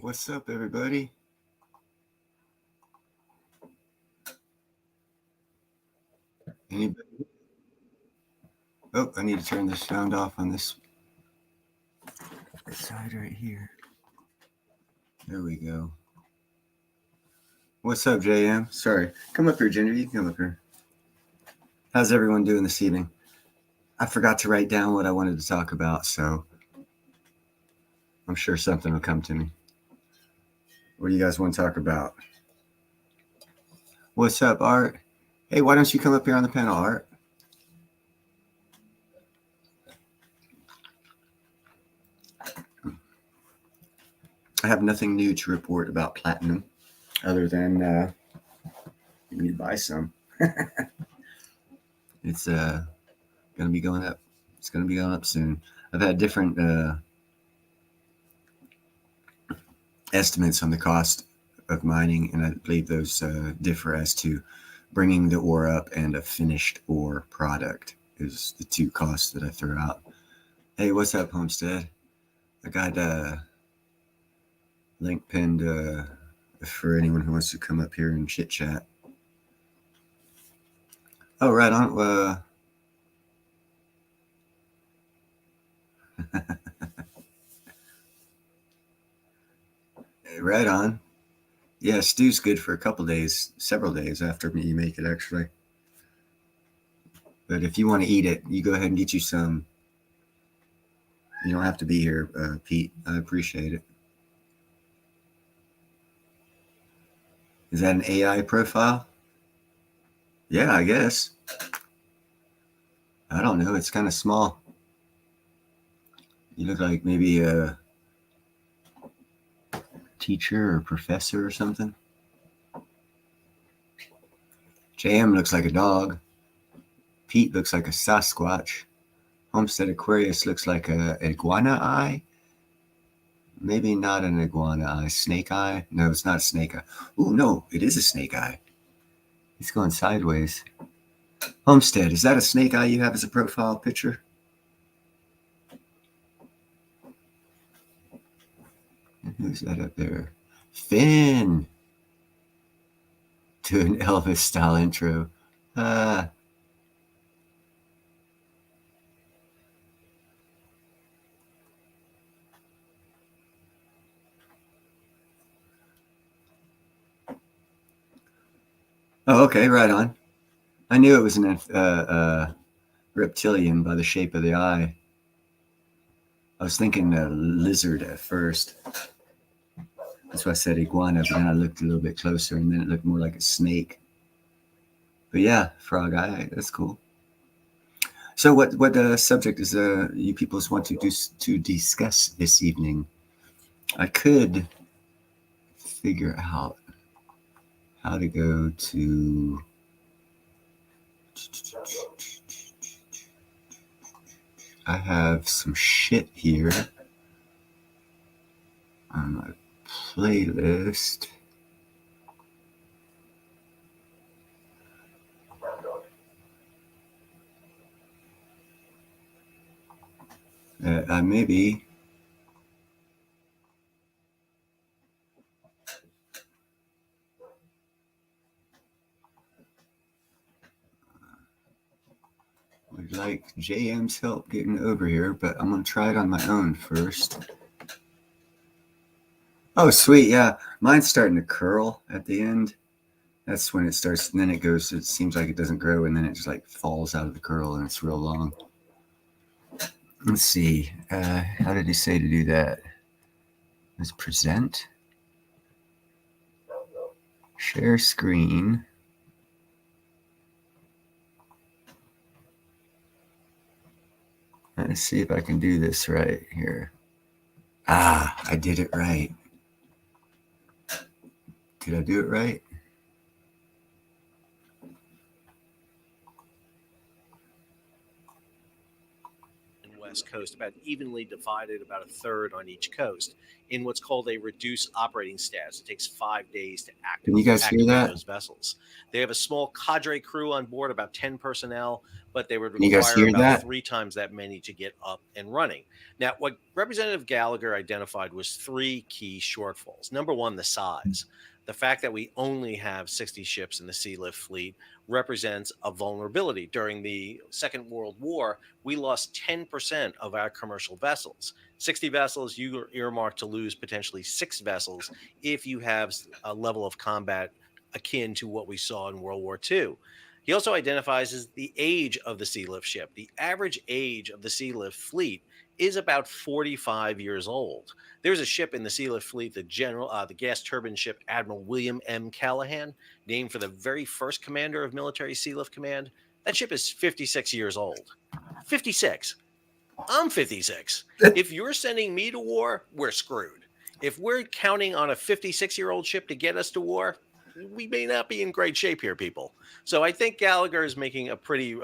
What's up, everybody? Anybody? Oh, I need to turn the sound off on this side right here. There we go. What's up, JM? Sorry. Come up here, Genevieve. You can come up here. How's everyone doing this evening? I forgot to write down what I wanted to talk about, so I'm sure something will come to me. What do you guys want to talk about? What's up, Art? Hey, why don't you come up here on the panel, Art? I have nothing new to report about Platinum other than you need to buy some. It's gonna be going up. It's gonna be going up soon. I've had different estimates on the cost of mining, and I believe those differ as to bringing the ore up and a finished ore product is the two costs that I threw out. Hey, what's up, Homestead? I got a link pinned for anyone who wants to come up here and chit chat. Oh, right on. Right on. Yeah, stew's good for a couple days, several days after you make it, actually. But if you want to eat it, you go ahead and get you some. You don't have to be here, Pete. I appreciate it. Is that an AI profile? Yeah, I guess. I don't know. It's kind of small. You look like maybe a teacher or professor or something. JM looks like a dog. Pete looks like a Sasquatch. Homestead Aquarius looks like a iguana eye. Maybe not an iguana eye. Snake eye? No, it's not a snake eye. Oh, no, it is a snake eye. It's going sideways. Homestead, is that a snake eye you have as a profile picture? And who's that up there? Finn! To an Elvis style intro. Oh, okay, right on. I knew it was an reptilian by the shape of the eye. I was thinking lizard at first. That's why I said iguana, but then I looked a little bit closer and then it looked more like a snake. But yeah, frog eye, that's cool. So what subject is you people want to discuss this evening? I could figure out how to go to I have some shit here on my playlist. Maybe would like JM's help getting over here, but I'm gonna try it on my own first. Oh, sweet, yeah. Mine's starting to curl at the end. That's when it starts, and then it goes, it seems like it doesn't grow, and then it just like falls out of the curl, and it's real long. Let's see. How did he say to do that? Let's present. Share screen. Let's see if I can do this right here. Ah, I did it right. Did I do it right? west coast, about evenly divided, about a third on each coast, in what's called a reduced operating status. It takes 5 days to Can you guys hear activate that? those vessels. They have a small cadre crew on board, about 10 personnel, but they would Can you guys require hear about that? 3 times that many to get up and running. Now, what Representative Gallagher identified was 3 key shortfalls. Number one, the size. The fact that we only have 60 ships in the Sea Lift fleet represents a vulnerability. During the Second World War, we lost 10% of our commercial vessels. 60 vessels, you are earmarked to lose potentially 6 vessels if you have a level of combat akin to what we saw in World War II. He also identifies as the age of the Sea Lift ship. The average age of the Sea Lift fleet is about 45 years old. There's a ship in the Sea Lift fleet, the gas turbine ship Admiral William M. Callahan, named for the very first commander of military Sea Lift Command. That ship is 56 years old. 56. I'm 56. If you're sending me to war, we're screwed. If we're counting on a 56-year-old ship to get us to war, we may not be in great shape here, people. So I think Gallagher is making a pretty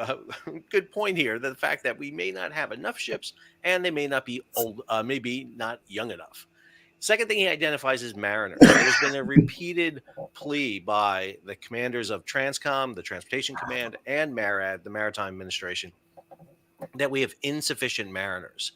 good point here. The fact that we may not have enough ships and they may not be old, maybe not young enough. Second thing he identifies is mariners. There's been a repeated plea by the commanders of Transcom, the Transportation Command, and MARAD, the Maritime Administration, that we have insufficient mariners.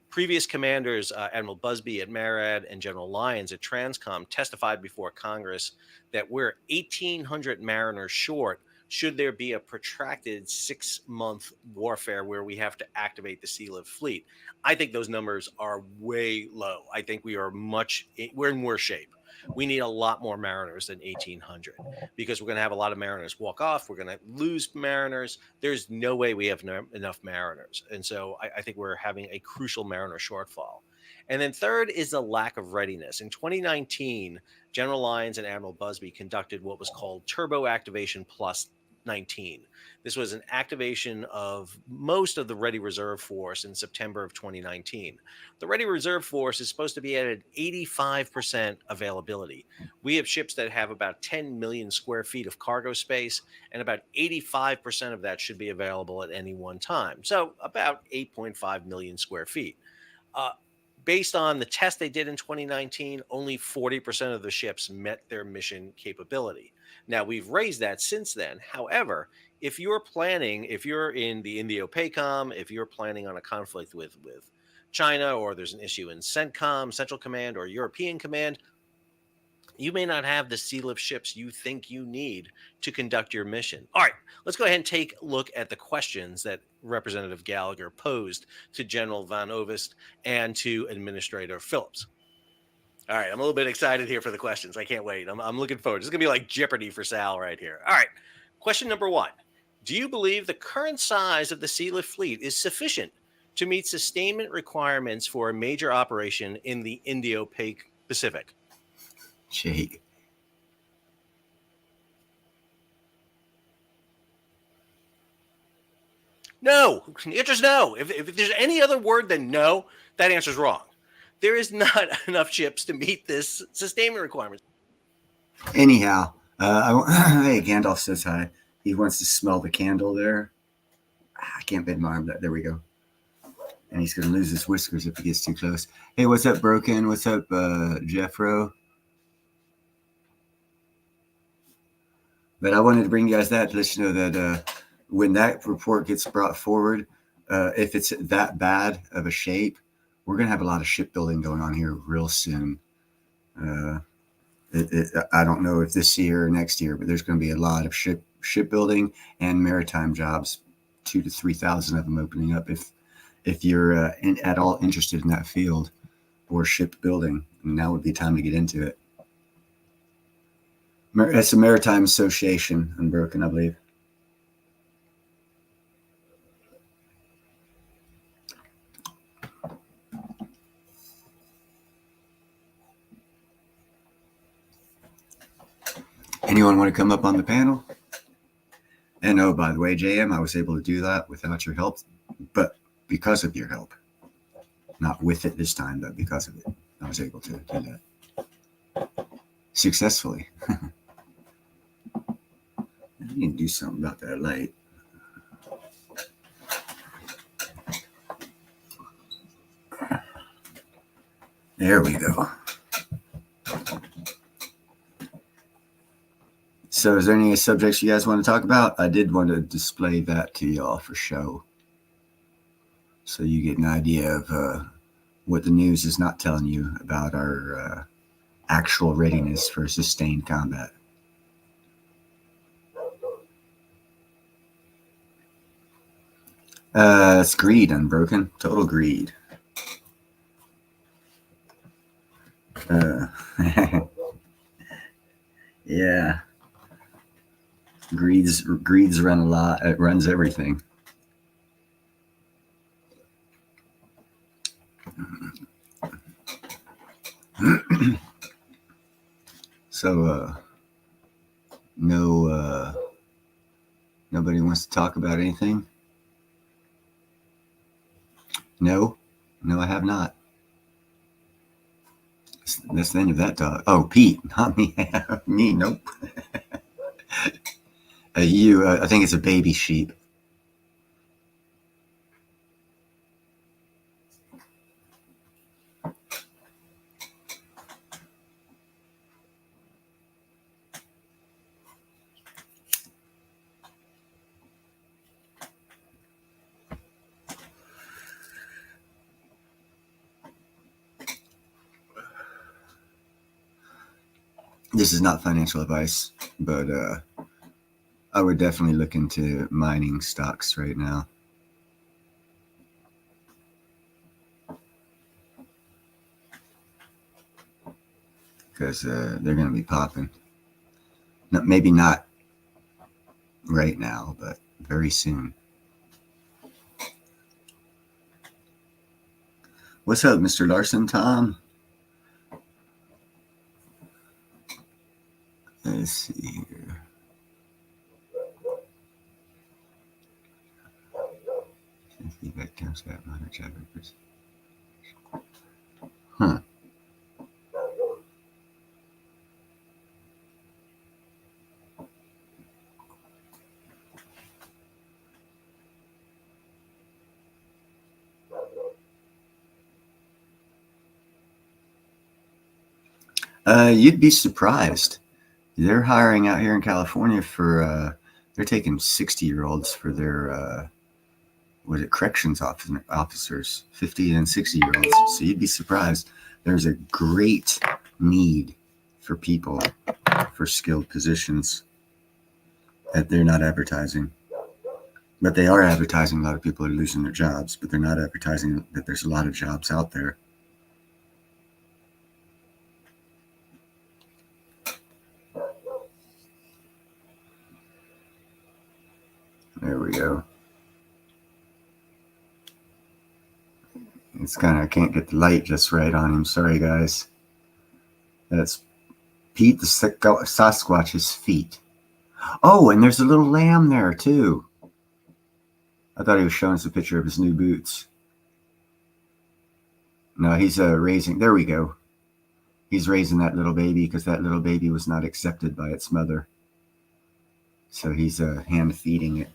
Previous commanders, Admiral Busby at MARAD and General Lyons at Transcom, testified before Congress that we're 1,800 mariners short should there be a protracted 6-month warfare where we have to activate the Sea Lift fleet. I think those numbers are way low. I think we're in worse shape. We need a lot more mariners than 1,800 because we're going to have a lot of mariners walk off. We're going to lose mariners. There's no way we have enough mariners. And so I think we're having a crucial mariner shortfall. And then third is the lack of readiness. In 2019, General Lyons and Admiral Busby conducted what was called Turbo Activation Plus 19. This was an activation of most of the Ready Reserve Force in September of 2019. The Ready Reserve Force is supposed to be at an 85% availability. We have ships that have about 10 million square feet of cargo space, and about 85% of that should be available at any one time. So about 8.5 million square feet. Based on the test they did in 2019, only 40% of the ships met their mission capability. Now, we've raised that since then. However, if you're in the Indo-PACOM, if you're planning on a conflict with China, or there's an issue in CENTCOM, Central Command, or European Command, you may not have the Sea Lift ships you think you need to conduct your mission. All right, let's go ahead and take a look at the questions that Representative Gallagher posed to General Van Ovest and to Administrator Phillips. All right, I'm a little bit excited here for the questions. I can't wait. I'm looking forward. This is going to be like Jeopardy for Sal right here. All right, question number one. Do you believe the current size of the Sea Lift fleet is sufficient to meet sustainment requirements for a major operation in the Indo-Pacific? Jake. No. The answer is no. If there's any other word than no, that answer is wrong. There is not enough ships to meet this sustainment requirement. Anyhow, hey, Gandalf says hi. He wants to smell the candle there. I can't bend my arm. There we go. And he's going to lose his whiskers if he gets too close. Hey, what's up, Broken? What's up, Jeffro? But I wanted to bring you guys that to let you know that when that report gets brought forward, if it's that bad of a shape, we're going to have a lot of shipbuilding going on here real soon. I don't know if this year or next year, but there's going to be a lot of shipbuilding and maritime jobs, 2,000 to 3,000 of them opening up. If you're at all interested in that field or shipbuilding, now would be time to get into it. It's a maritime association, Unbroken, I believe. Anyone want to come up on the panel? And oh, by the way, JM, I was able to do that without your help, but because of your help. Not with it this time, but because of it, I was able to do that successfully. I need to do something about that light. There we go. So, is there any subjects you guys want to talk about? I did want to display that to y'all for show, so you get an idea of what the news is not telling you about our actual readiness for sustained combat. It's greed, unbroken, total greed. Uh, yeah, greed's run a lot. It runs everything. So, no, nobody wants to talk about anything. No, no, I have not. That's the end of that talk. Oh, Pete, not me. Me, nope. You, I think it's a baby sheep. This is not financial advice, but I would definitely look into mining stocks right now. Because they're going to be popping. No, maybe not right now, but very soon. What's up, Mr. Larson, Tom? Let's see here. Huh. You'd be surprised. They're hiring out here in California for, they're taking 60-year-olds for their, what is it, corrections officers, 50 and 60-year-olds. So you'd be surprised. There's a great need for people for skilled positions that they're not advertising. But they are advertising a lot of people are losing their jobs, but they're not advertising that there's a lot of jobs out there. There we go. It's kind of, I can't get the light just right on him. Sorry, guys. That's Pete the Sasquatch's feet. Oh, and there's a little lamb there, too. I thought he was showing us a picture of his new boots. No, he's raising, there we go. He's raising that little baby because that little baby was not accepted by its mother. So he's hand feeding it.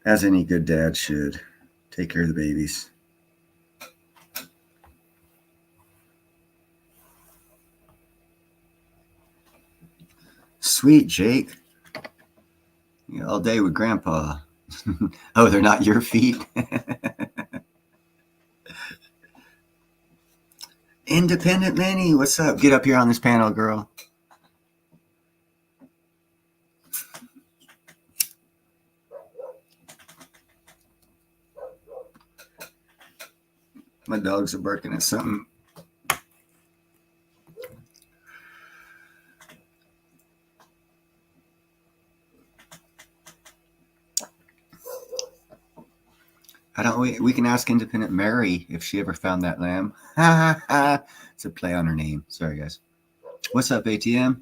As any good dad should. Take care of the babies. Sweet, Jake. All day with Grandpa. Oh, they're not your feet? Independent Minnie, what's up? Get up here on this panel, girl. My dogs are barking at something. I don't. We can ask Independent Mary if she ever found that lamb. It's a play on her name. Sorry, guys. What's up, ATM?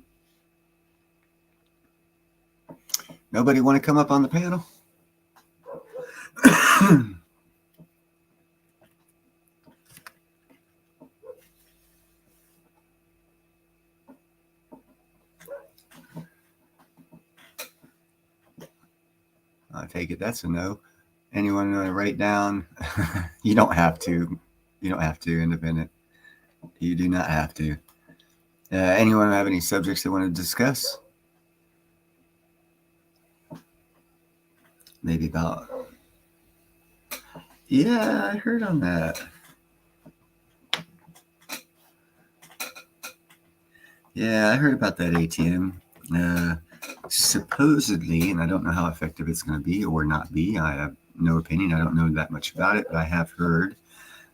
Nobody want to come up on the panel? I take it that's a no. Anyone want to write down? You don't have to. You don't have to, independent. You do not have to. Anyone have any subjects they want to discuss? Maybe about. Yeah, I heard on that. Yeah, I heard about that ATM. Uh, Supposedly, and I don't know how effective it's going to be or not be. I have no opinion. I don't know that much about it, but I have heard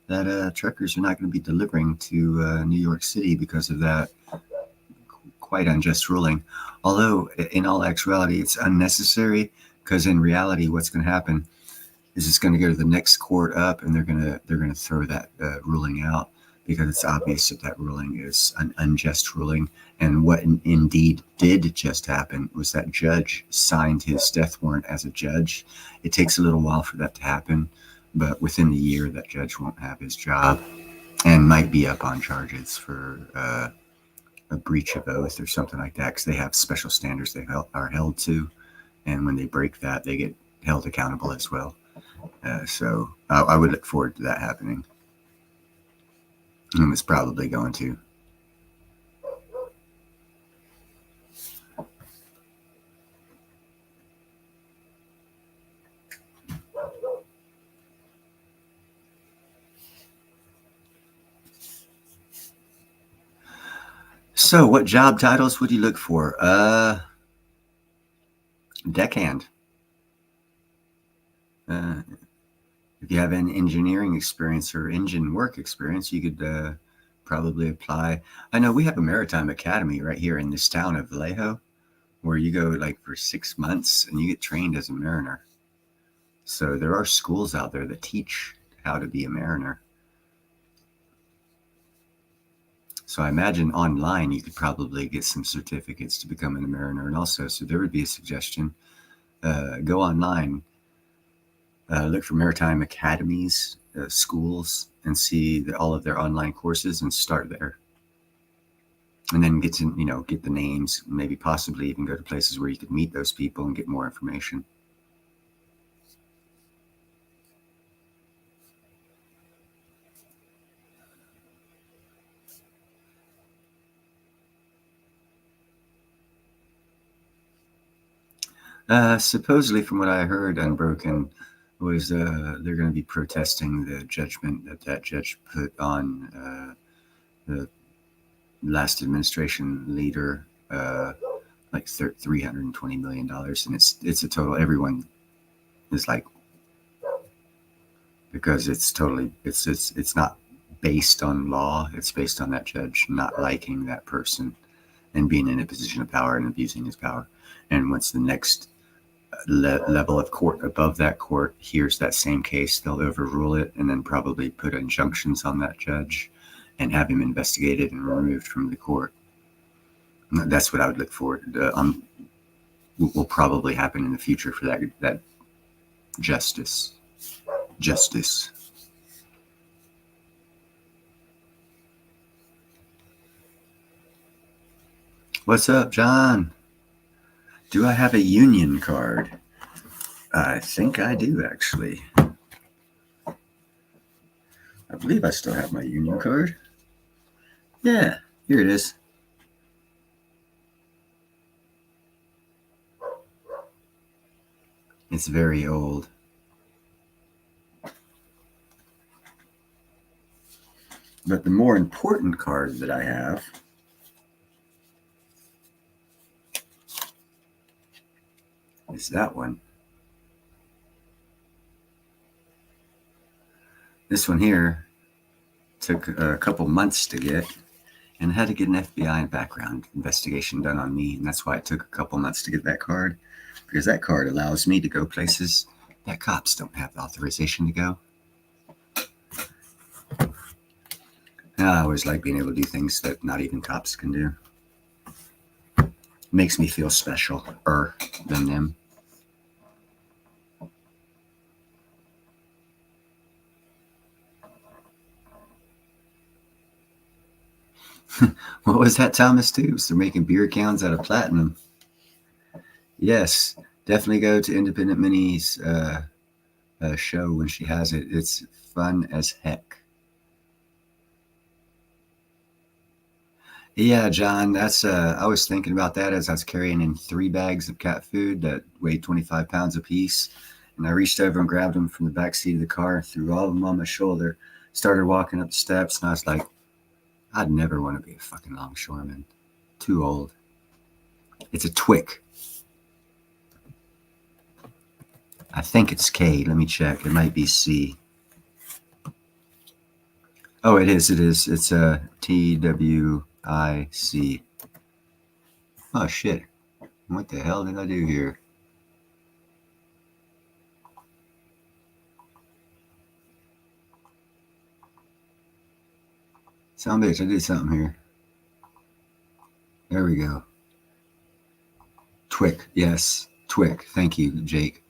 that truckers are not going to be delivering to New York City because of that quite unjust ruling. Although, in all actuality, it's unnecessary because in reality, what's going to happen is it's going to go to the next court up, and they're going to throw that ruling out because it's obvious that that ruling is an unjust ruling. And what indeed did just happen was that judge signed his death warrant as a judge. It takes a little while for that to happen, but within the year, that judge won't have his job and might be up on charges for a breach of oath or something like that because they have special standards they are held to. And when they break that, they get held accountable as well. So I would look forward to that happening. And it's probably going to. So, what job titles would you look for? Deckhand. Uh, if you have an engineering experience or engine work experience, you could probably apply. I know we have a maritime academy right here in this town of Vallejo, where you go like for 6 months and you get trained as a mariner. So there are schools out there that teach how to be a mariner. So I imagine online you could probably get some certificates to becoming a mariner. And also, so there would be a suggestion: go online, look for maritime academies, schools, and see all of their online courses, and start there. And then get to get the names, maybe possibly even go to places where you could meet those people and get more information. Supposedly, from what I heard, Unbroken was they're going to be protesting the judgment that judge put on the last administration leader, like $320 million, and it's a total. Everyone is like, because it's totally it's not based on law. It's based on that judge not liking that person and being in a position of power and abusing his power. And once the next level of court above that court hears that same case, they'll overrule it and then probably put injunctions on that judge and have him investigated and removed from the court. That's what I would look forward to. Will probably happen in the future for that justice. What's up, John? Do I have a union card? I think I do, actually. I believe I still have my union card. Yeah, here it is. It's very old. But the more important card that I have is that one. This one here took a couple months to get, and I had to get an FBI background investigation done on me, and that's why it took a couple months to get that card, because that card allows me to go places that cops don't have authorization to go. And I always like being able to do things that not even cops can do. It makes me feel special-er than them. What was that, Thomas Tubes? They're making beer cans out of platinum. Yes, definitely go to Independent Minnie's show when she has it. It's fun as heck. Yeah, John, that's I was thinking about that as I was carrying in 3 bags of cat food that weighed 25 pounds apiece. And I reached over and grabbed them from the back seat of the car, threw all of them on my shoulder, started walking up the steps, and I was like, I'd never want to be a fucking longshoreman. Too old. It's a Twick. I think it's K. Let me check. It might be C. Oh, it is. It is. It's a TWIC. Oh shit! What the hell did I do here? Some bitch, I did something here. There we go. Twick. Yes, Twick. Thank you, Jake.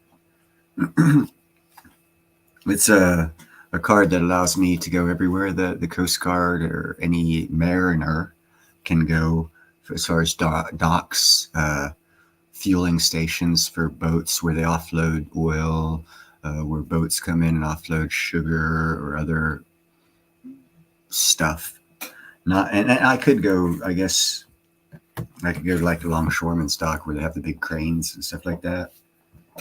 It's a card that allows me to go everywhere the Coast Guard or any mariner can go, as far as docks, fueling stations for boats where they offload oil, where boats come in and offload sugar or other stuff. Not, and I could go. I guess I could go to like the longshoreman's dock where they have the big cranes and stuff like that.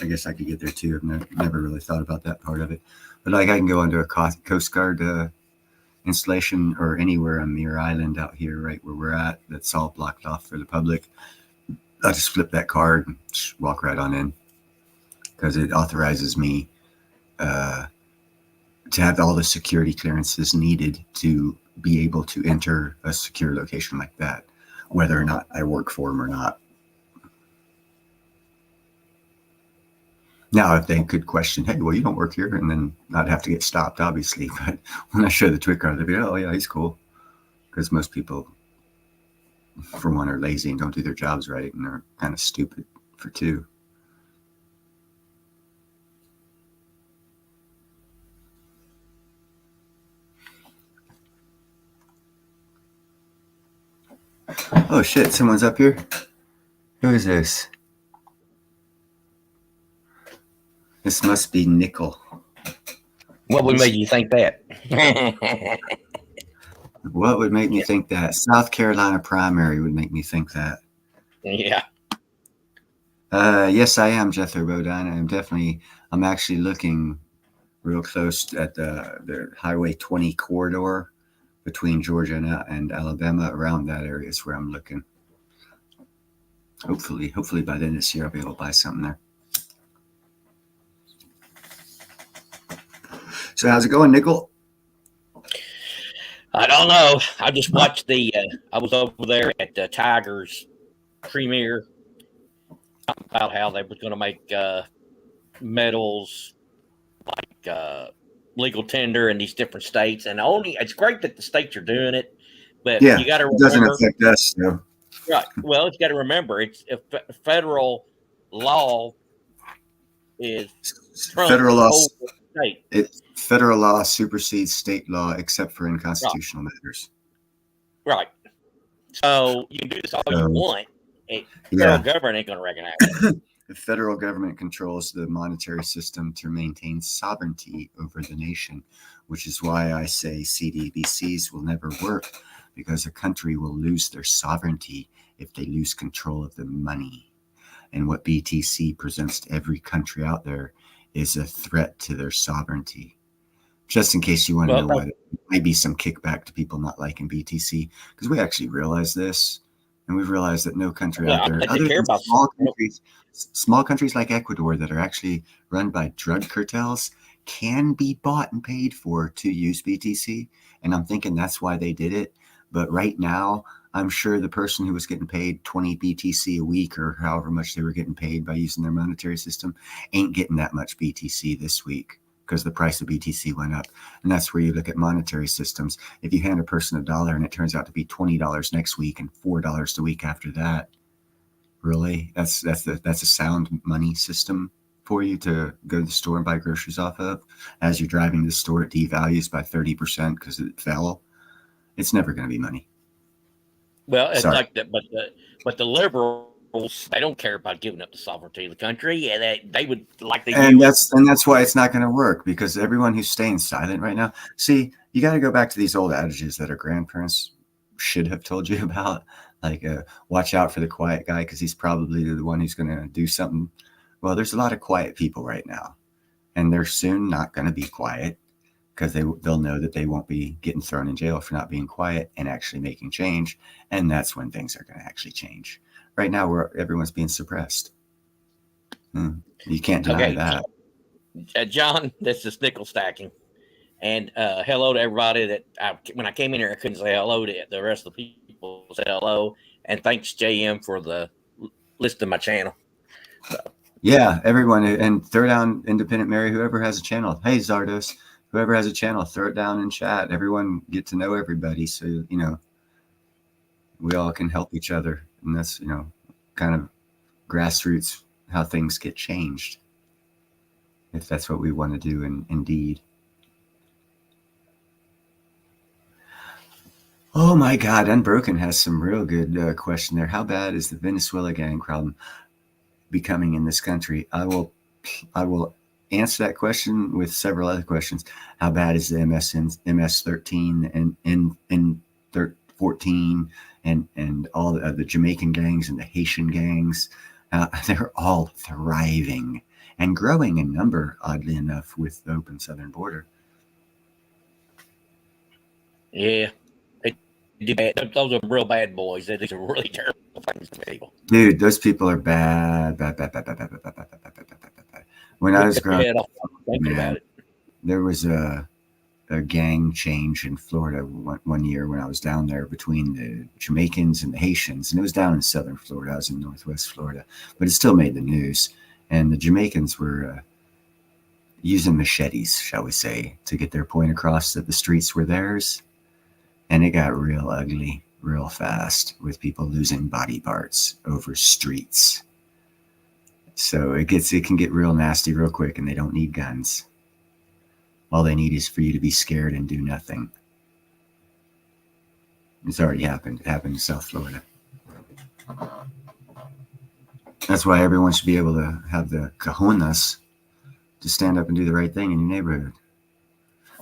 I guess I could get there too. I've never really thought about that part of it. But like I can go onto a Coast Guard installation or anywhere on Muir Island out here, right where we're at, that's all blocked off for the public. I'll just flip that card and just walk right on in because it authorizes me uh, to have all the security clearances needed to be able to enter a secure location like that, whether or not I work for them or not. Now, if they could question, hey, well, you don't work here, and then I'd have to get stopped, obviously. But when I show the Twit card, they'd be, oh, yeah, he's cool. Because most people, for one, are lazy and don't do their jobs right, and they're kind of stupid for two. Oh, shit, someone's up here? Who is this? This must be Nickel. What would make you think that? What would make me think that? South Carolina primary would make me think that. Yeah. Yes, I am Jethro Bodine. I'm actually looking real close at the Highway 20 corridor between Georgia and Alabama. Around that area is where I'm looking. Hopefully by then this year I'll be able to buy something there. So how's it going, Nickel? I don't know. I just watched I was over there at the Tigers premiere about how they was going to make medals like legal tender in these different states, and it's great that the states are doing it, but Yeah, you got to it doesn't remember. affect us, though. Right. Well, you got to remember it's federal law is federal law. State. Federal law supersedes state law except for in constitutional matters. Right. So you can do this all you want. The federal government ain't going to recognize it. The federal government controls the monetary system to maintain sovereignty over the nation, which is why I say CDBCs will never work, because a country will lose their sovereignty if they lose control of the money. And what BTC presents to every country out there is a threat to their sovereignty. Just in case you want to know why, there might be some kickback to people not liking BTC, because we actually realize this, and we've realized that no country out there, other than small countries like Ecuador that are actually run by drug cartels, can be bought and paid for to use BTC. And I'm thinking that's why they did it. But right now, I'm sure the person who was getting paid 20 BTC a week or however much they were getting paid by using their monetary system ain't getting that much BTC this week, because the price of BTC went up. And that's where you look at monetary systems. If you hand a person $1 and it turns out to be $20 next week and $4 the week after that, really, that's a sound money system for you to go to the store and buy groceries off of. As you're driving to the store, it devalues by 30% because it fell. It's never going to be money. Well, it's like that, but the liberals, they don't care about giving up the sovereignty of the country. Yeah, they would like to. And that's why it's not going to work, because everyone who's staying silent right now. See, you got to go back to these old adages that our grandparents should have told you about. Like, watch out for the quiet guy because he's probably the one who's going to do something. Well, there's a lot of quiet people right now, and they're soon not going to be quiet because they'll know that they won't be getting thrown in jail for not being quiet and actually making change, and that's when things are going to actually change. Right now, everyone's being suppressed. You can't deny that. John, this is nickel stacking. And hello to everybody that when I came in here, I couldn't say hello to the rest of the people. Say hello. And thanks, JM, for the list of my channel. So. Yeah, everyone. And throw down Independent Mary, whoever has a channel. Hey, Zardos, whoever has a channel, throw it down in chat. Everyone get to know everybody. So, you know, we all can help each other. And that's, you know, kind of grassroots, how things get changed. If that's what we want to do, indeed. Oh my God, Unbroken has some real good question there. How bad is the Venezuela gang problem becoming in this country? I will answer that question with several other questions. How bad is the MS-13 and 14 and all the Jamaican gangs and the Haitian gangs? They're all thriving and growing in number, oddly enough, with the open southern border. Yeah. Those are real bad boys. These are really terrible things to people. Dude, those people are bad. When I was growing up, man, there was a gang change in Florida one year when I was down there between the Jamaicans and the Haitians, and it was down in southern Florida. I was in northwest Florida, but it still made the news. And the Jamaicans were using machetes, shall we say, to get their point across that the streets were theirs. And it got real ugly real fast with people losing body parts over streets. So it can get real nasty real quick, and they don't need guns. All they need is for you to be scared and do nothing. It's already happened. It happened in South Florida. That's why everyone should be able to have the cojones to stand up and do the right thing in your neighborhood.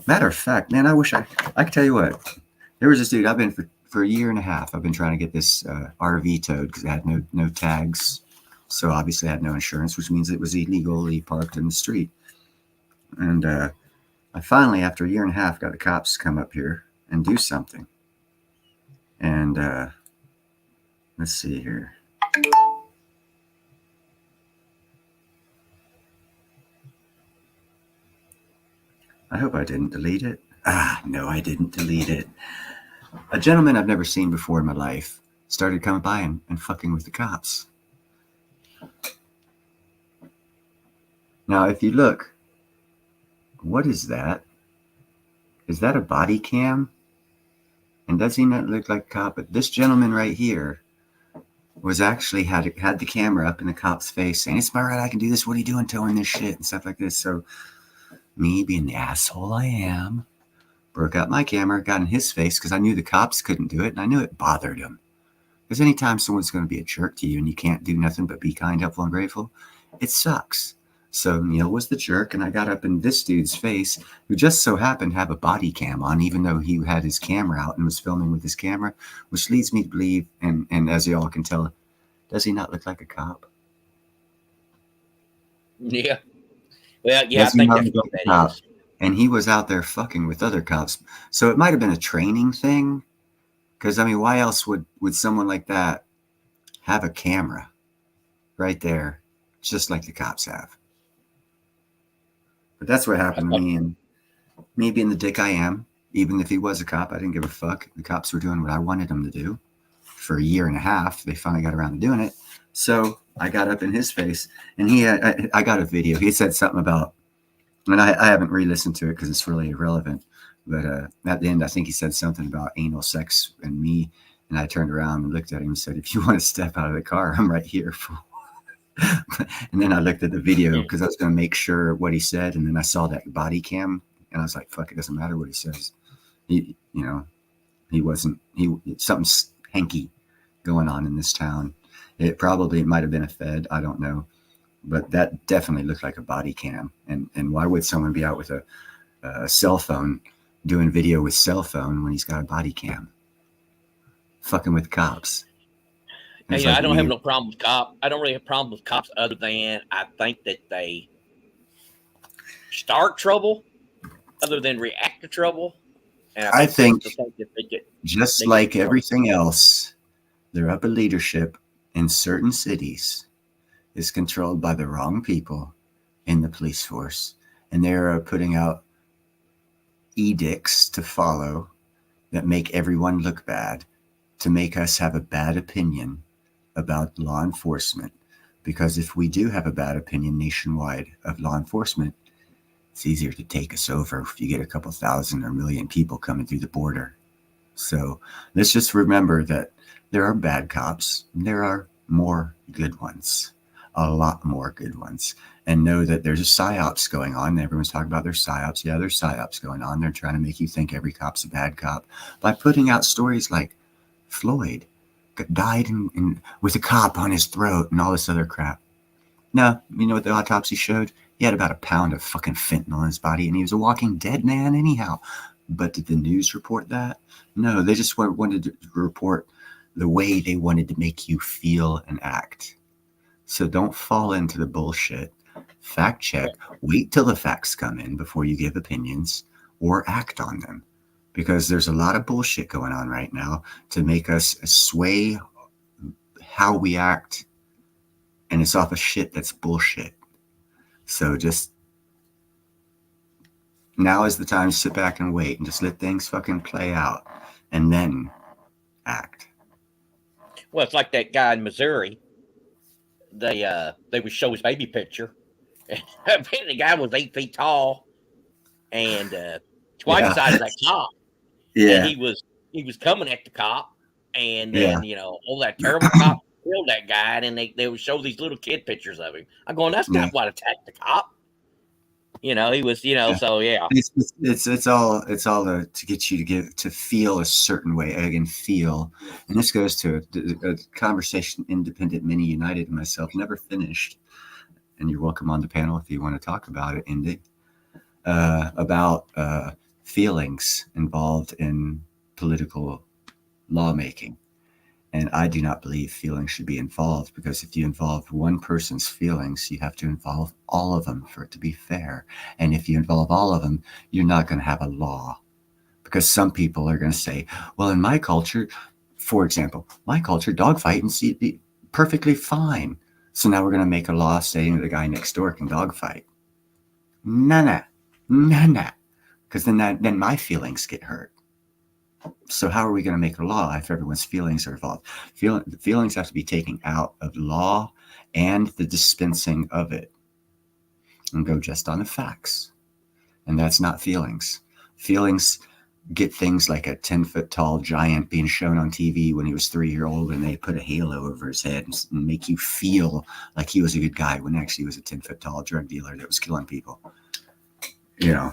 Matter of fact, man, I wish I could tell you what. There was this dude, I've been for a year and a half, I've been trying to get this RV towed because it had no tags. So obviously it had no insurance, which means it was illegally parked in the street. And I finally, after a year and a half, got the cops to come up here and do something. And let's see here. I hope I didn't delete it. No, I didn't delete it. A gentleman I've never seen before in my life started coming by and fucking with the cops. Now, if you look, what is that? Is that a body cam? And does he not look like a cop? But this gentleman right here was actually had the camera up in the cop's face saying, "It's my right, I can do this. What are you doing towing this shit?" and stuff like this. So me, being the asshole I am, broke out my camera, got in his face because I knew the cops couldn't do it, and I knew it bothered him. Because anytime someone's going to be a jerk to you and you can't do nothing but be kind, helpful, and grateful, it sucks. So Neil was the jerk, and I got up in this dude's face, who just so happened to have a body cam on, even though he had his camera out and was filming with his camera, which leads me to believe, and as you all can tell, does he not look like a cop? Yeah. Well, yeah, I think that's what that is. And he was out there fucking with other cops. So it might have been a training thing. Because, I mean, why else would someone like that have a camera right there, just like the cops have? But that's what happened to me. And me being the dick I am, even if he was a cop, I didn't give a fuck. The cops were doing what I wanted them to do. For a year and a half, they finally got around to doing it. So I got up in his face, and I got a video. He said something about, and I haven't re-listened to it because it's really irrelevant. But at the end, I think he said something about anal sex and me. And I turned around and looked at him and said, "If you want to step out of the car, I'm right here." And then I looked at the video because I was going to make sure what he said. And then I saw that body cam, and I was like, "Fuck, it doesn't matter what he says." Something's hanky going on in this town. It might have been a Fed. I don't know. But that definitely looked like a body cam. And why would someone be out with a cell phone doing video with cell phone when he's got a body cam? fucking with cops. And And, it's you know, like I don't have we, no problem with cops. I don't really have problems with cops other than I think that they start trouble other than react to trouble. And I I think that's think the thing that just they get like everything else, their upper leadership in certain cities is controlled by the wrong people in the police force, and they are putting out edicts to follow that make everyone look bad, to make us have a bad opinion about law enforcement. Because if we do have a bad opinion nationwide of law enforcement, it's easier to take us over if you get a couple thousand or million people coming through the border. So let's just remember that there are bad cops, and there are more good ones, a lot more good ones. And know that there's a psyops going on. Everyone's talking about their psyops. Yeah, there's psyops going on. They're trying to make you think every cop's a bad cop by putting out stories like Floyd died with a cop on his throat and all this other crap. No, you know what the autopsy showed? He had about a pound of fucking fentanyl in his body, and he was a walking dead man anyhow. But did the news report that? No, they just wanted to report the way they wanted to make you feel and act. So don't fall into the bullshit. Fact check. Wait till the facts come in before you give opinions or act on them. Because there's a lot of bullshit going on right now to make us sway how we act. And it's off of shit that's bullshit. So just now is the time to sit back and wait and just let things fucking play out and then act. well, it's like that guy in Missouri. They would show his baby picture. The guy was 8 feet tall and twice the Yeah. size of that cop. And Yeah. he was coming at the cop, and Yeah. then that terrible cop killed that guy, and then they would show these little kid pictures of him. I'm going, that's Yeah. not what attacked the cop. He was, so yeah. It's all to get you to feel a certain way. Again, feel, and this goes to a conversation Independent Mini United and myself never finished. And you're welcome on the panel if you want to talk about it, Indy. About feelings involved in political lawmaking. And I do not believe feelings should be involved, because if you involve one person's feelings, you have to involve all of them for it to be fair. And if you involve all of them, you're not going to have a law, because some people are going to say, well, in my culture, for example, my culture, dogfighting's perfectly fine. So now we're going to make a law saying that the guy next door can dogfight. Nah, because then my feelings get hurt. So how are we going to make a law if everyone's feelings are involved? Feelings have to be taken out of law and the dispensing of it, and go just on the facts. And that's not feelings. Feelings get things like a 10-foot tall giant being shown on TV when he was 3 years old, and they put a halo over his head and make you feel like he was a good guy when actually he was a 10-foot tall drug dealer that was killing people.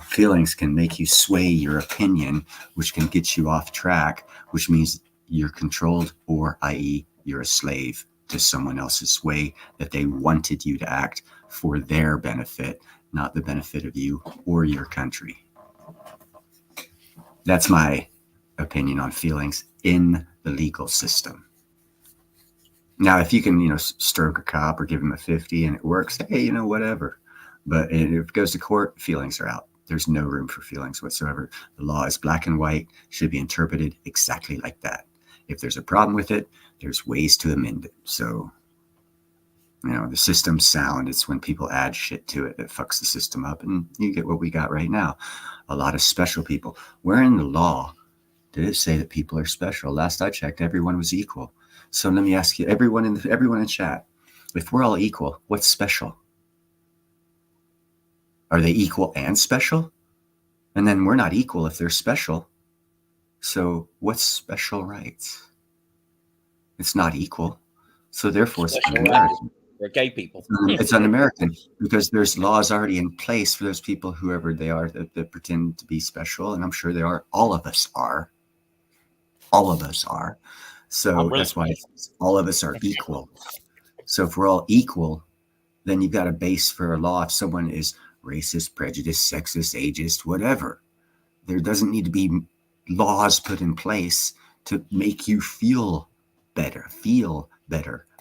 Feelings can make you sway your opinion, which can get you off track, which means you're controlled, or i.e. you're a slave to someone else's way that they wanted you to act for their benefit, not the benefit of you or your country. That's my opinion on feelings in the legal system. Now, if you can, stroke a cop or give him a 50 and it works, hey, whatever. But if it goes to court, feelings are out. There's no room for feelings whatsoever. The law is black and white, should be interpreted exactly like that. If there's a problem with it, there's ways to amend it. So, the system's sound. It's when people add shit to it that fucks the system up, and you get what we got right now. A lot of special people. Where in the law did it say that people are special? Last I checked, everyone was equal. So let me ask you, everyone in chat, if we're all equal, what's special? Are they equal and special? And then we're not equal if they're special. So what's special rights? It's not equal. So therefore it's un-American. For gay people. It's un-American, because there's laws already in place for those people, whoever they are, that pretend to be special. And I'm sure they are. All of us are. So that's why all of us are equal. So if we're all equal, then you've got a base for a law. If someone is racist, prejudiced, sexist, ageist, whatever, there doesn't need to be laws put in place to make you feel better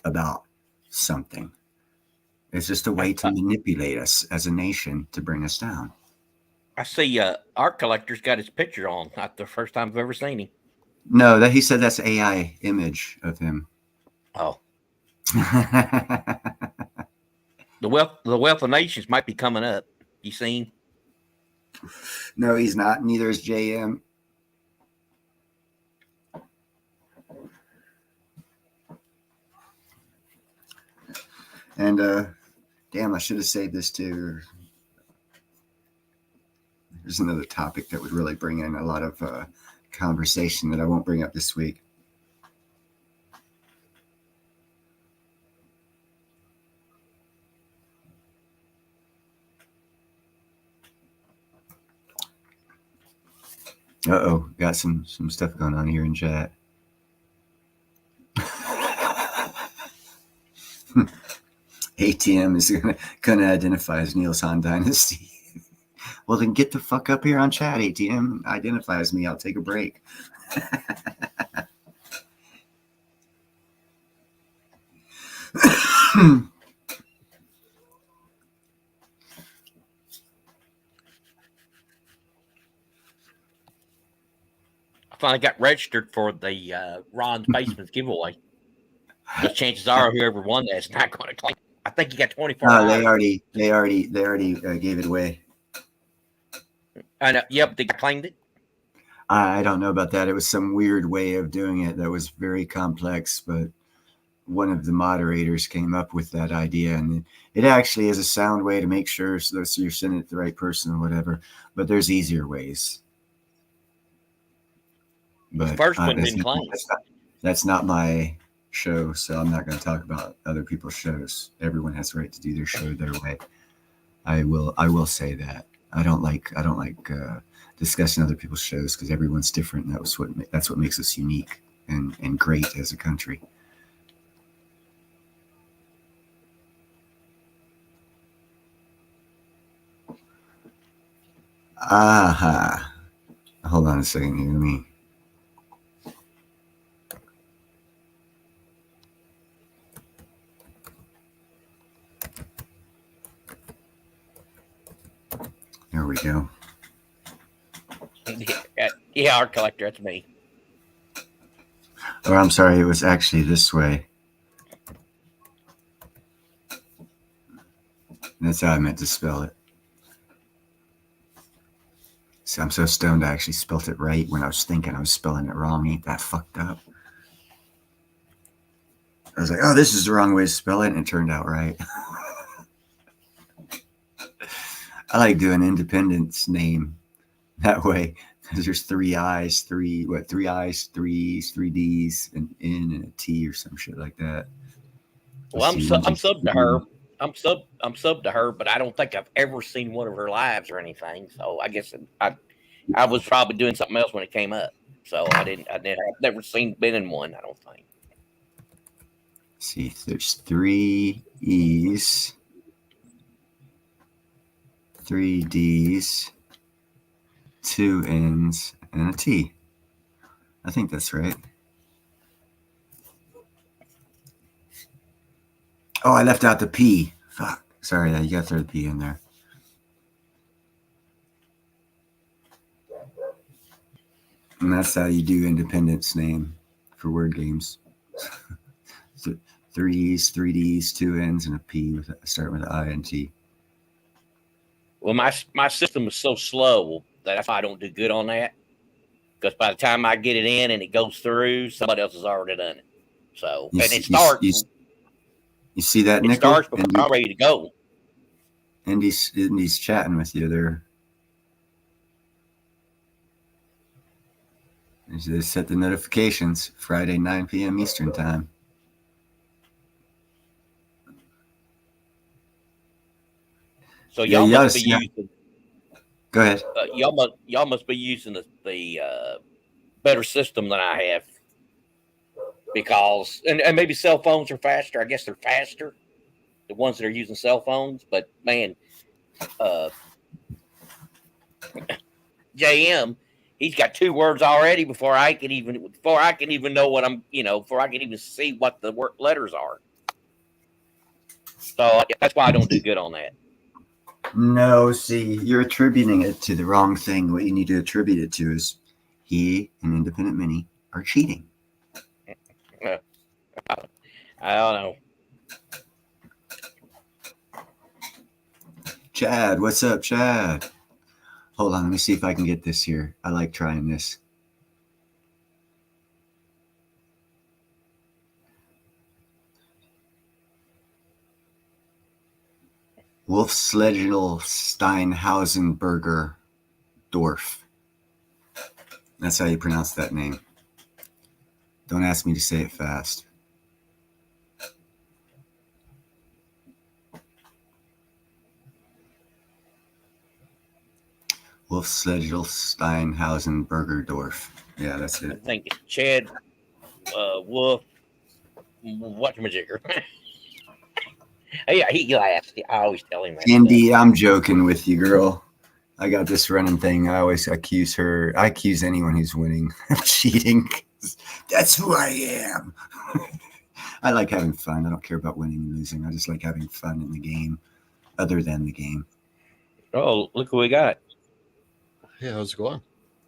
about something. It's just a way to manipulate us as a nation to bring us down. I see Art Collector's got his picture on. Not the first time I've ever seen him. No, that he said that's AI image of him. Oh. The wealth of nations might be coming up. You seen? No, he's not. Neither is JM. And damn, I should have saved this too. There's another topic that would really bring in a lot of conversation that I won't bring up this week. Uh-oh, got some stuff going on here in chat. ATM is gonna identify as Niels Han Dynasty. Well, then get the fuck up here on chat, ATM. Identify as me. I'll take a break. I finally got registered for the Ron's Basements giveaway. The chances are whoever won that's not going to claim. I think you got 24 hours. They already gave it away. I know. Yep, they claimed it. I don't know about that. It was some weird way of doing it that was very complex, but one of the moderators came up with that idea, and it actually is a sound way to make sure so you're sending it to the right person or whatever. But there's easier ways. But the first one didn't claim. That's not my show, so I'm not going to talk about other people's shows. Everyone has the right to do their show their way. I will say that I don't like discussing other people's shows because everyone's different. And that's what makes us unique and great as a country. Aha. Hold on a second here. Let me. There we go. Yeah, Art Collector, that's me. Oh, I'm sorry. It was actually this way. That's how I meant to spell it. See, I'm so stoned I actually spelled it right when I was thinking I was spelling it wrong. Ain't that fucked up? I was like, oh, this is the wrong way to spell it, and it turned out right. I like doing Independence name that way because there's 3 I's, 3 I's, 3 E's, 3 D's, an N and a T or some shit like that. Well, I'm sub to her. I'm sub to her, but I don't think I've ever seen one of her lives or anything. So I guess I was probably doing something else when it came up. So I've never been in one. I don't think. See, there's 3 E's, 3 D's, 2 N's, and a T. I think that's right. Oh, I left out the P. Fuck. Sorry, you got to throw the P in there. And that's how you do Independence name for word games. 3 E's, 3 D's, 2 N's, and a P starting with an I and T. Well, my system is so slow that's why I don't do good on that. Because by the time I get it in and it goes through, somebody else has already done it. So it starts. You see that, it Nickel? Starts before I'm ready to go. Indy's chatting with you there. They set the notifications Friday 9 p.m. Eastern time. So y'all must be using. Go ahead. Y'all must be using the better system than I have, because and maybe cell phones are faster. I guess they're faster, the ones that are using cell phones. But man, JM, He's got 2 words already before I can even know what I'm, before I can even see what the letters are. So that's why I don't do good on that. No, see, you're attributing it to the wrong thing. What you need to attribute it to is he and Independent Mini are cheating. I don't know. Chad, what's up, Chad? Hold on, let me see if I can get this here. I like trying this. Wolfsledgel Steinhausenberger Dorf. That's how you pronounce that name. Don't ask me to say it fast. Wolfsledgel Steinhausenberger Dorf. Yeah, that's I it. think it's Chad Wolf. Whatchamajigger. Yeah, he laughs. I always tell him that. Indy, I'm joking with you, girl. I got this running thing. I always accuse anyone who's winning of cheating. That's who I am. I like having fun. I don't care about winning and losing. I just like having fun in the game, other than the game. Oh, look who we got. Hey, how's it going?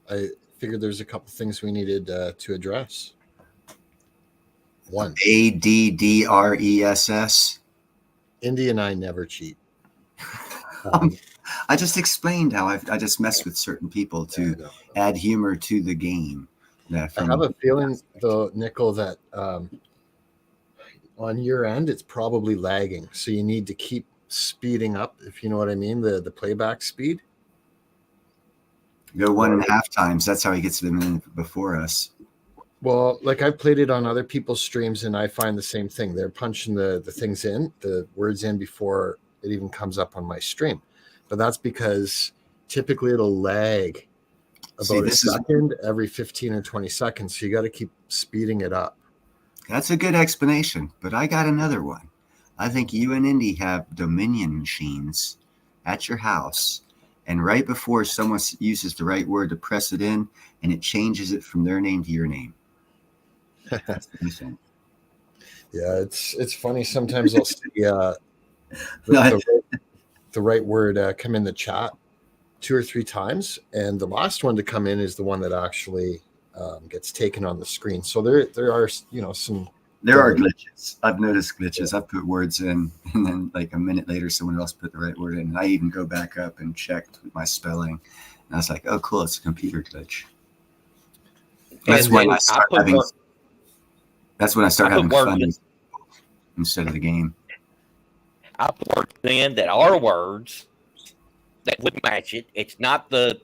I figured there's a couple things we needed to address. One, ADDRESS. Indy and I never cheat. I just explained how I just mess with certain people to add humor to the game. I have a feeling, though, Nickel, that on your end, it's probably lagging. So you need to keep speeding up, if you know what I mean, the playback speed. Go 1.5 times. That's how he gets them in before us. Well, like I've played it on other people's streams, and I find the same thing. They're punching the things in, the words in before it even comes up on my stream. But that's because typically it'll lag about a second every 15 or 20 seconds. So you got to keep speeding it up. That's a good explanation, but I got another one. I think you and Indy have Dominion machines at your house, and right before someone uses the right word to press it in, and it changes it from their name to your name. That's what you think. Yeah, it's funny. Sometimes I'll see the right word come in the chat 2 or 3 times, and the last one to come in is the one that actually gets taken on the screen. So there are some. There are glitches. I've noticed glitches. I've put words in, and then like a minute later, someone else put the right word in. And I even go back up and checked my spelling, and I was like, "Oh, cool! It's a computer glitch." That's when I start having. That's when I start having fun instead of the game. I put words in that are words that would match it. It's not the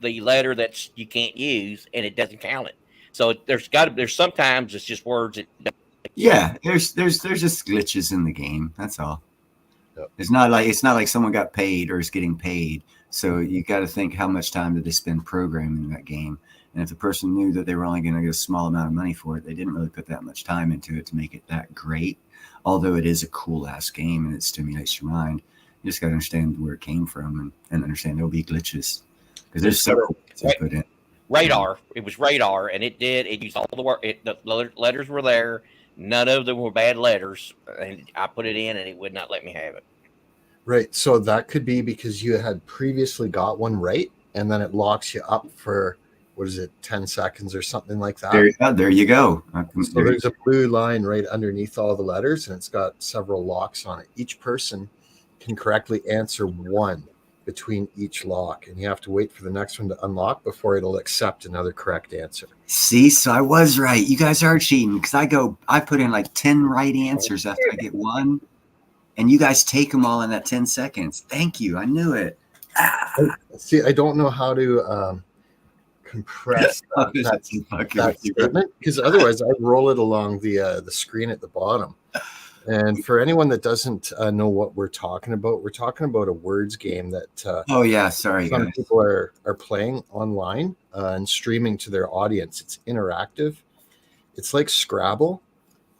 letter that you can't use, and it doesn't count it. So there's sometimes it's just words that. Yeah, there's just glitches in the game. That's all. Yep. It's not like someone got paid or is getting paid. So you got to think, how much time did they spend programming that game? And if the person knew that they were only going to get a small amount of money for it, they didn't really put that much time into it to make it that great. Although it is a cool ass game and it stimulates your mind, you just got to understand where it came from and understand there'll be glitches because there's several things put in. Radar. It was radar, and it used all the work. The letters were there. None of them were bad letters, and I put it in, and it would not let me have it. Right. So that could be because you had previously got one right, and then it locks you up for, 10 seconds or something like that? There you go. So there's a blue line right underneath all the letters, and it's got several locks on it. Each person can correctly answer one between each lock, and you have to wait for the next one to unlock before it'll accept another correct answer. See, so I was right. You guys are cheating because I put in like 10 right answers after I get one, and you guys take them all in that 10 seconds. Thank you. I knew it. See, I don't know how to compress that statement, because otherwise I'd roll it along the screen at the bottom. And for anyone that doesn't know what we're talking about a words game that some people are playing online and streaming to their audience. It's interactive. It's like Scrabble,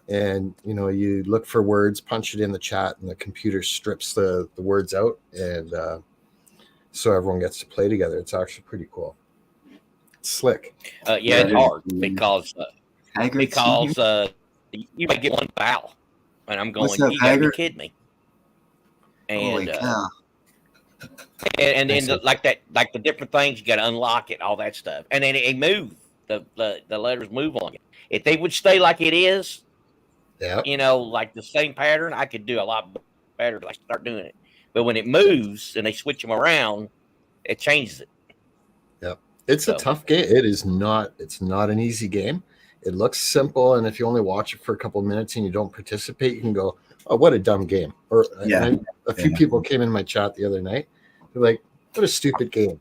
and you look for words, punch it in the chat, and the computer strips the words out, and so everyone gets to play together. It's actually pretty cool. slick. Yeah, it's hard because Haggard. you might get one foul, and I'm What's going. up, You got to be Haggard? kidding me. Holy And cow! and then like the different things you got to unlock it, all that stuff, and then it move the letters move on you. If they would stay like it is, Yeah. like the same pattern, I could do a lot better if I start doing it. But when it moves and they switch them around, it changes it. Yep. It's a tough game. It's not an easy game. It looks simple, and if you only watch it for a couple of minutes and you don't participate, you can go, "Oh, what a dumb game!" Or a few people came in my chat the other night. They're like, "What a stupid game!"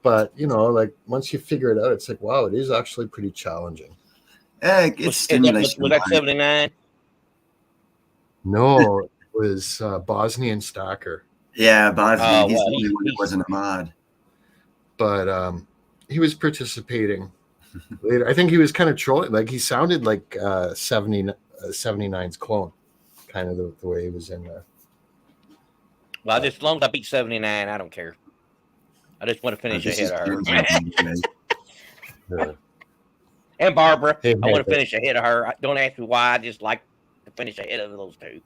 But like once you figure it out, it's like, wow, it is actually pretty challenging. It's stimulation. Was that 79? No, it was Bosnian Stacker. Yeah, Bosnian. He's the only one that wasn't a mod. But he was participating later. I think he was kind of trolling. Like he sounded like 79's clone, kind of the way he was in there. Well, just as long as I beat 79, I don't care. I just want to finish ahead of her. Yeah. And Barbara, I want to finish ahead of her. Don't ask me why. I just like to finish ahead of those two.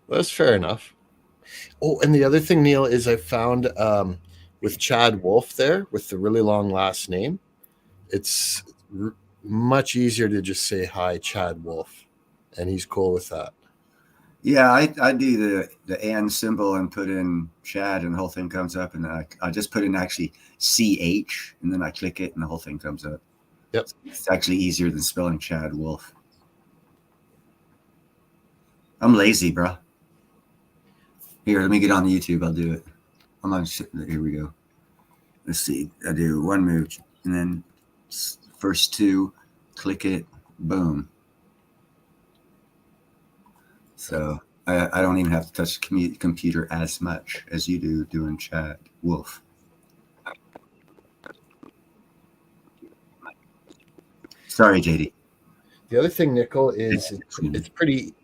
That's fair enough. Oh, and the other thing, Neil, is I found with Chad Wolf there with the really long last name, it's much easier to just say hi, Chad Wolf, and he's cool with that. Yeah, I do the and symbol and put in Chad, and the whole thing comes up, and I just put in actually CH, and then I click it, and the whole thing comes up. Yep, it's actually easier than spelling Chad Wolf. I'm lazy, bro. Here, let me get on YouTube. I'll do it. I'm on. Here we go. Let's see. I do one move, and then first two, click it, boom. So I don't even have to touch the computer as much as you do doing Chad Wolf. Sorry, JD. The other thing, Nickel, is it's pretty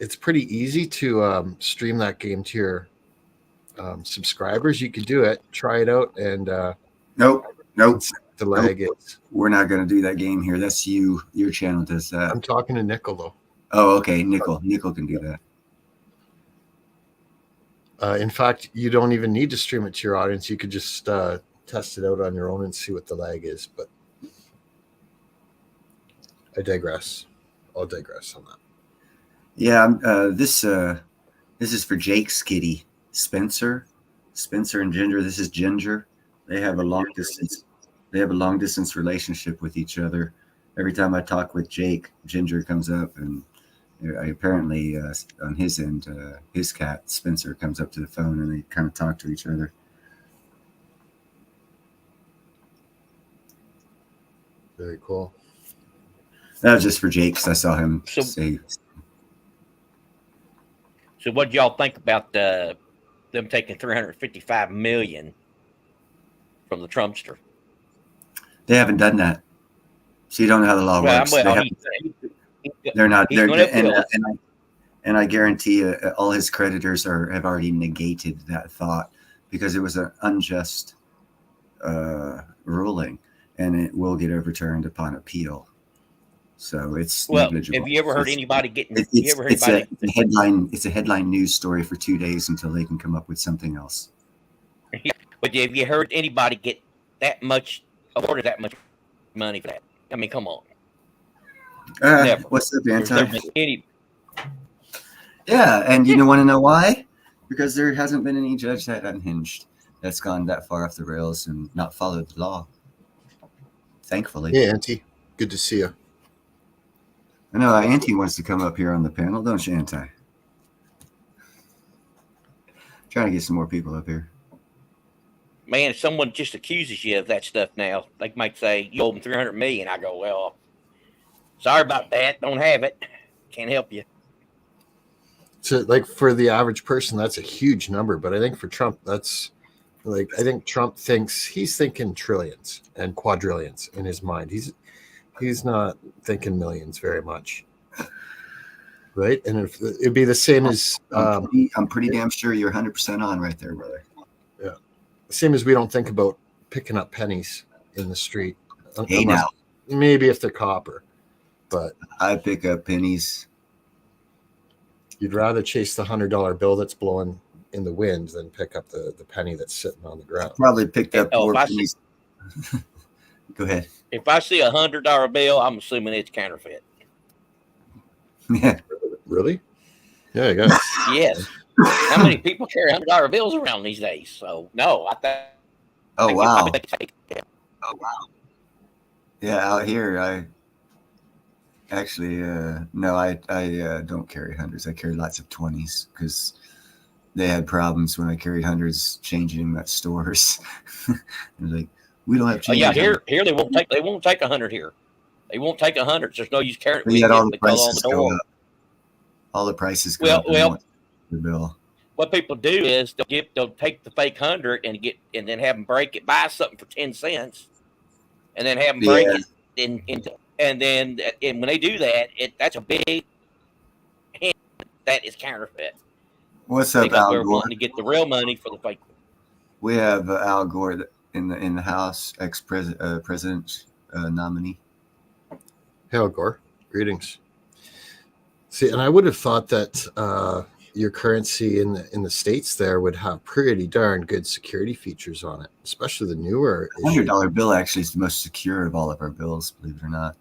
easy to stream that game to your subscribers. You could do it, try it out, and nope. The lag is. We're not going to do that game here. That's you. Your channel does that. I'm talking to Nickel though. Oh, okay. Nickel can do that. In fact, you don't even need to stream it to your audience. You could just test it out on your own and see what the lag is. But I digress. I'll digress on that. Yeah, this is for Jake's kitty, Spencer and Ginger. This is Ginger. They have a long distance. They have a long distance relationship with each other. Every time I talk with Jake, Ginger comes up, and apparently on his end, his cat Spencer comes up to the phone, and they kind of talk to each other. Very cool. That was just for Jake, because I saw him say. So, what do y'all think about them taking $355 million from the Trumpster? They haven't done that, so you don't know how the law works. They're not. And I guarantee you, all his creditors have already negated that thought, because it was an unjust ruling, and it will get overturned upon appeal. So it's negligible. Have you ever heard anybody getting? It's a headline. It's a headline news story for 2 days until they can come up with something else. But have you heard anybody get awarded that much money for that? I mean, come on. Never. What's up, Anti? Yeah, and you want to know why? Because there hasn't been any judge that unhinged that's gone that far off the rails and not followed the law. Thankfully. Hey, Auntie. Good to see you. I know Auntie wants to come up here on the panel, don't you, Auntie? Trying to get some more people up here. Man, if someone just accuses you of that stuff now, they might say, you owe them $300 million. I go, well, sorry about that. Don't have it. Can't help you. So, like, for the average person, that's a huge number. But I think for Trump, that's I think Trump he's thinking trillions and quadrillions in his mind. He's not thinking millions very much. Right. And if it'd be the same as I'm pretty damn sure you're 100% on right there, brother. Yeah. same as we don't think about picking up pennies in the street, Hey, unless now maybe if they're copper. But I pick up pennies. you'd rather chase the $100 bill that's blowing in the wind than pick up the penny that's sitting on the ground. Probably picked up Oh, more if I see- pennies. Go ahead. If I see $100 bill, I'm assuming it's counterfeit. Yeah. Really? Yeah, I guess. Yes. How many people carry $100 bills around these days? So no, I think. Oh wow. it's fake. Yeah. Oh wow. Yeah, out here I actually no, I don't carry hundreds. I carry lots of 20s because they had problems when I carried hundreds changing them at stores. They're like, we don't have Oh change. yeah, here they won't take 100 here. They won't take 100. There's no use carrying it. But We yet get all the because on prices the go door. up. All the prices go Well, up. And they well, want the bill. what people do is they'll take the fake 100 and then have them break it, buy something for 10 cents, and then have them break Yeah. it and then when they do that, that's a big hint that is counterfeit What's up, because Al we're Gore? wanting to get the real money for the fake. We have Al Gore in the House, ex-president nominee. Hail, Gore. Greetings. See, and I would have thought that your currency in the States there would have pretty darn good security features on it, especially the newer issue. $100 bill actually is the most secure of all of our bills, believe it or not.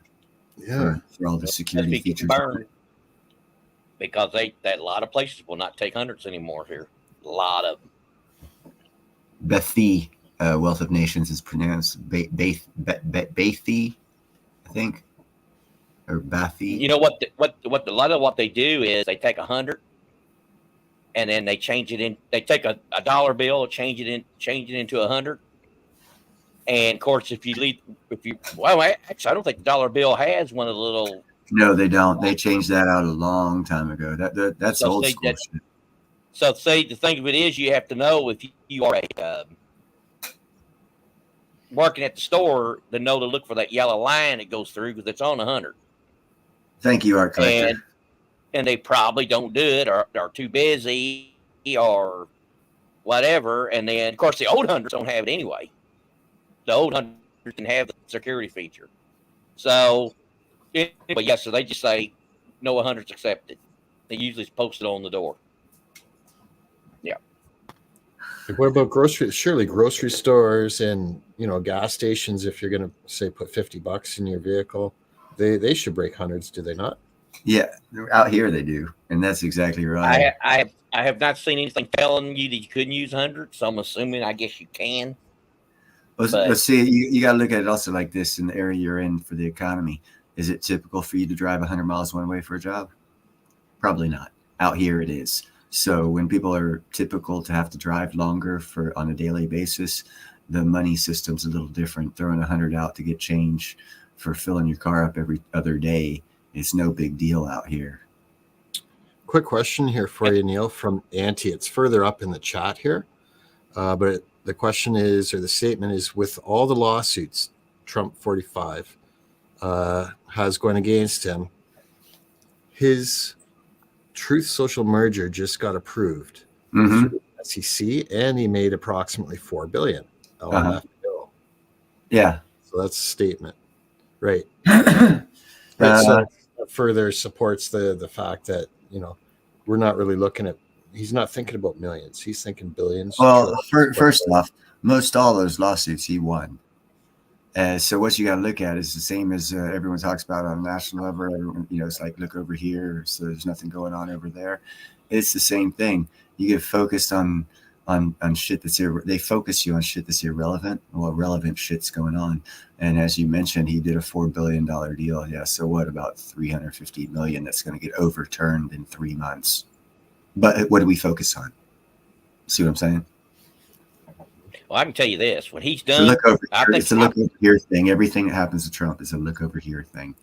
Yeah. For all the security That's features. burned because that a lot of places will not take hundreds anymore here. A lot of them. Bethi, Wealth of Nations is pronounced Bethi, I think, or Bathi. You know what a lot of what they do is they take 100 and then they change it in. They take a dollar bill, change it into 100. And of course, actually, I don't think the dollar bill has one of the little. No, they don't. They changed that out a long time ago. That's So old see, school shit. So say the thing of it is, you have to know if you are working at the store to know to look for that yellow line that goes through because it's on 100. Thank you, Art Collector. And they probably don't do it or are too busy or whatever. And then, of course, the old hundreds don't have it anyway. The old hundreds can have the security feature. So, anyway, yes, so they just say no 100s accepted. They usually post it on the door. Yeah. Like what about grocery? Surely grocery stores and gas stations. If you're going to say put $50 in your vehicle, they should break hundreds, do they not? Yeah, out here they do, and that's exactly right. I have not seen anything telling you that you couldn't use hundreds, so I'm assuming. I guess you can. But see, you got to look at it also like this in the area you're in for the economy. Is it typical for you to drive 100 miles one way for a job? Probably not. Out here it is. So when people are typical to have to drive longer on a daily basis, the money system's a little different. Throwing 100 out to get change for filling your car up every other day, it's no big deal out here. Quick question here for you, Neil, from Auntie. It's further up in the chat here, but the question is, or the statement is, with all the lawsuits Trump 45 has going against him, his Truth Social merger just got approved through the SEC, and he made approximately $4 billion. Yeah. So that's a statement, right? Right. So it further supports the fact that we're not really looking at. He's not thinking about millions. He's thinking billions. Well, first off, most all those lawsuits he won. So what you got to look at is the same as everyone talks about on a national level. Everyone, it's like, look over here. So there's nothing going on over there. It's the same thing. You get focused on shit that's they focus you on shit that's irrelevant. Well, relevant shit's going on. And as you mentioned, he did a $4 billion deal. Yeah. So what about $350 million that's going to get overturned in 3 months? But what do we focus on? See what I'm saying? Well, I can tell you this: when he's done, it's a look over here thing. Everything that happens to Trump is a look over here thing.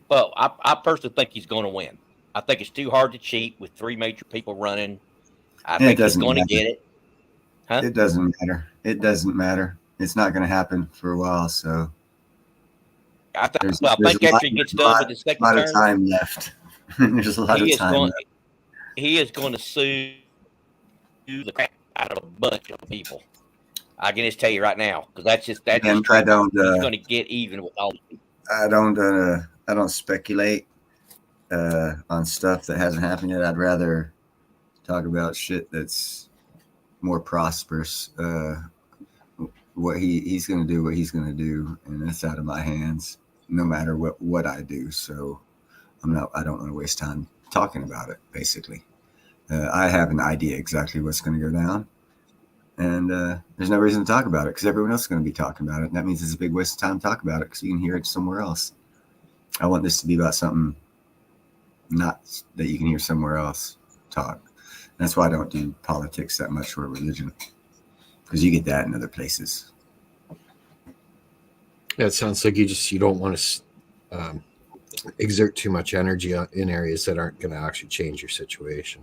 Well, I personally think he's going to win. I think it's too hard to cheat with 3 major people running. I think he's going to get it. Huh? It doesn't matter. It doesn't matter. It's not going to happen for a while. So I think after he gets done with the second term, a lot of time left. There's a lot of time left. He is going to sue the crap out of a bunch of people. I can just tell you right now, because that's just And truth. I don't. He's going to get even with all. I don't speculate on stuff that hasn't happened yet. I'd rather talk about shit that's more prosperous. What he's going to do, what he's going to do, and that's out of my hands. No matter what I do, so I don't want to waste time talking about it. Basically, I have an idea exactly what's going to go down, and there's no reason to talk about it because everyone else is going to be talking about it. And that means it's a big waste of time to talk about it because you can hear it somewhere else. I want this to be about something not that you can hear somewhere else talk. That's why I don't do politics that much or religion, because you get that in other places. Yeah, it sounds like you don't want to exert too much energy in areas that aren't going to actually change your situation.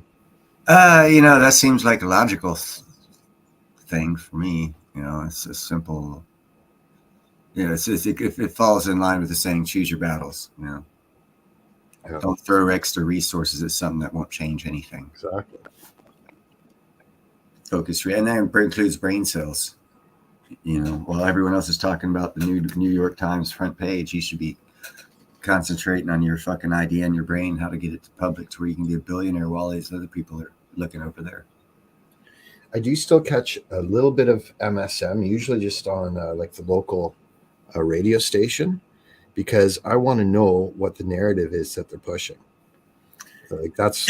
That seems like a logical thing for me. It's a simple. If it falls in line with the saying, choose your battles. Yeah. Don't throw extra resources at something that won't change anything. Exactly. Focus, and that includes brain cells. While everyone else is talking about the New York Times front page, you should be concentrating on your fucking idea in your brain, how to get it to public to where you can be a billionaire while these other people are looking over there. I do still catch a little bit of MSM, usually just on like the local radio station, because I want to know what the narrative is that they're pushing. Like that's,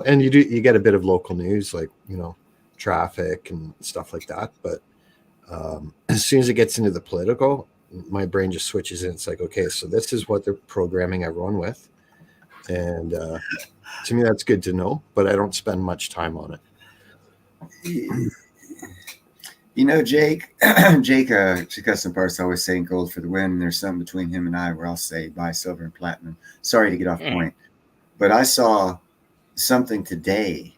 and you get a bit of local news, like traffic and stuff like that. But as soon as it gets into the political, my brain just switches and it's like, okay, so this is what they're programming everyone with, and to me that's good to know. But I don't spend much time on it. Jake, Custom Parts always saying gold for the win. And there's something between him and I where I'll say buy silver and platinum. Sorry to get off point, but I saw something today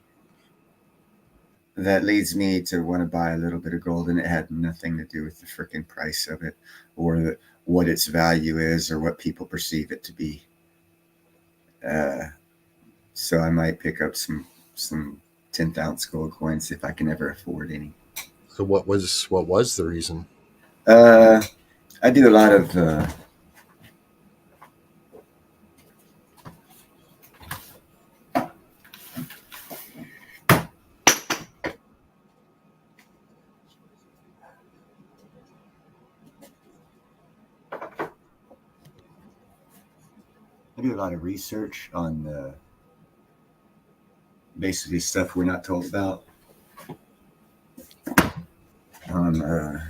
that leads me to want to buy a little bit of gold, and it had nothing to do with the freaking price of it or what its value is or what people perceive it to be. So I might pick up some 10th ounce gold coins if I can ever afford any. So what was the reason? I do a lot of research on basically stuff we're not told about on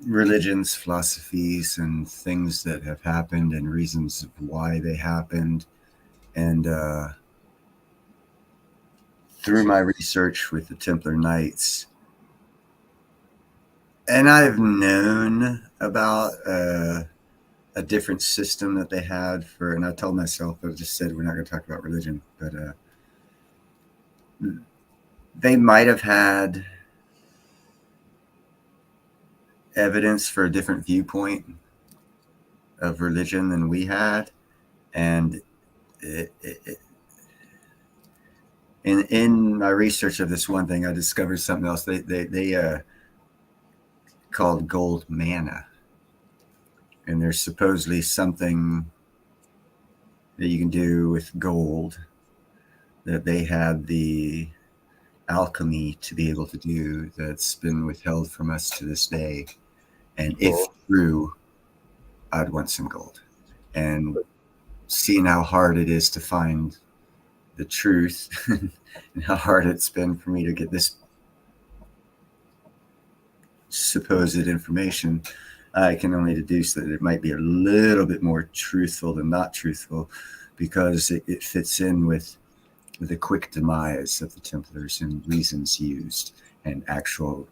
religions, philosophies, and things that have happened and reasons why they happened. And through my research with the Templar Knights, and I've known about a different system that they had and I told myself, I just said, we're not going to talk about religion, but they might have had evidence for a different viewpoint of religion than we had. And in my research of this one thing, I discovered something else. They called gold manna. And there's supposedly something that you can do with gold that they had the alchemy to be able to do that's been withheld from us to this day. And if true, I'd want some gold. And seeing how hard it is to find the truth and how hard it's been for me to get this supposed information, I can only deduce that it might be a little bit more truthful than not truthful, because it fits in with the quick demise of the Templars and reasons used and actual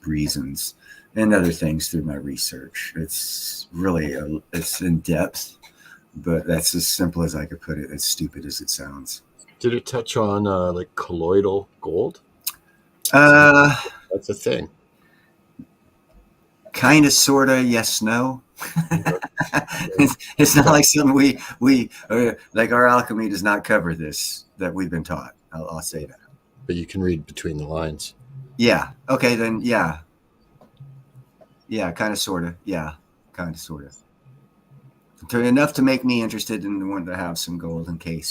reasons and other things through my research. It's really it's in depth, but that's as simple as I could put it, as stupid as it sounds. Did it touch on like colloidal gold? That's a thing. Kind of, sort of, yes, no. It's not like something we like our alchemy does not cover this that we've been taught. I'll say that. but you can read between the lines. Yeah. Okay, then yeah. Yeah, kind of, sort of. Yeah, kind of, sort of. Enough to make me interested in wanting to have some gold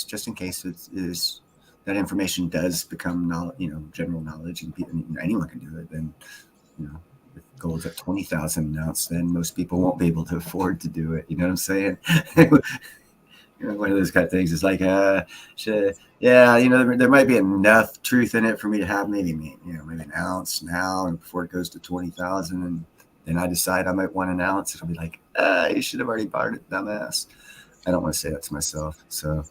just in case it is that information does become general knowledge, and anyone can do it. Then, if gold's at 20,000 an ounce, then most people won't be able to afford to do it. You know what I'm saying? One of those kind of things. It's like, there might be enough truth in it for me to have maybe an ounce now, and before it goes to 20,000, and then I decide I might want an ounce, it'll be like, you should have already bought it, dumbass. I don't want to say that to myself. So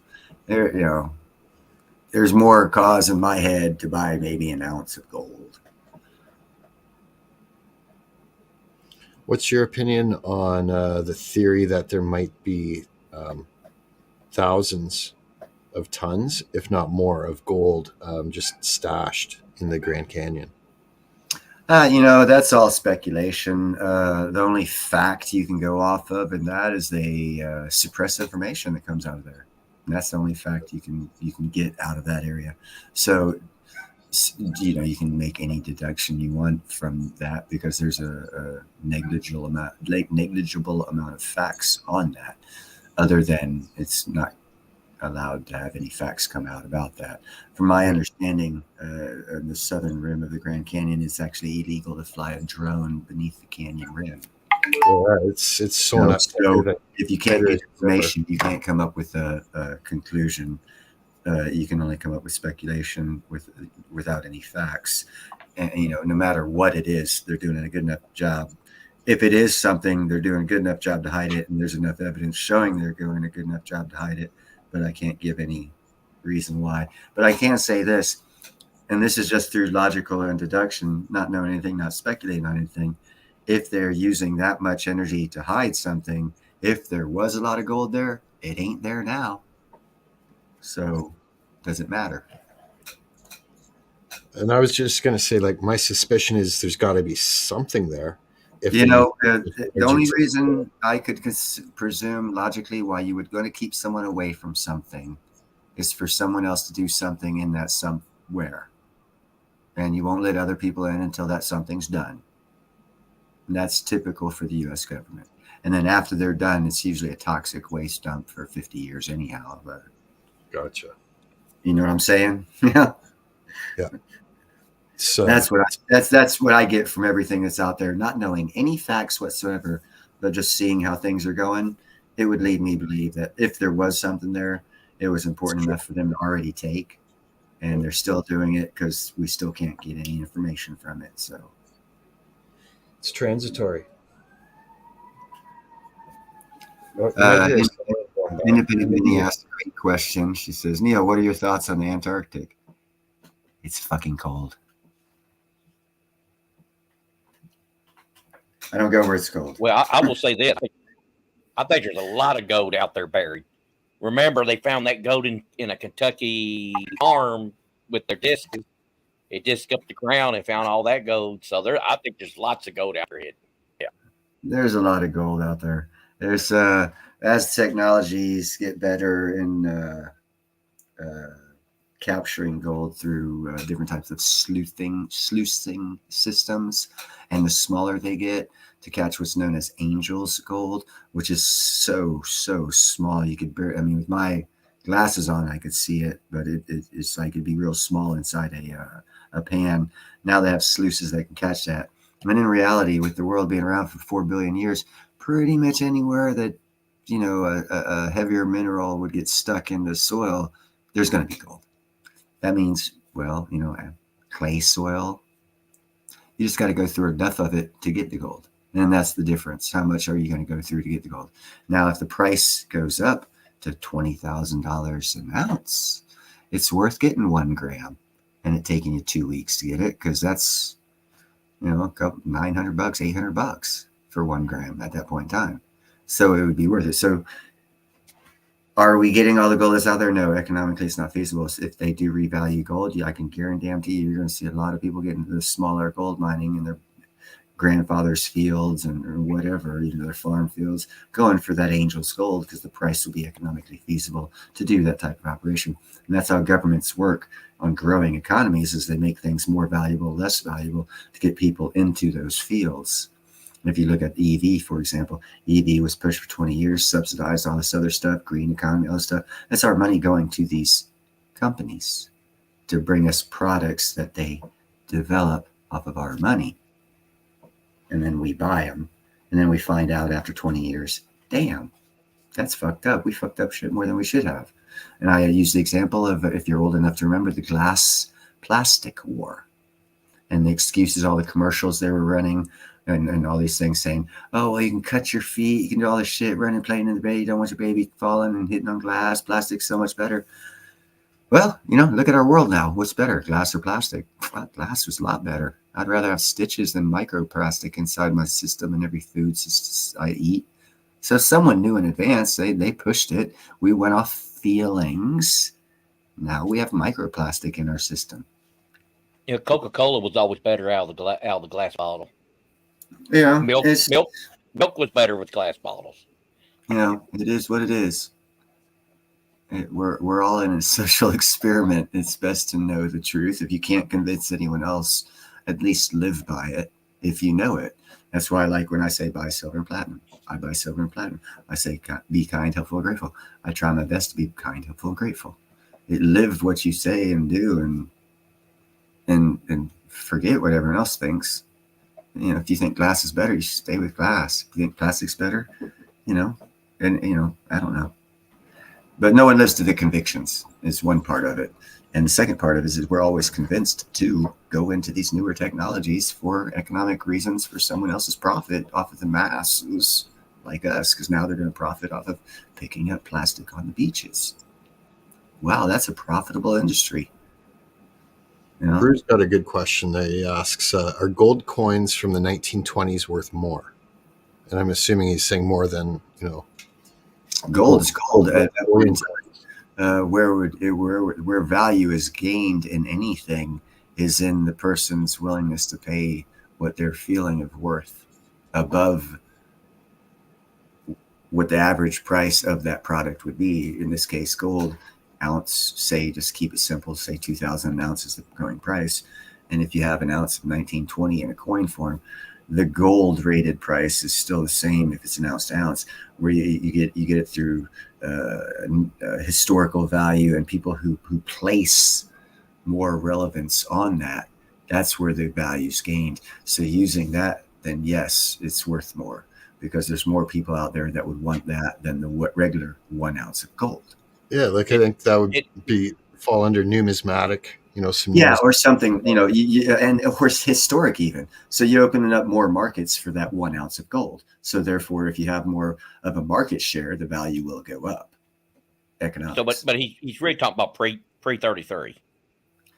there's more cause in my head to buy maybe an ounce of gold. What's your opinion on the theory that there might be thousands of tons, if not more, of gold just stashed in the Grand Canyon? That's all speculation. The only fact you can go off of, and that is the suppress information that comes out of there. And that's the only fact you can get out of that area. So, you can make any deduction you want from that, because there's a negligible amount of facts on that, other than it's not allowed to have any facts come out about that. From my understanding, in the southern rim of the Grand Canyon, it's actually illegal to fly a drone beneath the canyon rim. Yeah, it's so if you can't get information, you can't come up with a conclusion. You can only come up with speculation without any facts. And no matter what it is, they're doing a good enough job. If it is something, they're doing a good enough job to hide it, and there's enough evidence showing they're doing a good enough job to hide it. But I can't give any reason why. But I can say this, and this is just through logical and deduction, not knowing anything, not speculating on anything. If they're using that much energy to hide something, if there was a lot of gold there, it ain't there now. So, does it matter? And I was just going to say, my suspicion is there's got to be something there. The only reason I could presume logically why you would going to keep someone away from something is for someone else to do something in that somewhere. And you won't let other people in until that something's done. And that's typical for the U.S. government. And then after they're done, it's usually a toxic waste dump for 50 years anyhow. But gotcha. You know what I'm saying? Yeah. Yeah. So that's what I get from everything that's out there, not knowing any facts whatsoever, but just seeing how things are going. It would lead me to believe that if there was something there, it was important enough for them to already take, and they're still doing it because we still can't get any information from it. So it's transitory. Independent Minnie asked a great question. She says, "Neil, what are your thoughts on the Antarctic?" It's fucking cold. I don't go where it's cold. Well, I will say this. I think there's a lot of gold out there buried. Remember, they found that gold in a Kentucky farm with their discs. It disc up the ground and found all that gold. So I think there's lots of gold out there hidden. Yeah. There's a lot of gold out there. There's as technologies get better in capturing gold through different types of sluicing systems, and the smaller they get, to catch what's known as angel's gold, which is so small you could barely, with my glasses on I could see it, but it's like it'd be real small inside a pan. Now they have sluices that can catch that. And in reality, with the world being around for 4 billion years, pretty much anywhere that a heavier mineral would get stuck in the soil, there's going to be gold. That means, clay soil, you just got to go through enough of it to get the gold. And that's the difference. How much are you going to go through to get the gold? Now, if the price goes up to $20,000 an ounce, it's worth getting 1 gram and it taking you 2 weeks to get it, because that's, a couple $900, $800 for 1 gram at that point in time. So it would be worth it. So are we getting all the gold that's out there? No, economically it's not feasible. So if they do revalue gold, I can guarantee you're going to see a lot of people getting into the smaller gold mining, and they're grandfather's fields or whatever, their farm fields, going for that angel's gold because the price will be economically feasible to do that type of operation. And that's how governments work on growing economies, is they make things more valuable, less valuable to get people into those fields. And if you look at EV, for example, EV was pushed for 20 years, subsidized all this other stuff, green economy, all this stuff. That's our money going to these companies to bring us products that they develop off of our money. And then we buy them. And then we find out after 20 years, damn, that's fucked up. We fucked up shit more than we should have. And I use the example of, if you're old enough to remember, the glass plastic war. And the excuses, all the commercials they were running, and all these things saying, oh, well, you can cut your feet, you can do all this shit, running, playing in the bay, you don't want your baby falling and hitting on glass. Plastic's so much better. Well, look at our world now. What's better, glass or plastic? Well, glass was a lot better. I'd rather have stitches than microplastic inside my system and every food I eat. So someone knew in advance. They pushed it. We went off feelings. Now we have microplastic in our system. Coca-Cola was always better out of the glass bottle. Yeah, milk was better with glass bottles. It is what it is. We're all in a social experiment. It's best to know the truth. If you can't convince anyone else, at least live by it if you know it. That's why I like when I say buy silver and platinum. I buy silver and platinum. I say be kind, helpful, and grateful. I try my best to be kind, helpful, and grateful. Live what you say and do, and forget what everyone else thinks. If you think glass is better, you should stay with glass. If you think plastic's better, I don't know. But no one lives to the convictions is one part of it. And the second part of it is we're always convinced to go into these newer technologies for economic reasons, for someone else's profit off of the masses like us, because now they're going to profit off of picking up plastic on the beaches. Wow, that's a profitable industry. Drew's got a good question that he asks, are gold coins from the 1920s worth more? And I'm assuming he's saying more than, gold is gold. Where value is gained in anything is in the person's willingness to pay what they're feeling of worth above what the average price of that product would be. In this case, gold ounce, say, just keep it simple, say 2,000 an ounce is the going price. And if you have an ounce of 1920 in a coin form, the gold rated price is still the same if it's an ounce to ounce, where you get it through historical value and people who place more relevance on that. That's where the value's gained. So using that, then yes, it's worth more because there's more people out there that would want that than the regular 1 ounce of gold. Yeah, I think that would fall under numismatic. Or something, and of course historic even. So you're opening up more markets for that 1 ounce of gold. So therefore, if you have more of a market share, the value will go up. Economics. So, but he's really talking about pre 33.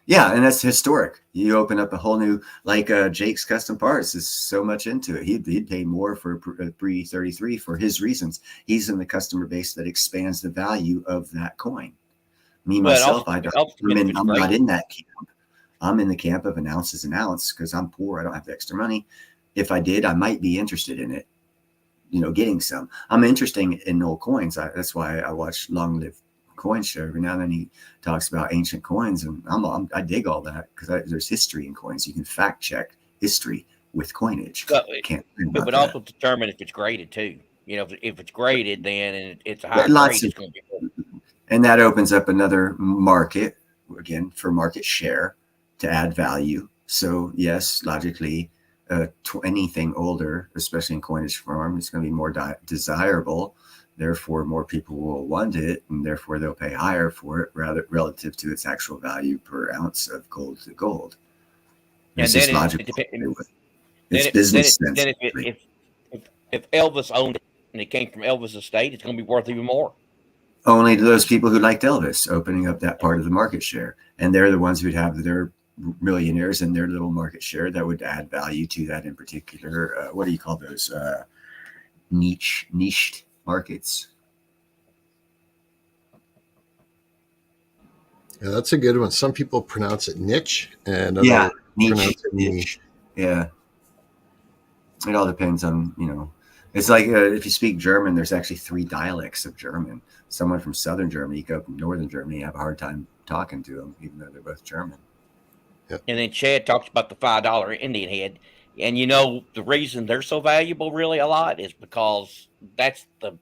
Yeah, and that's historic. You open up a whole new, like Jake's Custom Parts is so much into it. He'd pay more for pre 33 for his reasons. He's in the customer base that expands the value of that coin. Me, myself, I'm not in that camp. I'm in the camp of an ounce is an ounce because I'm poor. I don't have the extra money. If I did, I might be interested in it, getting some. I'm interested in old coins. That's why I watch Long Live Coin Show. Every now and then he talks about ancient coins, and I dig all that because there's history in coins. You can fact check history with coinage. It would also determine if it's graded too. If it's graded, then it's a high grade. It's going to be. And that opens up another market, again, for market share to add value. So, yes, logically, anything older, especially in coinage form, is going to be more desirable. Therefore, more people will want it, and therefore they'll pay higher for it relative to its actual value per ounce of gold to gold. And then it's business sense. Then if Elvis owned it and it came from Elvis' estate, it's going to be worth even more. Only to those people who liked Elvis, opening up that part of the market share. And they're the ones who'd have their millionaires and their little market share that would add value to that in particular. What do you call those? Niched markets. Yeah, that's a good one. Some people pronounce it niche, and others pronounce it niche. Yeah. It all depends on, it's like if you speak German, there's actually 3 dialects of German. Someone from southern Germany, you go up to northern Germany, you have a hard time talking to them, even though they're both German. And then Chad talks about the $5 Indian head. And the reason they're so valuable really a lot is because that's the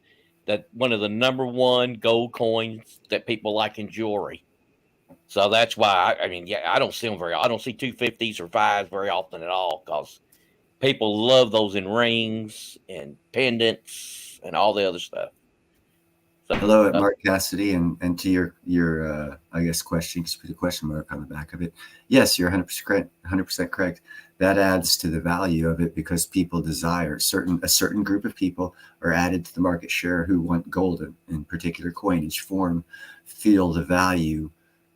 one of the number one gold coins that people like in jewelry. So that's why I don't see them I don't see 250s or 5s very often at all, because people love those in rings and pendants and all the other stuff. So, hello at Mark Cassidy, and to your I guess question, you can put a question mark on the back of it. Yes, you're 100% correct. That adds to the value of it because people desire a certain group of people are added to the market share who want gold in particular coinage form, feel the value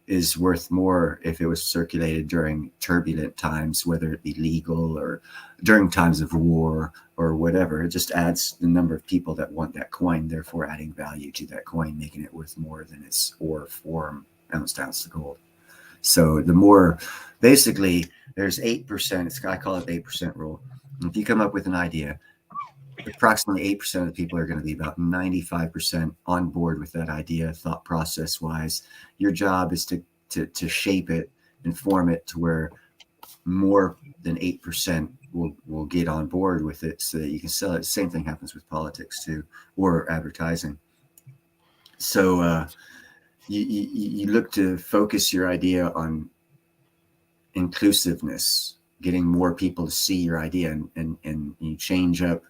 is worth more if it was circulated during turbulent times, whether it be legal or during times of war or whatever. It just adds the number of people that want that coin, therefore adding value to that coin, making it worth more than its ore form, ounce to ounce of gold. So the more, basically, there's 8%. I call it the 8% rule. If you come up with an idea, approximately 8% of the people are going to be about 95% on board with that idea, thought process wise. Your job is to shape it and form it to where more than 8% will get on board with it so that you can sell it. Same thing happens with politics too, or advertising. So you look to focus your idea on inclusiveness, getting more people to see your idea, and you change up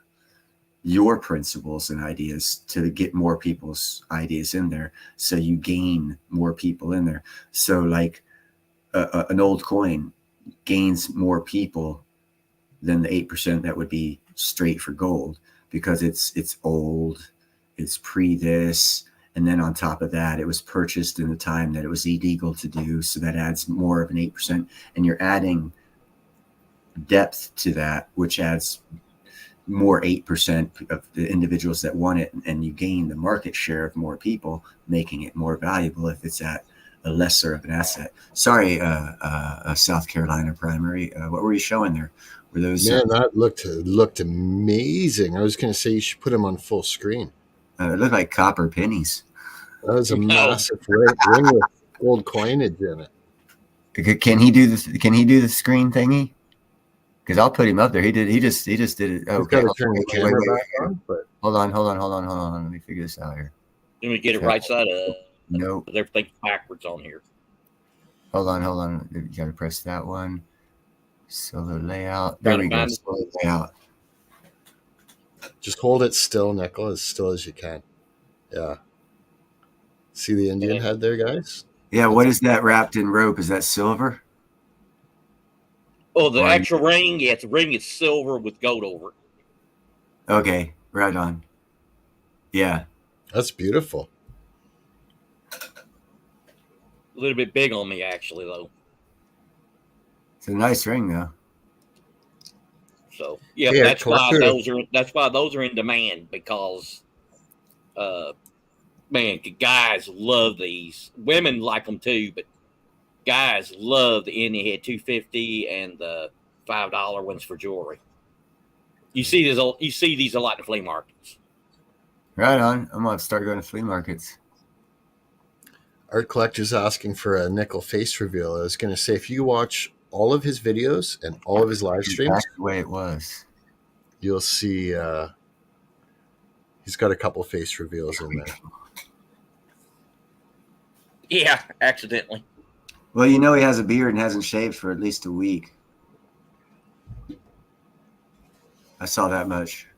your principles and ideas to get more people's ideas in there, so you gain more people in there. So like an old coin gains more people than the 8% that would be straight for gold, because it's old, it's pre this, and then on top of that it was purchased in the time that it was illegal to do, so that adds more of an 8%, and you're adding depth to that, which adds more 8% of the individuals that want it, and you gain the market share of more people, making it more valuable if it's at a lesser of an asset. Sorry, South Carolina primary. What were you showing there? Were those? Man, that looked amazing. I was going to say you should put them on full screen. It looked like copper pennies. That was a massive ring with gold coinage in it. Can he do this? Can he do the screen thingy? Because I'll put him up there. He just did it. Oh, He's got to turn the camera back on. But hold on. Let me figure this out here. Let me get it right side up. Nope. Everything's backwards on here. Hold on. You got to press that one. Solo layout. There we go. Solo layout. Just hold it still, Nickel, as still as you can. Yeah. See the Indian head there, guys? Yeah. What is that wrapped in rope? Is that silver? Oh, the actual ring? Yeah, the ring is silver with gold over it. Okay. Right on. Yeah. That's beautiful. A little bit big on me, actually, though. It's a nice ring, though. So yeah, Here, that's why those are in demand, because man, guys love these. Women like them too, but guys love the Indian head 250 and the $5 ones for jewelry. You see these a lot in flea markets. Right on. I'm gonna start going to flea markets. Art Collector's asking for a Nickel face reveal. I was going to say, if you watch all of his videos and all of his live streams, that's the way it was. You'll see he's got a couple face reveals in there. Yeah, accidentally. Well, you know he has a beard and hasn't shaved for at least a week. I saw that much.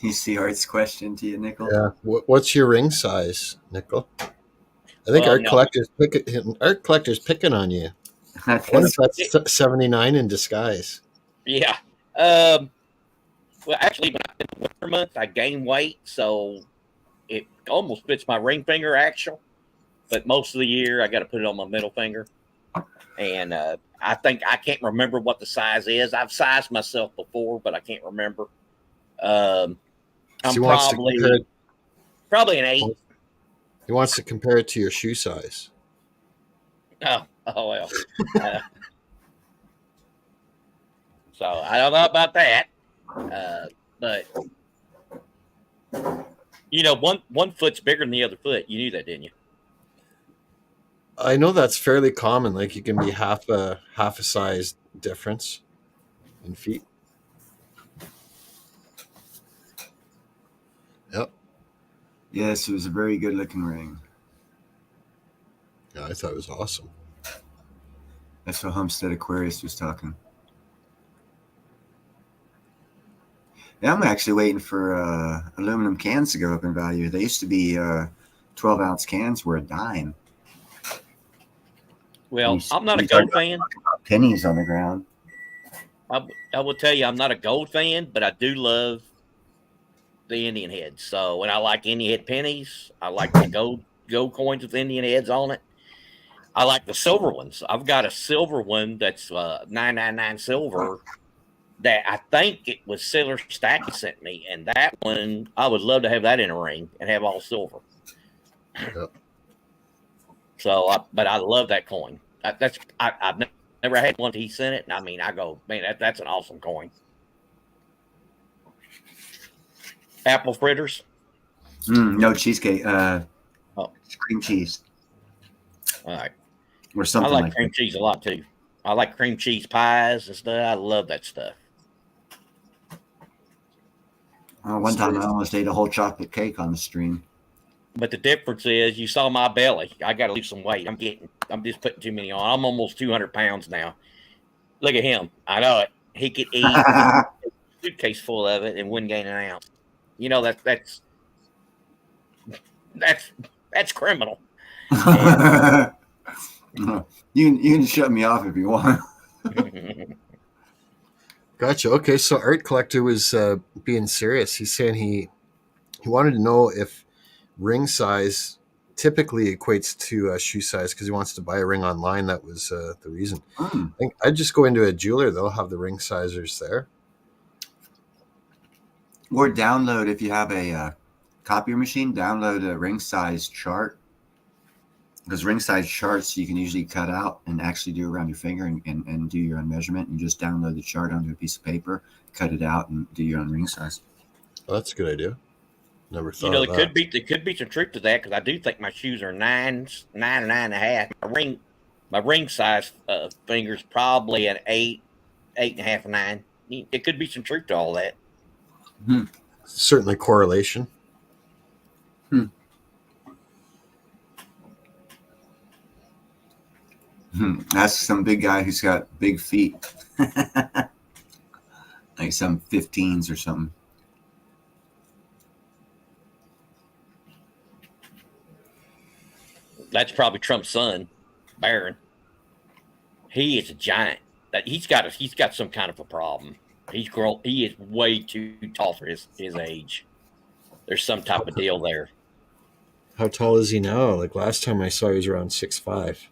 You see Art's question to you, Nickel? Yeah. What's your ring size, Nickel? I think Art Collector's picking on you. I wonder if that's 79 in disguise. Yeah. Well, actually, when I'm in the winter months, I gain weight, so it almost fits my ring finger, actual. But most of the year, I got to put it on my middle finger. And I can't remember what the size is. I've sized myself before, but I can't remember. I'm he wants to compare it, probably an 8. he wants to compare it to your shoe size. Oh well. Uh, so I don't know about that, but one foot's bigger than the other foot. You knew that, didn't you? I know that's fairly common. Like you can be half a size difference in feet. Yep. Yes, it was a very good looking ring. Yeah, I thought it was awesome. That's what Homestead Aquarius was talking. Yeah, I'm actually waiting for aluminum cans to go up in value. They used to be 12-ounce cans were a dime. Well, I'm not a gold fan. Pennies on the ground. I will tell you, I'm not a gold fan, but I do love the Indian heads. So when I like Indian head pennies, I like the gold coins with Indian heads on it. I like the silver ones. I've got a silver one that's 999 silver that I think it was Sailor Stack sent me, and that one I would love to have that in a ring and have all silver. Yep. So, but I love that coin. I've never had one. He sent it, and I mean, I go, man, that's an awesome coin. Apple fritters. No cheesecake. Cream cheese. All right. Or something I like cream cheese a lot too. I like cream cheese pies and stuff. I love that stuff. One time I almost ate a whole chocolate cake on the stream. But the difference is, you saw my belly. I got to lose some weight. I'm just putting too many on. I'm almost 200 pounds now. Look at him. I know it. He could eat a suitcase full of it and wouldn't gain an ounce. You know that's criminal. You can shut me off if you want. Gotcha. Okay, so Art Collector was being serious. He's saying he wanted to know if ring size typically equates to shoe size because he wants to buy a ring online. That was the reason. I think I'd just go into a jeweler. They'll have the ring sizers there. Or download, if you have a copier machine, download a ring size chart. Because ring size charts you can usually cut out and actually do around your finger and do your own measurement. You just download the chart onto a piece of paper, cut it out, and do your own ring size. Well, that's a good idea. Never thought. There could be some truth to that, because I do think my shoes are 9 or 9.5. My ring size finger's probably an 8.5, 9. It could be some truth to all that. Certainly correlation. Ask some big guy who's got big feet. Like some 15s or something. That's probably Trump's son, Barron. He is a giant. He's got some kind of a problem. He's grown. He is way too tall for his age. There's some type of deal there. How tall is he now? Like last time I saw, he was around 6'5".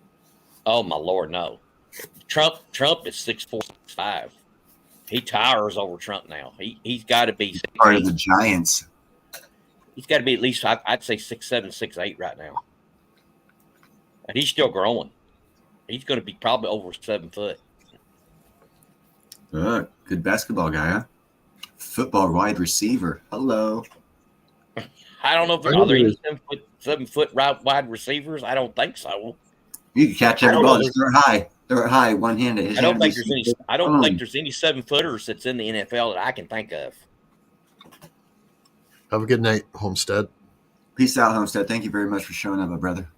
Oh my Lord, no. Trump is 6'4", 6'5". He towers over Trump now. He's got to be part of the Giants. He's got to be at least, I'd say 6'7", 6'8" right now. And he's still growing. He's going to be probably over 7 foot. Good basketball guy, huh? Football wide receiver. Hello. I don't know if there are any 7 foot wide receivers. I don't think so. You can catch every ball. They're high. They're high, one handed. I don't think there's any 7 footers that's in the NFL that I can think of. Have a good night, Homestead. Peace out, Homestead. Thank you very much for showing up, my brother.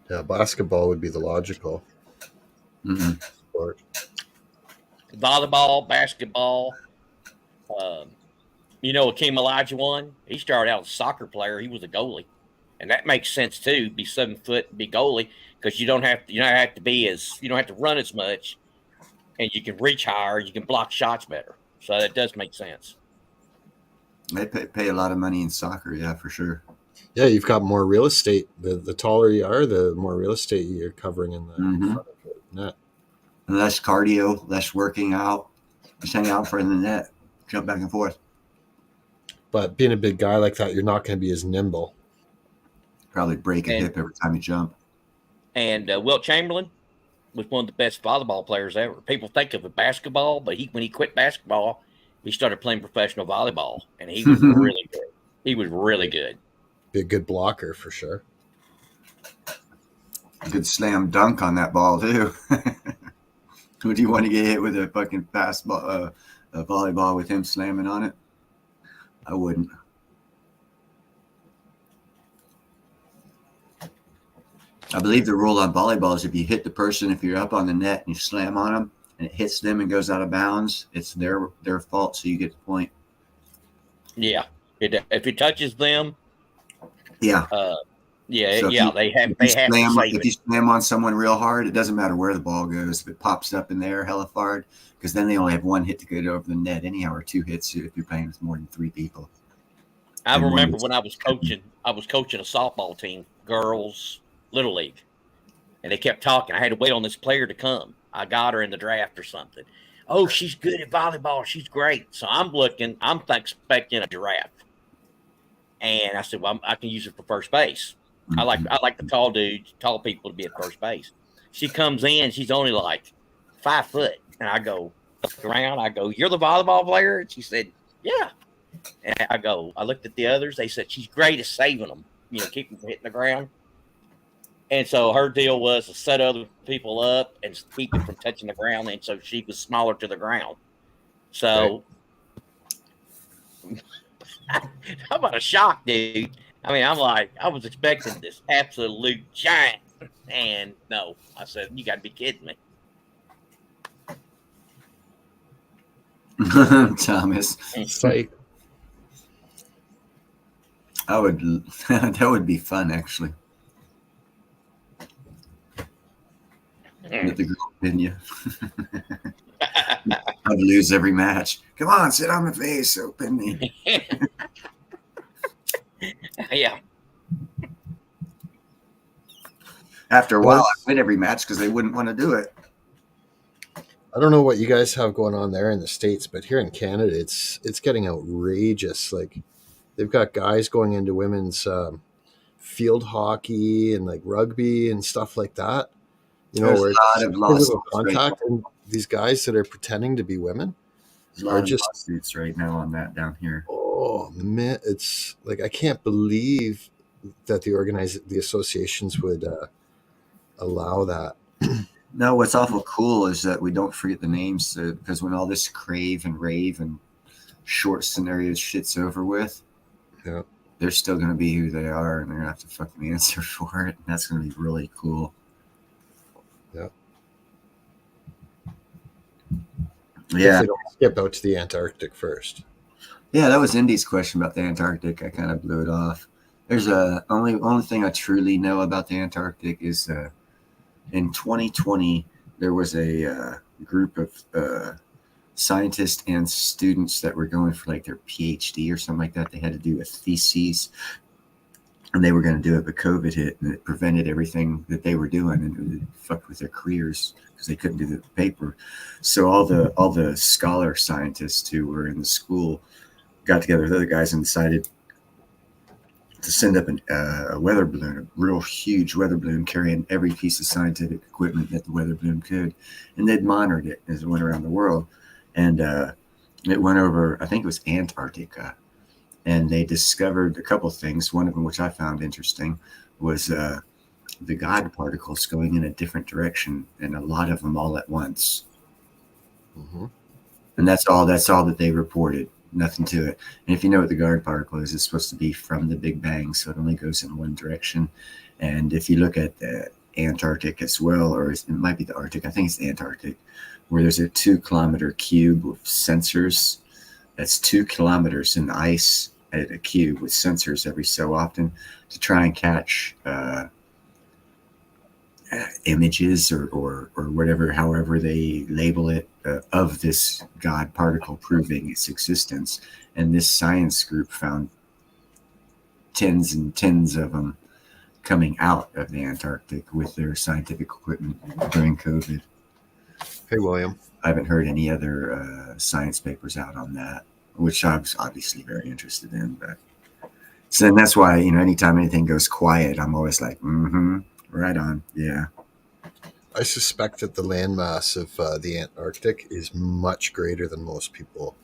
Yeah, basketball would be the logical sport. Volleyball, basketball. Akeem Olajuwon, he started out as a soccer player. He was a goalie, and that makes sense too. Be 7 foot, be goalie, because you don't have to run as much, and you can reach higher. You can block shots better. So that does make sense. They pay a lot of money in soccer, yeah, for sure. Yeah, you've got more real estate. The taller you are, the more real estate you're covering in the front of the net. less cardio, less working out. Just hang out in front of the net, jump back and forth. But being a big guy like that, you're not going to be as nimble. Probably break a hip every time you jump. And Wilt Chamberlain was one of the best volleyball players ever. People think of it basketball, but when he quit basketball, he started playing professional volleyball, and he was really good. He was really good. Be a good blocker for sure. Good slam dunk on that ball too. Would you want to get hit with a fucking fast ball, a volleyball with him slamming on it? I wouldn't. I believe the rule on volleyball is if you hit the person, if you're up on the net and you slam on them and it hits them and goes out of bounds, it's their fault, so you get the point. Yeah, if it touches them, yeah, so they have to slam, save if you slam on someone real hard, it doesn't matter where the ball goes. If it pops up in there hella hard, because then they only have one hit to get over the net anyhow, or two hits if you're playing with more than three people. I remember when I was coaching a softball team, girls little league, and they kept talking. I had to wait on this player to come. I got her in the draft or something. Oh, she's good at volleyball. She's great. So I'm expecting a draft. And I said, well, I can use her for first base. I like the tall dudes, tall people to be at first base. She comes in, she's only like 5 foot. And I go, look around, I go, you're the volleyball player? And she said, yeah. And I looked at the others. They said, she's great at saving them, keep them from hitting the ground. And so her deal was to set other people up and keep it from touching the ground. And so she was smaller to the ground. So how about a shock, dude? I mean, I was expecting this absolute giant. And no, I said, you got to be kidding me. Thomas. Psych. That would be fun, actually. With the girl pin you. I'd lose every match. Come on, sit on my face, so pin me. Yeah. After a while, I win every match because they wouldn't want to do it. I don't know what you guys have going on there in the States, but here in Canada, it's getting outrageous. Like, they've got guys going into women's field hockey and like rugby and stuff like that. There's where a lot of lawsuits contact, and these guys that are pretending to be women. There's a lot of lawsuits right now on that down here. Oh man, it's like I can't believe that the associations would allow that. No, what's awful cool is that we don't forget the names, because when all this crave and rave and short scenarios shit's over with, they're still going to be who they are, and they're going to have to fucking answer for it. And that's going to be really cool. Yeah. If they don't skip out to the Antarctic first. Yeah, that was Indy's question about the Antarctic. I kind of blew it off. There's only thing I truly know about the Antarctic is in 2020 there was a group of scientists and students that were going for like their PhD or something like that. They had to do a thesis, and they were going to do it, but COVID hit, and it prevented everything that they were doing, and it fucked with their careers because they couldn't do the paper. So all the scholar scientists who were in the school got together with other guys and decided to send up a weather balloon, a real huge weather balloon carrying every piece of scientific equipment that the weather balloon could, and they'd monitored it as it went around the world, and it went over, I think it was Antarctica. And they discovered a couple things. One of them, which I found interesting, was the God particles going in a different direction, and a lot of them all at once. Mm-hmm. And that's all that they reported. Nothing to it. And if you know what the God particle is, it's supposed to be from the Big Bang, so it only goes in one direction. And if you look at the Antarctic as well, or it might be the Arctic, I think it's the Antarctic, where there's a 2-kilometer cube with sensors. That's 2 kilometers in the ice at a cube with sensors every so often to try and catch images or whatever, however they label it, of this God particle proving its existence. And this science group found tens and tens of them coming out of the Antarctic with their scientific equipment during COVID. Hey, William. I haven't heard any other science papers out on that, which I was obviously very interested in. But so and that's why, anytime anything goes quiet, I'm always like, right on, yeah. I suspect that the landmass of the Antarctic is much greater than most people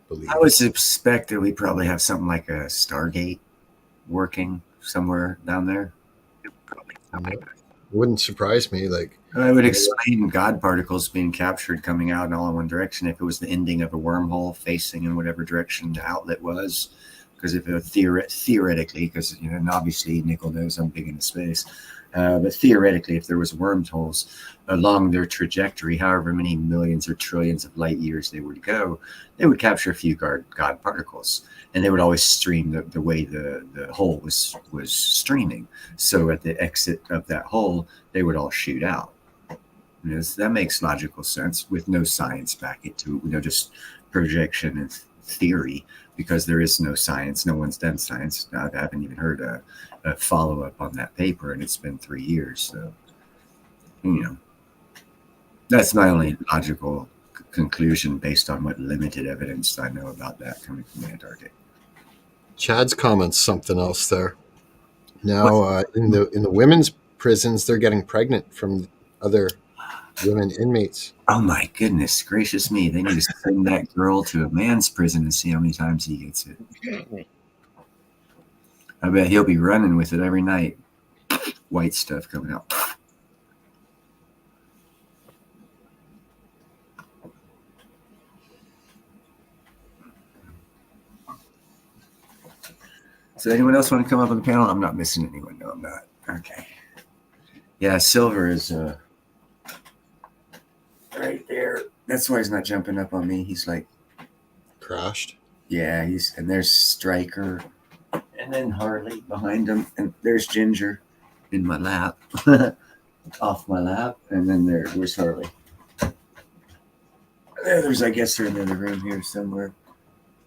believe. I would suspect that we probably have something like a Stargate working somewhere down there. It wouldn't surprise me. Like, I would explain God particles being captured coming out in all in one direction if it was the ending of a wormhole facing in whatever direction the outlet was. Because if it theoretically, because and obviously Nickel knows I'm big into space, but theoretically, if there was wormholes along their trajectory, however many millions or trillions of light years they were to go, they would capture a few God particles, and they would always stream the way the hole was streaming. So at the exit of that hole, they would all shoot out. That makes logical sense with no science back into just projection and theory, because there is no science. No one's done science. I haven't even heard a follow-up on that paper, and it's been 3 years. So, that's my only logical conclusion based on what limited evidence I know about that coming from the Antarctic. Chad's comments something else there. Now, in the women's prisons, they're getting pregnant from other women inmates. Oh my goodness gracious me! They need to send that girl to a man's prison and see how many times he gets it. I bet he'll be running with it every night. White stuff coming out. So anyone else want to come up on the panel? I'm not missing anyone. No, I'm not. Okay. Yeah, Silver is right there. That's why he's not jumping up on me. He's like crashed. Yeah, and there's Stryker, and then Harley behind him, and there's Ginger in my lap, off my lap, and then where's Harley? I guess they're in the other room here somewhere,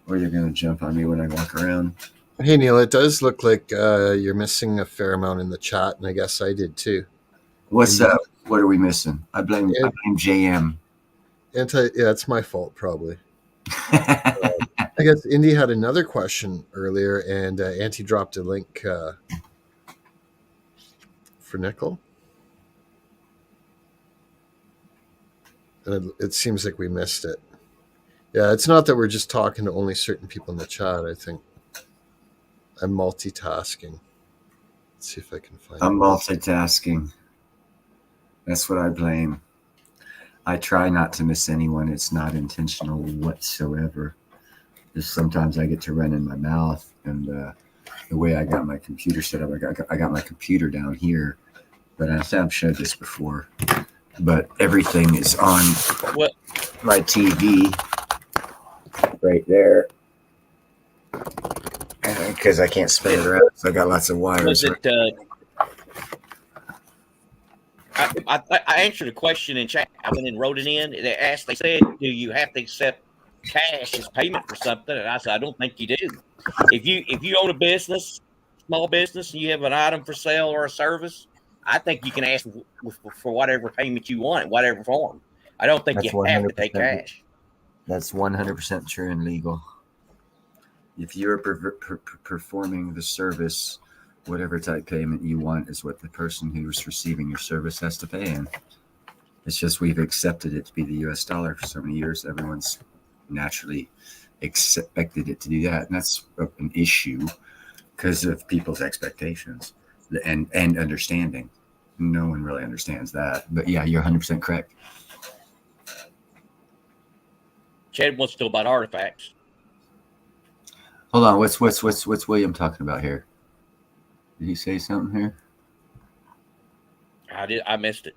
or they're gonna jump on me when I walk around. Hey Neil, it does look like you're missing a fair amount in the chat, and I guess I did too. What's up? What are we missing? I blame JM. Yeah, it's my fault probably. I guess Indy had another question earlier, and Auntie dropped a link for Nickel. And it seems like we missed it. Yeah, it's not that we're just talking to only certain people in the chat. I think I'm multitasking. Let's see if I can find I'm multitasking. That's what I blame. I try not to miss anyone. It's not intentional whatsoever. Just sometimes I get to run in my mouth, and the way I got my computer set up, I got my computer down here, but I've showed this before. But everything is on my TV right there, because I can't spin it around. So I got lots of wires. I answered a question in chat. I went and wrote it in. They said, do you have to accept cash as payment for something? And I said, I don't think you do. If you own a business, small business, and you have an item for sale or a service, I think you can ask for whatever payment you want, whatever form. I don't think you have to take cash. That's 100% true and legal. If you're performing the service, whatever type payment you want is what the person who's receiving your service has to pay in. It's just we've accepted it to be the U.S. dollar for so many years. Everyone's naturally expected it to do that. And that's an issue because of people's expectations and understanding. No one really understands that. But yeah, you're 100% correct. Chad wants to know about artifacts. Hold on, what's William talking about here? Did he say something here? I missed it.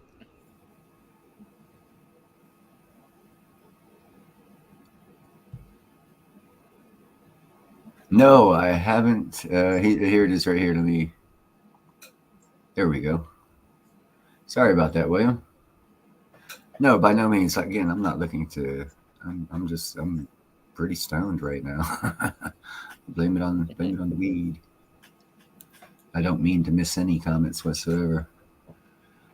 No, I haven't. Here it is right here to me. There we go. Sorry about that, William. No, by no means. Again, I'm not looking to. I'm pretty stoned right now. Blame it on the weed. I don't mean to miss any comments whatsoever.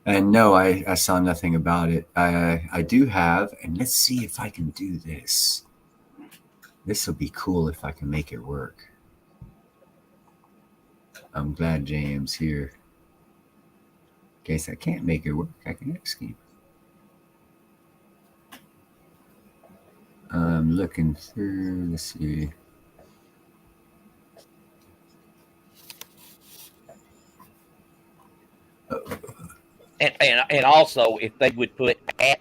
And no, I saw nothing about it. I do have, and let's see if I can do this. This will be cool if I can make it work. I'm glad JM's here. In case I can't make it work, I can ask him. I'm looking through. Let's see. And also, if they would put at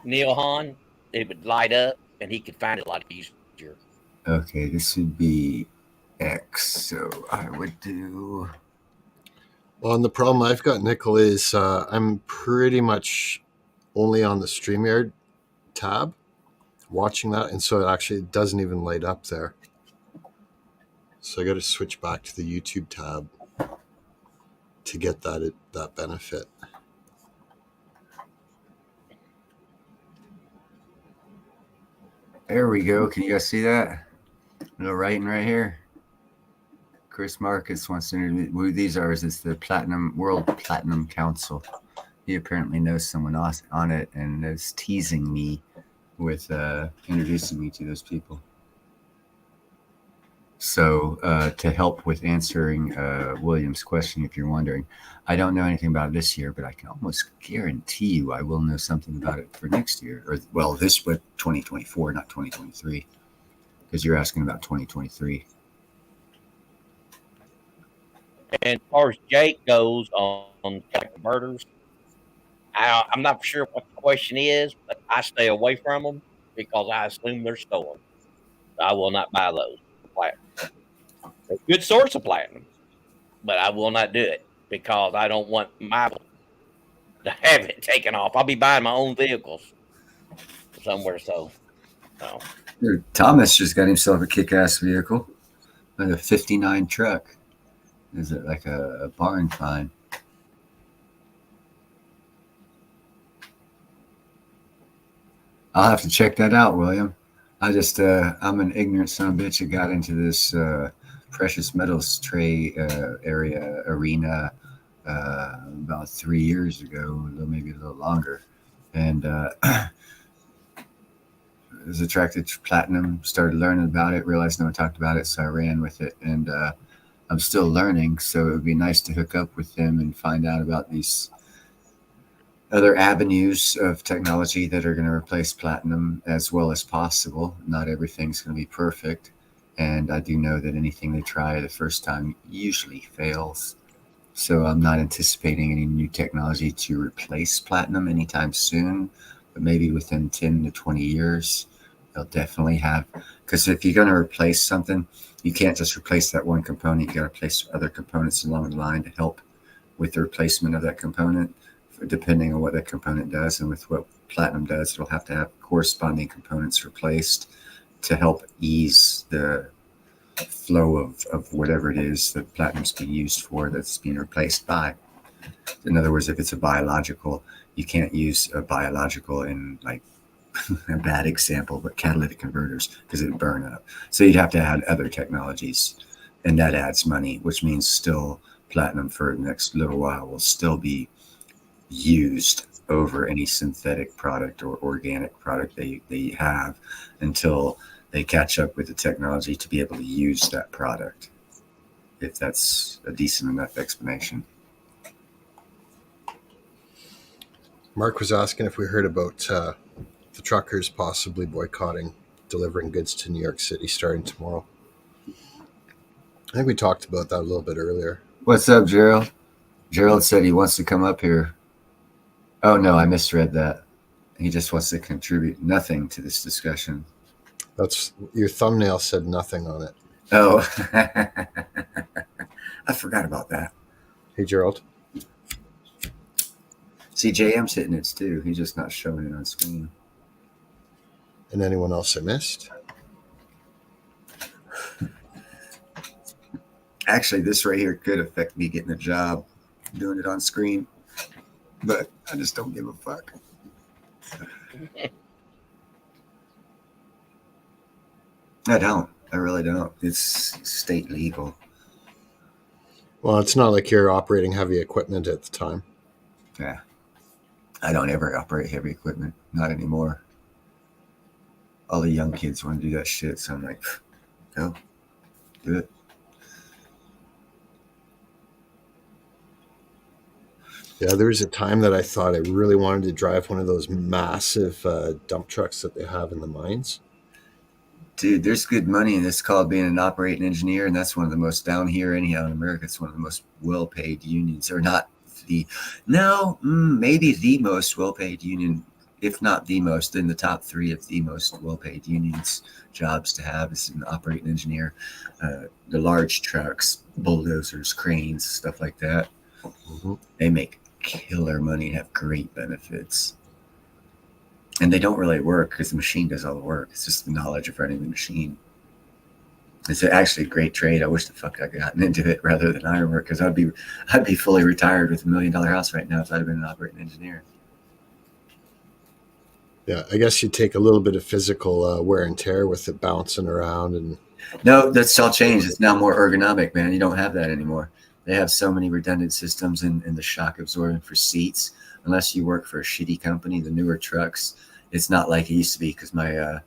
Neil Hahn, it would light up, and he could find it a lot easier. Okay, this would be X. So I would do. Well, and the problem I've got, Nickel, is I'm pretty much only on the StreamYard tab watching that, and so it actually doesn't even light up there. So I got to switch back to the YouTube tab to get that benefit. There we go. Can you guys see that? A little writing right here. Chris Marcus wants to interview. Who these are is the World Platinum Council. He apparently knows someone on it and is teasing me with introducing me to those people. So to help with answering William's question, if you're wondering, I don't know anything about it this year, but I can almost guarantee you I will know something about it for next year. Or, well, this was 2024, not 2023, because you're asking about 2023. And as far as Jake goes on converters, I'm not sure what the question is, but I stay away from them because I assume they're stolen. I will not buy those. Platinum. They're a good source of platinum, but I will not do it because I don't want my to have it taken off. I'll be buying my own vehicles somewhere. So, no. Thomas just got himself a kick-ass vehicle, like a '59 truck. Is it like a barn find? I'll have to check that out, William. I'm an ignorant son of a bitch that got into this precious metals arena about 3 years ago, maybe a little longer, and was attracted to platinum. Started learning about it. Realized no one talked about it, so I ran with it, and I'm still learning. So it would be nice to hook up with them and find out about these other avenues of technology that are going to replace platinum as well as possible. Not everything's going to be perfect. And I do know that anything they try the first time usually fails. So I'm not anticipating any new technology to replace platinum anytime soon, but maybe within 10 to 20 years, they'll definitely have. Because if you're going to replace something, you can't just replace that one component. You got to replace other components along the line to help with the replacement of that component. Depending on what that component does, and with what platinum does, it'll have to have corresponding components replaced to help ease the flow of whatever it is that platinum's being used for that's being replaced by. In other words, if it's a biological, you can't use a biological in, like, a bad example, but catalytic converters, because it'd burn up. So you'd have to add other technologies, and that adds money, which means still platinum for the next little while will still be used over any synthetic product or organic product they have until they catch up with the technology to be able to use that product, if that's a decent enough explanation. Mark was asking if we heard about the truckers possibly boycotting delivering goods to New York City starting tomorrow. I think we talked about that a little bit earlier. What's up, Gerald? Gerald said he wants to come up here. Oh, no, I misread that. He just wants to contribute nothing to this discussion. That's your thumbnail said nothing on it. Oh, I forgot about that. Hey, Gerald. See, JM's hitting it too. He's just not showing it on screen. And anyone else I missed? Actually, this right here could affect me getting a job doing it on screen, but I just don't give a fuck. I don't. I really don't. It's state legal. Well, it's not like you're operating heavy equipment at the time. Yeah. I don't ever operate heavy equipment. Not anymore. All the young kids want to do that shit. So I'm like, go, do it. Yeah, there was a time that I thought I really wanted to drive one of those massive dump trucks that they have in the mines. Dude, there's good money in this called being an operating engineer, and that's one of the most down here anyhow in America. It's one of the most well-paid unions, or not the, no, maybe the most well-paid union, if not the most, in the top 3 of the most well-paid unions jobs to have is an operating engineer. The large trucks, bulldozers, cranes, stuff like that, they make killer money and have great benefits. And they don't really work because the machine does all the work. It's just the knowledge of running the machine. It's actually a great trade. I wish the fuck I'd gotten into it rather than ironwork, because I'd be fully retired with $1 million house right now if I'd have been an operating engineer. Yeah, I guess you take a little bit of physical wear and tear with it bouncing around. And no, that's all changed. It's now more ergonomic, man. You don't have that anymore. They have so many redundant systems in the shock absorbent for seats. Unless you work for a shitty company, the newer trucks, it's not like it used to be. Because my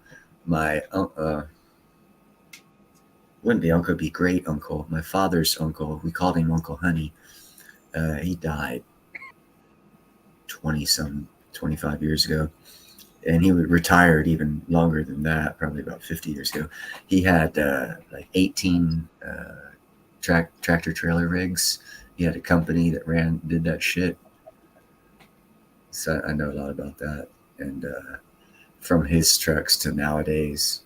wouldn't be uncle, be great uncle. My father's uncle, we called him Uncle Honey. He died 25 years ago. And he retired even longer than that, probably about 50 years ago. He had like 18 tractor trailer rigs. He had a company that did that shit. So I know a lot about that. And from his trucks to nowadays,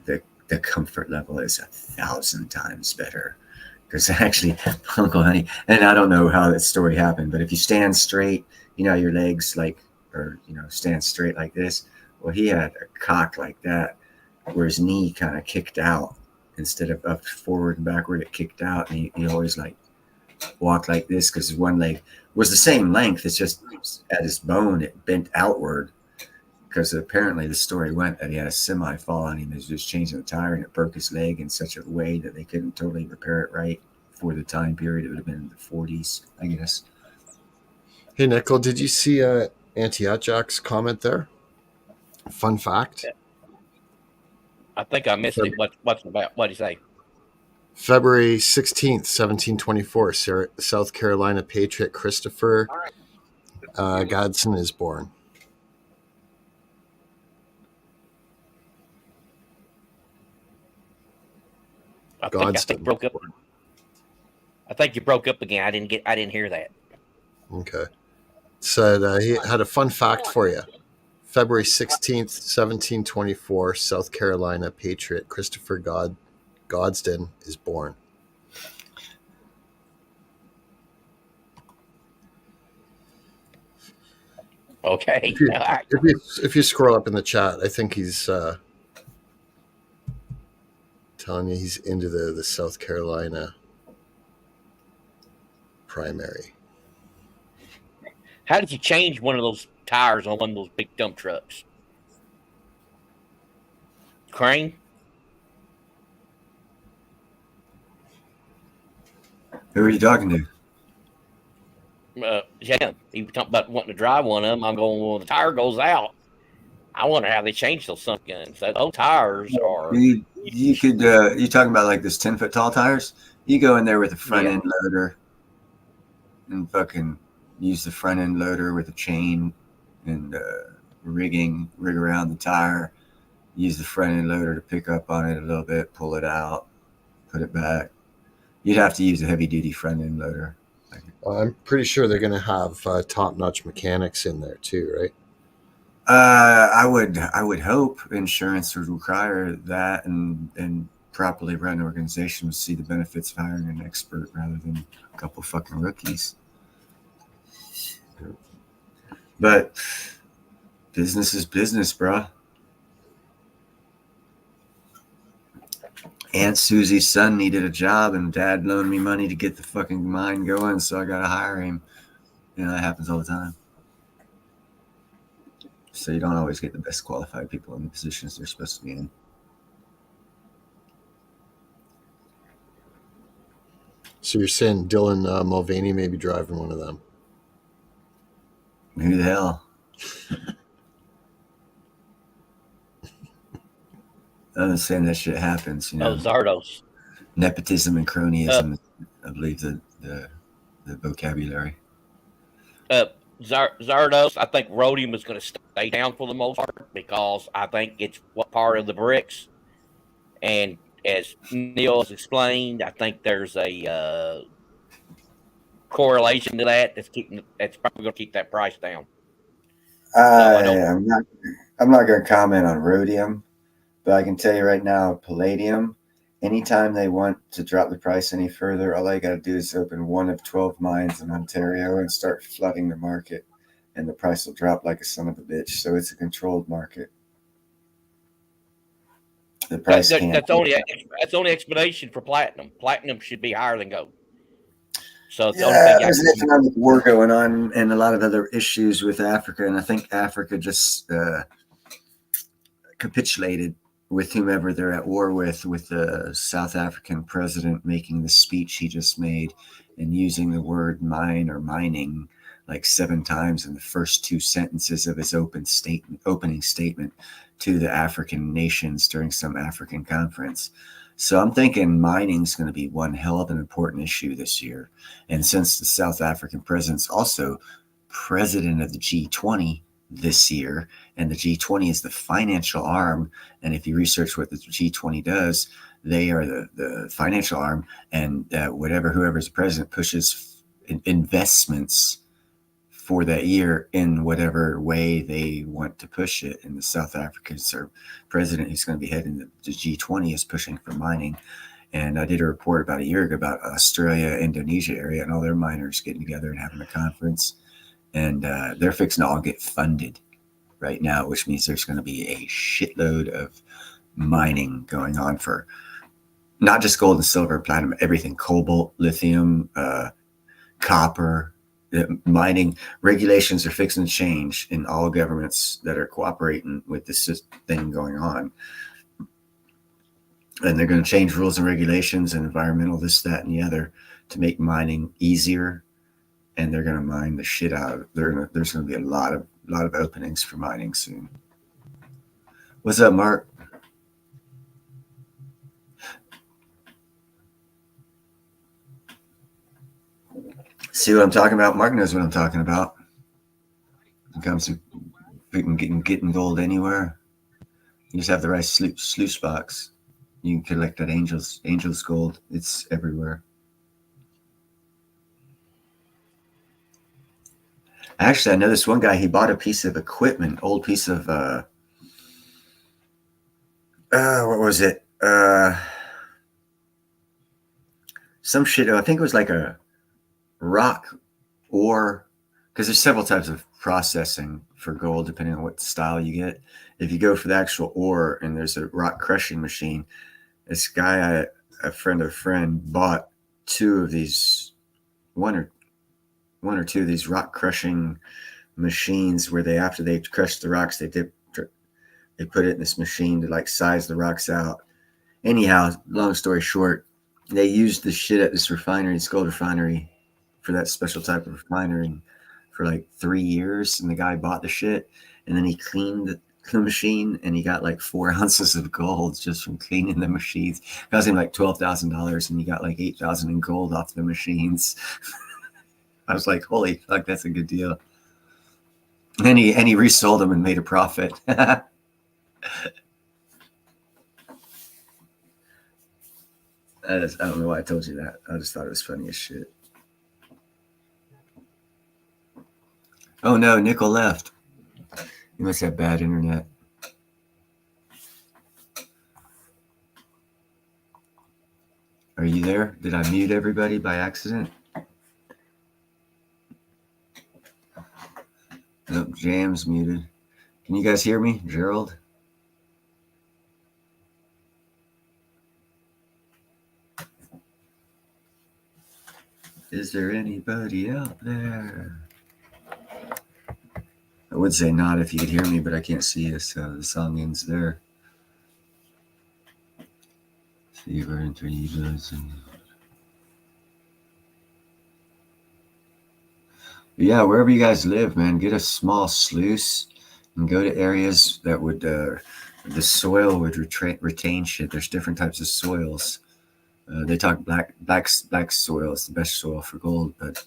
the comfort level is 1,000 times better. Because actually, Uncle Honey, and I don't know how that story happened, but if you stand straight, your legs stand straight like this. Well, he had a cock like that, where his knee kind of kicked out instead of up forward and backward. It kicked out, and he always like walked like this because his one leg was the same length. It's just at his bone it bent outward. Because apparently the story went that he had a semi fall on him. He was just changing the tire, and it broke his leg in such a way that they couldn't totally repair it right for the time period. It would have been in the 40s, I guess. Hey, Nickel, did you see Auntie Jack's comment there? Fun fact. I think I missed it. What's about? What did he say? February 16th, 1724, South Carolina patriot Christopher Gadsden is born. I think broke up. I think you broke up again. I didn't hear that. Okay. Said he had a fun fact for you. February 16th, 1724, South Carolina patriot Christopher Gadsden is born. Okay. If you scroll up in the chat, I think he's telling you he's into the South Carolina primary. How did you change one of those tires on one of those big dump trucks? Crane? Who are you talking to? Yeah, he was talking about wanting to drive one of them. I'm going, well, the tire goes out. I wonder how they changed those sunk guns. Those tires are. You could. You talking about like this 10-foot tall tires? You go in there with a front end loader and fucking use the front end loader with a chain and rig around the tire. Use the front end loader to pick up on it a little bit, pull it out, put it back. You'd have to use a heavy duty front end loader. I'm pretty sure they're going to have top notch mechanics in there too, right? I would hope insurance would require that, and properly run organization would see the benefits of hiring an expert rather than a couple fucking rookies. But business is business, bro. Aunt Susie's son needed a job, and Dad loaned me money to get the fucking mine going, so I got to hire him. That happens all the time. So you don't always get the best qualified people in the positions they're supposed to be in. So you're saying Dylan Mulvaney may be driving one of them? Who the hell? I understand that shit happens, Oh, Zardos. Nepotism and cronyism, I believe the vocabulary. Zardos, I think rhodium is going to stay down for the most part because I think it's what part of the bricks. And as Neil has explained, I think there's a correlation to that. That's probably going to keep that price down. So I don't. I'm not going to comment on rhodium, but I can tell you right now, palladium. Anytime they want to drop the price any further, all they got to do is open one of 12 mines in Ontario and start flooding the market, and the price will drop like a son of a bitch. So it's a controlled market. The price can't. That's only explanation for platinum. Platinum should be higher than gold. So the only Yeah, thing there's an economic war going on and a lot of other issues with Africa, and I think Africa just capitulated with whomever they're at war with the South African president making the speech he just made and using the word mine or mining like 7 times in the first 2 sentences of his opening statement to the African nations during some African conference. So I'm thinking mining is going to be one hell of an important issue this year. And since the South African president's also president of the G20 this year, and the G20 is the financial arm, and if you research what the G20 does, they are the financial arm, and whoever's president pushes investments for that year in whatever way they want to push it. And the South African president who's going to be heading the G20 is pushing for mining. And I did a report about a year ago about Australia, Indonesia area, and all their miners getting together and having a conference. And they're fixing to all get funded right now, which means there's going to be a shitload of mining going on for not just gold and silver, platinum, everything, cobalt, lithium, copper. Mining regulations are fixing to change in all governments that are cooperating with this thing going on. And they're going to change rules and regulations and environmental, this, that, and the other to make mining easier. And they're going to mine the shit out of it. There's going to be a lot of openings for mining soon. What's up, Mark? See what I'm talking about? Mark knows what I'm talking about. When it comes to getting gold anywhere, you just have the right sluice box. You can collect that Angel's gold. It's everywhere. Actually, I know this one guy. He bought a piece of equipment, old piece of what was it? Some shit. I think it was like a rock ore, because there's several types of processing for gold depending on what style you get. If you go for the actual ore and there's a rock crushing machine, this guy, a friend of a friend, bought 2 of these, one or two of these rock crushing machines where after they crush the rocks, they put it in this machine to like size the rocks out. Anyhow, long story short, they used the shit at this refinery, this gold refinery, for that special type of refinery for like 3 years. And the guy bought the shit, and then he cleaned the machine, and he got like 4 ounces of gold just from cleaning the machines. It cost him like $12,000, and he got like 8,000 in gold off the machines. I was like, holy fuck, that's a good deal. And he resold them and made a profit. I don't know why I told you that. I just thought it was funny as shit. Oh no, Nickel left. You must have bad internet. Are you there? Did I mute everybody by accident? Nope, Jam's muted. Can you guys hear me, Gerald? Is there anybody out there? I would say not if you could hear me, but I can't see you, so the song ends there. Fever and 3 buzzing. Yeah, wherever you guys live, man, get a small sluice and go to areas that would the soil would retain shit. There's different types of soils. They talk black soil is the best soil for gold, but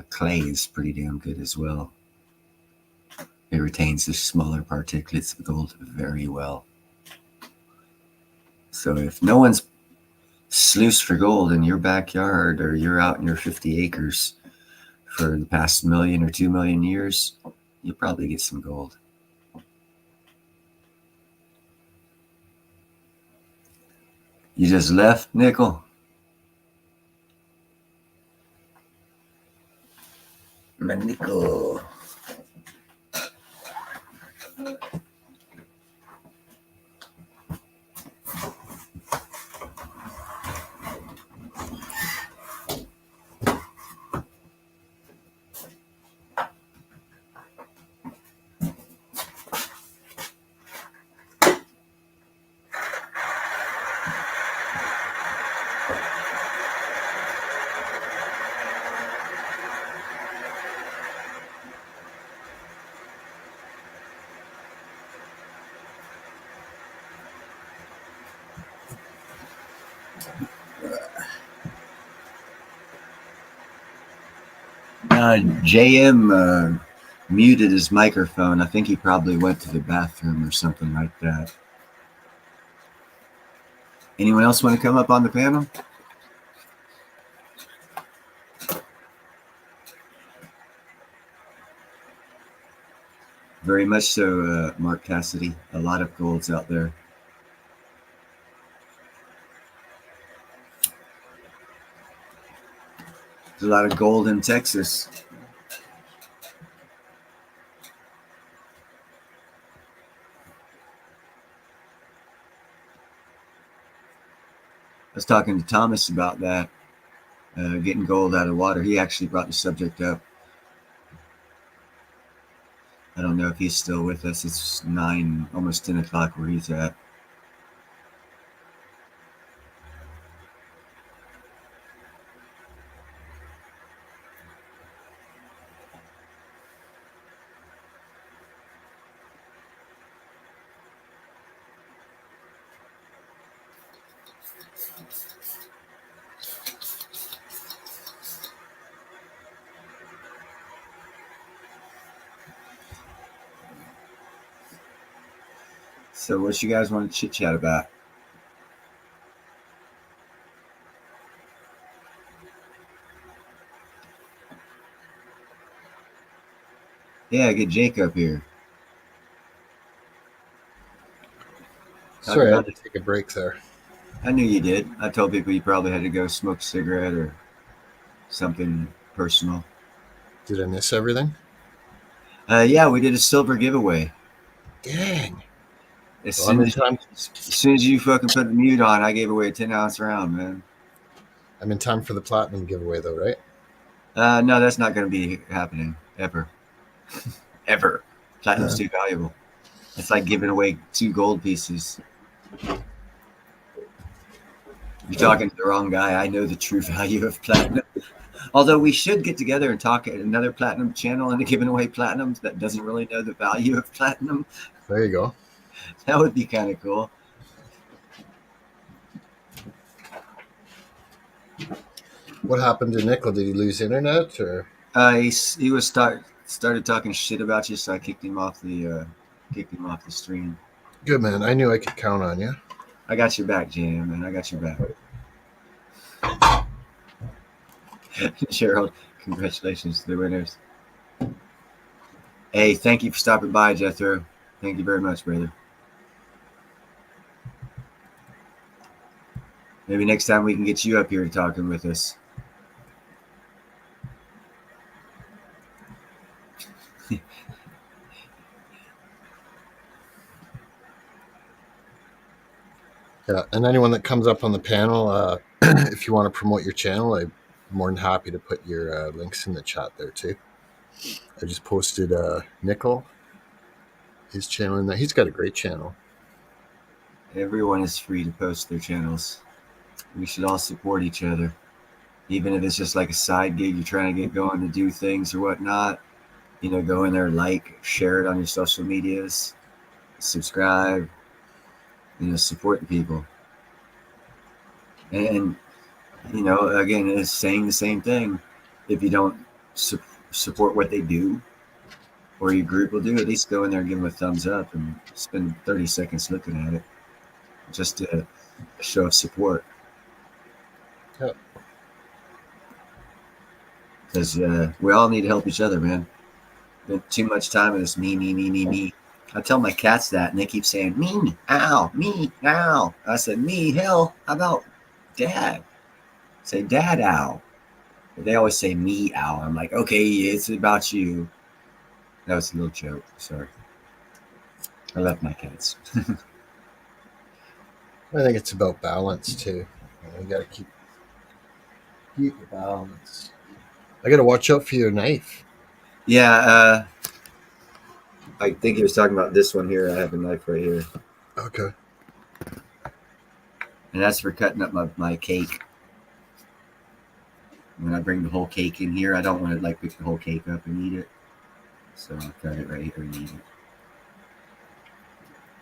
clay is pretty damn good as well. It retains the smaller particulates of gold very well. So if no one's sluiced for gold in your backyard or you're out in your 50 acres for the past million or 2 million years, you'll probably get some gold. You just left, Nickel? My Nickel. JM muted his microphone. I think he probably went to the bathroom or something like that. Anyone else want to come up on the panel? Very much so, Mark Cassidy. A lot of golds out there. There's a lot of gold in Texas. I was talking to Thomas about that, getting gold out of water. He actually brought the subject up. I don't know if he's still with us. It's 9, almost 10 o'clock where he's at. So what you guys want to chit chat about? Yeah, get Jake up here. Sorry, I had to take a break there. I knew you did. I told people you probably had to go smoke a cigarette or something personal. Did I miss everything? Yeah, we did a silver giveaway. Dang. As soon as you fucking put the mute on, I gave away a 10-ounce round, man. I'm in time for the platinum giveaway, though, right? No, that's not going to be happening ever. Ever. Platinum's too valuable. It's like giving away 2 gold pieces. You're talking to the wrong guy. I know the true value of platinum. Although we should get together and talk at another platinum channel and giving away platinums that doesn't really know the value of platinum. There you go. That would be kind of cool. What happened to Nickel? Did he lose internet or? He was started talking shit about you, so I kicked him off the stream. Good, man. I knew I could count on you. I got your back, Jam, man. I got your back. Gerald, congratulations to the winners. Hey, thank you for stopping by, Jethro. Thank you very much, brother. Maybe next time we can get you up here talking with us. Yeah, and anyone that comes up on the panel, if you want to promote your channel, I'm more than happy to put your links in the chat there too. I just posted Nickel, his channel in there. He's got a great channel. Everyone is free to post their channels. We should all support each other. even if it's just like a side gig you're trying to get going to do things or whatnot. Go in there, share it on your social medias, subscribe, support the people. And again, it's saying the same thing. If you don't support what they do or your group will do, at least go in there and give them a thumbs up and spend 30 seconds looking at it just to show support. Yep. Because we all need to help each other, man. Been too much time in this me. I tell my cats that, and they keep saying me, ow, me, ow. I said, me, hell, how about dad? Say dad, ow. But they always say me, ow. I'm like, okay, it's about you. That was a little joke. Sorry. I love my cats. I think it's about balance too. You got to keep the balance. I got to watch out for your knife. Yeah, I think he was talking about this one here. I have a knife right here. Okay. And that's for cutting up my cake. When I bring the whole cake in here, I don't want to pick the whole cake up and eat it. So I'll cut it right here and eat it.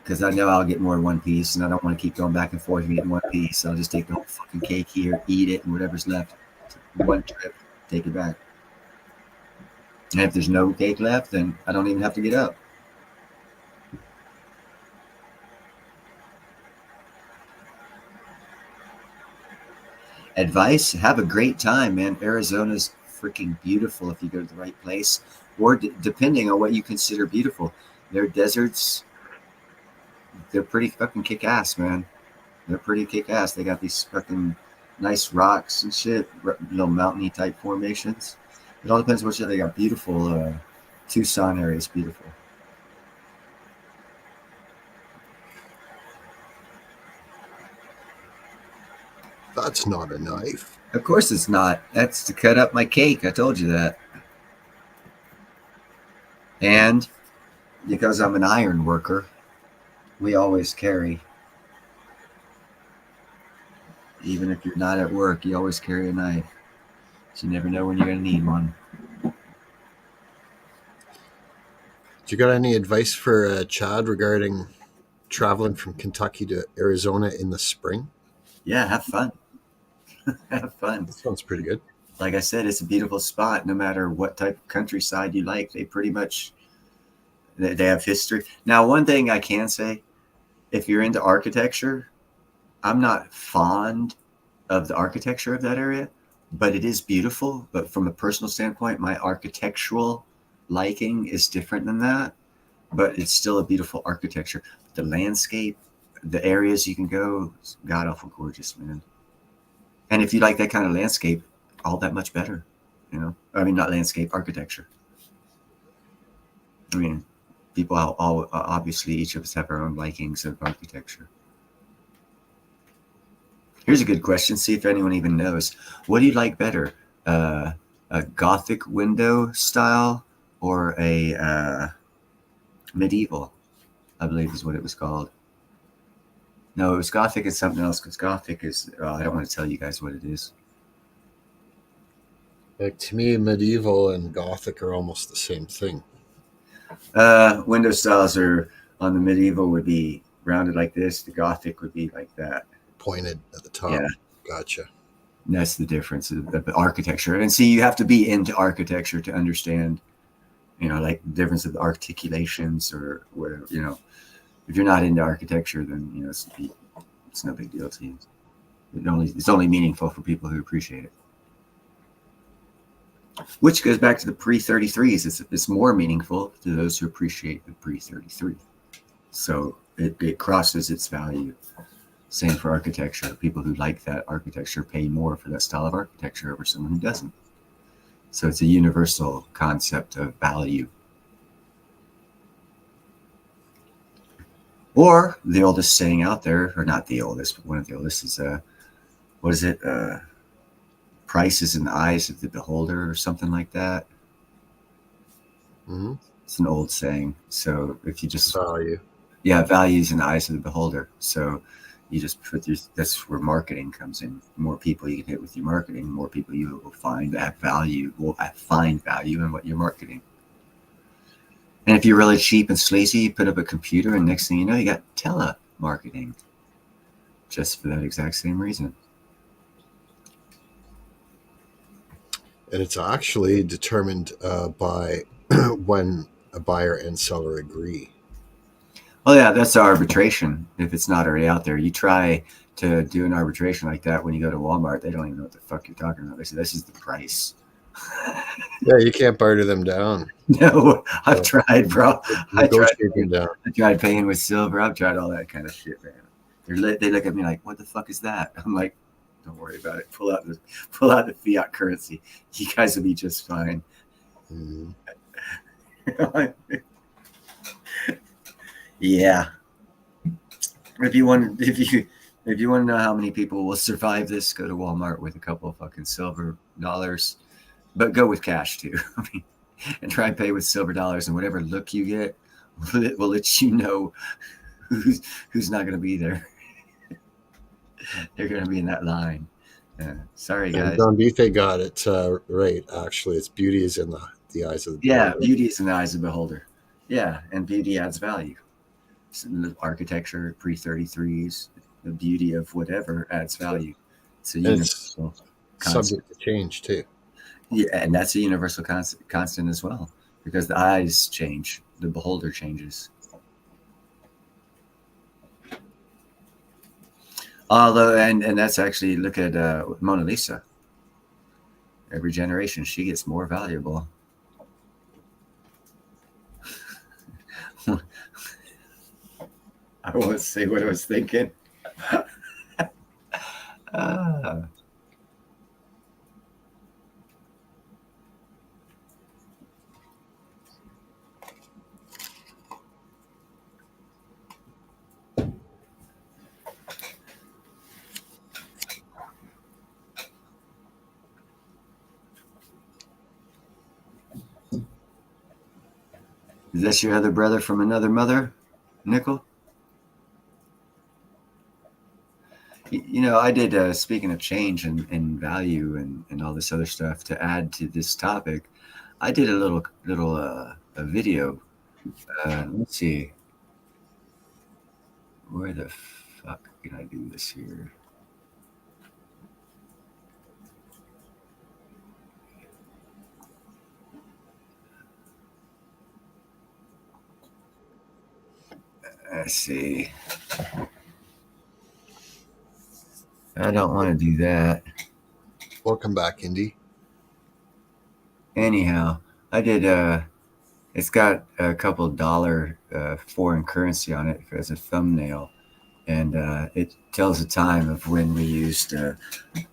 Because I know I'll get more in one piece, and I don't want to keep going back and forth and eating one piece. So I'll just take the whole fucking cake here, eat it, and whatever's left, one trip, take it back. And if there's no cake left, then I don't even have to get up. Advice: have a great time, man. Arizona's freaking beautiful if you go to the right place, or depending on what you consider beautiful. Their deserts, they're pretty fucking kick-ass, man. They're pretty kick-ass. They got these fucking nice rocks and shit, little mountainy type formations. It all depends what they got. Beautiful Tucson area is beautiful. That's not a knife. Of course it's not. That's to cut up my cake. I told you that. And because I'm an iron worker, we always carry. Even if you're not at work, you always carry a knife. So you never know when you're going to need one. Do you got any advice for Chad regarding traveling from Kentucky to Arizona in the spring? Yeah, have fun. Have fun. That sounds pretty good. Like I said, it's a beautiful spot. No matter what type of countryside you like, they pretty much they have history. Now, one thing I can say, if you're into architecture, I'm not fond of the architecture of that area, but it is beautiful. But from a personal standpoint, my architectural liking is different than that. But it's still a beautiful architecture. The landscape, the areas you can go, god awful gorgeous, man. And if you like that kind of landscape, all that much better. I mean, not landscape, architecture. I mean, people all obviously each of us have our own likings of architecture. Here's a good question. See if anyone even knows. What do you like better, a Gothic window style or a medieval? I believe is what it was called. No, it was Gothic and something else. Because Gothic is I don't want to tell you guys what it is. Like, to me, medieval and Gothic are almost the same thing. Window styles are on the medieval would be rounded like this. The Gothic would be like that. Pointed at the top. Yeah. Gotcha. And that's the difference of the architecture. And see, you have to be into architecture to understand, like the difference of the articulations or whatever, If you're not into architecture, then, it's no big deal to you. It's only meaningful for people who appreciate it. Which goes back to the pre-33s. It's more meaningful to those who appreciate the pre-33. So it crosses its value. Same for architecture. People who like that architecture pay more for that style of architecture over someone who doesn't. So it's a universal concept of value. Or the oldest saying out there, or not the oldest, but one of the oldest is, what is it? Price is in the eyes of the beholder or something like that. Mm-hmm. It's an old saying. So if you just value. Yeah, values in the eyes of the beholder. So You just put your, that's where marketing comes in. More people you can hit with your marketing, more people you will find that value, find value in what you're marketing. And if you're really cheap and sleazy, you put up a computer and next thing you know, you got telemarketing just for that exact same reason. And it's actually determined by when a buyer and seller agree. Well, yeah, that's arbitration. If it's not already out there, you try to do an arbitration like that when you go to Walmart, they don't even know what the fuck you're talking about. They say, this is the price. Yeah, you can't barter them down. No, I've tried, bro. Negotiate them down. I tried paying with silver. I've tried all that kind of shit, man. They look at me like, what the fuck is that? I'm like, don't worry about it. Pull out the fiat currency. You guys will be just fine. Mm-hmm. Yeah. If you want to know how many people will survive this, go to Walmart with a couple of fucking silver dollars, but go with cash too. I mean, and try and pay with silver dollars, and whatever look you get will let you know who's not going to be there. They're going to be in that line. Sorry, guys. And John Beefy got it right. Actually, it's beauty is in the eyes of the beholder. Yeah, beauty is in the eyes of the beholder. Yeah, and beauty adds value. So the architecture, pre-33s, the beauty of whatever adds value. It's a universal concept. Subject to change too. Yeah, and that's a universal constant as well, because the eyes change, the beholder changes. Although, and that's actually, look at Mona Lisa. Every generation, she gets more valuable. I won't say what I was thinking. Is that your other brother from another mother, Nickel? You know, I did, speaking of change and value and all this other stuff, to add to this topic, I did a little a video. Let's see. Where the fuck can I do this here? Let's see. I don't want to do that. Welcome back, Indy. Anyhow, I did. It's got a couple dollar foreign currency on it as a thumbnail, and it tells the time of when we used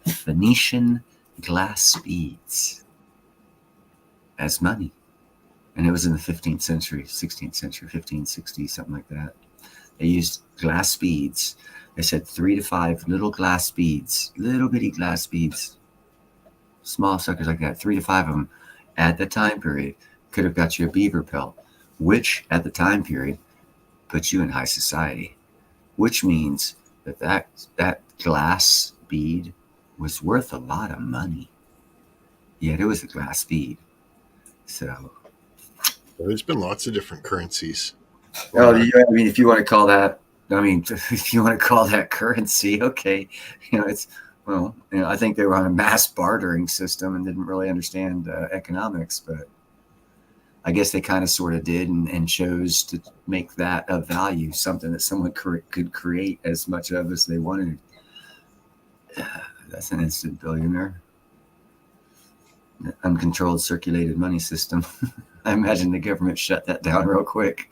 Phoenician glass beads as money, and it was in the 15th century, 16th century, 1560, something like that. They used glass beads. They said 3 to 5 little glass beads, little bitty glass beads, small suckers like that, 3 to 5 of them at the time period could have got you a beaver pelt, which at the time period puts you in high society, which means that glass bead was worth a lot of money. Yet it was a glass bead. So there's been lots of different currencies. Well, I mean, if you want to call that, I mean, if you want to call that currency, okay, it's, well, I think they were on a mass bartering system and didn't really understand economics, but I guess they kind of sort of did and chose to make that of value, something that someone could create as much of as they wanted. That's an instant billionaire. Uncontrolled circulated money system. I imagine the government shut that down real quick.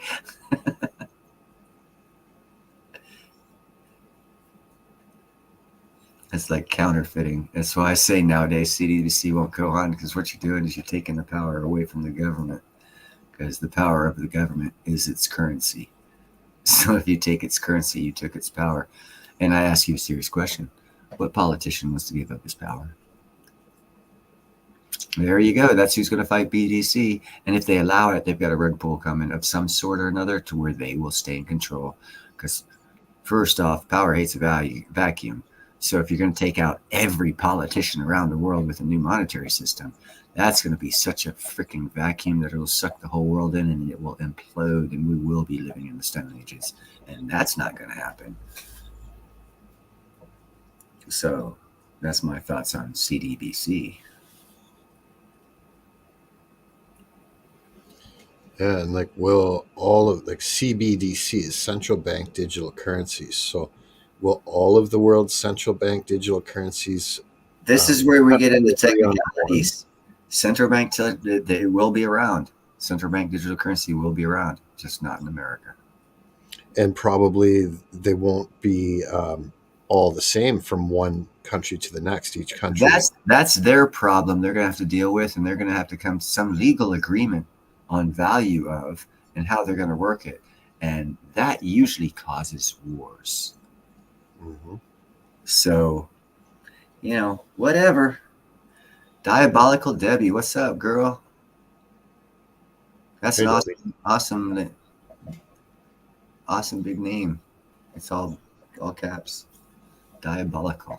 It's like counterfeiting. That's why I say nowadays CDBC won't go on, because what you're doing is you're taking the power away from the government, because the power of the government is its currency. So if you take its currency, you took its power. And I ask you a serious question. What politician wants to give up his power? There you go. That's who's going to fight BDC. And if they allow it, they've got a rug pull coming of some sort or another to where they will stay in control. Because First off, power hates a vacuum. So if you're going to take out every politician around the world with a new monetary system, that's going to be such a freaking vacuum that it'll suck the whole world in and it will implode and we will be living in the Stone Ages. And that's not going to happen. So that's my thoughts on CDBC. Yeah, and like, will all of like CBDC is central bank digital currencies. So, will all of the world's central bank digital currencies? This is where we get into agree on technicalities. Central bank, they will be around. Central bank digital currency will be around, just not in America. And probably they won't be all the same from one country to the next. Each country. That's their problem. They're going to have to deal with, and they're going to have to come to some legal agreement on value of and how they're going to work it, and that usually causes wars. Mm-hmm. So, whatever. Diabolical Debbie, what's up, girl? That's an awesome big name. It's all caps. Diabolical.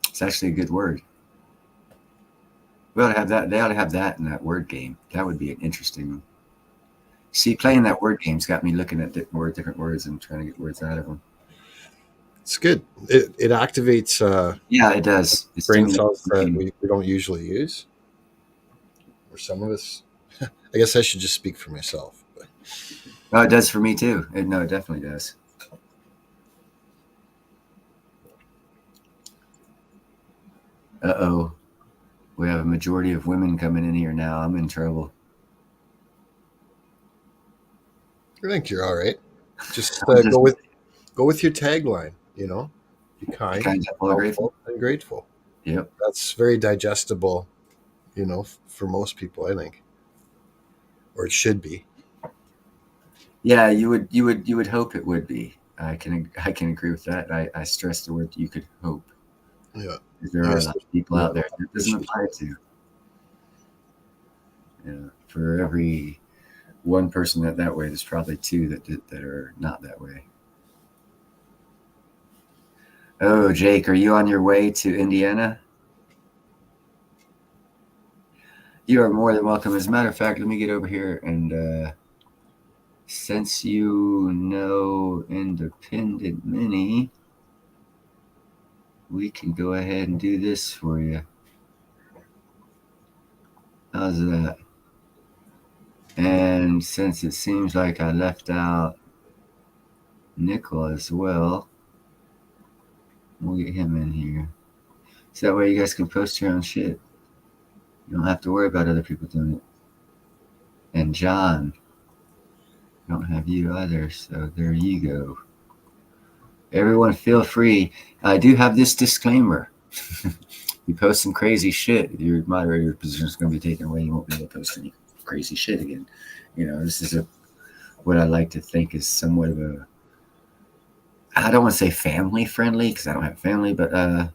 It's actually a good word. We ought to have that. They ought to have that in that word game. That would be an interesting. See, playing that word game's got me looking at different words and trying to get words out of them. It's good. It activates. Yeah, it does. It's brain cells that we don't usually use, or some of us. I guess I should just speak for myself. But. Oh, it does for me too. It definitely does. Uh-oh. We have a majority of women coming in here now. I'm in trouble. I think you're all right. Just go with your tagline. Be kind, helpful, and grateful. Yep. That's very digestible. For most people, I think, or it should be. Yeah, you would hope it would be. I can agree with that. I stress the word you could hope. Yeah. There are a lot of people out there that doesn't apply to. Yeah. For every one person that way, there's probably two that are not that way. Oh, Jake, are you on your way to Indiana? You are more than welcome. As a matter of fact, let me get over here and since you know Independent Mini, we can go ahead and do this for you. How's that? And since it seems like I left out Nickel as well, we'll get him in here. So that way you guys can post your own shit. You don't have to worry about other people doing it. And John, I don't have you either, so there you go. Everyone feel free. I do have this disclaimer. You post some crazy shit, your moderator position is going to be taken away. You won't be able to post any crazy shit again. This is what I like to think is somewhat of a, I don't want to say family friendly because I don't have family, but a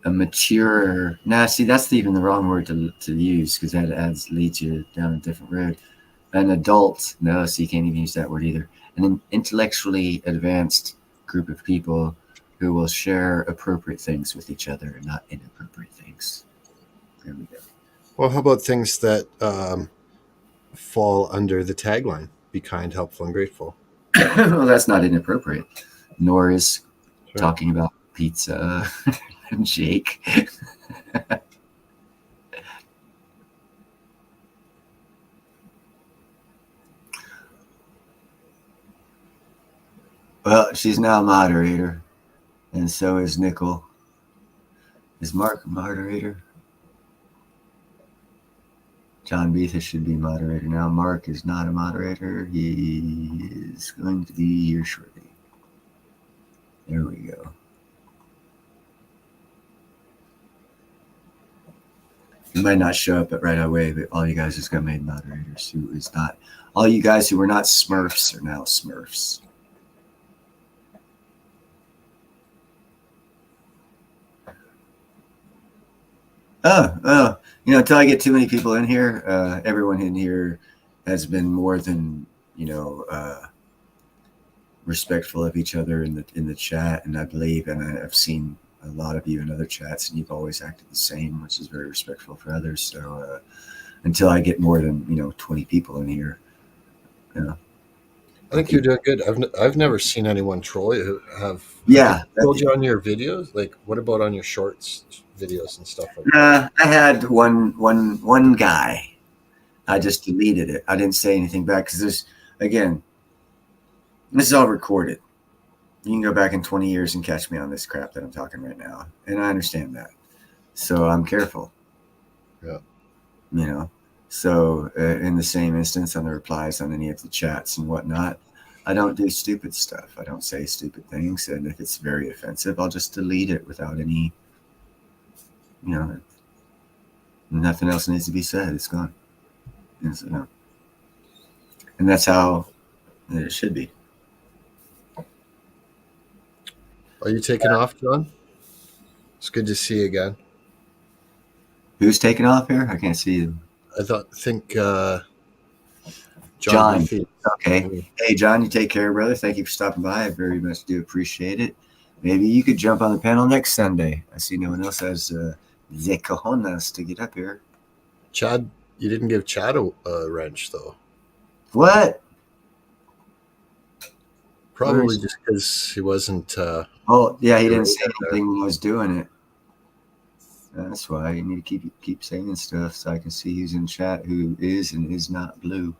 mature. See, that's even the wrong word to use because that leads you down a different road. An adult, no, so you can't even use that word either. An intellectually advanced group of people who will share appropriate things with each other and not inappropriate things. There we go. Well, how about things that fall under the tagline: "Be kind, helpful, and grateful"? Well, that's not inappropriate, nor is talking about pizza and Jake. Well, she's now a moderator, and so is Nickel. Is Mark a moderator? John Beethis should be moderator now. Mark is not a moderator. He is going to be here shortly. There we go. He might not show up right away, but all you guys just got made moderators. All you guys who were not Smurfs are now Smurfs. Until I get too many people in here, everyone in here has been more than, respectful of each other in the chat, and I believe, and I've seen a lot of you in other chats, and you've always acted the same, which is very respectful for others. So until I get more than 20 people in here, I think you're doing good. I've never seen anyone troll you. Have yeah, they trolled you on your videos? Like, what about on your shorts videos and stuff like that? I had one guy. I just deleted it. I didn't say anything back because this is all recorded. You can go back in 20 years and catch me on this crap that I'm talking right now, and I understand that. So I'm careful. Yeah. So in the same instance, on the replies on any of the chats and whatnot, I don't do stupid stuff. I don't say stupid things, and if it's very offensive, I'll just delete it without any. Nothing else needs to be said. It's gone. And that's how it should be. Are you taking off, John? It's good to see you again. Who's taking off here? I can't see you. Think John. Beefy. Okay. Hey, John, you take care, brother. Thank you for stopping by. I very much do appreciate it. Maybe you could jump on the panel next Sunday. I see no one else has the cojones to get up here. Chad, you didn't give Chad a wrench, though. What? Probably just because he wasn't. He didn't say anything when I was doing it. That's why you need to keep saying stuff so I can see who's in chat, who is and is not blue.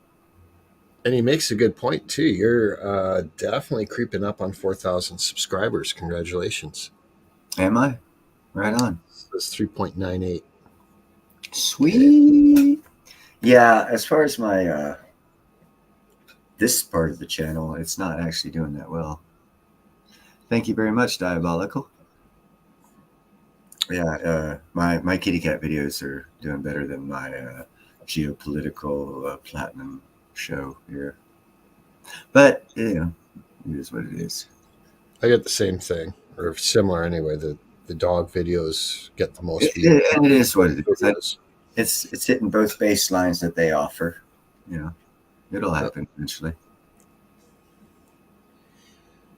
And he makes a good point too. You're definitely creeping up on 4,000 subscribers. Congratulations. Am I? Right on. That's 3.98. Sweet. Yeah, as far as my this part of the channel, it's not actually doing that well. Thank you very much, Diabolical. Yeah, my kitty cat videos are doing better than my geopolitical Platnum show here. But it is what it is. I get the same thing, or similar anyway. The dog videos get the most views. And it is what it is. It's hitting both baselines that they offer. It'll happen eventually.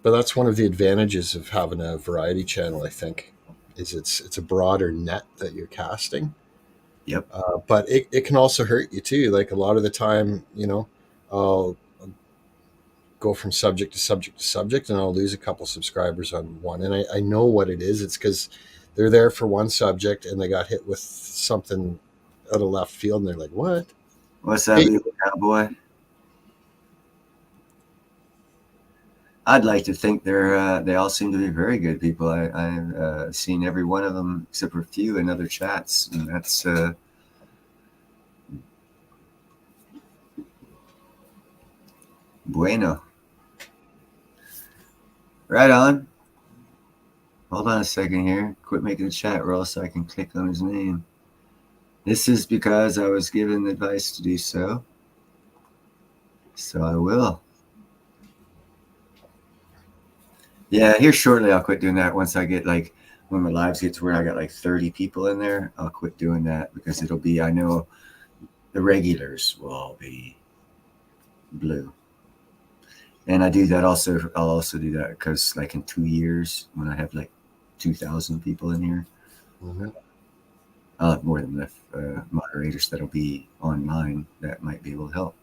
But that's one of the advantages of having a variety channel, I think, is it's a broader net that you're casting. Yep. But it can also hurt you too. Like a lot of the time, I'll go from subject to subject to subject, and I'll lose a couple subscribers on one. And I know what it is. It's because they're there for one subject and they got hit with something out of left field, and they're like, "What? What's that, little cowboy?" I'd like to think they all seem to be very good people. I've seen every one of them except for a few in other chats, and that's bueno. Right on. Hold on a second here. Quit making the chat roll so I can click on his name. This is because I was given advice to do so. So I will. Yeah, here shortly I'll quit doing that once I get when my lives get to where I got 30 people in there, I'll quit doing that because it'll be, I know the regulars will all be blue. And I do that also. I'll also do that because in 2 years when I have 2,000 people in here, I'll have more than enough moderators that'll be online that might be able to help.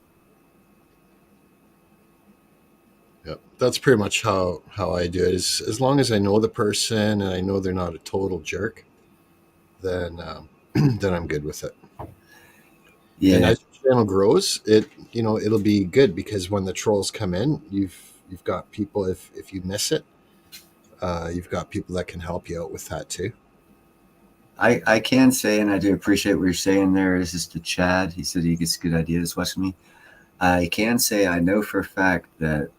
Yep, that's pretty much how I do it. Is as long as I know the person and I know they're not a total jerk, then then I'm good with it. Yeah. And as your channel grows, it'll be good because when the trolls come in, you've got people. If you miss it, you've got people that can help you out with that too. I can say, and I do appreciate what you're saying there. This is to Chad. He said he gets good ideas watching me. I can say I know for a fact that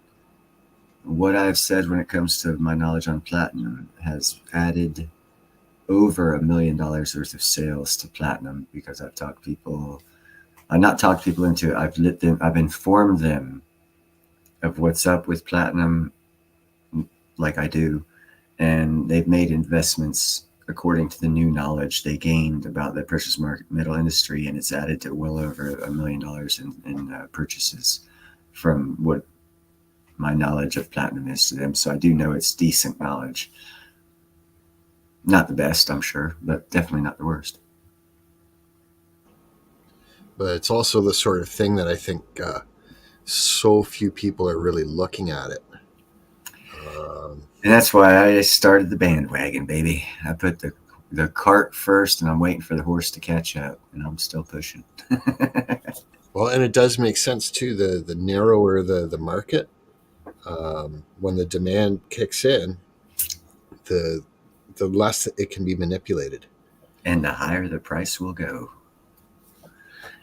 what I've said when it comes to my knowledge on Platnum has added over $1 million worth of sales to Platnum because I've not talked people into it. I've informed them of what's up with Platnum like I do. And they've made investments according to the new knowledge they gained about the precious metal industry. And it's added to well over $1 million in purchases from what my knowledge of platinum is to them. So I do know it's decent knowledge. Not the best, I'm sure, but definitely not the worst. But it's also the sort of thing that I think so few people are really looking at it. And that's why I started the bandwagon, baby. I put the cart first, and I'm waiting for the horse to catch up, and I'm still pushing. Well, and it does make sense too. The narrower the market, when the demand kicks in, the less it can be manipulated. And the higher the price will go.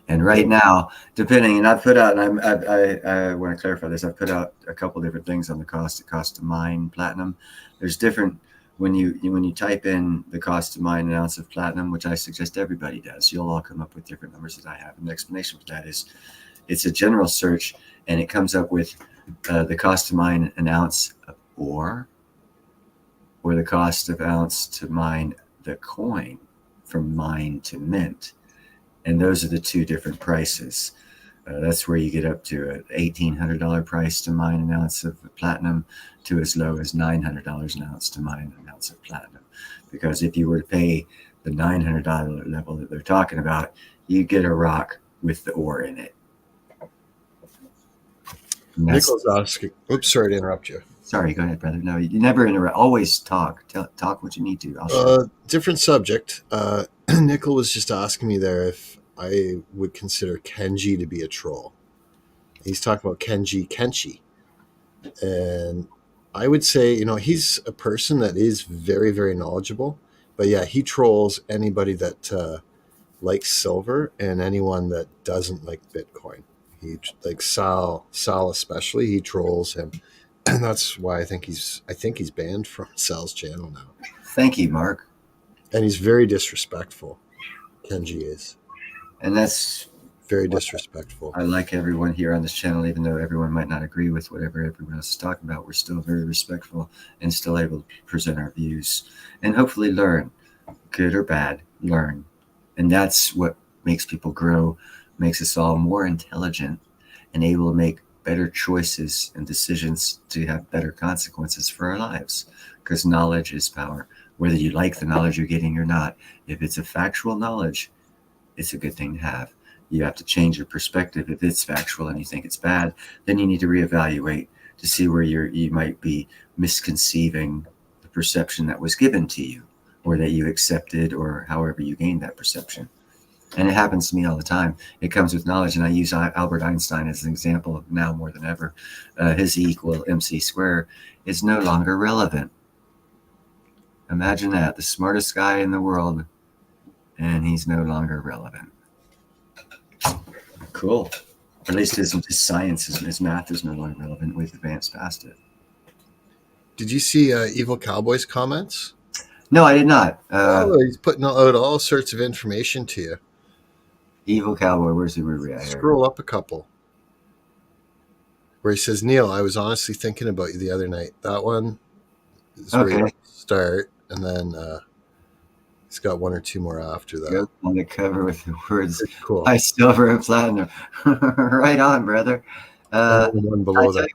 And right now, depending, and I put out, and I want to clarify this. I put out a couple different things on the cost to mine platinum. There's different when you type in the cost to mine an ounce of platinum, which I suggest everybody does. You'll all come up with different numbers that I have. And the explanation for that is, it's a general search, and it comes up with the cost to mine an ounce of ore, or the cost of ounce to mine the coin from mine to mint. And those are the two different prices. That's where you get up to an $1,800 price to mine an ounce of platinum, to as low as $900 an ounce to mine an ounce of platinum. Because if you were to pay the $900 level that they're talking about, you get a rock with the ore in it. Nicholas asking, oops, sorry to interrupt you. Sorry, go ahead, brother. No, you never interrupt. Always talk. Talk what you need to. Different subject. Nickel was just asking me there if I would consider Kenji to be a troll. He's talking about Kenshi. And I would say, he's a person that is very, very knowledgeable. But yeah, he trolls anybody that likes silver and anyone that doesn't like Bitcoin. He like Sal especially. He trolls him, and that's why I think he's banned from Sal's channel now. Thank you, Mark. And he's very disrespectful. Kenji is, and that's very disrespectful. I like everyone here on this channel, even though everyone might not agree with whatever everyone else is talking about. We're still very respectful and still able to present our views and hopefully learn, good or bad, learn. And that's what makes people grow, makes us all more intelligent and able to make better choices and decisions to have better consequences for our lives. Because knowledge is power, whether you like the knowledge you're getting or not. If it's a factual knowledge, it's a good thing to have. You have to change your perspective. If it's factual and you think it's bad, then you need to reevaluate to see where you might be misconceiving the perception that was given to you, or that you accepted, or however you gained that perception. And it happens to me all the time. It comes with knowledge, and I use Albert Einstein as an example now more than ever. His E equal MC square is no longer relevant. Imagine that, the smartest guy in the world, and he's no longer relevant. Cool. Or at least his science, his math is no longer relevant. We've advanced past it. Did you see Evil Cowboy's comments? No, I did not. He's putting out all sorts of information to you. Evil Cowboy, where's the Scroll up a couple. Where he says, Neil, I was honestly thinking about you the other night. That one is where you start, and then he's got one or two more after that. Go on the cover with the words, cool. "High silver and platinum." Right on, brother. One below that.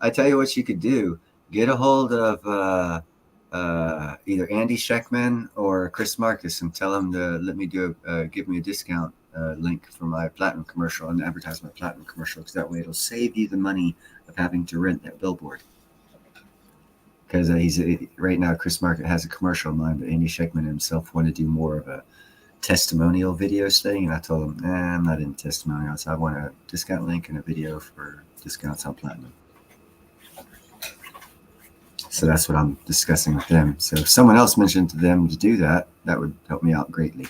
I tell you what you could do. Get a hold of either Andy Sheckman or Chris Marcus and tell them to give me a discount link for my platinum commercial and advertise my platinum commercial, because that way it'll save you the money of having to rent that billboard. Because right now Chris Marcus has a commercial in mind, but Andy Sheckman himself wanted to do more of a testimonial videos thing, and I told him, I'm not into testimonials. I want a discount link and a video for discounts on platinum. So that's what I'm discussing with them. So if someone else mentioned to them to do that, that would help me out greatly.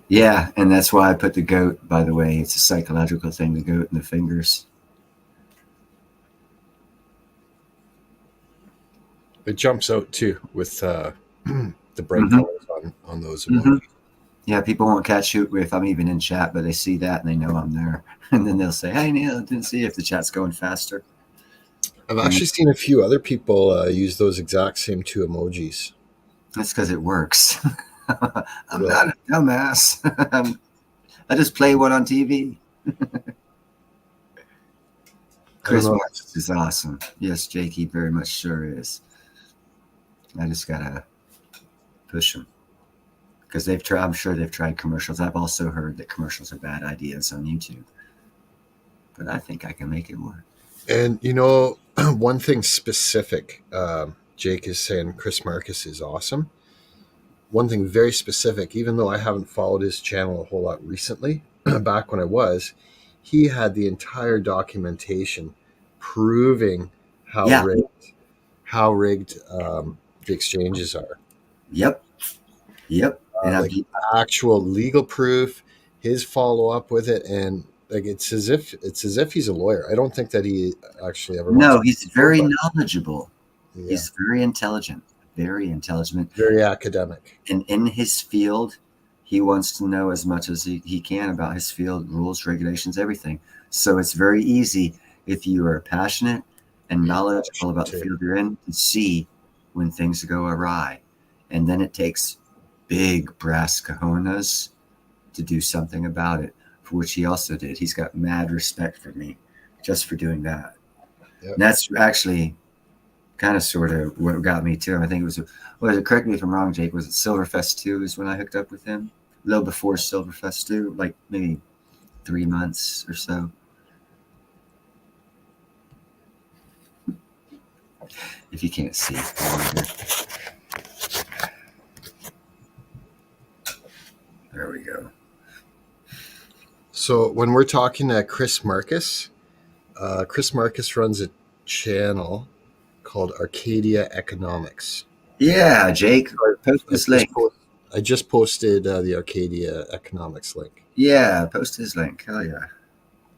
Yeah, and that's why I put the goat, by the way. It's a psychological thing, the goat and the fingers. It jumps out too with the bright colors on those emojis. Yeah, people won't catch it if I'm even in chat, but they see that and they know I'm there. And then they'll say, hey, Neil, I didn't see if the chat's going faster. I've actually seen a few other people use those exact same two emojis. That's because it works. I'm not a dumbass. I just play one on TV. Chris know. Marks is awesome. Yes, Jake, he very much sure is. I just gotta push him because they've tried. I'm sure they've tried commercials. I've also heard that commercials are bad ideas on YouTube, but I think I can make it work. And one thing specific, Jake is saying Chris Marcus is awesome. One thing very specific, even though I haven't followed his channel a whole lot recently, back when I was, he had the entire documentation proving how Yeah. rigged the exchanges are. Yep. And Like actual legal proof, his follow up with it, and like it's as if he's a lawyer. I don't think that he actually ever. no, he's very knowledgeable. Yeah. He's very intelligent, very academic. And in his field, he wants to know as much as he can about his field, rules, regulations, everything. So it's very easy if you are passionate and knowledgeable about the field you're in to see when things go awry. And then it takes big brass cojones to do something about it, for which he also did. He's got mad respect for me just for doing that. Yep. And that's actually kind of sort of what got me to him. I think it was correct me if I'm wrong, Jake, was it Silverfest 2 is when I hooked up with him? A little before Silverfest 2, like maybe 3 months or so. If you can't see. There we go. So when we're talking to Chris Marcus runs a channel called Arcadia Economics. Yeah, Jake, post this link. I just posted the Arcadia Economics link. Yeah, post his link. Hell yeah.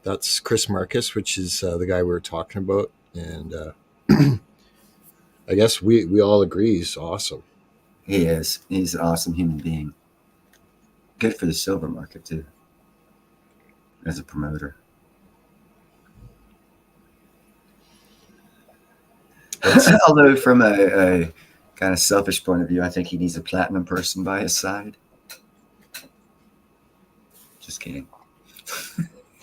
That's Chris Marcus, which is the guy we were talking about. And I guess we all agree he's awesome. He is. He's an awesome human being. Good for the silver market, too, as a promoter. Although from a kind of selfish point of view, I think he needs a platinum person by his side. Just kidding.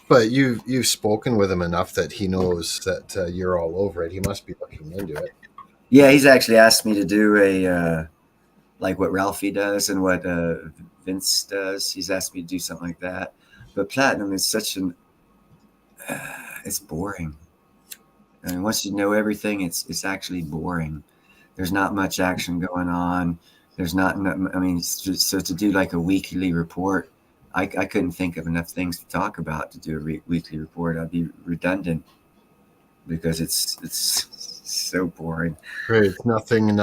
But you've spoken with him enough that he knows that you're all over it. He must be looking into it. Yeah, he's actually asked me to do a like what Ralphie does and what Vince does. He's asked me to do something like that. But platinum is such an it's boring. I mean, once you know everything, it's actually boring. There's not much action going on. There's not. I mean, so to do like a weekly report, I couldn't think of enough things to talk about to do a weekly report. I'd be redundant because it's so boring. Right, it's nothing until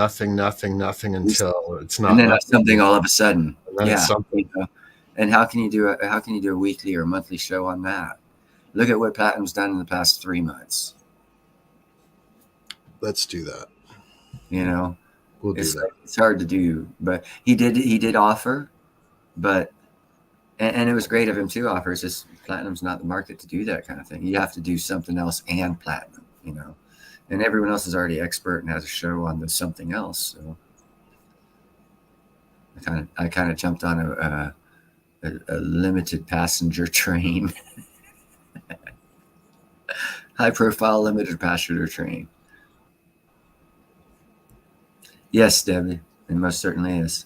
it's not. And then something all of a sudden. And then it's something. And how can you do a weekly or monthly show on that? Look at what Platinum's done in the past 3 months. Let's do that. We'll do that. It's hard to do, but he did offer, but and it was great of him to offer. It's just Platinum's not the market to do that kind of thing. You have to do something else and Platinum, and everyone else is already expert and has a show on the something else. So I kind of jumped on a limited passenger train, high profile limited passenger train. Yes, Debbie, it most certainly is.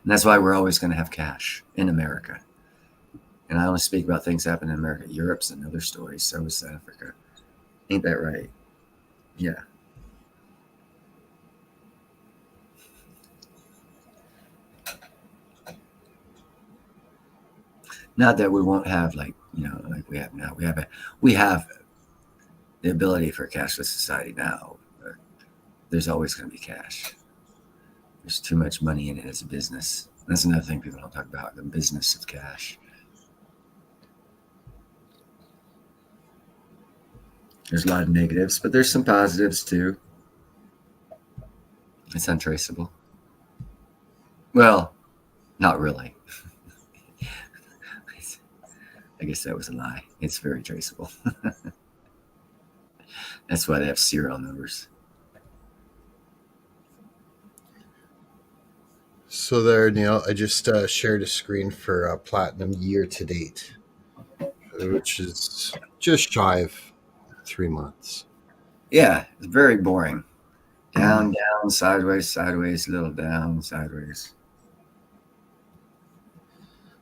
And that's why we're always going to have cash in America. And I only speak about things happening in America. Europe's another story. So is Africa. Ain't that right? Yeah. Not that we won't have like we have now. We have the ability for a cashless society now. But there's always going to be cash. There's too much money in it as a business. That's another thing people don't talk about, the business of cash. There's a lot of negatives, but there's some positives too. It's untraceable. Well, not really. I guess that was a lie. It's very traceable. That's why they have serial numbers. So there, Neil, I just shared a screen for Platinum year to date, which is just shy of 3 months. Yeah, it's very boring. Down, down, sideways, sideways, little down, sideways.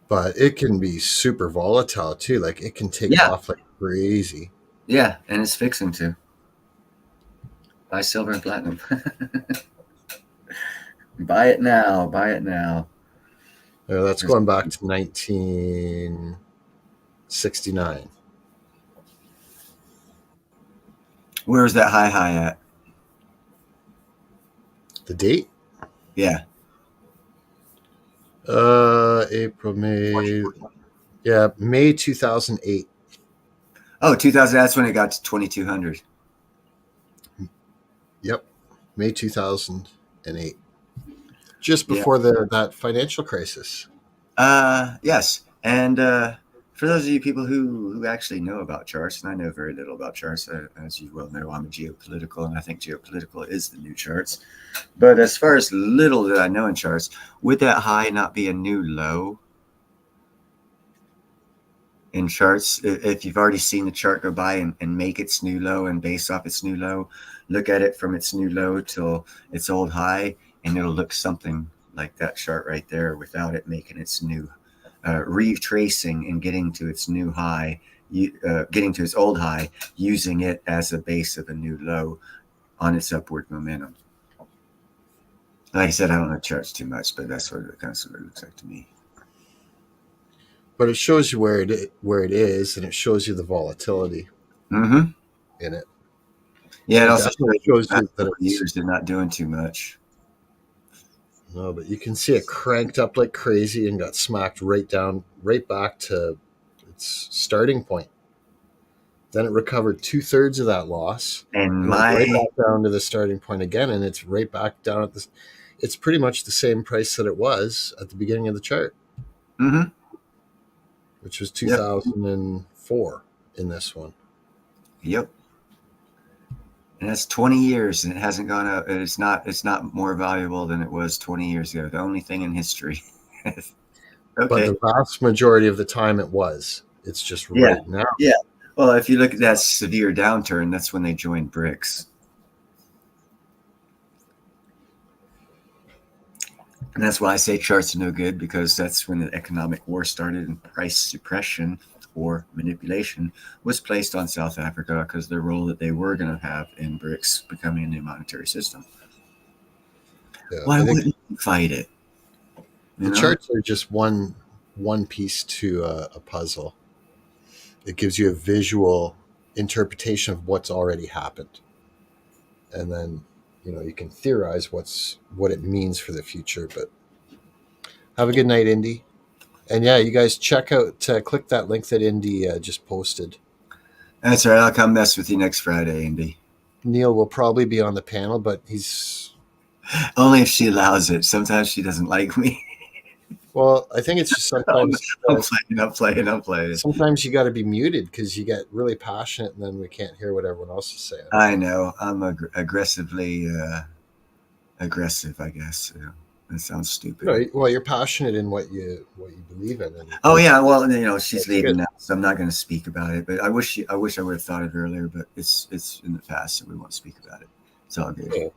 But it can be super volatile too. Like it can take Yeah. off like crazy. Yeah, and it's fixing to. Buy silver and platinum. Buy it now. Buy it now. That's going back to 1969. Where's that high at? The date? Yeah. April, May. Yeah, May 2008. Oh, 2000. That's when it got to 2200. Yep, May 2008. Just before that financial crisis. Yes. And for those of you people who actually know about charts, and I know very little about charts, as you well know, I'm a geopolitical, and I think geopolitical is the new charts. But as far as little that I know in charts, would that high not be a new low in charts? If you've already seen the chart go by and make its new low and base off its new low, look at it from its new low till its old high, and it'll look something like that chart right there without it making its new retracing and getting to its new high, getting to its old high, using it as a base of a new low on its upward momentum. Like I said, I don't know charts too much, but that's what it kind of looks like to me. But it shows you where it is, and it shows you the volatility in it. Yeah, it also shows you that years they're not doing too much. No, but you can see it cranked up like crazy and got smacked right back to its starting point. Then it recovered 2/3 of that loss, and right back down to the starting point again, and it's right back down at this. It's pretty much the same price that it was at the beginning of the chart, which was 2004 in this one. Yep. And that's 20 years, and it hasn't gone up. It's not more valuable than it was 20 years ago. The only thing in history. Okay. But the vast majority of the time it was. It's just right now. Yeah. Well, if you look at that severe downturn, that's when they joined BRICS. And that's why I say charts are no good, because that's when the economic war started and price suppression or manipulation was placed on South Africa because the role that they were going to have in BRICS becoming a new monetary system. Yeah, why wouldn't you fight it? The charts are just one piece to a puzzle. It gives you a visual interpretation of what's already happened, and then you can theorize what it means for the future. But have a good night, Indy. And yeah, you guys check out, click that link that Indy just posted. That's right. I'll come mess with you next Friday, Indy. Neil will probably be on the panel, but he's only if she allows it. Sometimes she doesn't like me. Well, I think it's just sometimes I'm playing. Sometimes you got to be muted because you get really passionate, and then we can't hear what everyone else is saying. I know. I'm aggressively aggressive, I guess. That sounds stupid. No, well, you're passionate in what you believe in. Oh yeah, well, she's leaving now, so I'm not going to speak about it. But I wish I would have thought of it earlier. But it's in the past, so we won't speak about it. It's all good. Cool.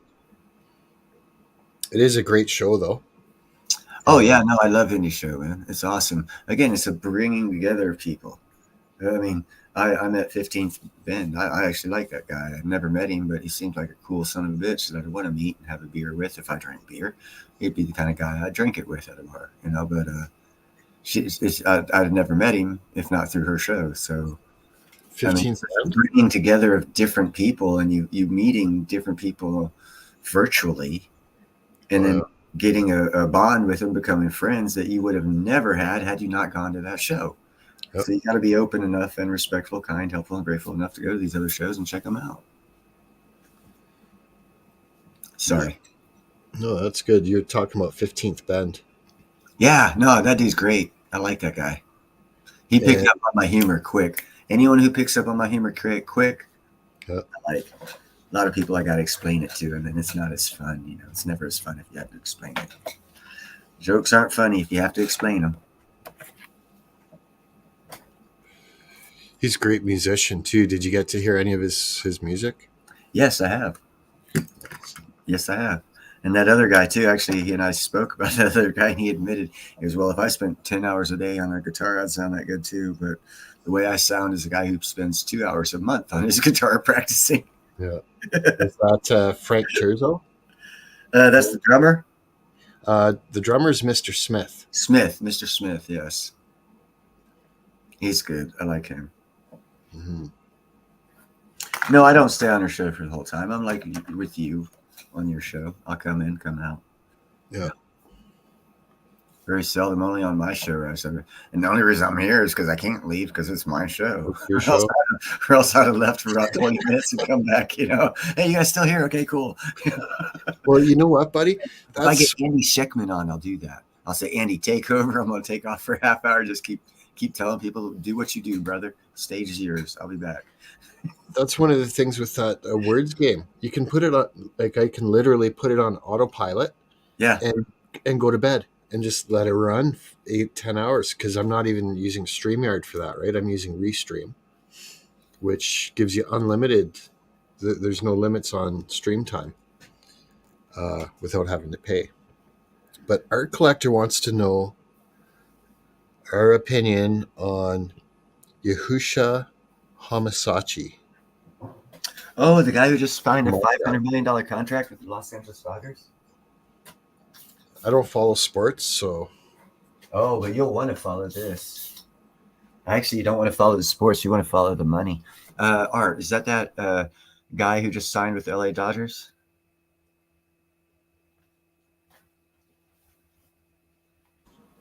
It is a great show, though. Oh yeah, no, I love Indie Show, man. It's awesome. Again, it's a bringing together of people. I mean, I met 15th Ben. I actually like that guy. I've never met him, but he seems like a cool son of a bitch that I'd want to meet and have a beer with if I drank beer. He'd be the kind of guy I'd drink it with at a bar, But I'd never met him if not through her show. So, 15th Ben? Bringing together of different people, and you meeting different people virtually, and then getting a bond with them, becoming friends that you would have never had you not gone to that show. Yep. So you got to be open enough and respectful, kind, helpful, and grateful enough to go to these other shows and check them out. Sorry. No, that's good. You're talking about 15th Bend. Yeah, no, that dude's great. I like that guy. He picked up on my humor quick. Anyone who picks up on my humor quick, yep. I like. A lot of people I got to explain it to, and then it's not as fun. It's never as fun if you have to explain it. Jokes aren't funny if you have to explain them. He's a great musician too. Did you get to hear any of his music? Yes, I have. Yes, I have. And that other guy too. Actually, he and I spoke about that other guy, and he admitted he goes, "Well, if I spent 10 hours a day on a guitar, I'd sound that good too. But the way I sound is a guy who spends 2 hours a month on his guitar practicing." Yeah. Is that Frank Turzo? That's the drummer, The drummer's Mr. Smith. Smith, Mr. Smith. Yes, he's good. I like him. Mm-hmm. No, I don't stay on your show for the whole time. I'm like with you on your show. I'll come in, come out. Yeah. Very seldom, only on my show. And the only reason I'm here is because I can't leave because it's my show. It's your show. Or else I'd have left for about 20 minutes and come back, you know. Hey, you guys still here? Okay, cool. Well, you know what, buddy? If I get Andy Sheckman on, I'll do that. I'll say, Andy, take over. I'm going to take off for a half hour. Just keep telling people, do what you do, brother. Stage is yours. I'll be back. That's one of the things with that words game. You can put it on, like I can literally put it on autopilot. Yeah. And go to bed and just let it run 8-10 hours, because I'm not even using StreamYard for that, right? I'm using Restream, which gives you unlimited. There's no limits on stream time without having to pay. But Art Collector wants to know our opinion on Yahusha Hamasachi. Oh, the guy who just signed a $500 million contract with the Los Angeles Dodgers? I don't follow sports, so. Oh, but you'll want to follow this. Actually, you don't want to follow the sports. You want to follow the money. Art, is that guy who just signed with LA Dodgers?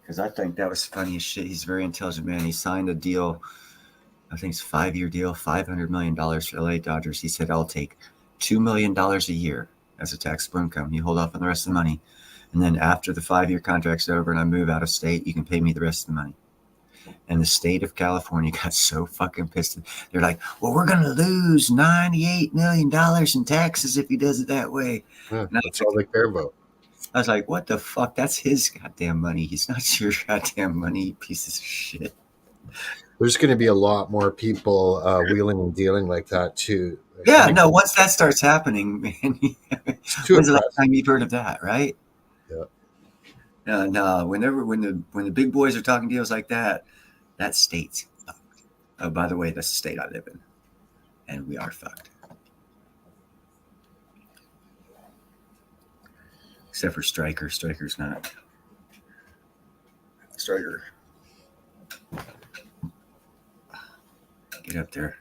Because I think that was funny as shit. He's a very intelligent man. He signed a deal. I think it's a 5-year deal, $500 million for LA Dodgers. He said, I'll take $2 million a year as a taxable income. You hold off on the rest of the money. And then after the 5-year contract's over and I move out of state, you can pay me the rest of the money. And the state of California got so fucking pissed. They're like, well, we're going to lose $98 million in taxes if he does it that way. Yeah, that's all they care about. I was like, what the fuck? That's his goddamn money. He's not your goddamn money, you pieces of shit. There's going to be a lot more people wheeling and dealing like that too. Yeah, no, once that starts happening, man, when's the last time you've heard of that, right? Yeah. No, when the big boys are talking deals like that, that state's fucked. Oh, by the way, that's the state I live in, and we are fucked. Except for Stryker. Stryker's not. Stryker. Get up there.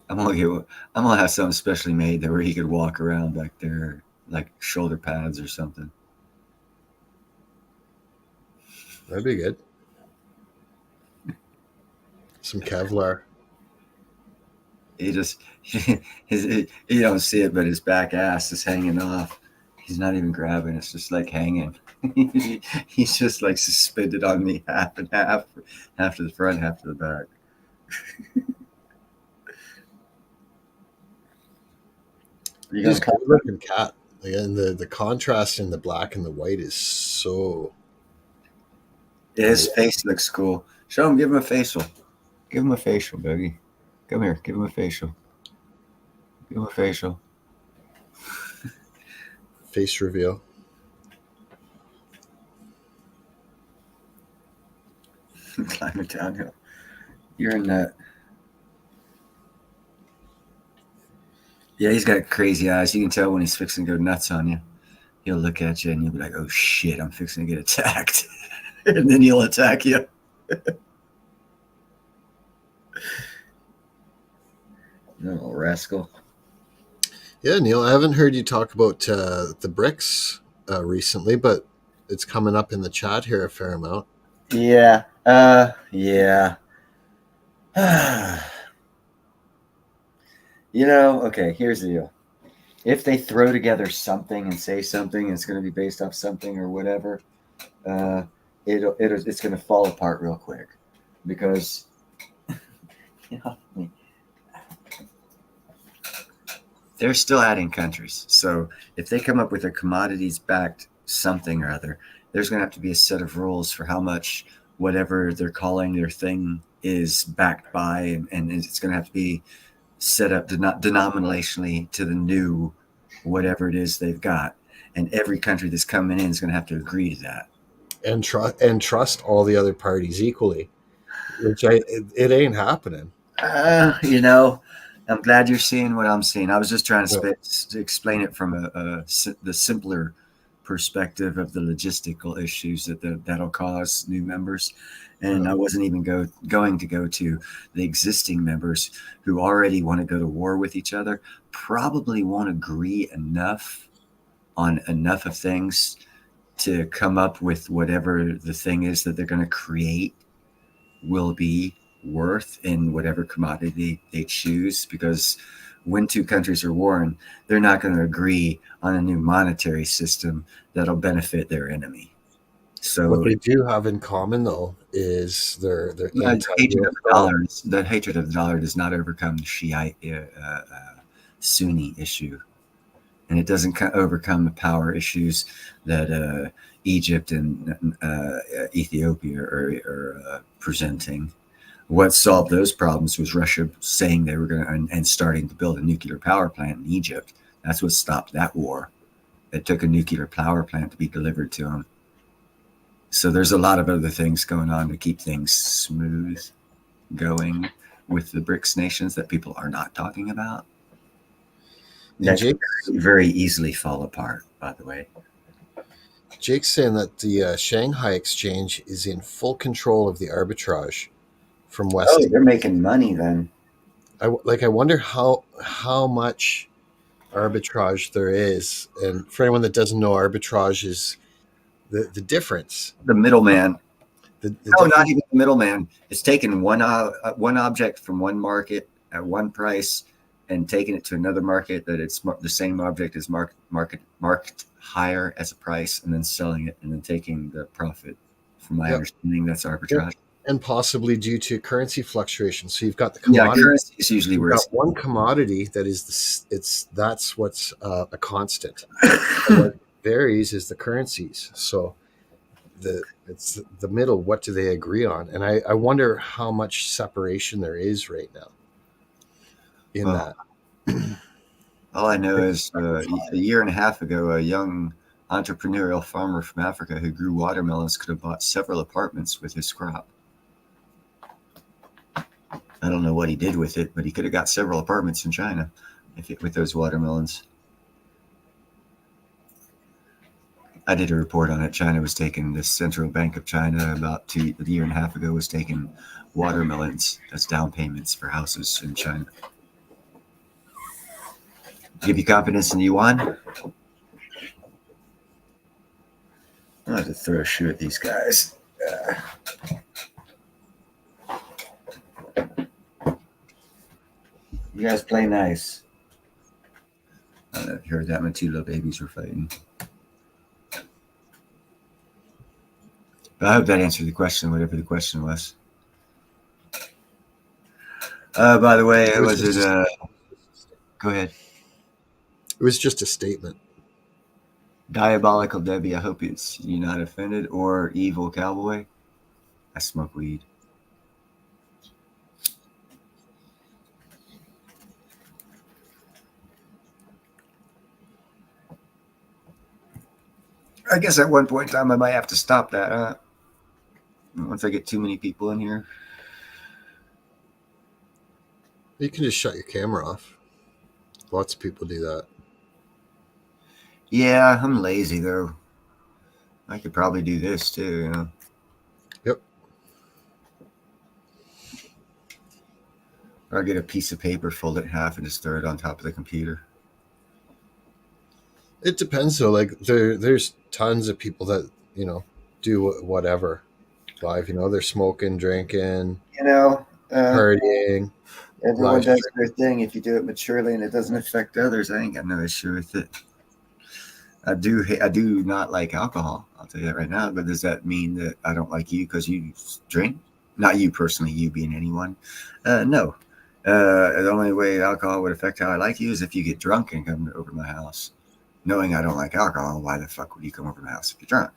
I'm gonna have something specially made there where he could walk around back there, like shoulder pads or something. That'd be good. Some Kevlar. He just you don't see it, but his back ass is hanging off. He's not even grabbing; it's just like hanging. He's just like suspended on me, half and half to the front, half to the back. He's a good looking cat. And the contrast in the black and the white is so. His face looks cool. Show him. Give him a facial. Give him a facial, Boogie. Come here. Give him a facial. Give him a facial. Face reveal. Climbing downhill. You're in that. Yeah, he's got crazy eyes. You can tell when he's fixing to go nuts on you. He'll look at you and you'll be like, oh shit, I'm fixing to get attacked. And then he'll attack you. You little rascal. Yeah, Neil, I haven't heard you talk about the bricks recently, but it's coming up in the chat here a fair amount. Yeah. Yeah. You know, okay, here's the deal. If they throw together something and say something, it's going to be based off something or whatever, it's going to fall apart real quick. Because, they're still adding countries. So if they come up with a commodities-backed something or other, there's going to have to be a set of rules for how much whatever they're calling their thing is backed by, and it's going to have to be set up denominationally to the new whatever it is they've got. And every country that's coming in is going to have to agree to that. And trust all the other parties equally, which it ain't happening. You know, I'm glad you're seeing what I'm seeing. I was just trying to explain it from the simpler perspective of the logistical issues that'll cause new members. And I wasn't even going to go to the existing members who already want to go to war with each other, probably won't agree enough on enough of things to come up with whatever the thing is that they're going to create will be worth in whatever commodity they choose. Because when two countries are warring, they're not going to agree on a new monetary system that'll benefit their enemy. So what they do have in common, though, is their hatred of the dollar. The hatred of the dollar does not overcome the Shiite Sunni issue, and it doesn't overcome the power issues that Egypt and Ethiopia are presenting. What solved those problems was Russia saying they were going to and starting to build a nuclear power plant in Egypt. That's what stopped that war. It took a nuclear power plant to be delivered to them. So there's a lot of other things going on to keep things smooth going with the BRICS nations that people are not talking about. That can very easily fall apart, by the way. Jake's saying that the Shanghai exchange is in full control of the arbitrage from West. Oh, they're making money then. I wonder how much arbitrage there is. And for anyone that doesn't know, arbitrage is the difference. The middleman. No, not even the middleman. It's taking one object from one market at one price and taking it to another market that it's the same object is marked higher as a price, and then selling it and then taking the profit. From my understanding, that's arbitrage. Yep. And possibly due to currency fluctuations. So you've got the commodity. Yeah, currency is usually where it's one commodity that is that's what's a constant. What varies is the currencies. So it's the middle. What do they agree on? And I wonder how much separation there is right now in that. All I know is a year and a half ago, a young entrepreneurial farmer from Africa who grew watermelons could have bought several apartments with his crop. I don't know what he did with it, but he could have got several apartments in China with those watermelons. I did a report on it. The Central Bank of China about a year and a half ago was taking watermelons as down payments for houses in China. Give you confidence in the yuan? I'll have to throw a shoe at these guys. You guys play nice. I don't know if you heard that. My two little babies were fighting. But I hope that answered the question, whatever the question was. By the way, go ahead. It was just a statement. Diabolical Debbie, I hope you're not offended, or Evil Cowboy. I smoke weed. I guess at one point in time I might have to stop that. Once I get too many people in here. You can just shut your camera off. Lots of people do that. Yeah, I'm lazy though. I could probably do this too, Yep. Or I get a piece of paper, fold it in half, and just throw it on top of the computer. It depends though. Like there's tons of people that, do whatever live, they're smoking, drinking, partying. Everyone does their thing. If you do it maturely and it doesn't affect others, I ain't got no issue with it. I do not like alcohol. I'll tell you that right now. But does that mean that I don't like you because you drink? Not you personally, you being anyone. No. The only way alcohol would affect how I like you is if you get drunk and come over to my house. Knowing I don't like alcohol, why the fuck would you come over to my house if you're drunk?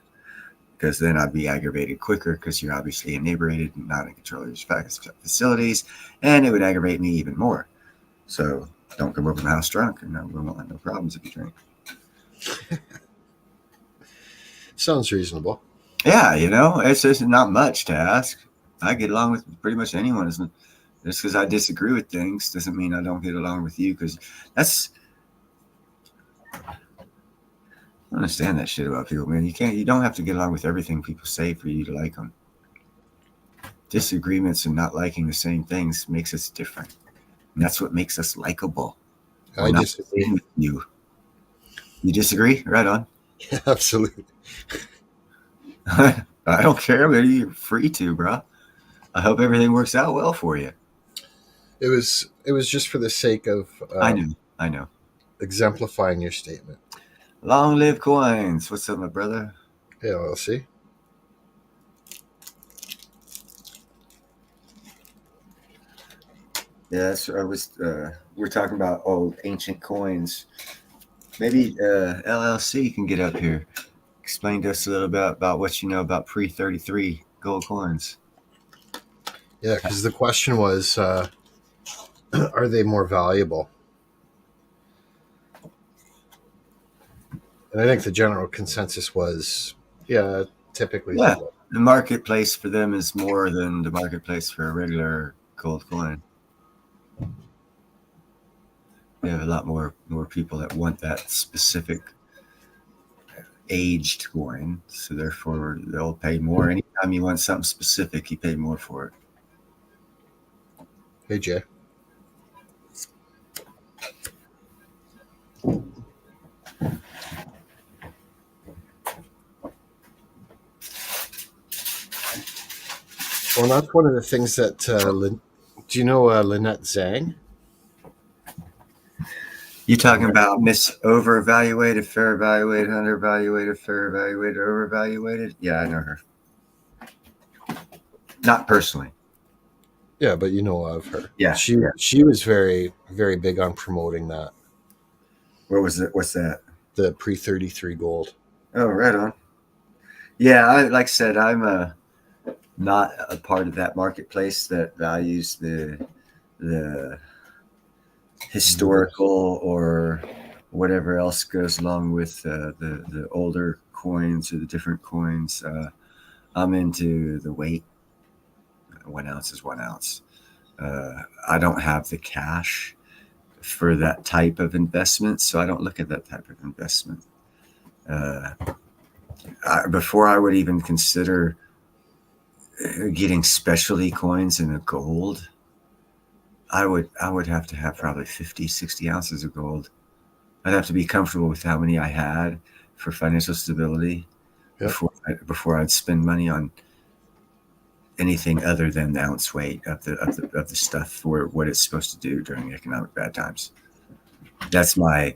Because then I'd be aggravated quicker because you're obviously inebriated and not in control of your facilities, and it would aggravate me even more. So don't come over to my house drunk, and we won't have no problems if you drink. Sounds reasonable. Yeah, it's just not much to ask. I get along with pretty much anyone. Just because I disagree with things doesn't mean I don't get along with you. Because I understand that shit about people, man. You don't have to get along with everything people say for you to like them. Disagreements and not liking the same things makes us different. And that's what makes us likable. I disagree with you. You disagree? Right on. Yeah, absolutely. I don't care, but you're free to, bro. I hope everything works out well for you. It was just for the sake of I know. exemplifying your statement. Long live coins. What's up, my brother? Yeah, we'll see. Yeah, we're talking about old ancient coins. Maybe LLC can get up here. Explain to us a little bit about what you know about pre-33 gold coins. Yeah, because the question was, are they more valuable? And I think the general consensus was, yeah, typically. Yeah, the marketplace for them is more than the marketplace for a regular gold coin. We have a lot more people that want that specific aged coin, so therefore they'll pay more. Anytime you want something specific, you pay more for it. Hey, Jay. Well, that's one of the things that. Do you know Lynette Zhang? You talking about over-evaluated, fair-evaluated, under-evaluated, fair-evaluated, over-evaluated? Yeah, I know her. Not personally. Yeah, but you know of her. Yeah. She was very, very big on promoting that. What was it? What's that? The pre-33 gold. Oh, right on. Yeah, like I said, I'm not a part of that marketplace that values the historical or whatever else goes along with the older coins or the different coins. I'm into the weight. 1 ounce is 1 ounce. I don't have the cash for that type of investment, so I don't look at that type of investment. Before I would even consider getting specialty coins in a gold, I would have to have probably 50, 60 ounces of gold. I'd have to be comfortable with how many I had for financial stability. Yep. before I'd spend money on anything other than the ounce weight of the stuff for what it's supposed to do during economic bad times. That's my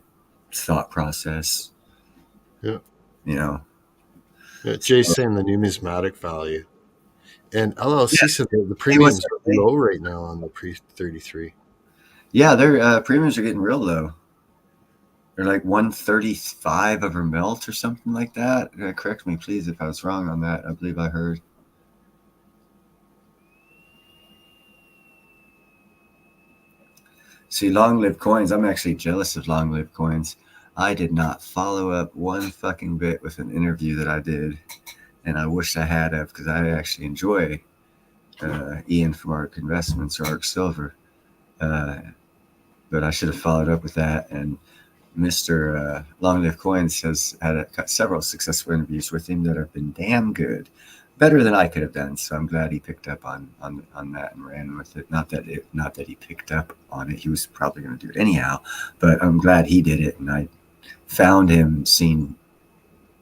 thought process. Yeah. Yeah, Jay's saying the numismatic value. And LLC said that the premiums are low right now on the pre-33. Yeah, their premiums are getting real low. They're like 135 over melt or something like that. Correct me, please, if I was wrong on that. I believe I heard. See, long-lived coins, I'm actually jealous of long-lived coins. I did not follow up one fucking bit with an interview that I did, and I wish I had of, because I actually enjoy Ian from Arc Investments or Arc Silver. But I should have followed up with that, and Mr. Long-Lived Coins has had several successful interviews with him that have been damn good. Better than I could have done, so I'm glad he picked up on that and ran with it. Not that he picked up on it; he was probably going to do it anyhow. But I'm glad he did it, and I found him, seen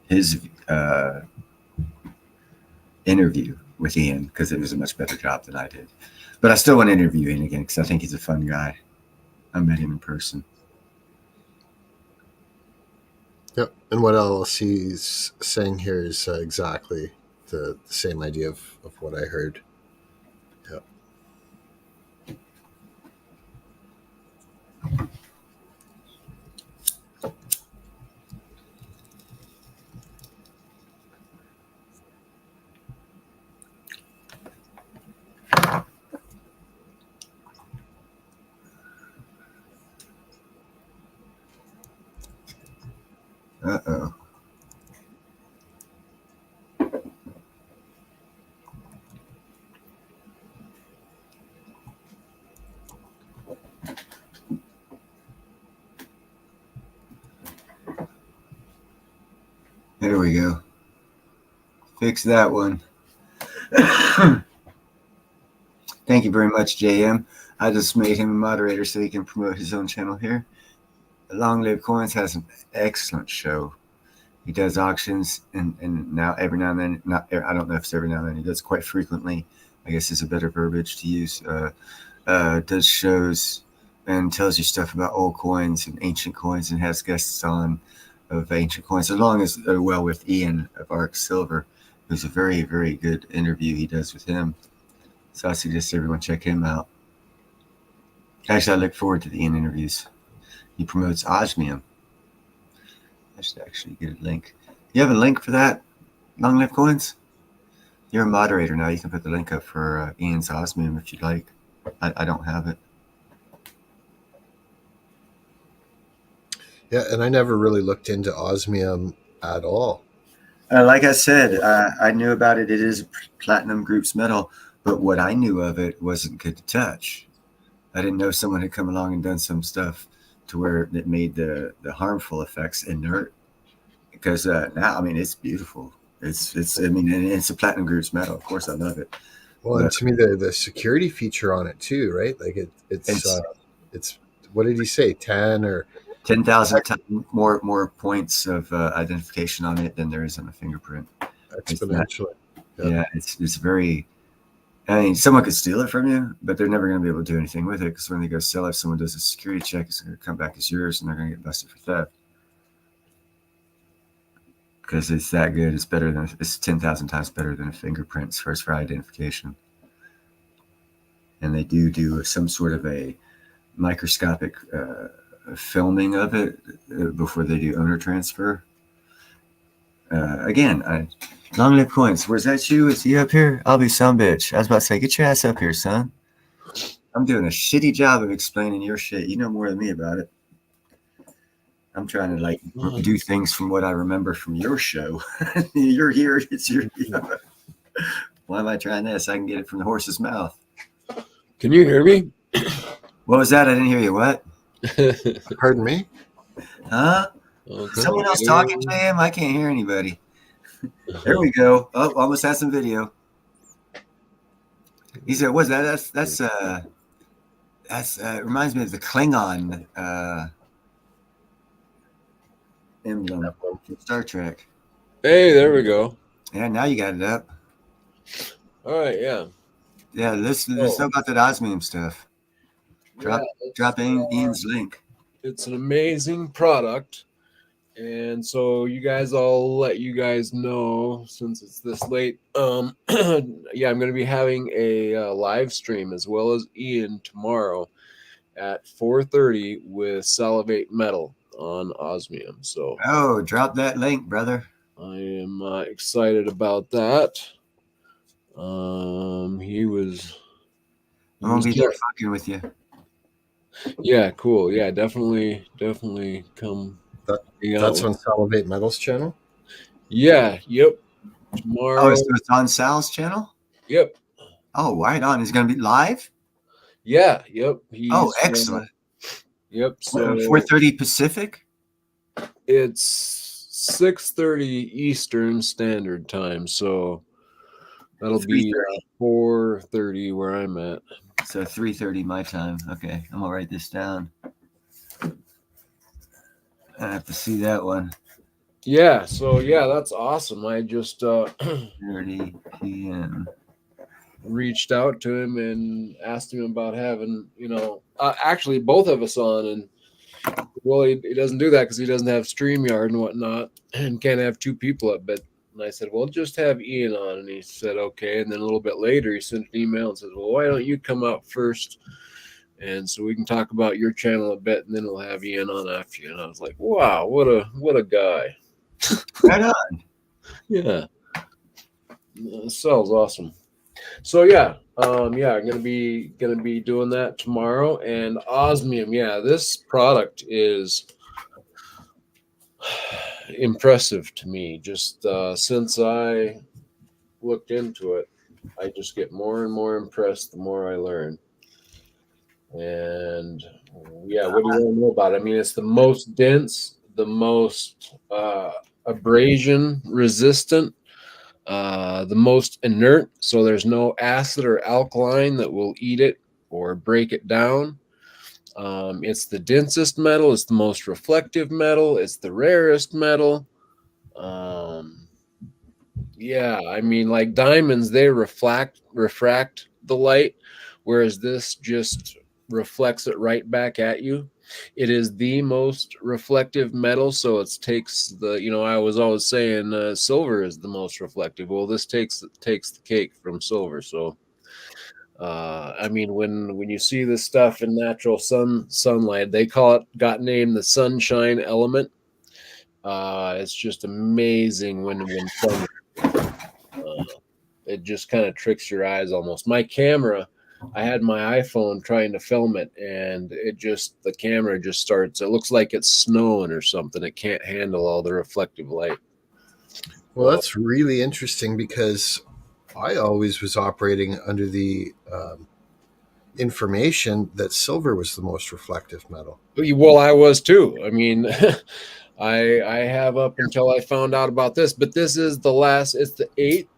his interview with Ian, because it was a much better job than I did. But I still want to interview Ian again because I think he's a fun guy. I met him in person. Yep, and what LLC is saying here is exactly the same idea of what I heard. Yep. Uh-oh. There we go. Fix that one. Thank you very much, JM. I just made him a moderator so he can promote his own channel here. Long Live Coins has an excellent show. He does auctions, and now every now and then, I don't know if it's every now and then, he does quite frequently, I guess is a better verbiage to use, does shows and tells you stuff about old coins and ancient coins and has guests on of ancient coins, as long as they're well with Ian of Arc Silver, who's a very, very good interview he does with him. So I suggest everyone check him out. Actually, I look forward to the Ian interviews. He promotes osmium. I should actually get a link. You have a link for that, Long Live Coins? You're a moderator now. You can put the link up for Ian's osmium if you'd like. I don't have it. Yeah, and I never really looked into osmium at all. Like I said, I knew about it. It is a platinum group's metal, but what I knew of it wasn't good to touch. I didn't know someone had come along and done some stuff to where it made the harmful effects inert. Because now, I mean, it's beautiful. It's I mean, and it's a platinum group's metal. Of course, I love it. Well, and to me, the security feature on it too, right? Like it's what did he say? 10 or 10,000 more points of identification on it than there is on a fingerprint. Exponentially. Yeah, it's very. I mean, someone could steal it from you, but they're never going to be able to do anything with it because when they go sell it, if someone does a security check, it's going to come back as yours, and they're going to get busted for theft. Because it's that good. It's 10,000 times better than a fingerprint as far as for identification. And they do some sort of a microscopic filming of it before they do owner transfer. Again, Long Live Coins. Where's that you? Is you up here? I'll be some bitch. I was about to say, get your ass up here, son. I'm doing a shitty job of explaining your shit. You know more than me about it. I'm trying to do things from what I remember from your show. You're here. It's your. Why am I trying this? I can get it from the horse's mouth. Can you hear me? What was that? I didn't hear you. What? Pardon me? Huh? Okay. Someone else talking to him? I can't hear anybody. There we go. Oh, almost had some video. He said, "What's that? That's it reminds me of the Klingon emblem from Star Trek." Hey, there we go. Yeah, now you got it up. All right, yeah. Yeah, let's know about that osmium stuff. Drop Ian's link. It's an amazing product. And so I'll let you guys know since it's this late. Yeah, I'm going to be having a live stream as well as Ian tomorrow at 4:30 with Salivate Metal on osmium. So Drop that link, brother. I am excited about that. He was. I'm gonna be there fucking with you. Yeah, cool. Yeah, definitely come. That's on Salivate Metal's channel? Yeah, yep. Tomorrow. Oh, so it's on Sal's channel? Yep. Oh, right on. Is it gonna be live? Yeah, yep. Excellent. Yep. So 4:30 Pacific? It's 6:30 Eastern Standard Time, so that'll be 4:30 where I'm at. So 3:30 my time. Okay, I'm gonna write this down. I have to see that one. Yeah, so that's awesome. I just 30 p.m. reached out to him and asked him about having, actually both of us on, and well, he doesn't do that because he doesn't have StreamYard and whatnot, and can't have two people up. But and I said, well, just have Ian on, and he said okay. And then a little bit later, he sent an email and says, well, why don't you come out first? And so we can talk about your channel a bit, and then we'll have Ian on after you. And I was like, wow, what a guy. Right on. Yeah. Sounds awesome. So I'm gonna be doing that tomorrow. And osmium, this product is impressive to me. Just since I looked into it, I just get more and more impressed the more I learn. And yeah, what do you want to know about it? I mean, it's the most dense, the most abrasion resistant, the most inert. So there's no acid or alkaline that will eat it or break it down. It's the densest metal. It's the most reflective metal. It's the rarest metal. Um, yeah, I mean, like diamonds, they refract the light, whereas this just reflects it right back at you. It is the most reflective metal, so it takes the, I was always saying silver is the most reflective. Well, this takes the cake from silver. So, I mean, when you see this stuff in natural sunlight, they got named the sunshine element. It's just amazing when sun it just kind of tricks your eyes almost. My camera, I had my iPhone trying to film it, and the camera just starts, it looks like it's snowing or something. It can't handle all the reflective light. Well, that's really interesting because I always was operating under the information that silver was the most reflective metal. Well, I was too. I mean, I have up until I found out about this, but this is it's the 8th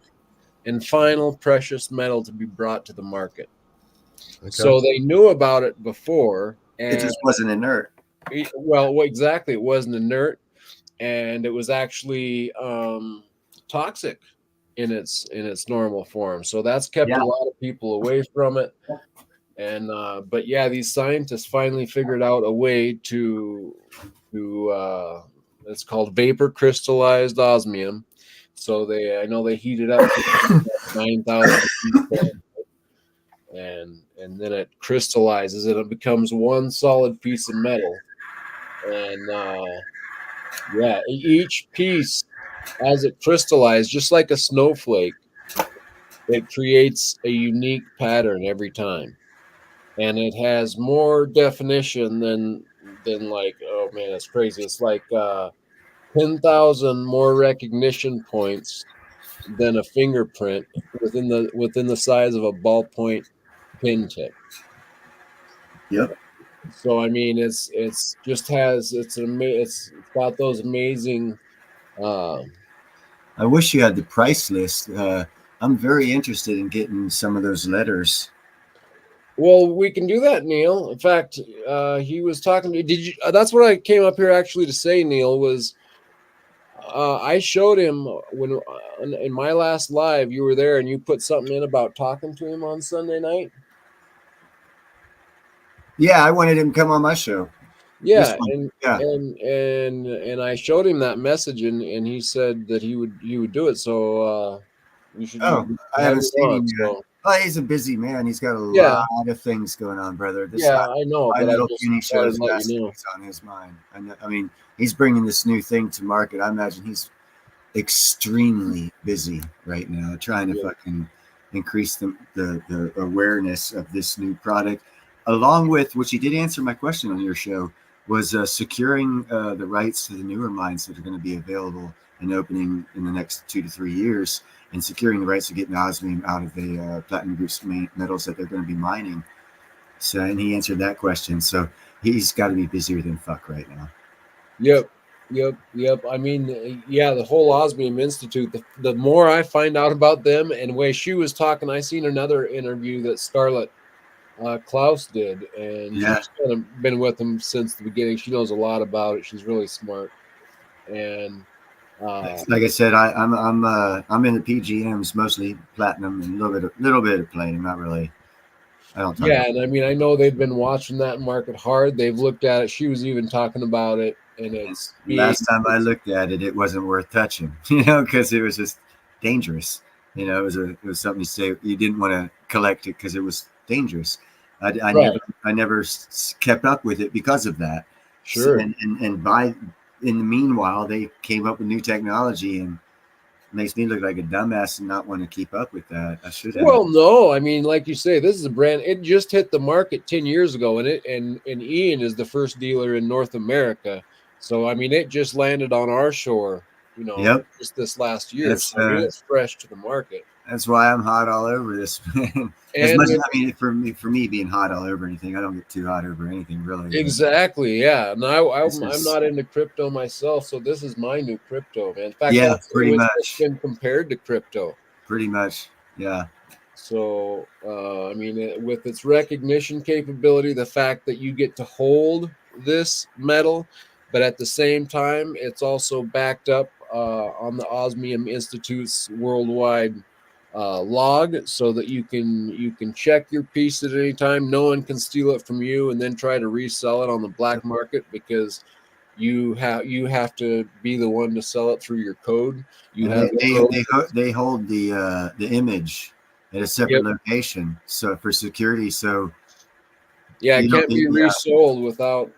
and final precious metal to be brought to the market. Okay. So they knew about it before, and it just wasn't inert. Well, exactly, it wasn't inert, and it was actually toxic in its normal form. So that's kept a lot of people away from it. And but yeah, these scientists finally figured out a way to it's called vapor crystallized osmium. So I know they heat it up to 9,000 and then it crystallizes and it becomes one solid piece of metal. And each piece, as it crystallizes, just like a snowflake, it creates a unique pattern every time, and it has more definition than like, oh man, it's crazy. It's like 10,000 more recognition points than a fingerprint within the size of a ballpoint pin tip. Yep. So I mean, it's got those amazing. I wish you had the price list. I'm very interested in getting some of those letters. Well, we can do that, Neil. In fact, he was talking to me. Did you? That's what I came up here actually to say, Neil. Was I showed him when in my last live you were there and you put something in about talking to him on Sunday night. Yeah, I wanted him to come on my show. Yeah, and I showed him that message and he said that he would do it. So you should. Oh, I haven't seen him yet. So. Oh, he's a busy man. He's got a lot of things going on, brother. I know. My little puny shows on his mind. I mean, he's bringing this new thing to market. I imagine he's extremely busy right now, trying to fucking increase the awareness of this new product, along with, which he did answer my question on your show, was securing the rights to the newer mines that are going to be available and opening in the next 2 to 3 years, and securing the rights to getting osmium out of the Platinum Group's metals that they're going to be mining. So, and he answered that question. So he's got to be busier than fuck right now. Yep. I mean, the whole Osmium Institute, the more I find out about them, and the way she was talking, I seen another interview that Scarlett Klaus did, and she's kind of been with them since the beginning. She knows a lot about it. She's really smart. And like I said, I'm in the PGMs, mostly platinum and a little bit of palladium, not really. I don't. And I mean, I know they've been watching that market hard. They've looked at it. She was even talking about it, and it's last time I looked at it, it wasn't worth touching, because it was just dangerous. It was something you say you didn't want to collect it because it was dangerous. I never kept up with it because of that. Sure. So, in the meanwhile, they came up with new technology and makes me look like a dumbass and not want to keep up with that. I should have. Well, no, I mean, like you say, this is a brand. It just hit the market 10 years ago, and Ian is the first dealer in North America So I mean, it just landed on our shore, Yep. just this last year. That's, So I mean, it's fresh to the market. That's why I'm hot all over this, man. As And much as for me being hot all over anything, I don't get too hot over anything really. exactly, yeah. And I'm is- not into crypto myself, so this is my new crypto, man. In fact, Yeah, that's pretty it's much. been compared to crypto. Pretty much, yeah. So, I mean, with its recognition capability, the fact that you get to hold this metal, but at the same time, it's also backed up on the Osmium Institute's worldwide log, so that you can check your piece at any time. No one can steal it from you and then try to resell it on the black market, because you have to be the one to sell it through your code. You And have a code. they hold the image at a separate location, so for security. So Yeah, you it don't can't be resold without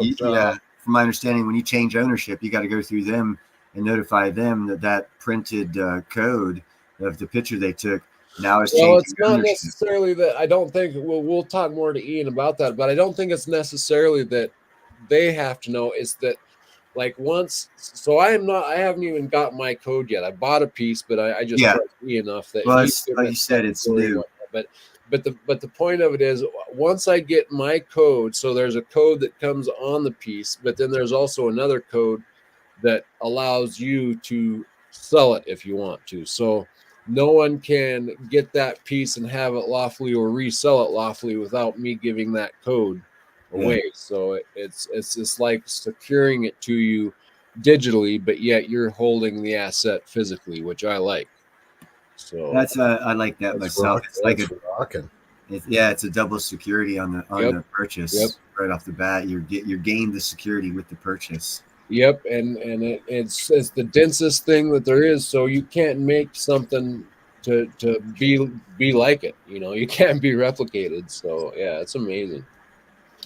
yeah. From my understanding, when you change ownership, you got to go through them and notify them that printed code of the picture they took now is well, changing it's not ownership. necessarily that. I don't think we'll talk more to Ian about that, but I don't think it's necessarily that they have to know. It's that, like, once, so I haven't even got my code yet. I bought a piece, but I just Yeah. trust Ian enough that Well, he's it's given like it you said, it's story and new. whatnot. But the point of it is, once I get my code, so there's a code that comes on the piece, but then there's also another code that allows you to sell it if you want to. So no one can get that piece and have it lawfully or resell it lawfully without me giving that code away. So it's just like securing it to you digitally, but yet you're holding the asset physically, which I like. So That's I like that myself. It's like rocking. It's a double security on the purchase Yep. right off the bat. You're gained the security with the purchase. Yep, and it's the densest thing that there is. So you can't make something to be like it. You can't be replicated. So yeah, it's amazing.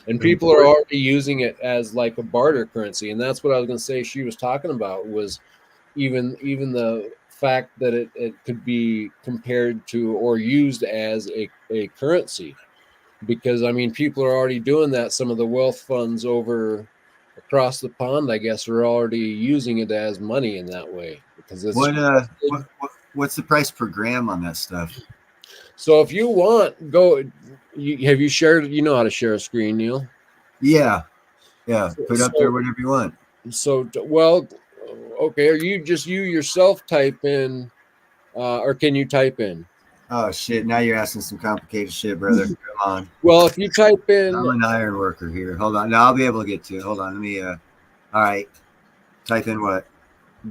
And people are already using it as like a barter currency, and that's what I was going to say. She was talking about was even the fact that it could be compared to or used as a currency, because I mean people are already doing that. Some of the wealth funds over across the pond, I guess, are already using it as money in that way, because it's What's the price per gram on that stuff? so if you want, have you shared, how to share a screen, Neil? Yeah, put up there whatever you want. So well, okay, or you yourself type in, or can you type in? Oh shit! Now you're asking some complicated shit, brother. Come on. Well, if you type in, I'm an iron worker here. Hold on. Now I'll be able to get to it. Hold on. Let me. All right. Type in what?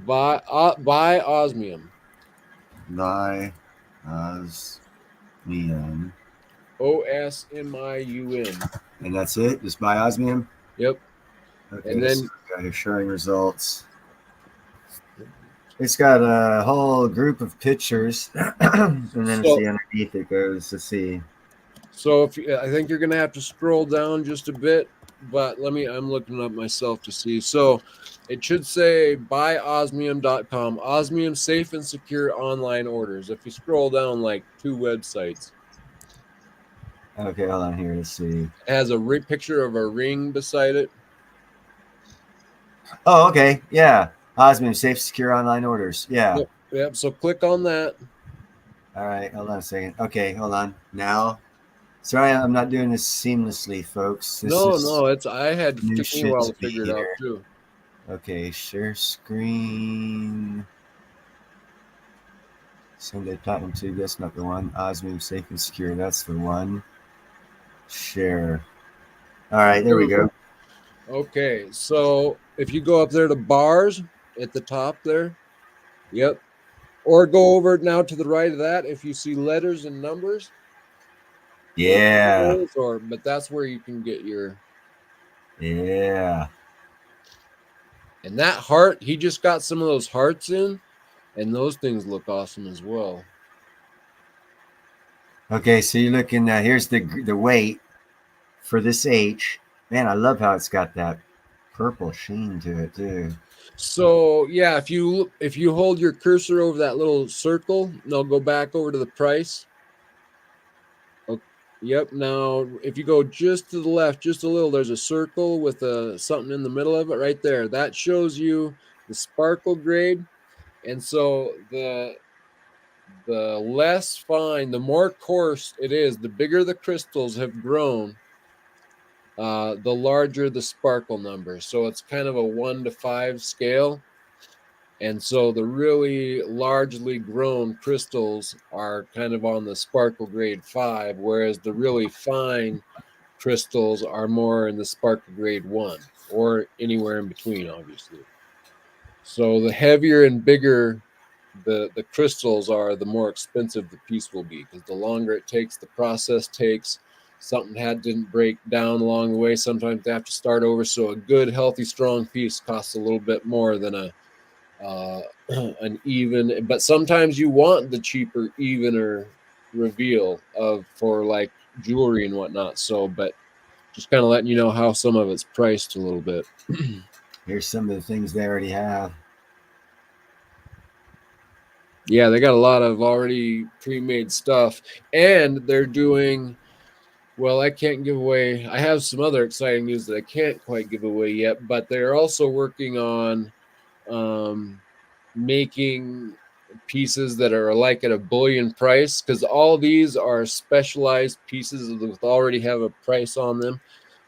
buy osmium, Buy osmium. OSMIUM. And that's it. Just buy osmium. Yep. Okay. And then got here showing results. It's got a whole group of pictures, and then see underneath it goes to see. So I think you're gonna have to scroll down just a bit, but I'm looking up myself to see. So it should say buyosmium.com, Osmium safe and secure online orders. If you scroll down like 2 websites, Okay, hold on here. Let's see. it has a picture of a ring beside it. Oh, okay. Yeah. Osmium safe, secure online orders. Yeah. Yep. So click on that. All right. Hold on a second. Okay. Hold on. Now. Sorry, I'm not doing this seamlessly, folks. No, it took new me a shit while to to figure me it out here. too. Okay, share screen. Sunday Platinum 2, that's not the one. Osmium safe and secure, that's the one. Share. All right, there we go. Okay, so if you go up there to bars at the top there, yep. Or go over now to the right of that if you see letters and numbers. Yeah. But that's where you can get your. Yeah. And that heart, he just got some of those hearts in, and those things look awesome as well. Okay, so you're looking here's the weight for this H. Man, I love how it's got that purple sheen to it too. So yeah, if you hold your cursor over that little circle, and I'll go back over to the price. Yep. Now, if you go just to the left, just a little, there's a circle with something in the middle of it right there. That shows you the sparkle grade. And so the less fine, the more coarse it is, the bigger the crystals have grown, the larger the sparkle number. So it's kind of a 1 to 5 scale. And so the really largely grown crystals are kind of on the sparkle grade 5, whereas the really fine crystals are more in the sparkle grade 1 or anywhere in between, obviously. So the heavier and bigger the crystals are, the more expensive the piece will be, because the longer it takes, the process takes. Something didn't break down along the way. Sometimes they have to start over. So a good, healthy, strong piece costs a little bit more than an even. But sometimes you want the cheaper, evener reveal for like jewelry and whatnot. So, but just kind of letting you know how some of it's priced a little bit. Here's some of the things they already have. Yeah, they got a lot of already pre-made stuff, and they're doing well. I can't give away. I have some other exciting news that I can't quite give away yet, but they're also working on um, making pieces that are like at a bullion price, because all these are specialized pieces that already have a price on them.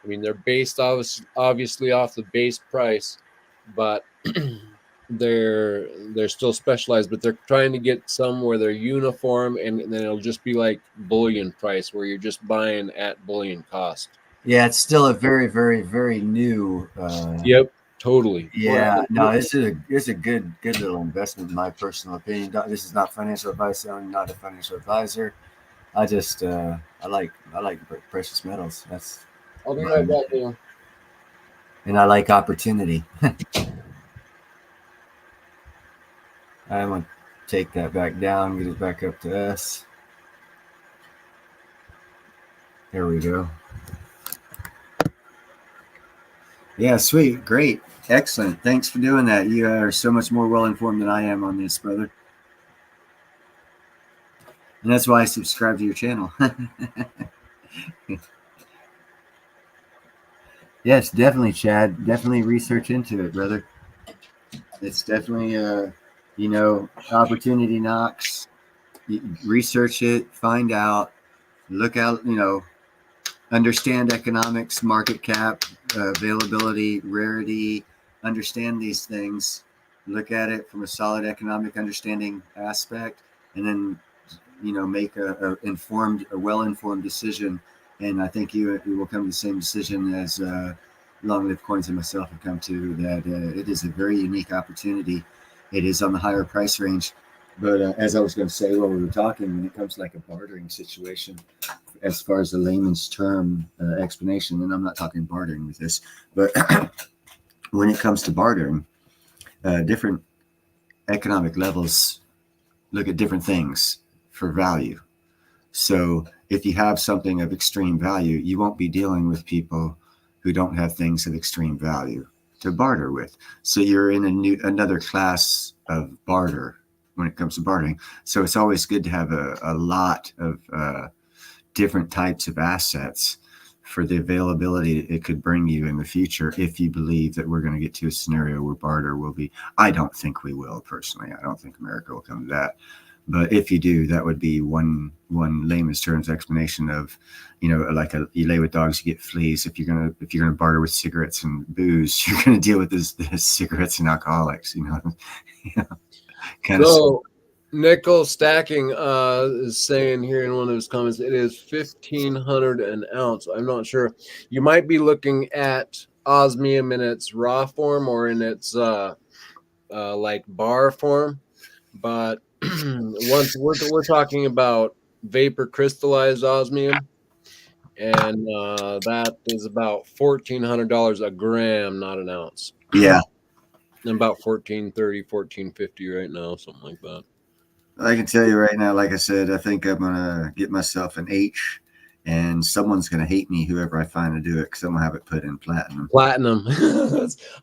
I mean, they're based obviously off the base price, but they're still specialized, but they're trying to get some where they're uniform, and then it'll just be like bullion price, where you're just buying at bullion cost. Yeah, it's still a very, very, very new. Yep, totally. Yeah, no, this is a good little investment in my personal opinion. This is not financial advice. I'm not a financial advisor. I just I like precious metals. That's I'll be my right back here. and I like opportunity. I'm gonna take that back down, get it back up to S. There we go. Yeah, sweet, great, excellent. Thanks for doing that. You are so much more well informed than I am on this, brother. And that's why I subscribe to your channel. Yes, definitely, Chad. Definitely research into it, brother. It's definitely, opportunity knocks. Research it, find out, look out, understand economics, market cap, availability, rarity, understand these things, look at it from a solid economic understanding aspect, and then, make a well-informed decision. And I think you will come to the same decision as Long Live Coins and myself have come to, that it is a very unique opportunity. It is on the higher price range. But as I was going to say while we were talking, when it comes to like a bartering situation, as far as the layman's term explanation, and I'm not talking bartering with this, but when it comes to bartering, different economic levels look at different things for value. So if you have something of extreme value, you won't be dealing with people who don't have things of extreme value to barter with. So you're in another class of barter when it comes to bartering. So it's always good to have a lot of different types of assets for the availability it could bring you in the future, if you believe that we're going to get to a scenario where barter will be. I don't think we will, personally. I don't think America will come to that. But if you do, that would be one layman's terms explanation of, like you lay with dogs, you get fleas. If you're gonna barter with cigarettes and booze, you're gonna deal with this cigarettes and alcoholics. Kind So nickel stacking is saying here in one of his comments, it is 1,500 an ounce. I'm not sure. You might be looking at osmium in its raw form or in its like bar form, but once we're talking about vapor crystallized osmium, and that is about $1,400 a gram, not an ounce. Yeah. And about 1430, 1450 right now, something like that. I can tell you right now, like I said, I think I'm gonna get myself an H, and someone's gonna hate me, whoever I find to do it, because I'm gonna have it put in platinum. Platinum.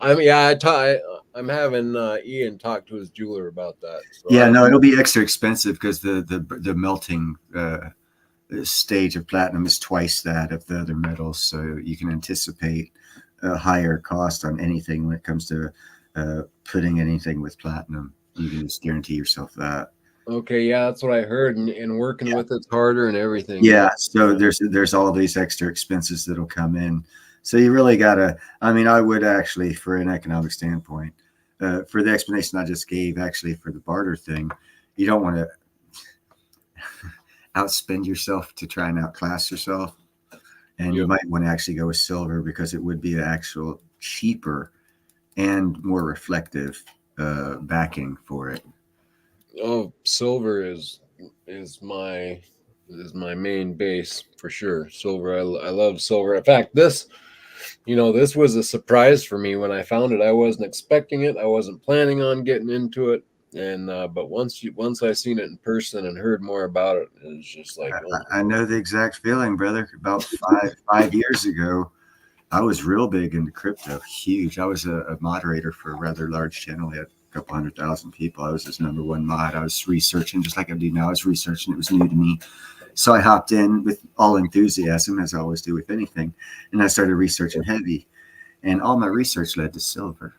I mean, yeah, I'm having Ian talk to his jeweler about that. So yeah, no, it'll be extra expensive because the melting stage of platinum is twice that of the other metals, so you can anticipate a higher cost on anything when it comes to putting anything with platinum. You can just guarantee yourself that. Okay, yeah, that's what I heard, and working with it's harder and everything. Yeah, so there's all these extra expenses that'll come in. So you really gotta. I mean, I would actually, for an economic standpoint, for the explanation I just gave, actually for the barter thing, you don't want to outspend yourself to try and outclass yourself, and you might want to actually go with silver because it would be an actual cheaper and more reflective backing for it. Oh, silver is my main base for sure. Silver, I love silver. In fact, this was a surprise for me when I found it. I wasn't expecting it. I wasn't planning on getting into it. And but once I seen it in person and heard more about it, it was just like, oh. I know the exact feeling, brother. About 5 years ago, I was real big into crypto, huge. I was a moderator for a rather large channel. We had a couple 100,000 people. I was his number one mod. I was researching just like I do now. I was researching. It was new to me. So I hopped in with all enthusiasm, as I always do with anything. And I started researching heavy. And all my research led to silver.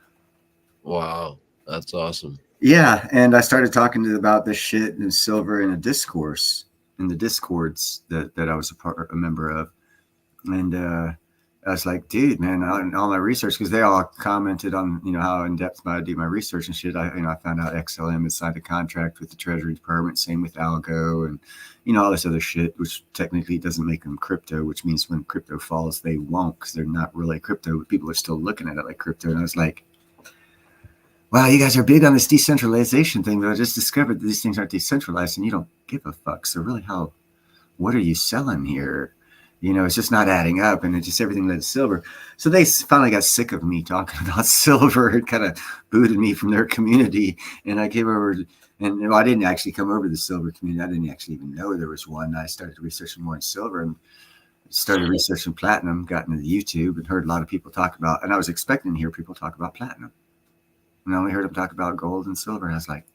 Wow, that's awesome. Yeah. And I started talking about this shit and silver in the discourse, in the discords that I was a member of. And I was like, dude, man, all my research, because they all commented on, how in depth I do my research and shit. I found out XLM had signed a contract with the Treasury Department, same with Algo, and all this other shit, which technically doesn't make them crypto, which means when crypto falls, they won't, because they're not really crypto. People are still looking at it like crypto. And I was like, wow, you guys are big on this decentralization thing, but I just discovered that these things aren't decentralized, and you don't give a fuck. So really, what are you selling here? It's just not adding up, and it just everything led to silver. So they finally got sick of me talking about silver and kind of booted me from their community. And I came over, and I didn't actually come over to the silver community. I didn't actually even know there was one. I started researching more in silver and started researching platinum, got into YouTube and heard a lot of people talk about, and I was expecting to hear people talk about platinum. And I only heard them talk about gold and silver. And I was like,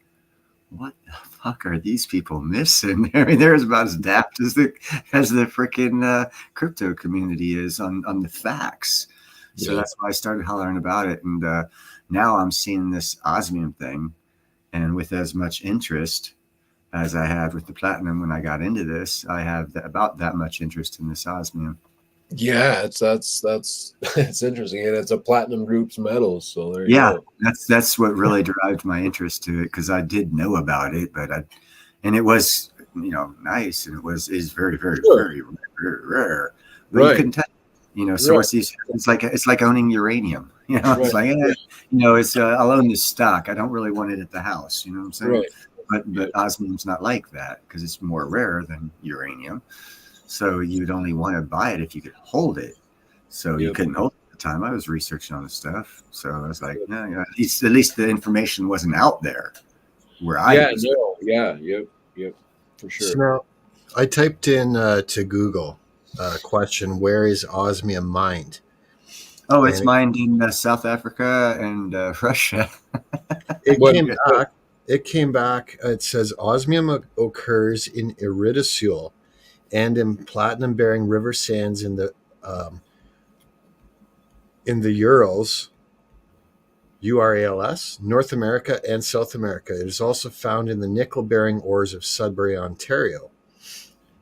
what the fuck are these people missing? I mean, they're about as daft as the freaking crypto community is on the facts. So that's why I started hollering about it. And now I'm seeing this osmium thing, and with as much interest as I had with the platinum when I got into this, I have about that much interest in this osmium. Yeah, that's it's interesting, and it's a platinum group's metals. So there you go. That's what really derived my interest to it, because I did know about it, and it was nice, and is very very very rare. But you couldn't touch it, so it's like owning uranium. It's like it's I'll own this stock. I don't really want it at the house. You know what I'm saying? Right. But osmium's not like that, because it's more rare than uranium. So you'd only want to buy it if you could hold it. So you couldn't hold it at the time. I was researching all this stuff. So I was like, no, at least the information wasn't out there where I was. Yep, for sure. So now, I typed in to Google question, where is osmium mined? Oh, it's mined in South Africa and Russia. It came back. It says osmium occurs in iridosyl and in platinum-bearing river sands in the Urals, URALS, North America and South America. It is also found in the nickel-bearing ores of Sudbury, Ontario.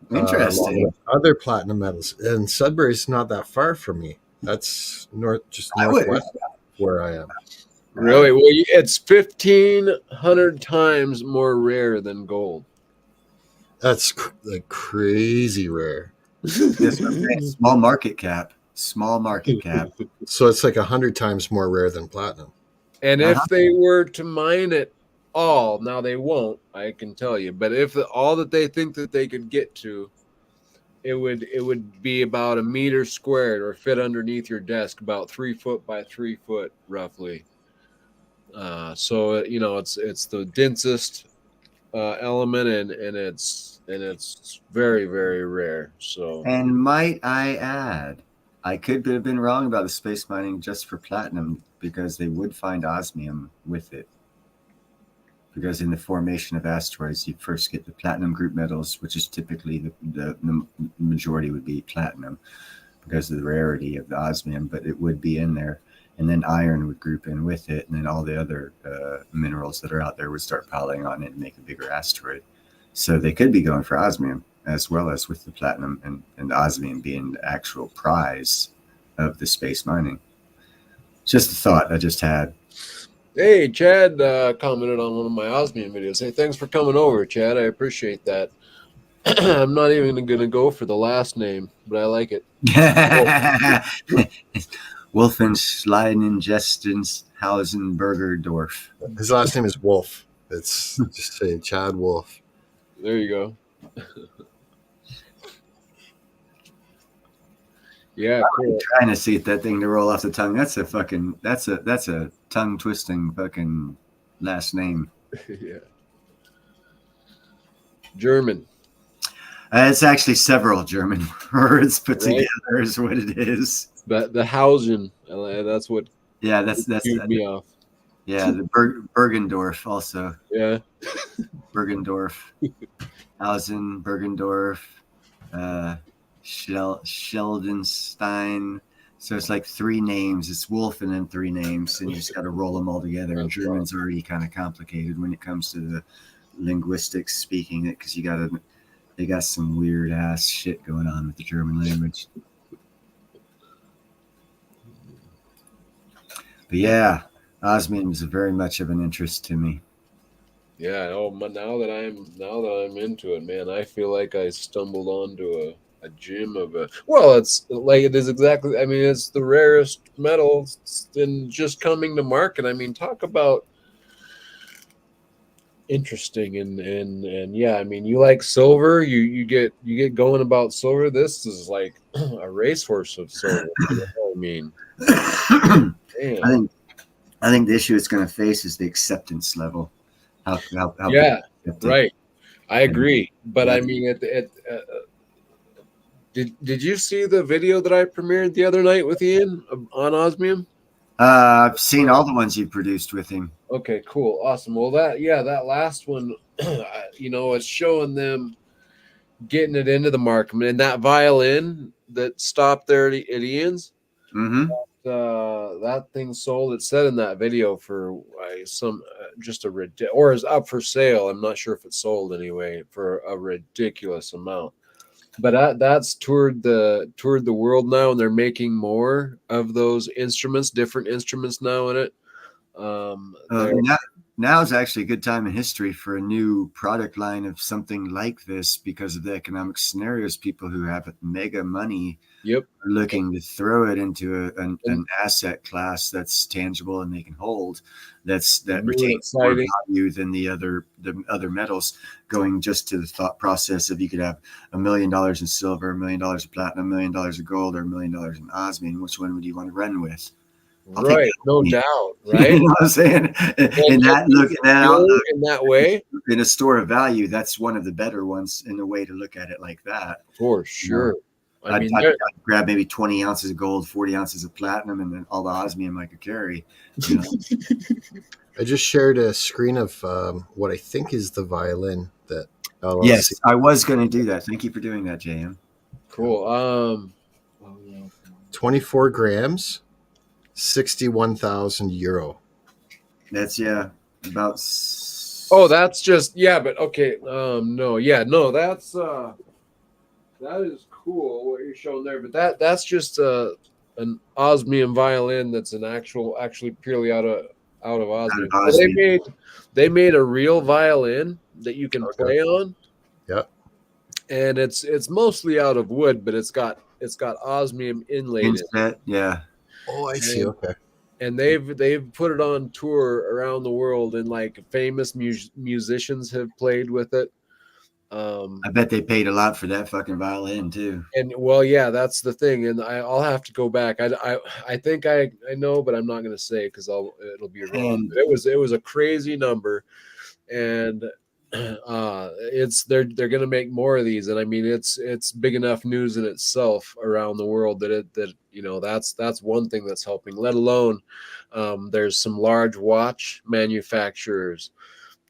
Interesting. Other platinum metals, and Sudbury's not that far from me. That's northwest where I am. Really? Well, it's 1,500 times more rare than gold. That's like crazy rare. Small market cap. So it's like 100 times more rare than platinum. And if they were to mine it all, now they won't, I can tell you. But if all that they think that they could get to, it would be about a meter squared, or fit underneath your desk, about 3 foot by 3 foot, roughly. So it's the densest element, and it's very very rare. So, and might I add, I could have been wrong about the space mining just for platinum, because they would find osmium with it. because in the formation of asteroids, you first get the platinum group metals, which is typically the majority would be platinum because of the rarity of the osmium, but it would be in there. And then iron would group in with it, and then all the other minerals that are out there would start piling on it and make a bigger asteroid. So they could be going for osmium as well as with the platinum, and the osmium being the actual prize of the space mining. Just a thought I just had. Hey, Chad commented on one of my osmium videos. Hey, thanks for coming over, Chad. I appreciate that. I'm not even going to go for the last name, but I like it. Wolfenschleidengestenshausenbergerdorf. His last name is Wolf. It's just saying Chad Wolf. There you go. Yeah, cool. I'm trying to see if that thing to roll off the tongue. That's a tongue twisting fucking last name. Yeah. German. It's actually several German words put together is what it is. The Hausen, that's what. Yeah, that's me off. Yeah, the Bergendorf also. Yeah. Bergendorf, Hausen, Bergendorf, Scheldenstein. So it's like three names. It's Wolf and then three names, and you just got to roll them all together. And German's already kind of complicated when it comes to the linguistics speaking it, because they got some weird ass shit going on with the German language. But yeah, osmium is very much of an interest to me. Yeah. Oh, now that I'm into it, man, I feel like I stumbled onto a gem of a. Well, it's like it is exactly. I mean, it's the rarest metal in just coming to market. I mean, talk about interesting and yeah. I mean, you like silver. You get going about silver. This is like a racehorse of silver. You know what I mean. I think the issue it's going to face is the acceptance level. How yeah, right. I agree, but I mean, did you see the video that I premiered the other night with Ian on osmium? I've seen all the ones you produced with him. Okay, cool, awesome. Well, that last one, it's showing them getting it into the market, and that violin that stopped there at Ian's. Mm-hmm. That thing sold. It said in that video for or is up for sale. I'm not sure if it's sold anyway for a ridiculous amount. But that's toured the world now, and they're making more of those instruments, different instruments now in it. Now is actually a good time in history for a new product line of something like this because of the economic scenarios. People who have mega money are looking to throw it into an asset class that's tangible and they can hold, that retains more value than the other metals. Going just to the thought process of you could have $1 million in silver, $1 million of platinum, $1 million of gold, or $1 million in osmium. Which one would you want to run with? Right, no doubt, right? You know what I'm saying? In that way, in a store of value, that's one of the better ones in a way to look at it like that. For sure. I'd grab maybe 20 ounces of gold, 40 ounces of platinum, and then all the osmium I could carry. You know? I just shared a screen of what I think is the violin that. Yes, I was going to do that. Thank you for doing that, JM. Cool. 24 grams. 61,000 euro. That's about. Oh, that's just but okay. That's that is cool what you're showing there, but that's just an osmium violin that's actually purely out of osmium. So they made a real violin that you can play on. Yeah, and it's mostly out of wood, but it's got osmium inlaid in it. Yeah. Oh, I see. Okay. And they've put it on tour around the world, and like famous musicians have played with it. I bet they paid a lot for that fucking violin too. And that's the thing. And I'll have to go back. I think I know, but I'm not going to say because it'll be wrong. It was a crazy number, and they're going to make more of these. And I mean, it's big enough news in itself around the world that's one thing that's helping, let alone there's some large watch manufacturers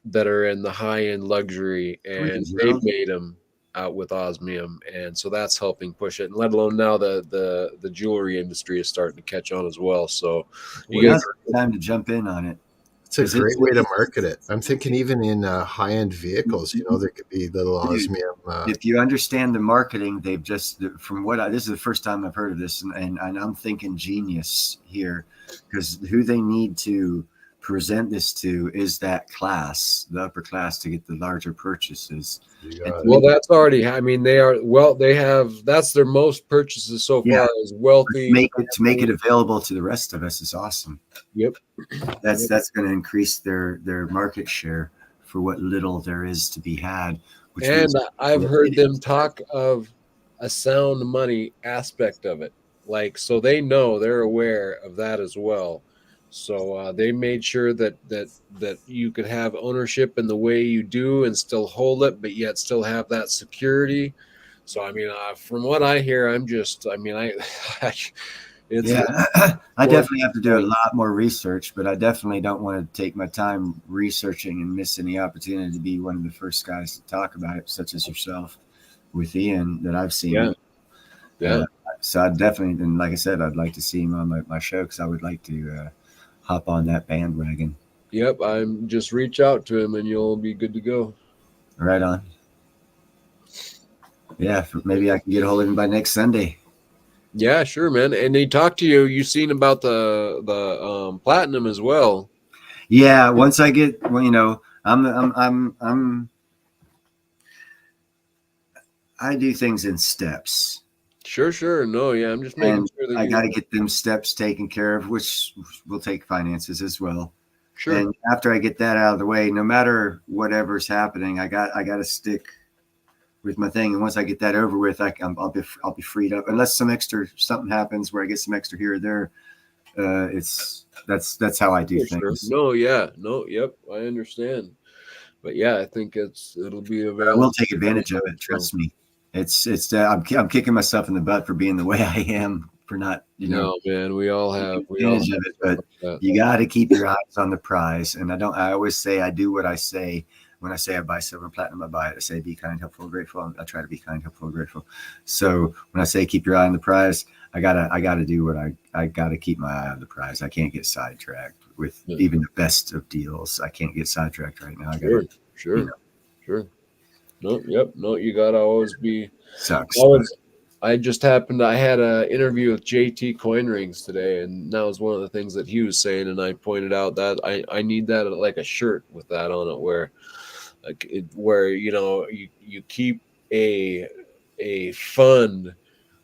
that are in the high end luxury, What and is they've it? made them out with osmium, and so that's helping push it. And let alone now the jewelry industry is starting to catch on as well. So you Now's get the time to jump in on it. It's a 'Cause great way to market it. I'm thinking even in high-end vehicles, there could be little Dude, osmium. if you understand the marketing, they've just from what this is the first time I've heard of this, and I'm thinking genius here, because who they need to present this to is that class, the upper class, to get the larger purchases. You And got to it. well, make, that's already. I mean, they have that's their most purchases so Yeah. far is wealthy. to make it available to the rest of us is awesome. Yep. That's going to increase their market share for what little there is to be had. Which And means I've heard them talk of a sound money aspect of it. Like, so they know, they're aware of that as well. So they made sure that you could have ownership in the way you do and still hold it, but yet still have that security. So I mean, from what I hear, it's Yeah, I more- definitely have to do a lot more research, but I definitely don't want to take my time researching and miss any opportunity to be one of the first guys to talk about it, such as yourself with Ian that I've seen. yeah. So I definitely, and like I said, I'd like to see him on my show because I would like to hop on that bandwagon. Yep. I'm just reach out to him and you'll be good to go. Right on. Yeah, maybe I can get a hold of him by next Sunday. Yeah, sure, man. And they talked to you. You seen about the platinum as well. Yeah, once I get, I do things in steps. Sure. No, yeah, I'm just making And sure that I you. got to get them steps taken care of, which will take finances as well. Sure. And after I get that out of the way, no matter whatever's happening, I got to stick with my thing. And once I get that over with, I'll be freed up. Unless something happens where I get some extra here or there. That's how I do Sure. things. No, yeah, no, yep, I understand. But yeah, I think it'll be I available. will take advantage of it. Trust me. I'm kicking myself in the butt for being the way I am, for not No, man, we all have advantage of it, but that. you got to keep your eyes on the prize. And I always say I do what I say. When I say I buy silver and platinum, I buy it. I say be kind, helpful, and grateful. I try to be kind, helpful, and grateful. So when I say keep your eye on the prize, I gotta do what I gotta keep my eye on the prize. I can't get sidetracked with even the best of deals. I can't get sidetracked right now. Sure. No, yep, no, you gotta always be. Sucks. I had an interview with JT Coin Rings today, and that was one of the things that he was saying, and I pointed out that I need that like a shirt with that on it, where you keep a fund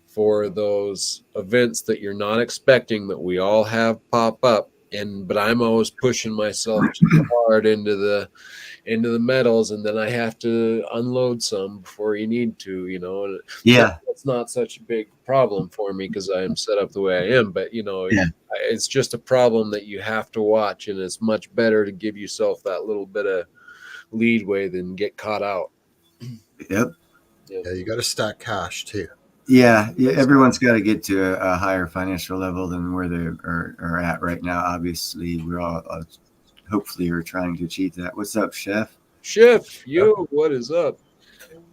for those events that you're not expecting that we all have pop up, but I'm always pushing myself too hard into the metals, and then I have to unload some before you need to, and Yeah. it's not such a big problem for me because I am set up the way I am, but it's just a problem that you have to watch, and it's much better to give yourself that little bit of leadway than get caught out. Yep. Yeah, you got to stack cash too. Yeah. Everyone's got to get to a higher financial level than where they are at right now. Obviously, we're all hopefully are trying to achieve that. What's up, Chef? What is up?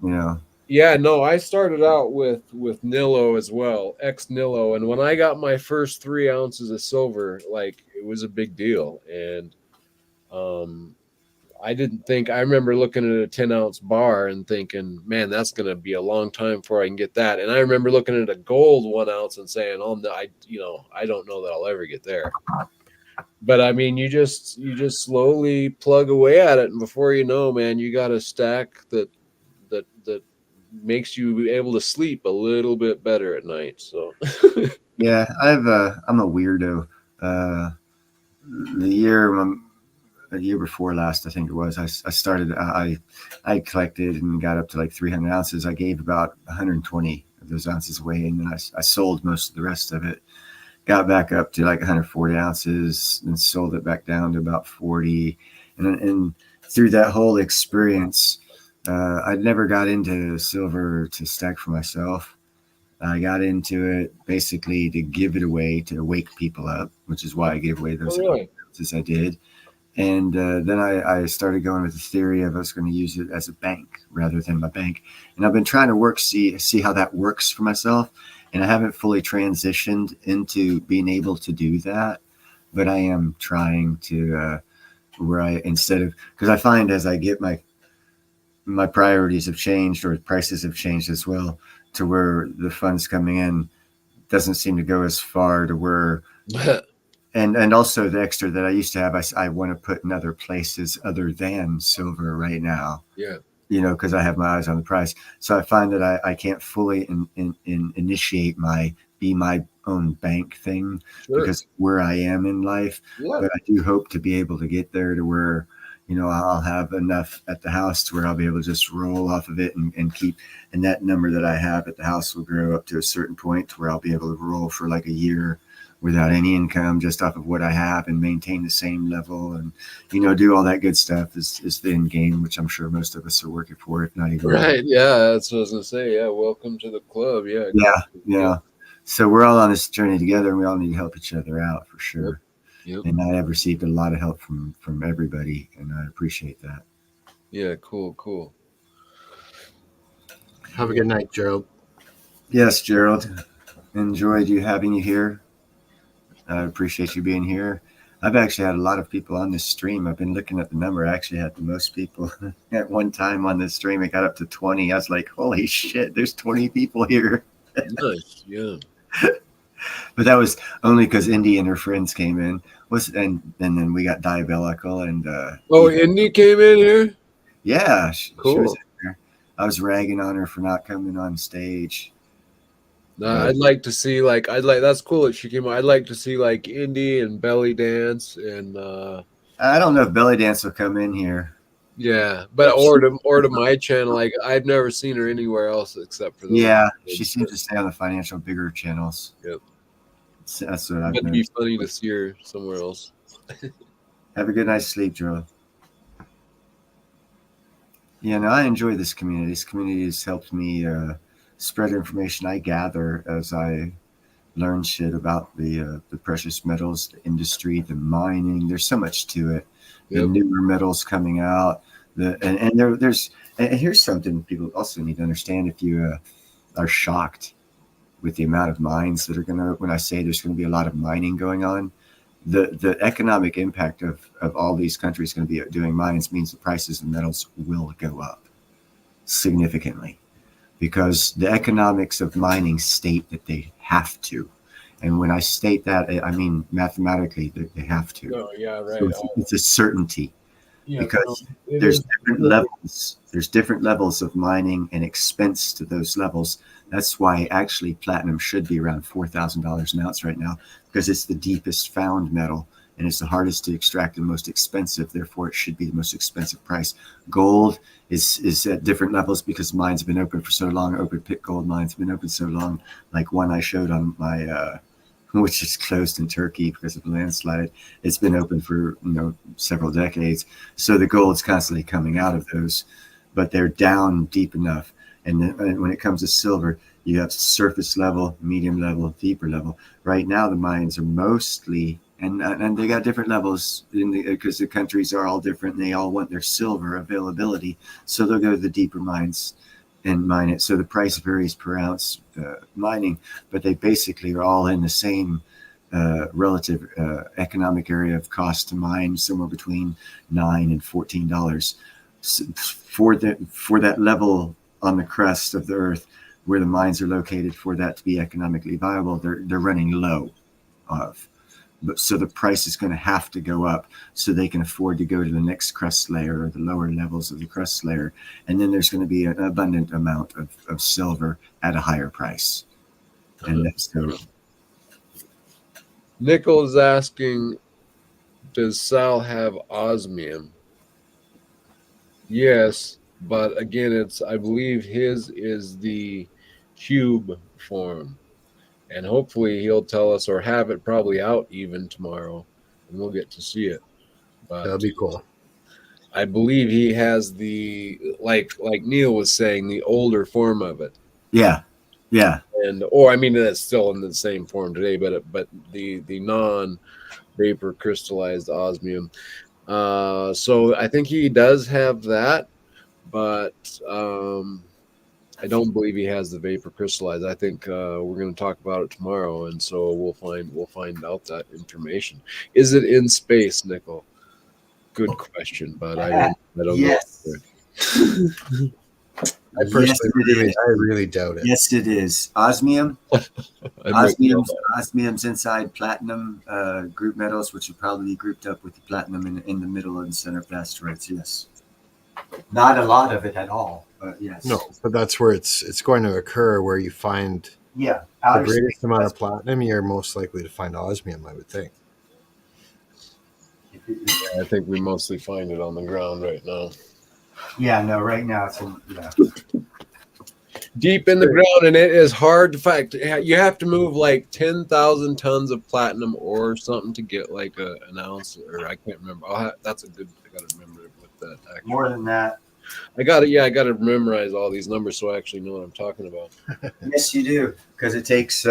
Yeah. Yeah, no, I started out with Nilo as well, ex Nilo, and when I got my first 3 ounces of silver, like it was a big deal, and I remember looking at a 10-ounce bar and thinking, man, that's going to be a long time before I can get that. And I remember looking at a gold 1 ounce and saying, oh, no, I don't know that I'll ever get there. But I mean, you just slowly plug away at it. And before you know, man, you got a stack that makes you able to sleep a little bit better at night. So Yeah, I'm a weirdo. The year before last, I think it was, I started, I collected and got up to like 300 ounces. I gave about 120 of those ounces away, and then I sold most of the rest of it. Got back up to like 140 ounces and sold it back down to about 40. And through that whole experience, I never got into silver to stack for myself. I got into it basically to give it away to wake people up, which is why I gave away those ounces I did. And then I started going with the theory of I was going to use it as a bank rather than my bank. And I've been trying to see how that works for myself. And I haven't fully transitioned into being able to do that, but I am trying to where I instead of because I find as I get my priorities have changed or prices have changed as well to where the funds coming in doesn't seem to go as far to where and also the extra that I used to have, I want to put in other places other than silver right now. Yeah. Because I have my eyes on the price. So I find that I can't fully initiate be my own bank thing Sure. because where I am in life. Yeah. But I do hope to be able to get there to where, I'll have enough at the house to where I'll be able to just roll off of it and keep, and that number that I have at the house will grow up to a certain point to where I'll be able to roll for like a year without any income just off of what I have and maintain the same level and, do all that good stuff is the end game, which I'm sure most of us are working for, if not even. Right. Yeah. That's what I was going to say. Yeah. Welcome to the club. Yeah. Yeah. So we're all on this journey together and we all need to help each other out for sure. Yep. And I have received a lot of help from everybody and I appreciate that. Yeah. Cool. Have a good night, Gerald. Yes, Gerald. Enjoyed having you here. I appreciate you being here. I've actually had a lot of people on this stream. I've been looking at the number. I actually had the most people at one time on this stream. It got up to 20. I was like, holy shit, there's 20 people here. Nice. Yeah. But that was only because Indy and her friends came in. And then we got Diabolical and Indy came in here? Yeah, she cool. was in there. I was ragging on her for not coming on stage. I'd like to see that's cool that she came. I'd like to see like Indy and Belly Dance and I don't know if Belly Dance will come in here. Yeah, but or to my channel. Like I've never seen her anywhere else except for those. Yeah, she seems to stay on the financial bigger channels. Yep. That's what I've noticed. It'd be funny to see her somewhere else. Have a good night's sleep, Joel. Yeah, no, I enjoy this community. This community has helped me spread information I gather as I learn shit about the precious metals, the industry, the mining. There's so much to it. Yep. The newer metals coming out. There's here's something people also need to understand. If you are shocked with the amount of mines that are when I say there's going to be a lot of mining going on, the economic impact of all these countries going to be doing mines means the prices of metals will go up significantly because the economics of mining state that they have to. And when I state that, I mean mathematically they have to. Oh, yeah, right. So it's a certainty because there's different levels. There's different levels of mining and expense to those levels. That's why actually platinum should be around $4,000 an ounce right now because it's the deepest found metal and it's the hardest to extract and most expensive. Therefore, it should be the most expensive price. Gold is at different levels because mines have been open for so long. Open pit gold mines have been open so long. Like one I showed on my, which is closed in Turkey because of the landslide. It's been open for several decades. So the gold's constantly coming out of those, but they're down deep enough. And then when it comes to silver, you have surface level, medium level, deeper level. Right now, the mines are mostly, and they got different levels because the countries are all different. And they all want their silver availability. So they'll go to the deeper mines and mine it. So the price varies per ounce mining, but they basically are all in the same relative economic area of cost to mine, somewhere between $9 and $14 for that level on the crest of the earth where the mines are located. For that to be economically viable, they're running low of. But so the price is going to have to go up so they can afford to go to the next crust layer or the lower levels of the crust layer. And then there's going to be an abundant amount of silver at a higher price. And that's so. Nickel is asking, does Sal have osmium? Yes, but again, I believe his is the cube form. And hopefully he'll tell us or have it probably out even tomorrow and we'll get to see it. But that'd be cool. I believe he has the like Neil was saying, the older form of it. Yeah. Or I mean that's still in the same form today, but the non-vapor crystallized osmium. So I think he does have that, but I don't believe he has the vapor crystallized. I think we're going to talk about it tomorrow, and so we'll find out that information. Is it in space, Nickel? Good question, but I don't know. Yes. I personally I really doubt it. Yes, it is. Osmium. I'm with you on that. Osmium's inside platinum group metals, which are probably grouped up with the platinum in the middle and center of asteroids. Yes. Not a lot of it at all, but yes. No, but that's where it's going to occur, where you find Yeah. the greatest amount of platinum. You're most likely to find osmium, I would think. I think we mostly find it on the ground right now. Yeah, no, right now it's Deep in the ground, and it is hard to find. You have to move like 10,000 tons of platinum or something to get like an ounce, or I can't remember. That's a good. I got to remember what that. Actually. more than that. I got it. Yeah, I got to memorize all these numbers so I actually know what I'm talking about. Yes, you do, because it takes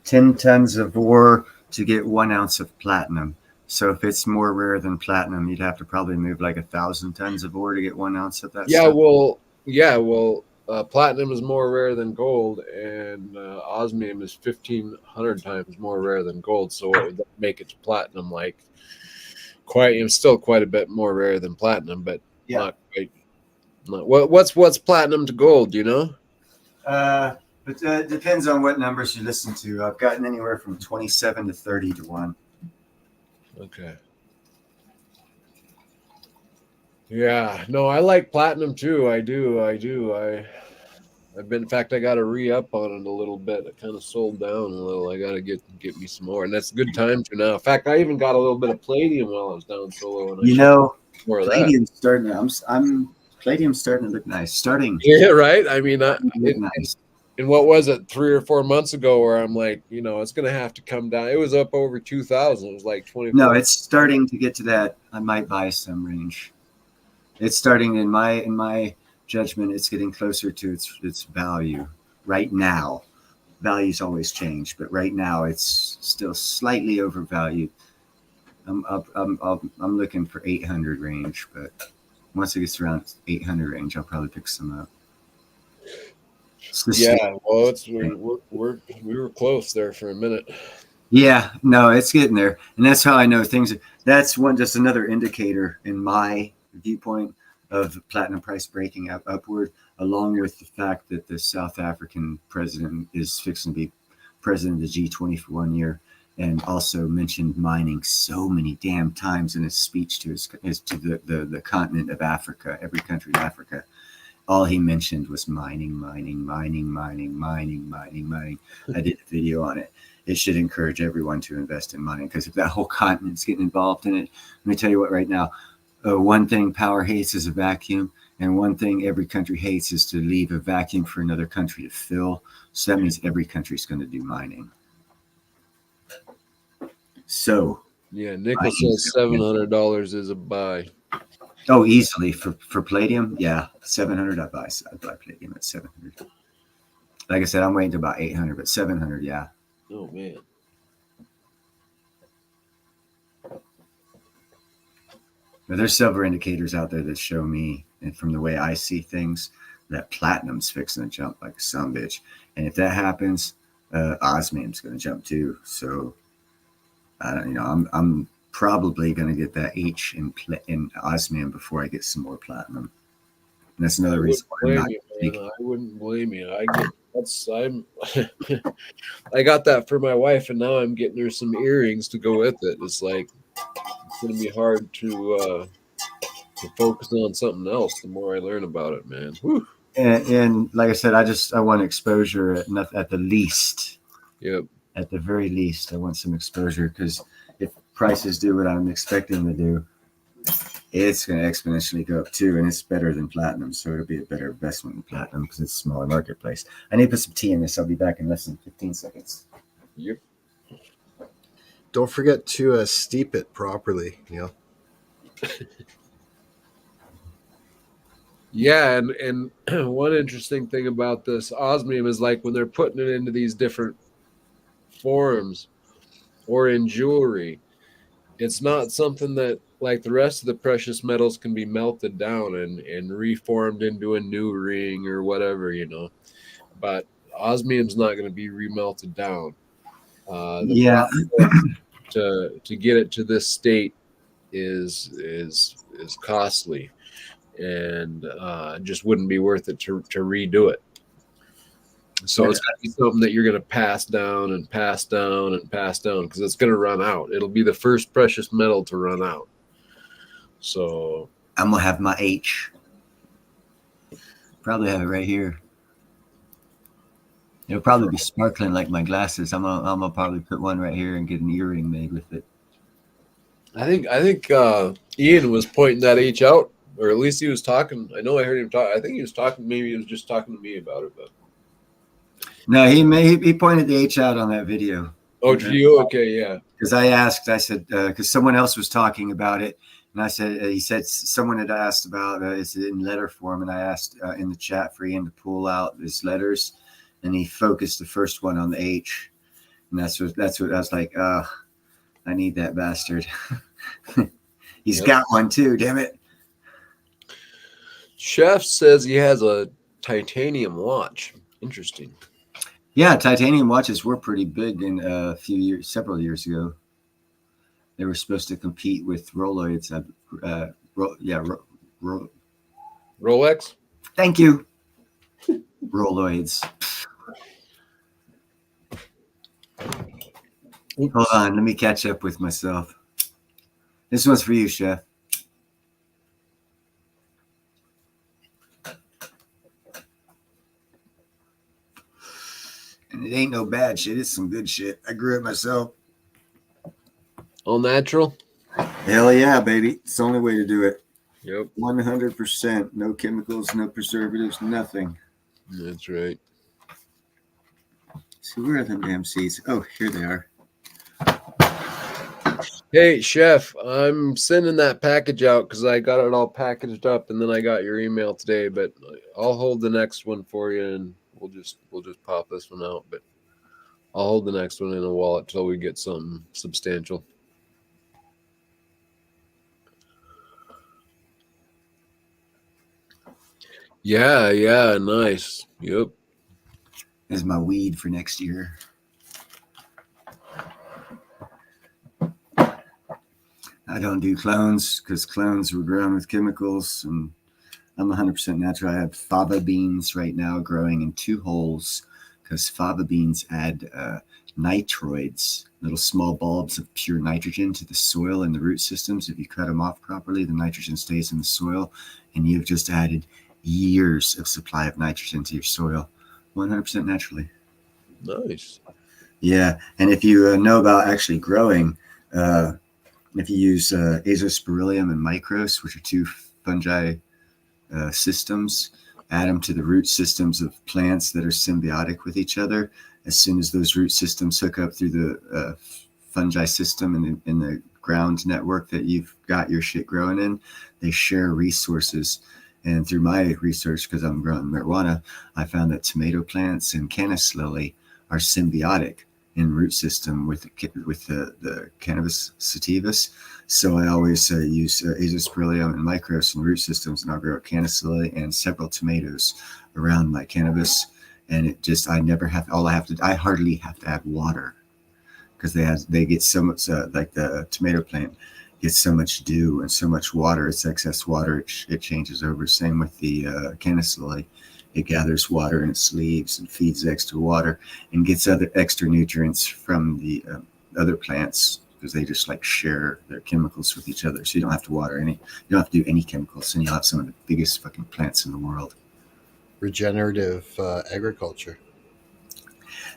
10 tons of ore to get 1 ounce of platinum. So if it's more rare than platinum, you'd have to probably move like 1,000 tons of ore to get 1 ounce of that. Yeah, stuff. well, platinum is more rare than gold, and osmium is 1,500 times more rare than gold. So it would make it to platinum like it's still quite a bit more rare than platinum, but not quite. What's platinum to gold? Do you know? But it depends on what numbers you listen to. I've gotten anywhere from 27 to 30 to 1. Okay. Yeah, no, I like platinum too. I do. I've been, in fact, I got to re-up on it a little bit. It kind of sold down a little. I got to get me some more, and that's a good time to now. In fact, I even got a little bit of palladium while I was down so low. And more of palladium's starting. Palladium's starting to look nice. Yeah, right. I mean, nice. And what was it 3 or 4 months ago where I'm like, it's going to have to come down. It was up over 2,000. It was like 20. No, it's starting to get to that. I might buy some range. It's starting in my judgment. It's getting closer to its value right now. Values always change, but right now it's still slightly overvalued. I'm looking for 800 range, but once it gets around 800 range, I'll probably pick some up. Yeah, well, we were close there for a minute. Yeah, no, it's getting there, and that's how I know things. That's just another indicator in my viewpoint of platinum price breaking upward, along with the fact that the South African president is fixing to be president of the G20 for 1 year, and also mentioned mining so many damn times in his speech to the continent of Africa, every country in Africa. All he mentioned was mining. I did a video on it. It should encourage everyone to invest in mining, because if that whole continent's getting involved in it, let me tell you what, right now, one thing power hates is a vacuum, and one thing every country hates is to leave a vacuum for another country to fill. So that means every country's going to do mining. So yeah, nickel says $700 is a buy. Oh, easily for palladium, yeah, 700. I'd buy palladium at 700. Like I said, I'm waiting to about 800, but 700, yeah. Oh man. But there's several indicators out there that show me, and from the way I see things, that platinum's fixing to jump like a sumbitch. And if that happens, osmium's going to jump too. So, I'm probably going to get that H in osmium before I get some more platinum. And that's another reason why I'm not. I wouldn't blame you. I got that for my wife, and now I'm getting her some earrings to go with it. It's like it's going to be hard to focus on something else the more I learn about it, man. Whew. And like I said, I want exposure at the least. Yep. At the very least, I want some exposure, because if prices do what I'm expecting them to do, it's going to exponentially go up too, and it's better than platinum. So it'll be a better investment in platinum because it's a smaller marketplace. I need to put some tea in this. I'll be back in less than 15 seconds. Yep. Don't forget to steep it properly. Yeah, and one interesting thing about this osmium is, like, when they're putting it into these different forms or in jewelry, it's not something that like the rest of the precious metals can be melted down and reformed into a new ring or whatever, but osmium's not going to be remelted down. The Yeah. process to get it to this state is costly, and just wouldn't be worth it to redo it. So it's got to be something that you're going to pass down and pass down and pass down, because it's going to run out. It'll be the first precious metal to run out. So I'm gonna have my H. Probably have it right here. It'll probably be sparkling like my glasses. I'm gonna probably put one right here and get an earring made with it. I think Ian was pointing that H out, or at least he was talking. I know I heard him talk. I think he was talking. Maybe he was just talking to me about it. But No, he pointed the H out on that video. oh, to you? Okay, yeah. Because I said, because someone else was talking about it, and I said, he said someone had asked about is it in letter form, and I asked in the chat for Ian to pull out his letters, and he focused the first one on the H, and that's what I was like. I need that bastard. He's got one too. Damn it. Chef says he has a titanium watch. Interesting. Yeah, titanium watches were pretty big in several years ago. They were supposed to compete with Rolex. Rolex. Thank you. Rolex. Oops. Hold on, let me catch up with myself. This one's for you, Chef. And it ain't no bad shit. It's some good shit. I grew it myself. All natural. Hell yeah, baby. It's the only way to do it. Yep. 100%. No chemicals, no preservatives, nothing. That's right. So where are them damn seeds? Oh, here they are. Hey, Chef, I'm sending that package out because I got it all packaged up, and then I got your email today. But I'll hold the next one for you, and we'll just pop this one out. But I'll hold the next one in a wallet till we get something substantial. Yeah, nice. Yep. This is my weed for next year. I don't do clones because clones were grown with chemicals, and I'm 100% natural. I have fava beans right now growing in 2 holes because fava beans add nitroids, little small bulbs of pure nitrogen to the soil and the root systems. If you cut them off properly, the nitrogen stays in the soil, and you've just added years of supply of nitrogen to your soil, 100% naturally. Nice. Yeah, and if you know about actually growing, if you use azospirillum and micros, which are 2 fungi systems, add them to the root systems of plants that are symbiotic with each other. As soon as those root systems hook up through the fungi system in the ground network that you've got your shit growing in, they share resources. And through my research, because I'm growing marijuana, I found that tomato plants and canis lily are symbiotic in root system with the cannabis sativas. So I always use azospirillum and micros in root systems, and I'll grow canis lily and several tomatoes around my cannabis. And it just, I hardly have to add water because they get so much, like the tomato plant gets so much dew and so much water. It's excess water. It changes over. Same with the canis lily. It gathers water in its leaves and feeds extra water and gets other extra nutrients from the other plants because they just like share their chemicals with each other. So you don't have to water any. You don't have to do any chemicals, and you'll have some of the biggest fucking plants in the world. Regenerative agriculture.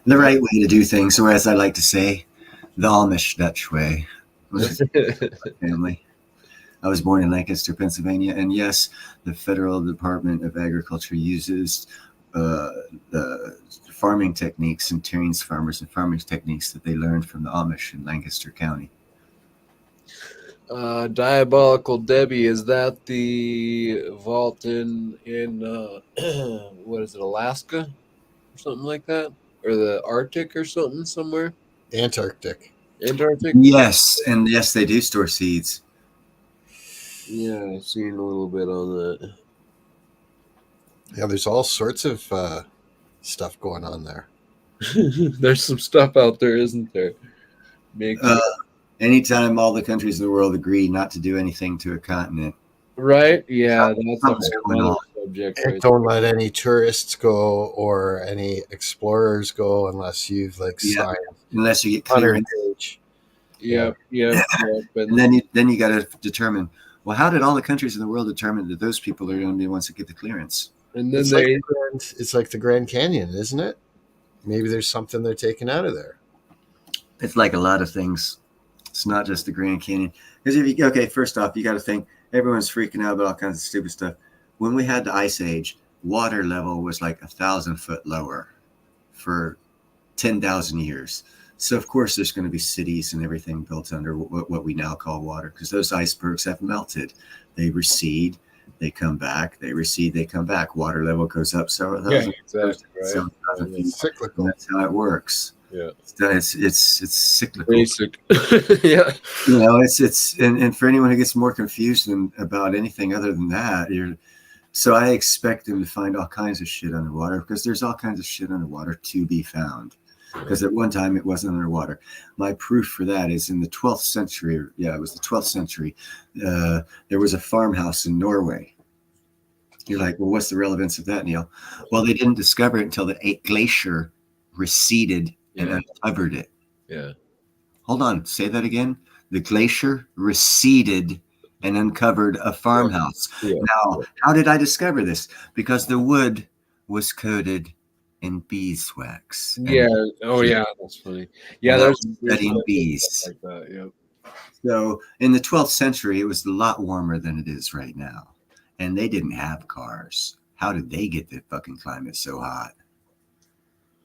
The right way to do things, or as I like to say, the Amish Dutch way. Family. I was born in Lancaster, Pennsylvania, and yes, the Federal Department of Agriculture uses the farming techniques and trains farmers and farming techniques that they learned from the Amish in Lancaster County. Diabolical Debbie, is that the vault in what is it, Alaska or something like that, or the Arctic or something somewhere? Antarctic. Antarctic. Yes, and yes, they do store seeds. Yeah, I've seen a little bit on that. Yeah, there's all sorts of stuff going on there. There's some stuff out there, isn't there? Makes Uh, anytime all the countries in the world agree not to do anything to a continent, right? Yeah, that's a something's whole going other on. subject. And Right don't let any tourists go or any explorers go unless you've like Yeah. signed Unless you get 100 clearance. page. Yep. And then you got to determine, well, how did all the countries in the world determine that those people are going to be the ones that get the clearance? And then It's like the Grand Canyon, isn't it? Maybe there's something they're taking out of there. It's like a lot of things. It's not just the Grand Canyon. Because first off, you got to think everyone's freaking out about all kinds of stupid stuff. When we had the Ice Age, water level was like 1,000 foot lower for 10,000 years. So of course there's going to be cities and everything built under what we now call water, because those icebergs have melted. They recede, they come back, they recede, they come back. Water level goes up several thousand, exactly, right. It's cyclical. That's how it works. Yeah, it's cyclical. basic. Yeah, It's and for anyone who gets more confused about anything other than that, so I expect them to find all kinds of shit underwater, because there's all kinds of shit underwater to be found. Because at one time it wasn't underwater. My proof for that is in the 12th century. It was the 12th century. There was a farmhouse in Norway. You're like, well, what's the relevance of that, Neil? Well, they didn't discover it until the glacier receded and uncovered it. Yeah. Hold on. Say that again. The glacier receded and uncovered a farmhouse. Yeah. Now, how did I discover this? Because the wood was coated in beeswax. Yeah. Oh, yeah. That's funny. Yeah, there's studying bees like that. Yep. So in the 12th century, it was a lot warmer than it is right now, and they didn't have cars. How did they get the fucking climate so hot?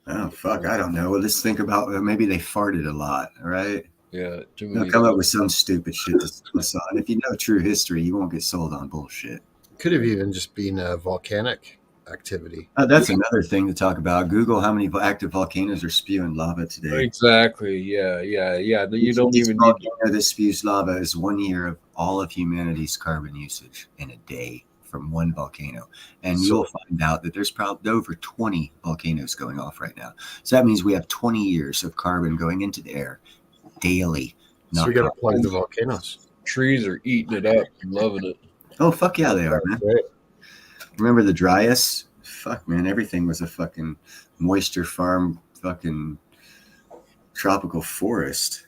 Oh fuck, I don't know. Well, let's think about maybe they farted a lot. All right. Yeah. They'll come up with some stupid shit to sell us on. If you know true history, you won't get sold on bullshit. Could have even just been a volcanic activity. That's another thing to talk about. Google how many active volcanoes are spewing lava today. Exactly. Yeah. You don't even need volcano that spews lava is 1 year of all of humanity's carbon usage in a day from one volcano. And you'll find out that there's probably over 20 volcanoes going off right now. So that means we have 20 years of carbon going into the air daily. So we got to plug the volcanoes. Trees are eating it up and loving it. Oh, fuck yeah, they are, man. Right. Remember the Dryas? Fuck, man, everything was a fucking moisture farm, fucking tropical forest.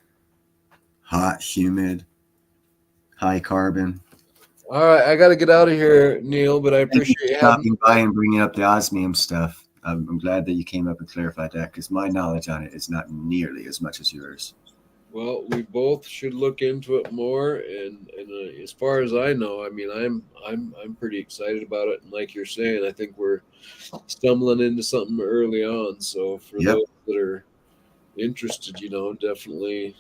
Hot, humid, high carbon. All right, I got to get out of here, Neil, but I appreciate you stopping by and bringing up the osmium stuff. I'm glad that you came up and clarified that, because my knowledge on it is not nearly as much as yours. Well, we both should look into it more, and as far as I know, I mean, I'm pretty excited about it. And like you're saying, I think we're stumbling into something early on. So for those that are interested, definitely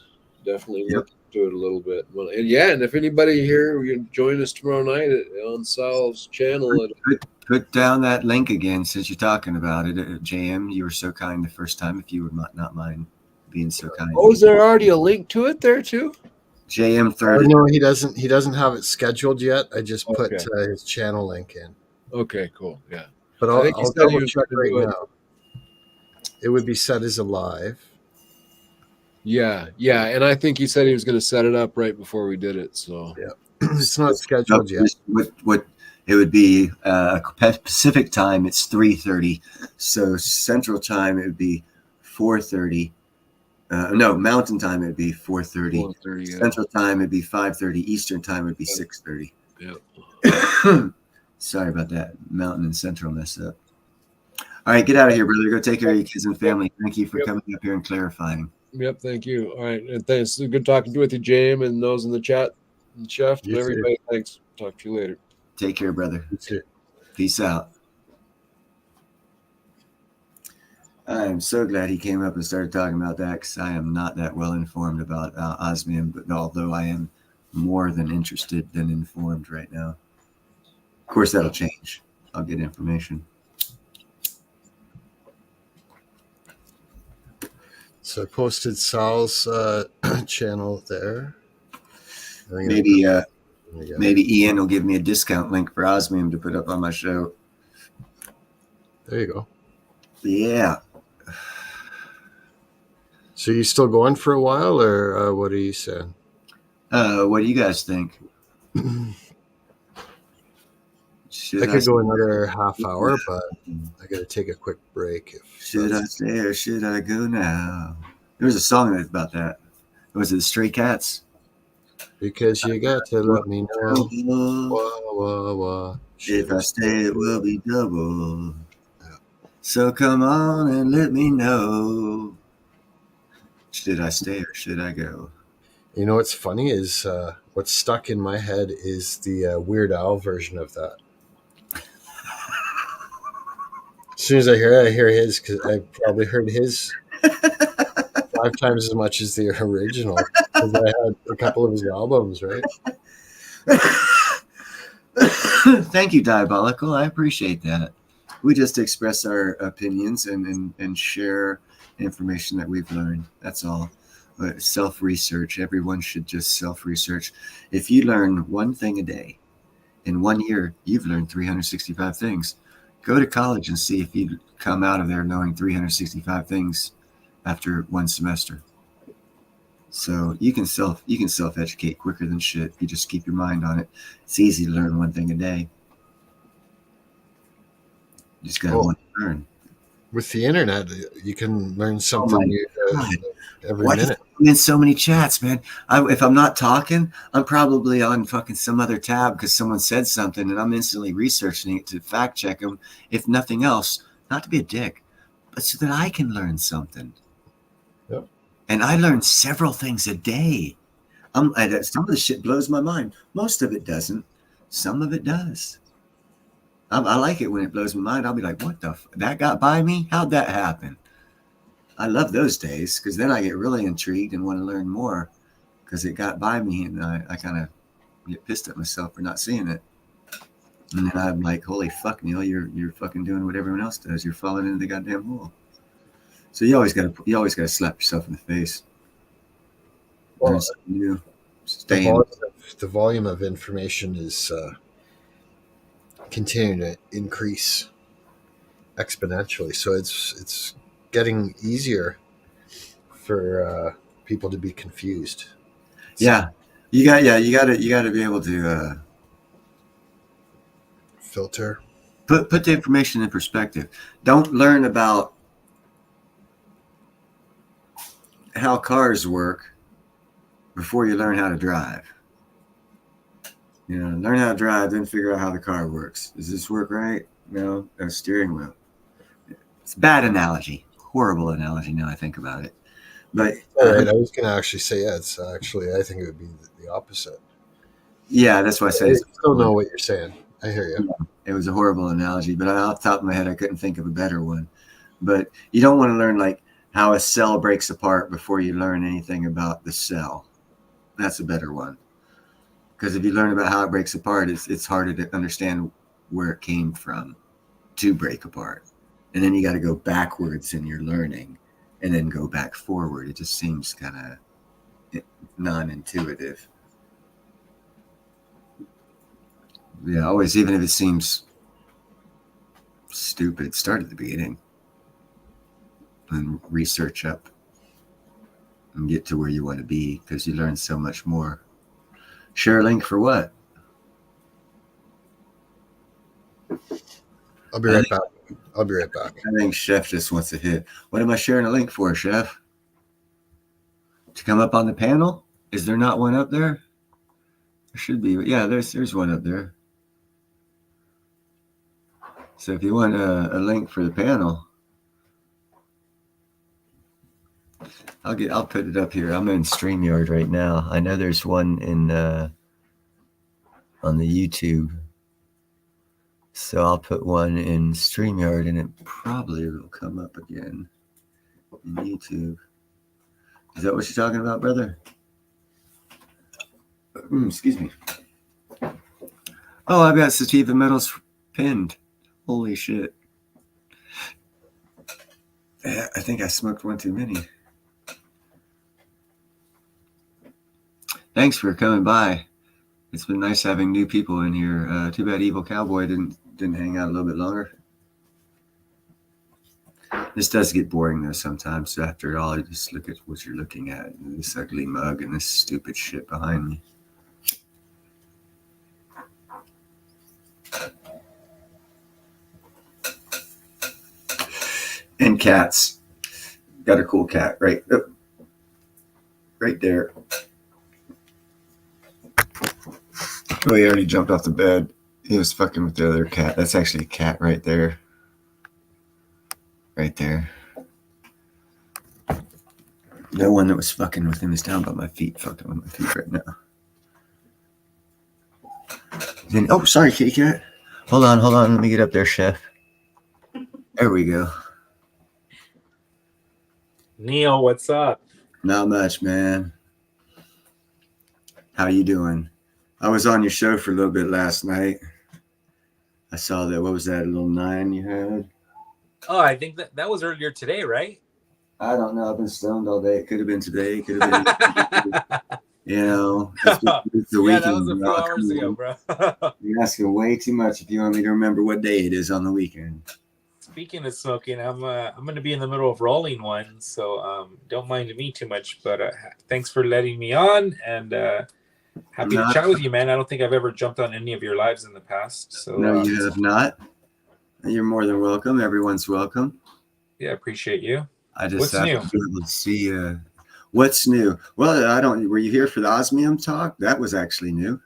look into it a little bit. Well, and and if anybody here, you can join us tomorrow night on Sal's channel. Put down that link again, since you're talking about it. JM, you were so kind the first time. If you would not mind being so kind. Oh, is there already a link to it there too? JM30. No, he doesn't have it scheduled yet. I just put his channel link in. Okay, cool. Yeah, but I'll double check right now. It would be set as a live. Yeah, and I think he said he was going to set it up right before we did it. So it's not scheduled yet. What it would be Pacific time. It's 3:30. So Central time it would be 4:30. No, Mountain time it'd be 4:30. 4:30. Central time it'd be 5:30. Eastern time would be 6:30. Yeah. Sorry about that. Mountain and Central mess up. All right, get out of here, brother. Go take care of your kids and family. Thank you for coming up here and clarifying. Yep, thank you. All right, and thanks. Good talking with you, James, and those in the chat, and Chef, and everybody. Too. Thanks. Talk to you later. Take care, brother. Peace out. I am so glad he came up and started talking about that, because I am not that well informed about osmium, but although I am more than interested than informed right now. Of course, that'll change. I'll get information. So I posted Sal's channel there. Maybe Yeah. Maybe Ian will give me a discount link for Osmium to put up on my show. There you go. Yeah. So you still going for a while, or what are you saying? What do you guys think? I Should could go another half hour, but Mm. I got to take a quick break. Should I stay or should I go now? There was a song about that. Was it the Stray Cats? Because you got to let me know. Wah, wah, wah. If I stay, it will be double. Yeah. So come on and let me know. Should I stay or should I go? You know what's funny is what's stuck in my head is the Weird Al version of that. As soon as I hear his, because I probably heard his 5 times as much as the original, because I had a couple of his albums, right? Thank you, Diabolical. I appreciate that. We just express our opinions and share information that we've learned. That's all. Self-research. Everyone should just self-research. If you learn one thing a day, in 1 year, you've learned 365 things. Go to college and see if you come out of there knowing 365 things after one semester. So you can self-educate quicker than shit. You just keep your mind on it. It's easy to learn one thing a day. You just gotta want to learn. With the internet, you can learn something new every minute. I'm in so many chats, man. If I'm not talking, I'm probably on fucking some other tab because someone said something, and I'm instantly researching it to fact check them. If nothing else, not to be a dick, but so that I can learn something. Yep. And I learn several things a day. Some of the shit blows my mind. Most of it doesn't. Some of it does. I like it when it blows my mind. I'll be like, what the that got by me? How'd that happen? I love those days because then I get really intrigued and want to learn more because it got by me, and I kind of get pissed at myself for not seeing it. And then I'm like, holy fuck, Neil, you're fucking doing what everyone else does. You're falling into the goddamn hole. So you always gotta slap yourself in the face. Well, learn something new. The volume of information is continuing to increase exponentially. So it's getting easier for people to be confused. Yeah, you gotta be able to filter. Put the information in perspective. Don't learn about how cars work before you learn how to drive. Learn how to drive, then figure out how the car works. Does this work right? No, a steering wheel. It's a bad analogy. Horrible analogy now I think about it. But all right, I was going to actually say, it's actually, I think it would be the opposite. Yeah, that's why I say I still know what you're saying. I hear you. It was a horrible analogy, but off the top of my head, I couldn't think of a better one. But you don't want to learn like how a cell breaks apart before you learn anything about the cell. That's a better one. Because if you learn about how it breaks apart, it's harder to understand where it came from to break apart. And then you got to go backwards in your learning and then go back forward. It just seems kind of non-intuitive. Yeah, always, even if it seems stupid, start at the beginning and research up and get to where you want to be because you learn so much more. Share a link for what? I'll be right back. I think Chef just wants to hit. What am I sharing a link for, Chef? To come up on the panel? Is there not one up there? There should be. Yeah, there's one up there. So if you want a link for the panel, I'll put it up here. I'm in StreamYard right now. I know there's one in on the YouTube. So I'll put one in StreamYard and it probably will come up again in YouTube. Is that what you're talking about, brother? Excuse me. Oh, I've got sativa metals pinned. Holy shit. I think I smoked one too many. Thanks for coming by. It's been nice having new people in here. Too bad Evil Cowboy didn't hang out a little bit longer. This does get boring though sometimes. So after it all, you just look at what you're looking at. This ugly mug and this stupid shit behind me. And cats. Got a cool cat right there. Oh, he already jumped off the bed. He was fucking with the other cat. That's actually a cat right there. Right there. The one that was fucking with him is down by my feet, fucking with my feet right now. Then, oh, sorry, kitty cat. Hold on. Let me get up there, chef. There we go. Neil, what's up? Not much, man. How you doing? I was on your show for a little bit last night. I saw that. What was that little 9 you had? Oh, I think that was earlier today, right? I don't know. I've been stoned all day. It could have been today. It could have been. You know, it's the weekend. Yeah, that was a few hours ago, bro. You're asking way too much if you want me to remember what day it is on the weekend. Speaking of smoking, I'm going to be in the middle of rolling one, so don't mind me too much. But thanks for letting me on, and happy to chat with you, man. I don't think I've ever jumped on any of your lives in the past. So no, you have not. You're more than welcome. Everyone's welcome. Yeah, appreciate you. I just What's have new? to be able to see what's new. Well, I don't. Were you here for the osmium talk? That was actually new.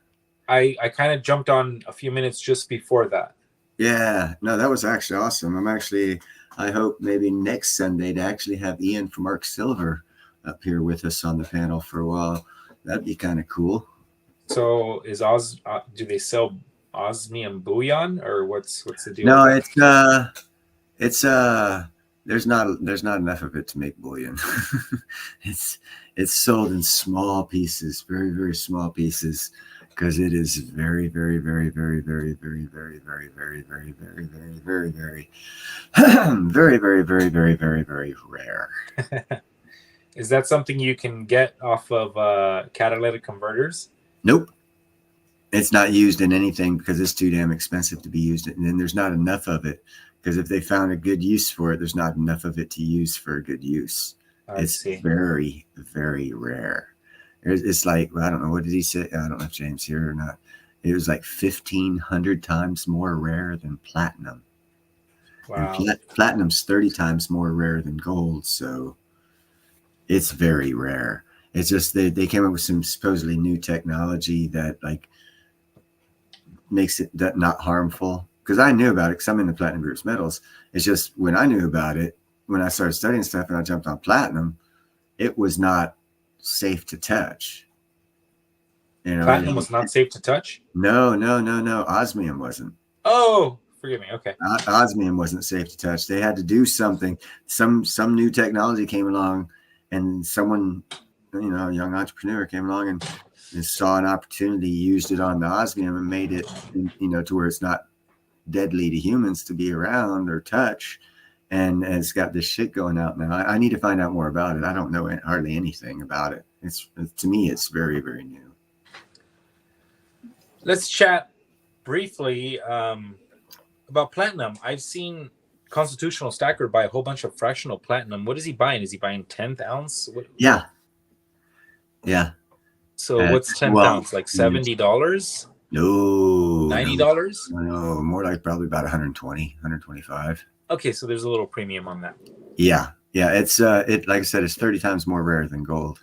I kind of jumped on a few minutes just before that. Yeah, no, that was actually awesome. I hope maybe next Sunday to actually have Ian from Arc Silver up here with us on the panel for a while. That'd be kind of cool. So do they sell osmium bullion, or what's the deal? No, it's there's not enough of it to make bullion. it's sold in small pieces, very, very small pieces, because it is very, very, very, very, very, very, very, very, very, very, very, very, very, very, very, very, very, very, very, very rare. Is that something you can get off of catalytic converters? Nope. It's not used in anything because it's too damn expensive to be used. And then there's not enough of it because if they found a good use for it, there's not enough of it to use for a good use. It's very, very rare. It's like, well, I don't know. What did he say? I don't know if James here or not. It was like 1,500 times more rare than platinum. Wow. And platinum's 30 times more rare than gold. So it's very rare. It's just they came up with some supposedly new technology that like makes it that not harmful. Because I knew about it because I'm in the platinum group's metals. It's just when I knew about it, when I started studying stuff and I jumped on platinum, it was not safe to touch. You know, platinum was not safe to touch? No. Osmium wasn't. Oh, forgive me. Okay. Osmium wasn't safe to touch. They had to do something. Some new technology came along, and someone, you know, a young entrepreneur came along and saw an opportunity, used it on the osmium, and made it, you know, to where it's not deadly to humans to be around or touch. And it's got this shit going out now. I need to find out more about it. I don't know hardly anything about it. To me, it's very, very new. Let's chat briefly about platinum. I've seen Constitutional Stacker buy a whole bunch of fractional platinum. What is he buying? Is he buying 10th ounce? Yeah. So what's 10th ounce? Like $70? No. $90? No, more like probably about 120, 125. Okay, so there's a little premium on that. Yeah. It's like I said, it's 30 times more rare than gold.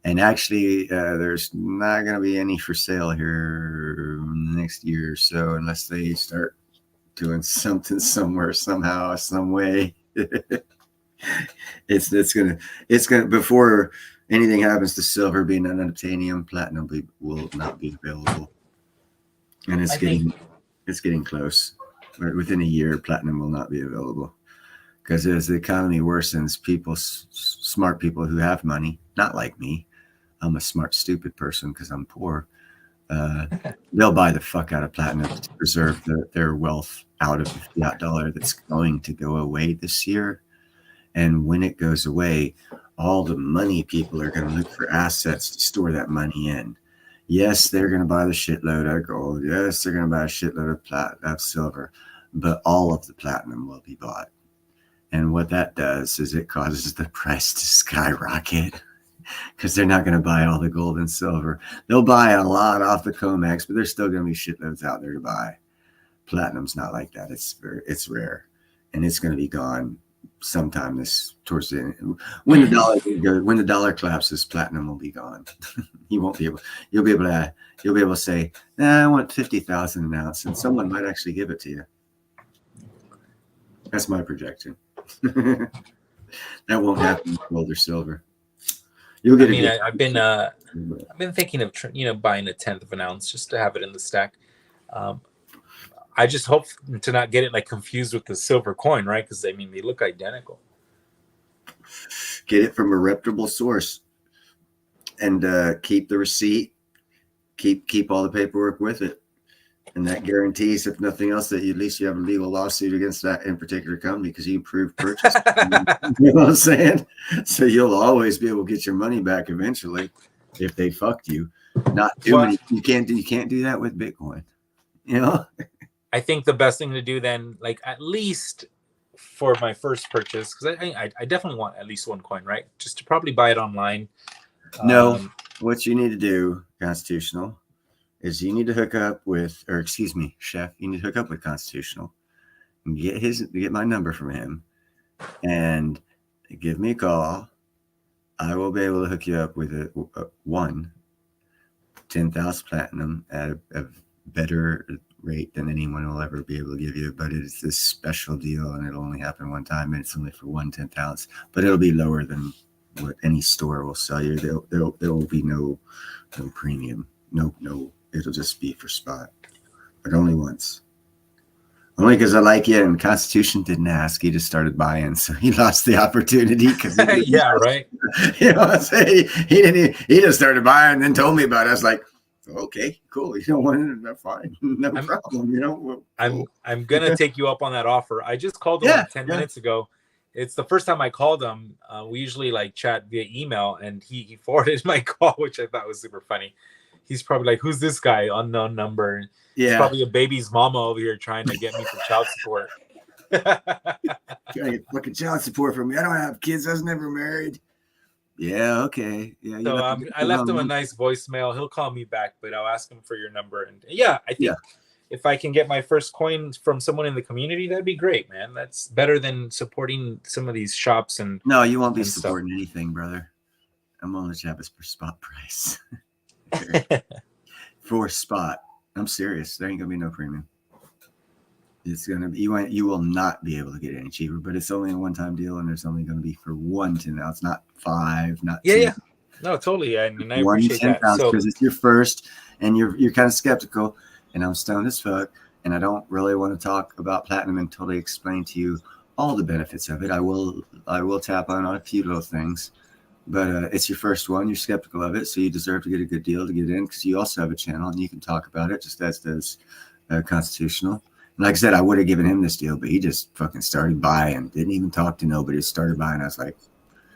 And actually, there's not going to be any for sale here next year or so unless they start doing something somewhere, somehow, some way. it's gonna before anything happens to silver being an unobtainium, platinum will not be available. And it's getting close. Within a year, platinum will not be available. Because as the economy worsens, smart people who have money, not like me, I'm a smart, stupid person because I'm poor, they'll buy the fuck out of platinum to preserve their wealth out of the fiat dollar that's going to go away this year. And when it goes away, all the money people are going to look for assets to store that money in. Yes, they're going to buy the shitload of gold. Yes, they're going to buy a shitload of silver, but all of the platinum will be bought. And what that does is it causes the price to skyrocket because they're not going to buy all the gold and silver. They'll buy a lot off the COMEX, but there's still going to be shitloads out there to buy. Platinum's not like that. It's rare, and it's going to be gone sometime towards the end. When the dollar collapses, platinum will be gone. You won't be able. You'll be able to say, I want 50,000 an ounce, and someone might actually give it to you. That's my projection. That won't happen with gold or silver. You'll get. I've been thinking of buying a 1/10 of an ounce just to have it in the stack. I just hope to not get it like confused with the silver coin, right? Because they look identical. Get it from a reputable source, and keep the receipt. Keep all the paperwork with it, and that guarantees, if nothing else, that at least you have a legal lawsuit against that in particular company because you proved purchase. You know what I'm saying? So you'll always be able to get your money back eventually if they fucked you. Not too many. You can't do that with Bitcoin. You know. I think the best thing to do then, like at least for my first purchase, because I definitely want at least one coin, right? Just to probably buy it online. No, what you need to do, Constitutional, is you need to hook up with, or excuse me, Chef, you need to hook up with Constitutional and get my number from him and give me a call. I will be able to hook you up with a 10,000 platinum at a better rate than anyone will ever be able to give you, but it's this special deal and it'll only happen one time and it's only for 1/10 ounce, but it'll be lower than what any store will sell you. There will be no premium, no, it'll just be for spot, but only once. Only because I like you, and Constitution didn't ask. He just started buying, so he lost the opportunity. Yeah, right. You know what I'm saying? He just started buying and then told me about it. I was like, okay, cool. You don't want it? Fine, no problem. You know, I'm gonna take you up on that offer. I just called him 10 minutes ago. It's the first time I called him. We usually like chat via email, and he forwarded my call, which I thought was super funny. He's probably like, "Who's this guy? Unknown number." Yeah, it's probably a baby's mama over here trying to get me for child support. Trying to get fucking child support from me. I don't have kids. I was never married. Yeah, okay. Yeah. So I left him a nice voicemail. He'll call me back, but I'll ask him for your number. And yeah, I think if I can get my first coin from someone in the community, that'd be great, man. That's better than supporting some of these shops. And no, you won't be supporting anything, brother. I'm gonna let you have this per spot price. For spot. I'm serious. There ain't gonna be no premium. It's gonna be you will not be able to get it any cheaper, but it's only a one-time deal, and there's only gonna be for 1/10 now. It's not 5, not 2. Yeah. No, totally. And I appreciate that. Because it's your first, and you're kind of skeptical, and I'm stoned as fuck, and I don't really want to talk about platinum until they explain to you all the benefits of it. I will tap on a few little things. But it's your first one. You're skeptical of it, so you deserve to get a good deal to get in because you also have a channel and you can talk about it just as does Constitutional. And like I said, I would have given him this deal, but he just fucking started buying, didn't even talk to nobody, just started buying. I was like,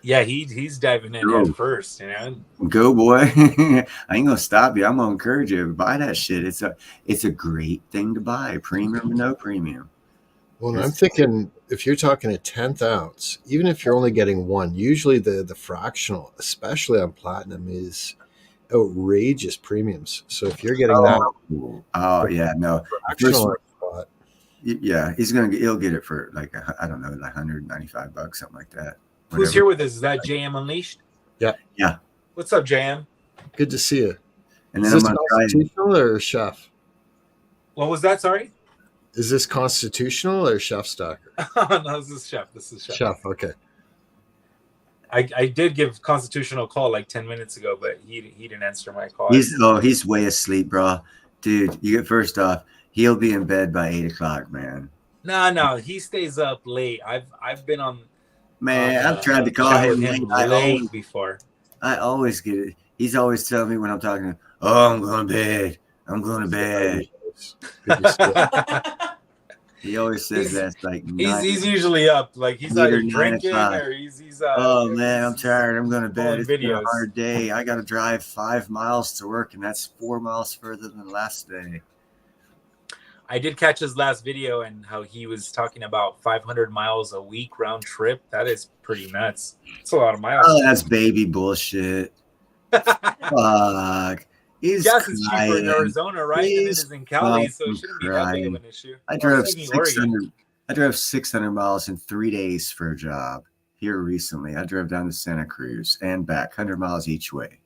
yeah, he's diving in at first, you know. Go, boy. I ain't gonna stop you. I'm gonna encourage you to buy that shit. It's a great thing to buy, premium or no premium. Well, I'm thinking if you're talking a 10th ounce, even if you're only getting one, usually the fractional, especially on platinum, is outrageous premiums. So if you're getting he'll get it for like I don't know, like $195, something like that. Whatever. Who's here with us? Is that JM Unleashed? Yeah. What's up, JM? Good to see you. And then is this Constitutional or Chef? What was that? Sorry. Is this Constitutional or Chef Stalker? No, this is Chef. Chef, okay. I did give Constitutional a call like 10 minutes ago, but he didn't answer my call. He's way asleep, bro. Dude, you get first off, he'll be in bed by 8 o'clock, man. No, he stays up late. I've been on. Man, I've tried to call him late before. I always get it. He's always telling me when I'm talking to him, "Oh, I'm going to bed. I'm going to bed." He always says that's like He's usually up. Like he's 8 or either 9 drinking o'clock. or he's Oh man, I'm tired. I'm going to bed. pulling It's been a videos. hard day. I got to drive 5 miles to work, and that's 4 miles further than last day. I did catch his last video and how he was talking about 500 miles a week round trip. That is pretty nuts. It's a lot of miles. Oh, that's baby bullshit. Fuck. He's Gas is cheaper in crying. Arizona, right? Than it He's is in Cali, so it fucking shouldn't be that big of crying. an issue. I Or drove excuse me, Oregon. 600. I drove 600 miles in 3 days for a job here recently. I drove down to Santa Cruz and back, 100 miles each way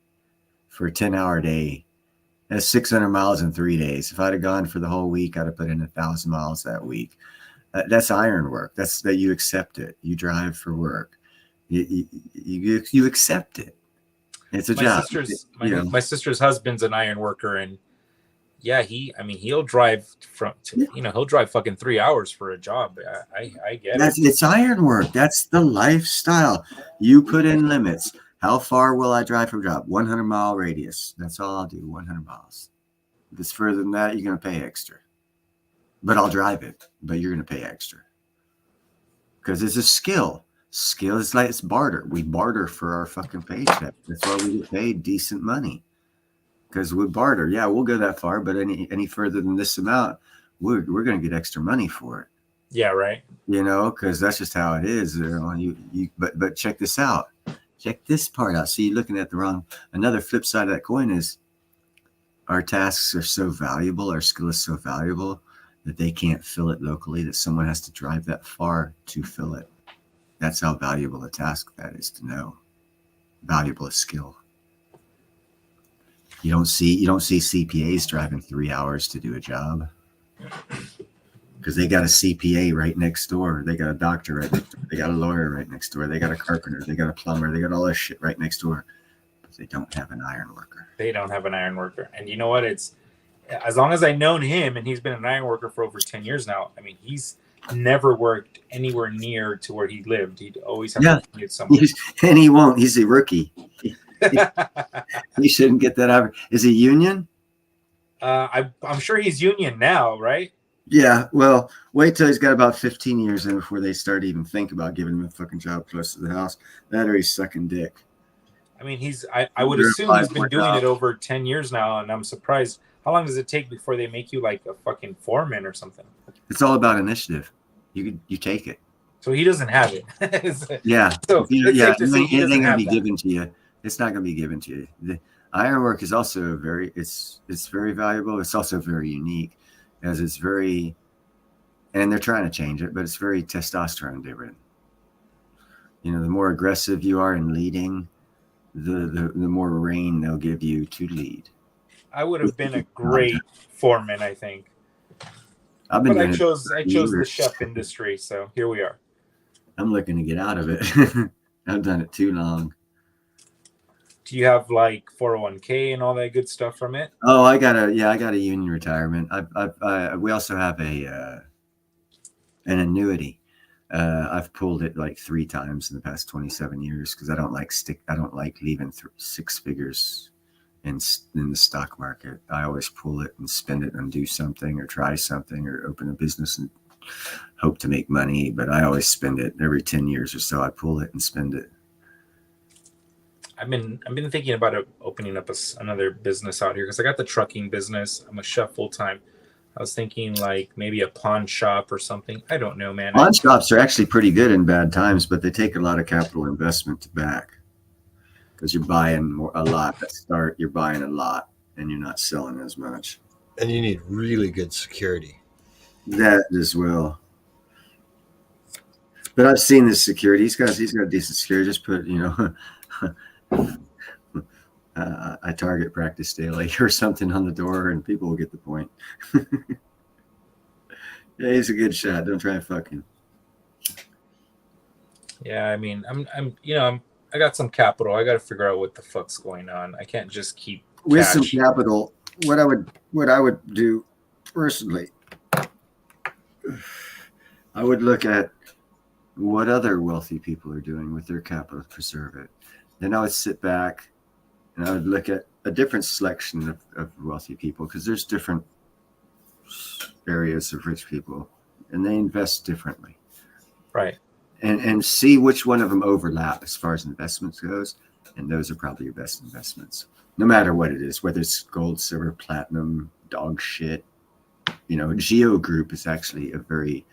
for a 10-hour day. That's 600 miles in 3 days. If I'd have gone for the whole week, I'd have put in 1,000 miles that week. That's iron work. That's that you accept it. You drive for work. You accept it. It's a job. My sister's husband's an iron worker, and yeah, he'll drive he'll drive fucking 3 hours for a job. I get it. It's iron work. That's the lifestyle. You put in limits. How far will I drive for a job? 100-mile radius. That's all I'll do. 100 miles. If it's further than that, you're going to pay extra. But I'll drive it. But you're going to pay extra because it's a skill. Skill is like it's barter. We barter for our fucking paycheck. That's why we get paid decent money. Because we barter. Yeah, we'll go that far, but any further than this amount, we're going to get extra money for it. Yeah, right. Because that's just how it is. But check this out. Check this part out. See, you're looking at the wrong. Another flip side of that coin is our tasks are so valuable. Our skill is so valuable that they can't fill it locally. That someone has to drive that far to fill it. That's how valuable a task that is to know. Valuable a skill. You don't see CPAs driving 3 hours to do a job because they got a CPA right next door. They got a doctor right next door. They got a lawyer right next door. They got a carpenter. They got a plumber. They got all this shit right next door. But they don't have an iron worker. They don't have an iron worker. And you know what? It's as long as I've known him, and he's been an iron worker for over 10 years now. I mean, he's never worked anywhere near to where he lived. He'd always have to commute somewhere. And he won't. He's a rookie. He shouldn't get that out. Is he union? I'm sure he's union now, right? Yeah. Well, wait till he's got about 15 years in before they start to even think about giving him a fucking job close to the house. That or he's sucking dick. I mean, I would assume he's been doing it over 10 years now, and I'm surprised. How long does it take before they make you like a fucking foreman or something? It's all about initiative. You take it. So he doesn't have it. Yeah. So it ain't gonna be given to you. It's not gonna be given to you. The ironwork is also it's very valuable. It's also very unique, as it's very, and they're trying to change it, but it's very testosterone driven. The more aggressive you are in leading, the more rein they'll give you to lead. I would have been a great foreman, I think. But I chose the chef industry, so here we are. I'm looking to get out of it. I've done it too long. Do you have like 401k and all that good stuff from it? Oh, I got a union retirement. We also have an annuity. I've pulled it like 3 times in the past 27 years because I don't like leaving 6 figures in the stock market. I always pull it and spend it and do something or try something or open a business and hope to make money. But I always spend it every 10 years or so. I pull it and spend it. I've been thinking about opening up another business out here because I got the trucking business. I'm a chef full time. I was thinking like maybe a pawn shop or something. I don't know, man. Pawn shops are actually pretty good in bad times, but they take a lot of capital investment to back because you're buying a lot at start. You're buying a lot and you're not selling as much. And you need really good security. That as well. But I've seen this security. He's got decent security. Just put, I target practice daily or something on the door and people will get the point. Yeah, he's a good shot. Don't try and fuck him. Yeah, I mean, I got some capital. I got to figure out what the fuck's going on. I can't just keep with some capital. What I would do personally, I would look at what other wealthy people are doing with their capital to preserve it. Then I would sit back and I would look at a different selection of wealthy people because there's different areas of rich people and they invest differently. Right. And see which one of them overlap as far as investments goes, and those are probably your best investments, no matter what it is, whether it's gold, silver, platinum, dog shit. Geo Group is actually a very,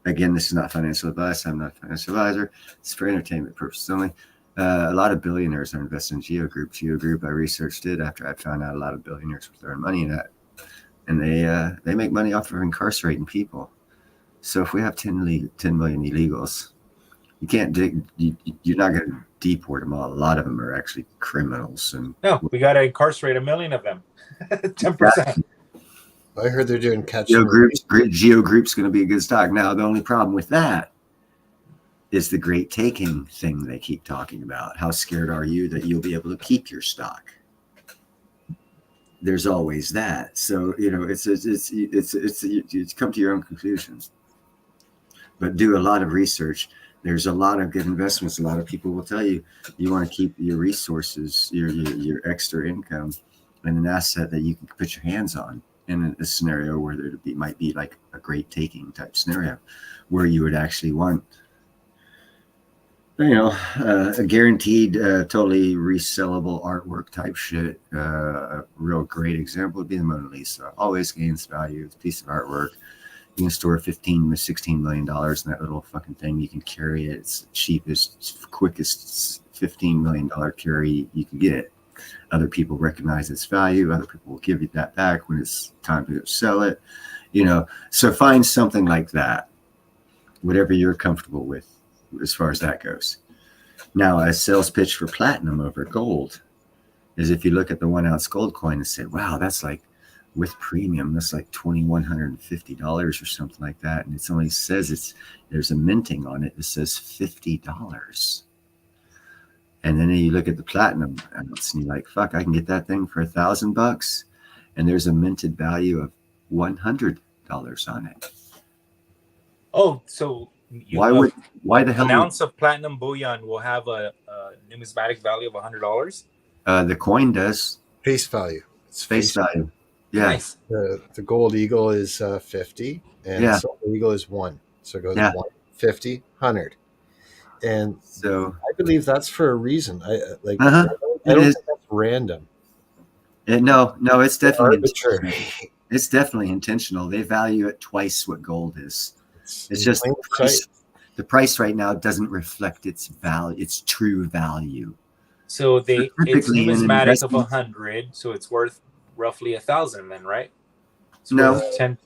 again, this is not financial advice. I'm not a financial advisor. It's for entertainment purposes only. A lot of billionaires are invested in Geo Group. Geo Group, I researched it after I found out a lot of billionaires were throwing money in that, and they make money off of incarcerating people. So if we have 10 million illegals, you can't you're not going to deport them all. A lot of them are actually criminals. And no, we got to incarcerate 1 million of them. 10%. I heard they're doing catch. Geo Group's going to be a good stock. Now, the only problem with that is the great taking thing they keep talking about. How scared are you that you'll be able to keep your stock? There's always that. So, it's come to your own conclusions. But do a lot of research. There's a lot of good investments. A lot of people will tell you want to keep your resources, your extra income, and an asset that you can put your hands on in a scenario where might be like a great taking type scenario, where you would actually want, a guaranteed, totally resellable artwork type shit. A real great example would be the Mona Lisa. Always gains value. It's a piece of artwork. You can store $15 to $16 million in that little fucking thing. You can carry it. It's the cheapest, quickest $15 million carry you can get. Other people recognize its value. Other people will give you that back when it's time to sell it. So find something like that, whatever you're comfortable with as far as that goes. Now, a sales pitch for platinum over gold is if you look at the 1 ounce gold coin and say, wow, that's like, with premium, that's like $2,150 or something like that, and it only says there's a minting on it that says $50. And then you look at the platinum ounce and you're like, fuck, I can get that thing for $1,000, and there's a minted value of $100 on it. Oh, so why the hell an ounce of platinum bullion will have a numismatic value of $100? The coin does. Face value. It's face value. Yeah. Nice. The gold eagle is 50, and the silver eagle is 1. So it goes 1, 50, 100. And so I believe that's for a reason. I don't think that's random. No, it's definitely arbitrary. It's definitely intentional. They value it twice what gold is. It's just the price right now doesn't reflect its value, its true value. So it's numismatic of 100, so it's worth roughly 1,000 then, right? It's worth 10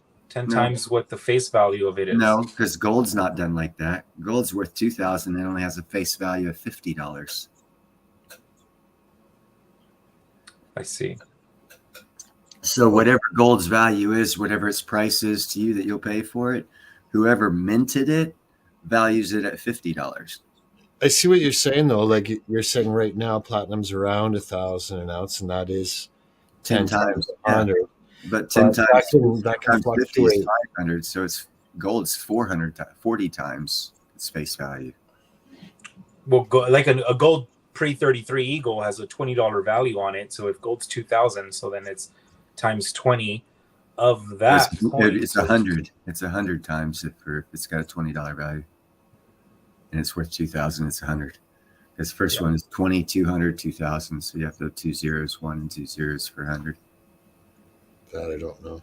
times what the face value of it is. No, because gold's not done like that. Gold's worth 2,000 and only has a face value of $50. I see. So whatever gold's value is, whatever its price is to you that you'll pay for it, whoever minted it values it at $50. I see what you're saying though. Like you're saying right now, platinum's around 1,000 an ounce, and that is 10 times 100. But 10 times that can 50 is 500. So it's gold's 40 times its face value. Well, like a gold pre-33 eagle has a $20 value on it. So if gold's 2,000, so then it's times 20 of that. It's 100. It's 100 times if it's got a $20 value, and it's worth 2,000. It's 100. This first one is 20, 200, 2,000. So you have to have 2 zeros, 1 and 2 zeros for 100. That I don't know.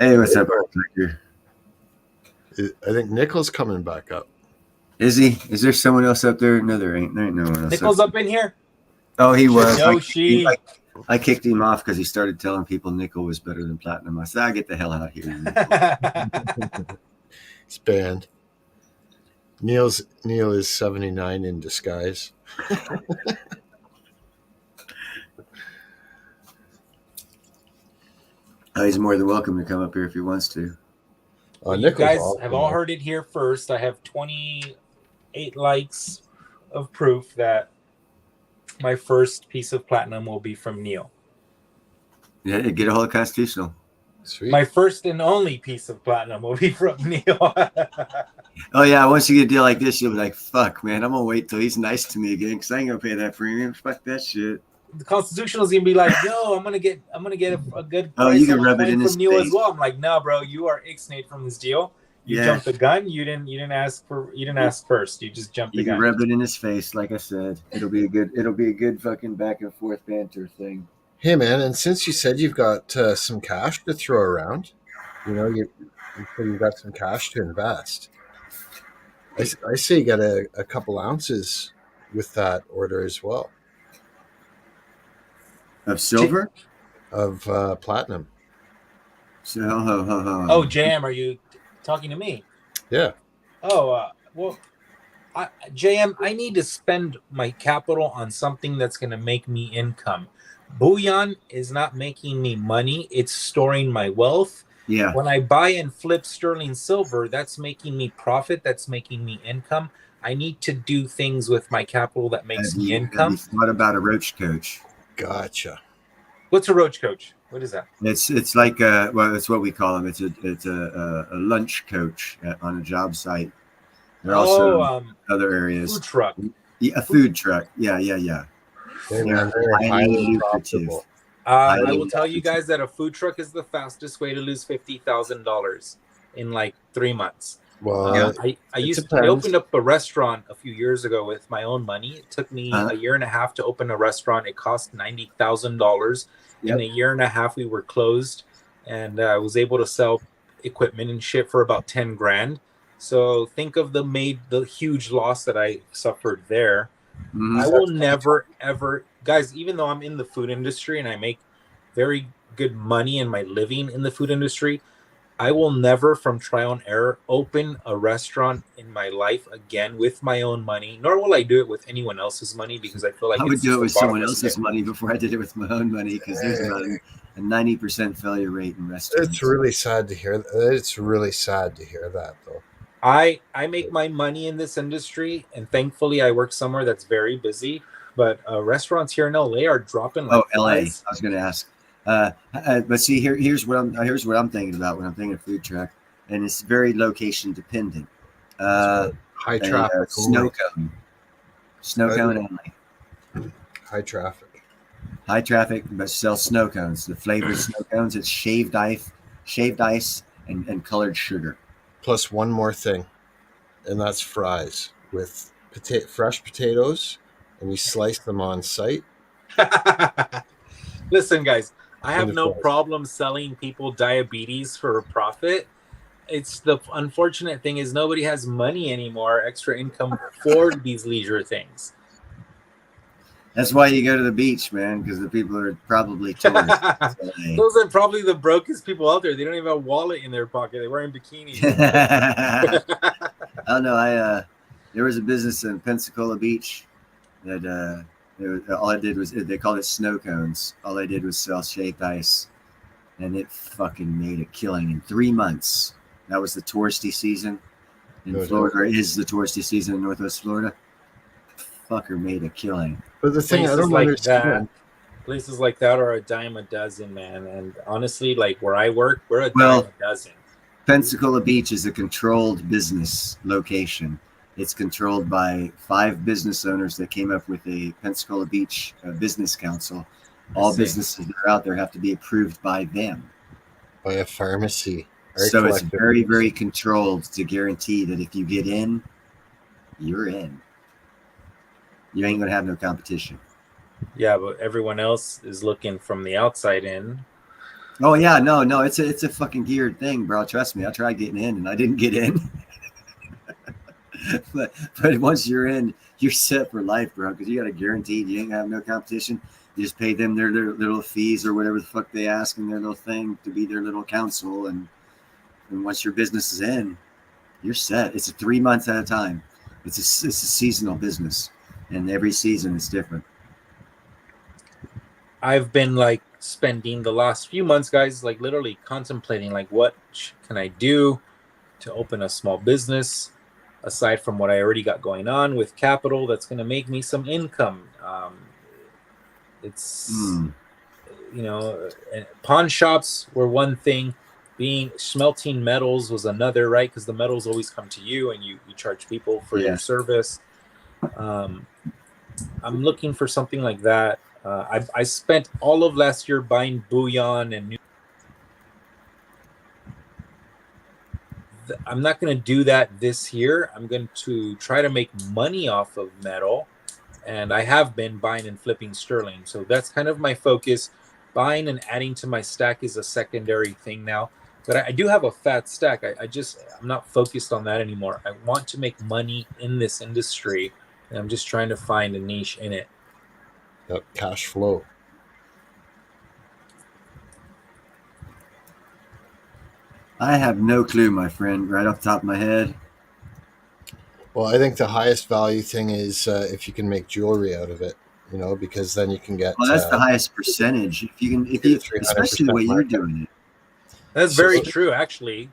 Hey, what's up, Arthur? I think Nickel's coming back up. Is he? Is there someone else up there? No, there ain't no one else. Nickel's up in here? Oh, he was. I kicked him off because he started telling people nickel was better than platinum. I said, I get the hell out of here. It's banned. Neil is 79 in disguise. He's more than welcome to come up here if he wants to. You guys have all heard it here first. I have 28 likes of proof that my first piece of platinum will be from Neil. Yeah, get a hold of Constitutional. Sweet. My first and only piece of platinum will be from Neil. Oh, yeah. Once you get a deal like this, you'll be like, fuck, man, I'm going to wait till he's nice to me again because I ain't going to pay that premium. Fuck that shit. the Constitutional is gonna be like, yo, I'm gonna get a good Oh, you price can on a rub it coin in his from you as face. well. I'm like, no, bro, you are ixnayed from this deal. You Yeah. jumped the gun. You didn't ask first. You just jumped the You can gun. rub it in his face, like I said. It'll be a good fucking back and forth banter thing. Hey, man, and since you said you've got some cash to throw around, you said you've got some cash to invest. I say you got a couple ounces with that order as well Of silver? of platinum. So, ho. Oh, JM, are you talking to me? Yeah. Oh, well, JM, I need to spend my capital on something that's going to make me income. Bullion is not making me money. It's storing my wealth. Yeah. When I buy and flip sterling silver, that's making me profit. That's making me income. I need to do things with my capital that makes me Have you income. thought about a roach coach? Gotcha. What's a roach coach? What is that? It's like well, it's what we call them. It's a lunch coach on a job site. There are also other areas. Food truck. Yeah, a food truck. Yeah. Hey, man, they're highly profitable. I will tell you guys that a food truck is the fastest way to lose $50,000 in like 3 months. Well, I opened up a restaurant a few years ago with my own money. It took me a year and a half to open a restaurant. It cost $90,000. Yep. In a year and a half, we were closed, and I was able to sell equipment and shit for about 10 grand. So think of the huge loss that I suffered there. Mm-hmm. I will never, ever, guys, even though I'm in the food industry and I make very good money in my living in the food industry, I will never, from trial and error, open a restaurant in my life again with my own money, nor will I do it with anyone else's money, because I feel like I would do it with someone else's money before I did it with my own money, because there's about a 90% failure rate in restaurants. It's really sad to hear. It's really sad to hear that, though. I make my money in this industry, and thankfully I work somewhere that's very busy, but restaurants here in LA are dropping like LA. flies. I was going to ask. But see, here's what I'm thinking about when I'm thinking of food truck, and it's very location dependent. High traffic. Snow cone only. High traffic, but sell snow cones. The flavored snow cones. It's shaved ice, and colored sugar. Plus one more thing, and that's fries with fresh potatoes, and you slice them on site. Listen, guys, I have no problem selling people diabetes for a profit. It's the unfortunate thing is nobody has money anymore, extra income for these leisure things. That's why you go to the beach, man, because the people are probably tourists. Those are probably the brokest people out there. They don't even have a wallet in their pocket. They're wearing bikinis. I don't know. There was a business in Pensacola Beach that all I did was, they called it snow cones. All I did was sell shaved ice, and it fucking made a killing in 3 months. That was the touristy season in Florida. It is the touristy season in Northwest Florida. Fucker made a killing. But the thing I don't understand, places like that are a dime a dozen, man. And honestly, like where I work, we're a dime a dozen. Pensacola Beach is a controlled business location. It's controlled by 5 business owners that came up with a Pensacola Beach Business Council. All businesses that are out there have to be approved by them. By a pharmacy. So it's very, very controlled to guarantee that if you get in, you're in. You ain't going to have no competition. Yeah, but everyone else is looking from the outside in. Oh, yeah. No. It's a fucking geared thing, bro. Trust me. I tried getting in and I didn't get in. but once you're in, you're set for life, bro, because you got a guaranteed you ain't gonna have no competition. You just pay them their little fees or whatever the fuck they ask in their little thing to be their little council. And once your business is in, you're set. It's 3 months at a time. It's a seasonal business. And every season is different. I've been like spending the last few months, guys, like literally contemplating like what can I do to open a small business aside from what I already got going on with capital that's going to make me some income. Pawn shops were one thing. Smelting metals was another, right? Because the metals always come to you and you charge people for your service. I'm looking for something like that. I spent all of last year buying bullion and new. I'm not going to do that this year. I'm going to try to make money off of metal, and I have been buying and flipping sterling. So that's kind of my focus. Buying and adding to my stack is a secondary thing now. But I do have a fat stack. I'm not focused on that anymore. I want to make money in this industry, and I'm just trying to find a niche in it. Yep, cash flow. I have no clue, my friend, right off the top of my head. Well, I think the highest value thing is if you can make jewelry out of it, because then you can get. Well, that's the highest percentage. If you, especially the way you're doing it. That's very true, actually.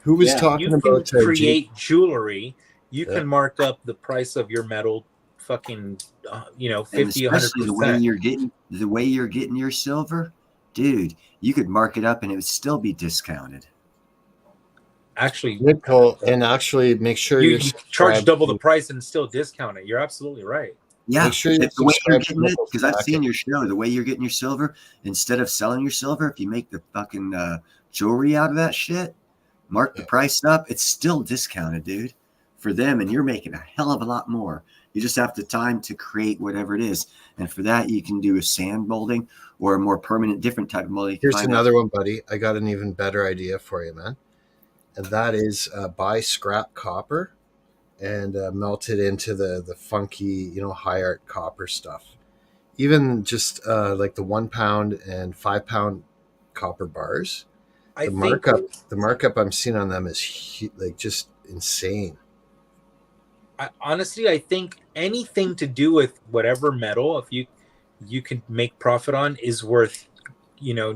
Who was talking about? You can create jewelry. You can mark up the price of your metal, fucking, 50, 100%. The way you're getting your silver, dude. You could mark it up and it would still be discounted. Actually, Nicole, and actually make sure you charge double the price and still discount it. You're absolutely right. Yeah, make sure the way you're getting it, because I've seen your show, the way you're getting your silver, instead of selling your silver, if you make the fucking jewelry out of that shit, mark the price up, it's still discounted, dude, for them, and you're making a hell of a lot more. You just have the time to create whatever it is, and for that, you can do a sand molding or a more permanent, different type of molding. Here's another one, buddy. I got an even better idea for you, man, and that is buy scrap copper and melt it into the funky, high art copper stuff. Even just like the 1 pound and 5 pound copper bars. The markup I'm seeing on them is like just insane. Honestly, I think anything to do with whatever metal, if you can make profit on, is worth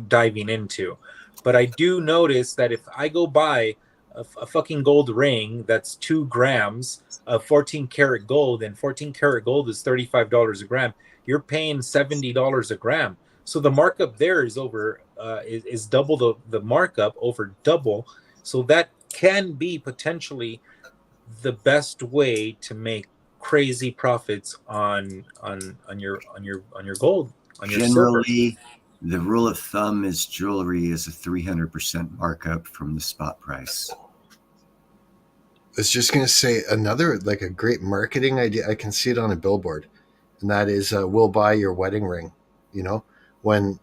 diving into. But I do notice that if I go buy a fucking gold ring that's 2 grams of 14 karat gold, and 14 karat gold is $35 a gram, you're paying $70 a gram. So the markup there is over is double the markup, over double. So that can be potentially the best way to make crazy profits on your gold, on your generally silver. The rule of thumb is jewelry is a 300% markup from the spot price. I was just going to say another, like a great marketing idea. I can see it on a billboard, and that is we'll buy your wedding ring, when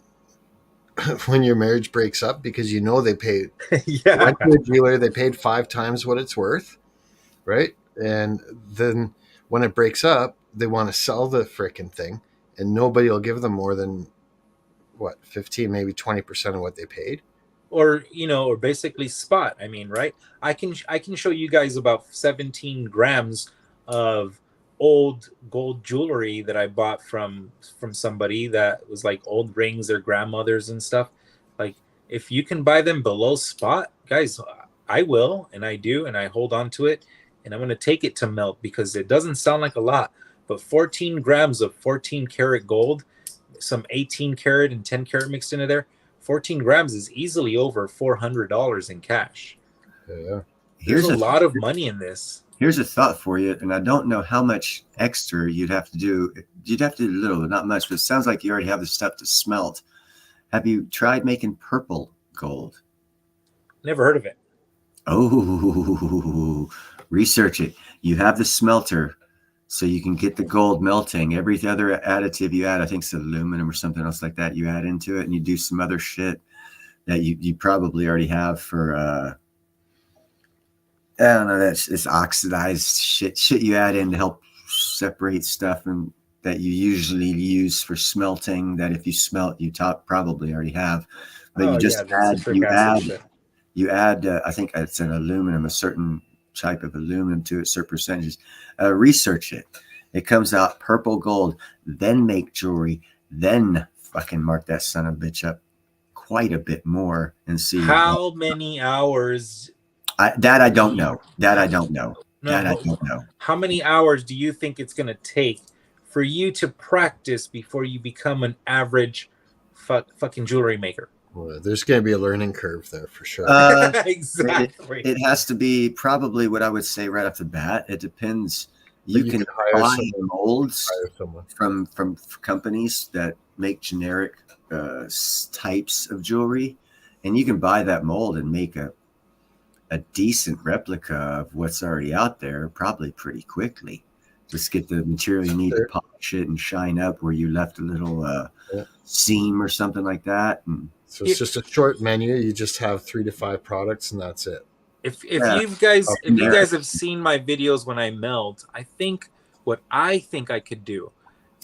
your marriage breaks up, because they paid went to a dealer, they paid 5 times what it's worth, right? And then when it breaks up, they want to sell the freaking thing, and nobody will give them more than 15, maybe 20% of what they paid. Or basically spot. I mean, right? I can show you guys about 17 grams of old gold jewelry that I bought from somebody that was like old rings, their grandmothers and stuff. Like, if you can buy them below spot, guys, I will, and I do, and I hold on to it, and I'm going to take it to melt, because it doesn't sound like a lot, but 14 grams of 14 karat gold, some 18 karat and 10 karat mixed into there, 14 grams is easily over $400 in cash. Yeah. There's a lot of money in this. Here's a thought for you, and I don't know how much extra you'd have to do. You'd have to do a little, not much, but it sounds like you already have the stuff to smelt. Have you tried making purple gold? Never heard of it. Oh, research it. You have the smelter, so you can get the gold melting. Every other additive you add, I think it's aluminum or something else like that, you add into it, and you do some other shit that you probably already have for I don't know, it's oxidized shit you add in to help separate stuff and that you usually use for smelting, that if you smelt you probably already have, but you add I think it's an aluminum, a certain type of aluminum to it, certain percentages. Research it. It comes out purple gold, then make jewelry, then fucking mark that son of a bitch up quite a bit more and see how many hours. I don't know. I don't know. How many hours do you think it's going to take for you to practice before you become an average fucking jewelry maker? Well, there's going to be a learning curve there for sure. Exactly. It has to be probably what I would say right off the bat. It depends You you can could hire buy someone. molds Hire someone. from companies that make generic types of jewelry, and you can buy that mold and make a decent replica of what's already out there, probably pretty quickly. Just get the material you need to polish it and shine up where you left a little seam or something like that. And so it's just a short menu. You just have 3 to 5 products, and that's it. If Yeah. you guys if you Yeah. guys have seen my videos when I melt, I think what I think I could do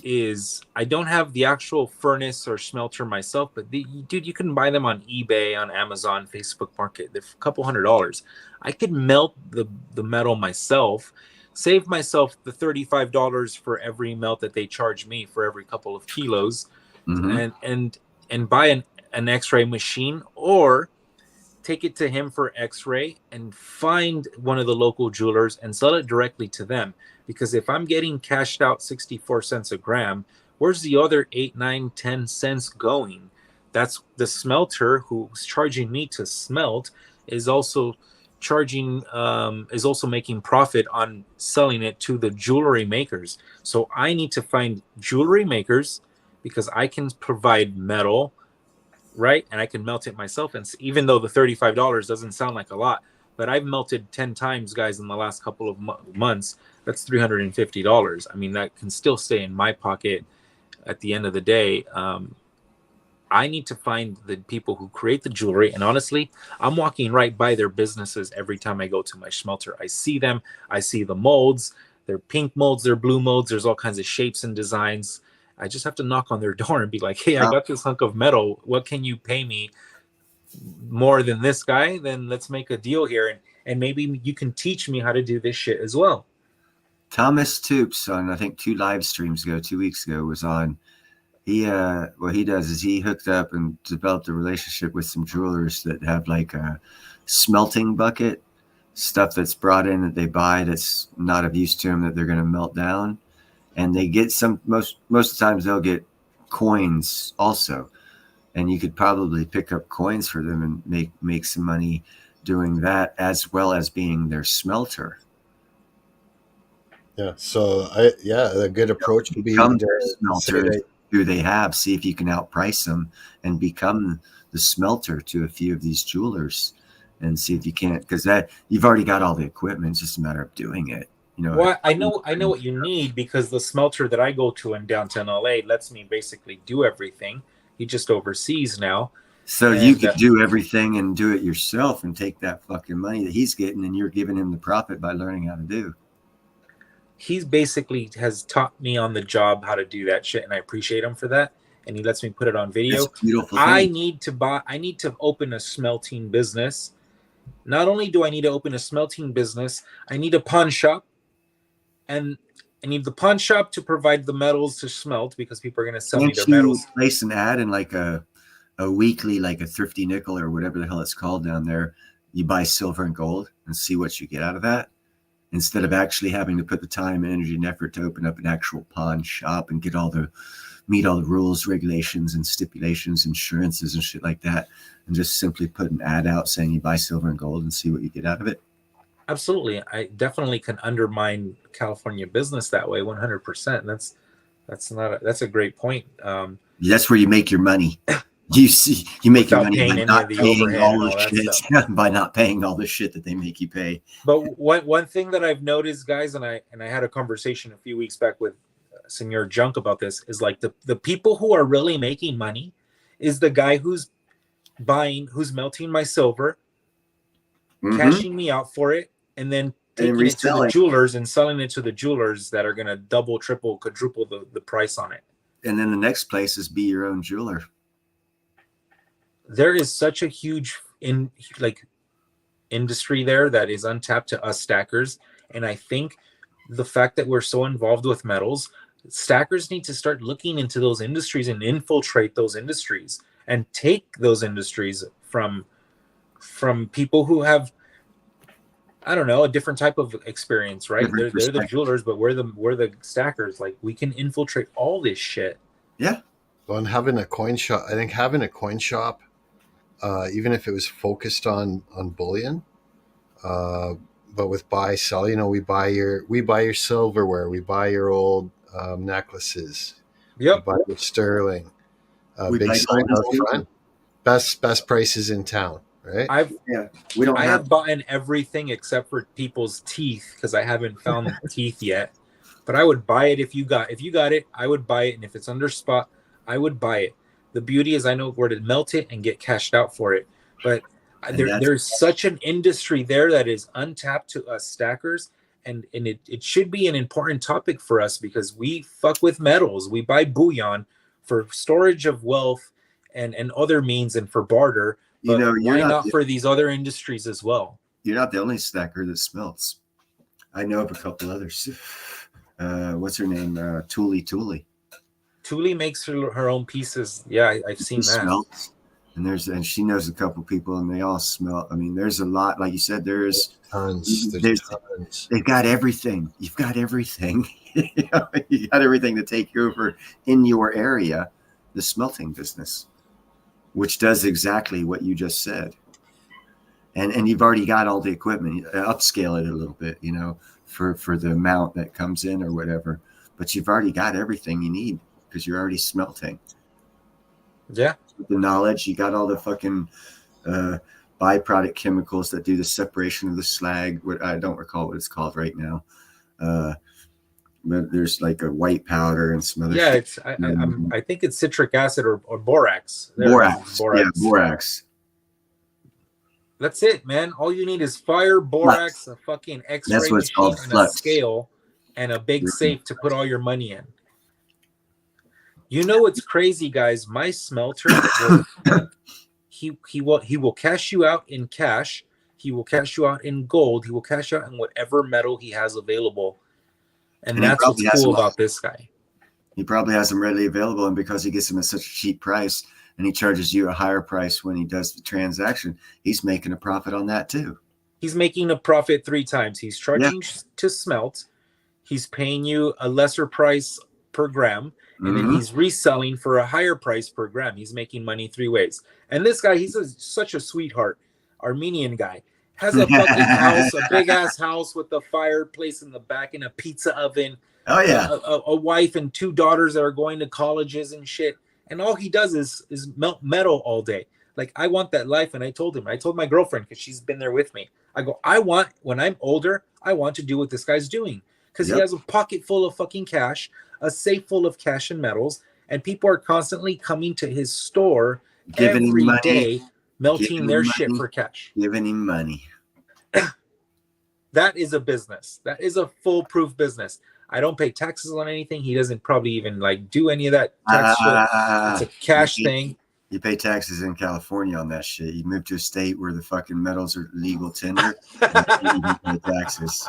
is I don't have the actual furnace or smelter myself, but dude, you can buy them on eBay, on Amazon, Facebook Market. They're a couple $100s. I could melt the metal myself, save myself the $35 for every melt that they charge me for every couple of kilos, Mhm. and buy an X-ray machine, or take it to him for X-ray and find one of the local jewelers and sell it directly to them. Because if I'm getting cashed out 64 cents a gram, where's the other 8, 9, 10 cents going? That's the smelter who's charging me to smelt is also is also making profit on selling it to the jewelry makers. So I need to find jewelry makers because I can provide metal, right? And I can melt it myself. And even though the $35 doesn't sound like a lot, but I've melted 10 times, guys, in the last couple of months. That's $350. I mean, that can still stay in my pocket at the end of the day. I need to find the people who create the jewelry. And honestly, I'm walking right by their businesses every time I go to my smelter. I see them, I see the molds. They're pink molds, they're blue molds. There's all kinds of shapes and designs. I just have to knock on their door and be like, hey, I got this hunk of metal. What can you pay me more than this guy? Then let's make a deal here. And maybe you can teach me how to do this shit as well. Thomas Toops on, I think, 2 live streams ago, 2 weeks ago, was on. He what he does is he hooked up and developed a relationship with some jewelers that have like a smelting bucket, stuff that's brought in that they buy that's not of use to them that they're going to melt down, and they get some most of the times they'll get coins also, and you could probably pick up coins for them and make some money doing that as well as being their smelter. Yeah. So a good approach would be Become to their say smelters. that, Who they have, see if you can outprice them and become the smelter to a few of these jewelers, and see if you can't, because that you've already got all the equipment. It's just a matter of doing it. You know. Well, I know what you need, because the smelter that I go to in downtown LA lets me basically do everything. He just oversees now. So you could do everything and do it yourself and take that fucking money that he's getting, and you're giving him the profit by learning how to do. He's basically has taught me on the job how to do that shit, and I appreciate him for that. And he lets me put it on video. It's a beautiful thing. I need to open a smelting business. Not only do I need to open a smelting business, I need a pawn shop, and I need the pawn shop to provide the metals to smelt, because people are going to sell me their metals. Place an ad in like a weekly, like a Thrifty Nickel or whatever the hell it's called down there. You buy silver and gold and see what you get out of that, instead of actually having to put the time, energy, and effort to open up an actual pawn shop and meet all the rules, regulations, and stipulations, insurances, and shit like that, and just simply put an ad out saying you buy silver and gold and see what you get out of it. Absolutely. I definitely can undermine California business that way 100%. That's a great point. That's where you make your money. You make your money by not paying all the shit, by not paying all the shit that they make you pay. But one thing that I've noticed, guys, and I had a conversation a few weeks back with Senor Junk about this, is like the people who are really making money is the guy who's melting my silver, cashing me out for it, and then taking it to the jewelers and selling it to the jewelers that are going to double, triple, quadruple the price on it. And then the next place is be your own jeweler. There is such a huge industry there that is untapped to us stackers. And I think the fact that we're so involved with metals, stackers need to start looking into those industries and infiltrate those industries and take those industries from people who have, I don't know, a different type of experience, right? They're the jewelers, but we're the stackers. Like, we can infiltrate all this shit. Yeah. Well, and having a coin shop, I think having a coin shop, even if it was focused on bullion, but with buy sell, we buy your silverware, we buy your old necklaces, we Yep. buy your sterling. We Big buy sign gold out too. front. Best prices in town, right? We don't I have. have bought in everything except for people's teeth because I haven't found teeth yet. But I would buy it if you got it. I would buy it, and if it's under spot, I would buy it. The beauty is I know where to melt it and get cashed out for it. But there's such an industry there that is untapped to us stackers, and it should be an important topic for us because we fuck with metals. We buy bullion for storage of wealth and other means and for barter. But why not for these other industries as well? You're not the only stacker that smelts. I know of a couple others. What's her name? Thule. Thule makes her own pieces. Yeah, I've seen that. Smelts. And she knows a couple people, and they all smell. I mean, there's a lot. Like you said, there's tons. They've got everything. You've got everything. You got everything to take you over in your area. The smelting business, which does exactly what you just said. And you've already got all the equipment. Upscale it a little bit, for the amount that comes in or whatever. But you've already got everything you need because you're already smelting. Yeah. The knowledge, you got all the fucking byproduct chemicals that do the separation of the slag. I don't recall what it's called right now. But there's like a white powder and some other. Yeah, shit. I think it's citric acid or borax. Borax. Yeah, borax. That's it, man. All you need is fire, borax, a fucking X-ray machine, and a scale, and a big safe to put all your money in. You know what's crazy, guys? My smelter, he will cash you out in cash. He will cash you out in gold. He will cash you out in whatever metal he has available. And that's what's cool about this guy. He probably has them readily available, and because he gets them at such a cheap price, and he charges you a higher price when he does the transaction, he's making a profit on that too. He's making a profit 3 times. He's charging to smelt. He's paying you a lesser price per gram, and then he's reselling for a higher price per gram. He's making money 3 ways. And this guy, he's such a sweetheart, Armenian guy. Has a fucking house, a big ass house with a fireplace in the back and a pizza oven. Oh yeah, a wife and 2 daughters that are going to colleges and shit. And all he does is melt metal all day. Like, I want that life. And I told my girlfriend, because she's been there with me. I go, when I'm older, I want to do what this guy's doing. Because he has a pocket full of fucking cash, a safe full of cash and metals, and people are constantly coming to his store every day, melting their shit for cash. Giving him money. That is a business. That is a foolproof business. I don't pay taxes on anything. He doesn't probably even do any of that tax shit. It's a cash thing. You pay taxes in California on that shit. You move to a state where the fucking metals are legal tender. You pay taxes.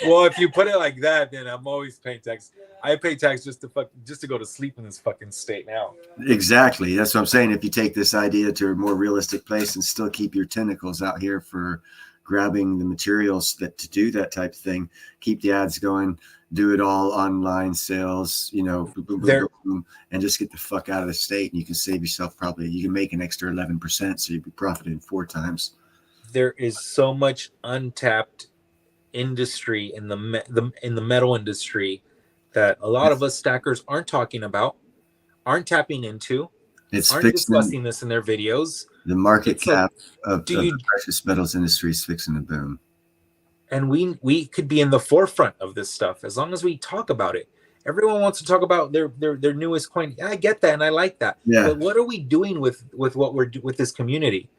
Well, if you put it like that, then I'm always paying tax. I pay tax just to go to sleep in this fucking state now. Exactly. That's what I'm saying. If you take this idea to a more realistic place and still keep your tentacles out here for grabbing the materials to do that type of thing, keep the ads going, do it all online sales, boom, and just get the fuck out of the state, and you can save yourself you can make an extra 11%, so you'd be profiting 4 times. There is so much untapped industry in the metal industry that a lot of us stackers aren't talking about, aren't tapping into, aren't discussing this in their videos. The market cap of the precious metals industry is fixing to boom. And we could be in the forefront of this stuff as long as we talk about it. Everyone wants to talk about their newest coin. I get that, and I like that. Yeah. But what are we doing with what we're with this community?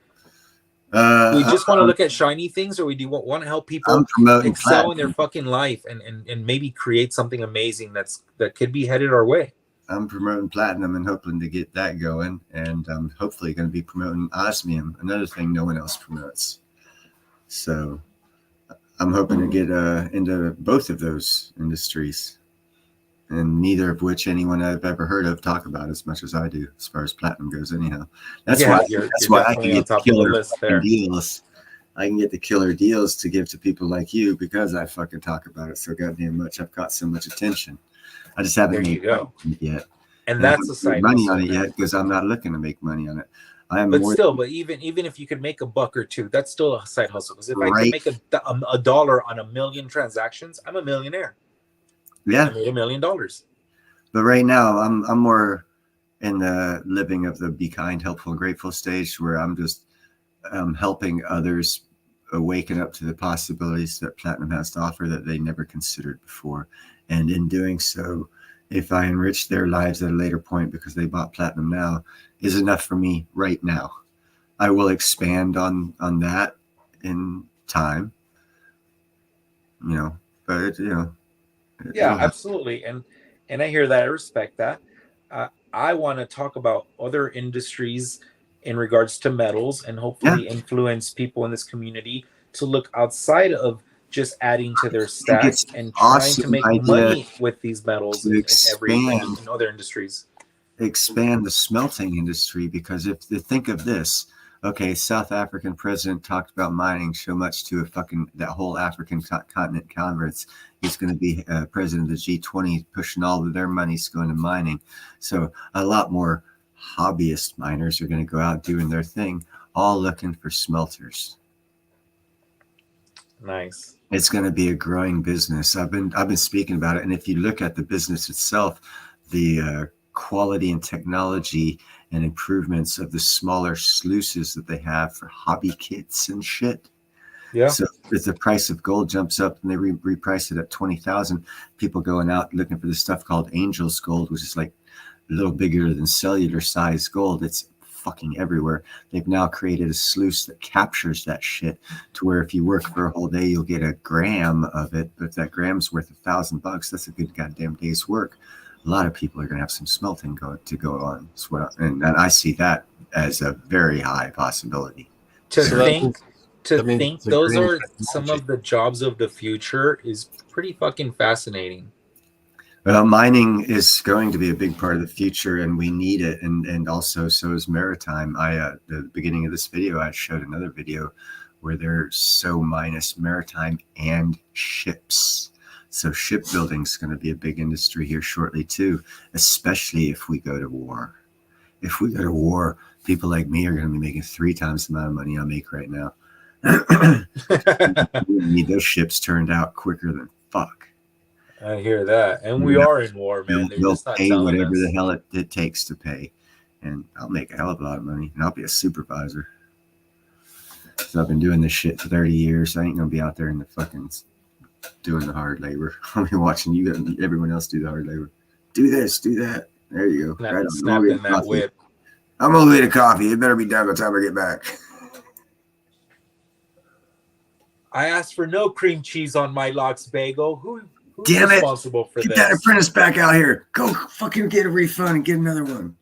We just want to look at shiny things, or we do want to help people excel in their fucking life and maybe create something amazing that could be headed our way. I'm promoting Platnum and hoping to get that going, and I'm hopefully going to be promoting osmium, another thing no one else promotes. So I'm hoping to get into both of those industries, and neither of which anyone I've ever heard of talk about as much as I do, as far as platinum goes. Anyhow, that's why I can get the killer deals. I can get the killer deals to give to people like you because I fucking talk about it so goddamn much. I've got so much attention. I just haven't made money yet. And that's the side money on it yet because I'm not looking to make money on it. I am But more still, but even if you could make a buck or two, that's still a side hustle. Because if I right. can make a dollar on 1,000,000 transactions, I'm a millionaire. Yeah, I made $1 million. but right now I'm more in the living of the be kind, helpful, and grateful stage, where I'm just helping others awaken up to the possibilities that Platinum has to offer that they never considered before. And in doing so, if I enrich their lives at a later point because they bought Platinum now, is enough for me right now. I will expand on that in time, but Yeah, absolutely. And I hear that. I respect that. I want to talk about other industries in regards to metals and hopefully influence people in this community to look outside of just adding to their I think it's stack and trying to awesome make idea money with these metals to in expand other industries. the smelting industry, because if you think of this, okay, South African president talked about mining so much to that whole African continent conference. He's going to be president of the G20, pushing all of their money's going to mining. So a lot more hobbyist miners are going to go out doing their thing, all looking for smelters. Nice. It's going to be a growing business. I've been speaking about it, and if you look at the business itself, the quality and technology and improvements of the smaller sluices that they have for hobby kits and shit. Yeah. So if the price of gold jumps up and they reprice it at 20,000, people going out looking for this stuff called Angel's Gold, which is like a little bigger than cellular size gold. It's fucking everywhere. They've now created a sluice that captures that shit to where if you work for a whole day, you'll get a gram of it. But if that gram's worth $1,000, that's a good goddamn day's work. A lot of people are going to have some smelting to go on. And I see that as a very high possibility. To So think it's a those green are some technology. of the jobs of the future is pretty fucking fascinating. Well, mining is going to be a big part of the future, and we need it. And also, so is maritime. At the beginning of this video, I showed another video where they're so minus maritime and ships. So shipbuilding is going to be a big industry here shortly too, especially if we go to war. If we go to war, people like me are going to be making 3 times the amount of money I make right now. We need those ships turned out quicker than fuck. I hear that. And we are in war, man. They're They'll just not pay telling whatever us. the hell it takes to pay. And I'll make a hell of a lot of money. And I'll be a supervisor. So I've been doing this shit for 30 years. I ain't going to be out there in the fucking doing the hard labor. I'll be watching you and everyone else do the hard labor. Do this, do that. There you go. Right on. Snapping that whip. I'm on the way to coffee. It better be done by the time I get back. I asked for no cream cheese on my lox bagel. Who's Damn it. responsible for Get this? that apprentice back out here. Go fucking get a refund and get another one.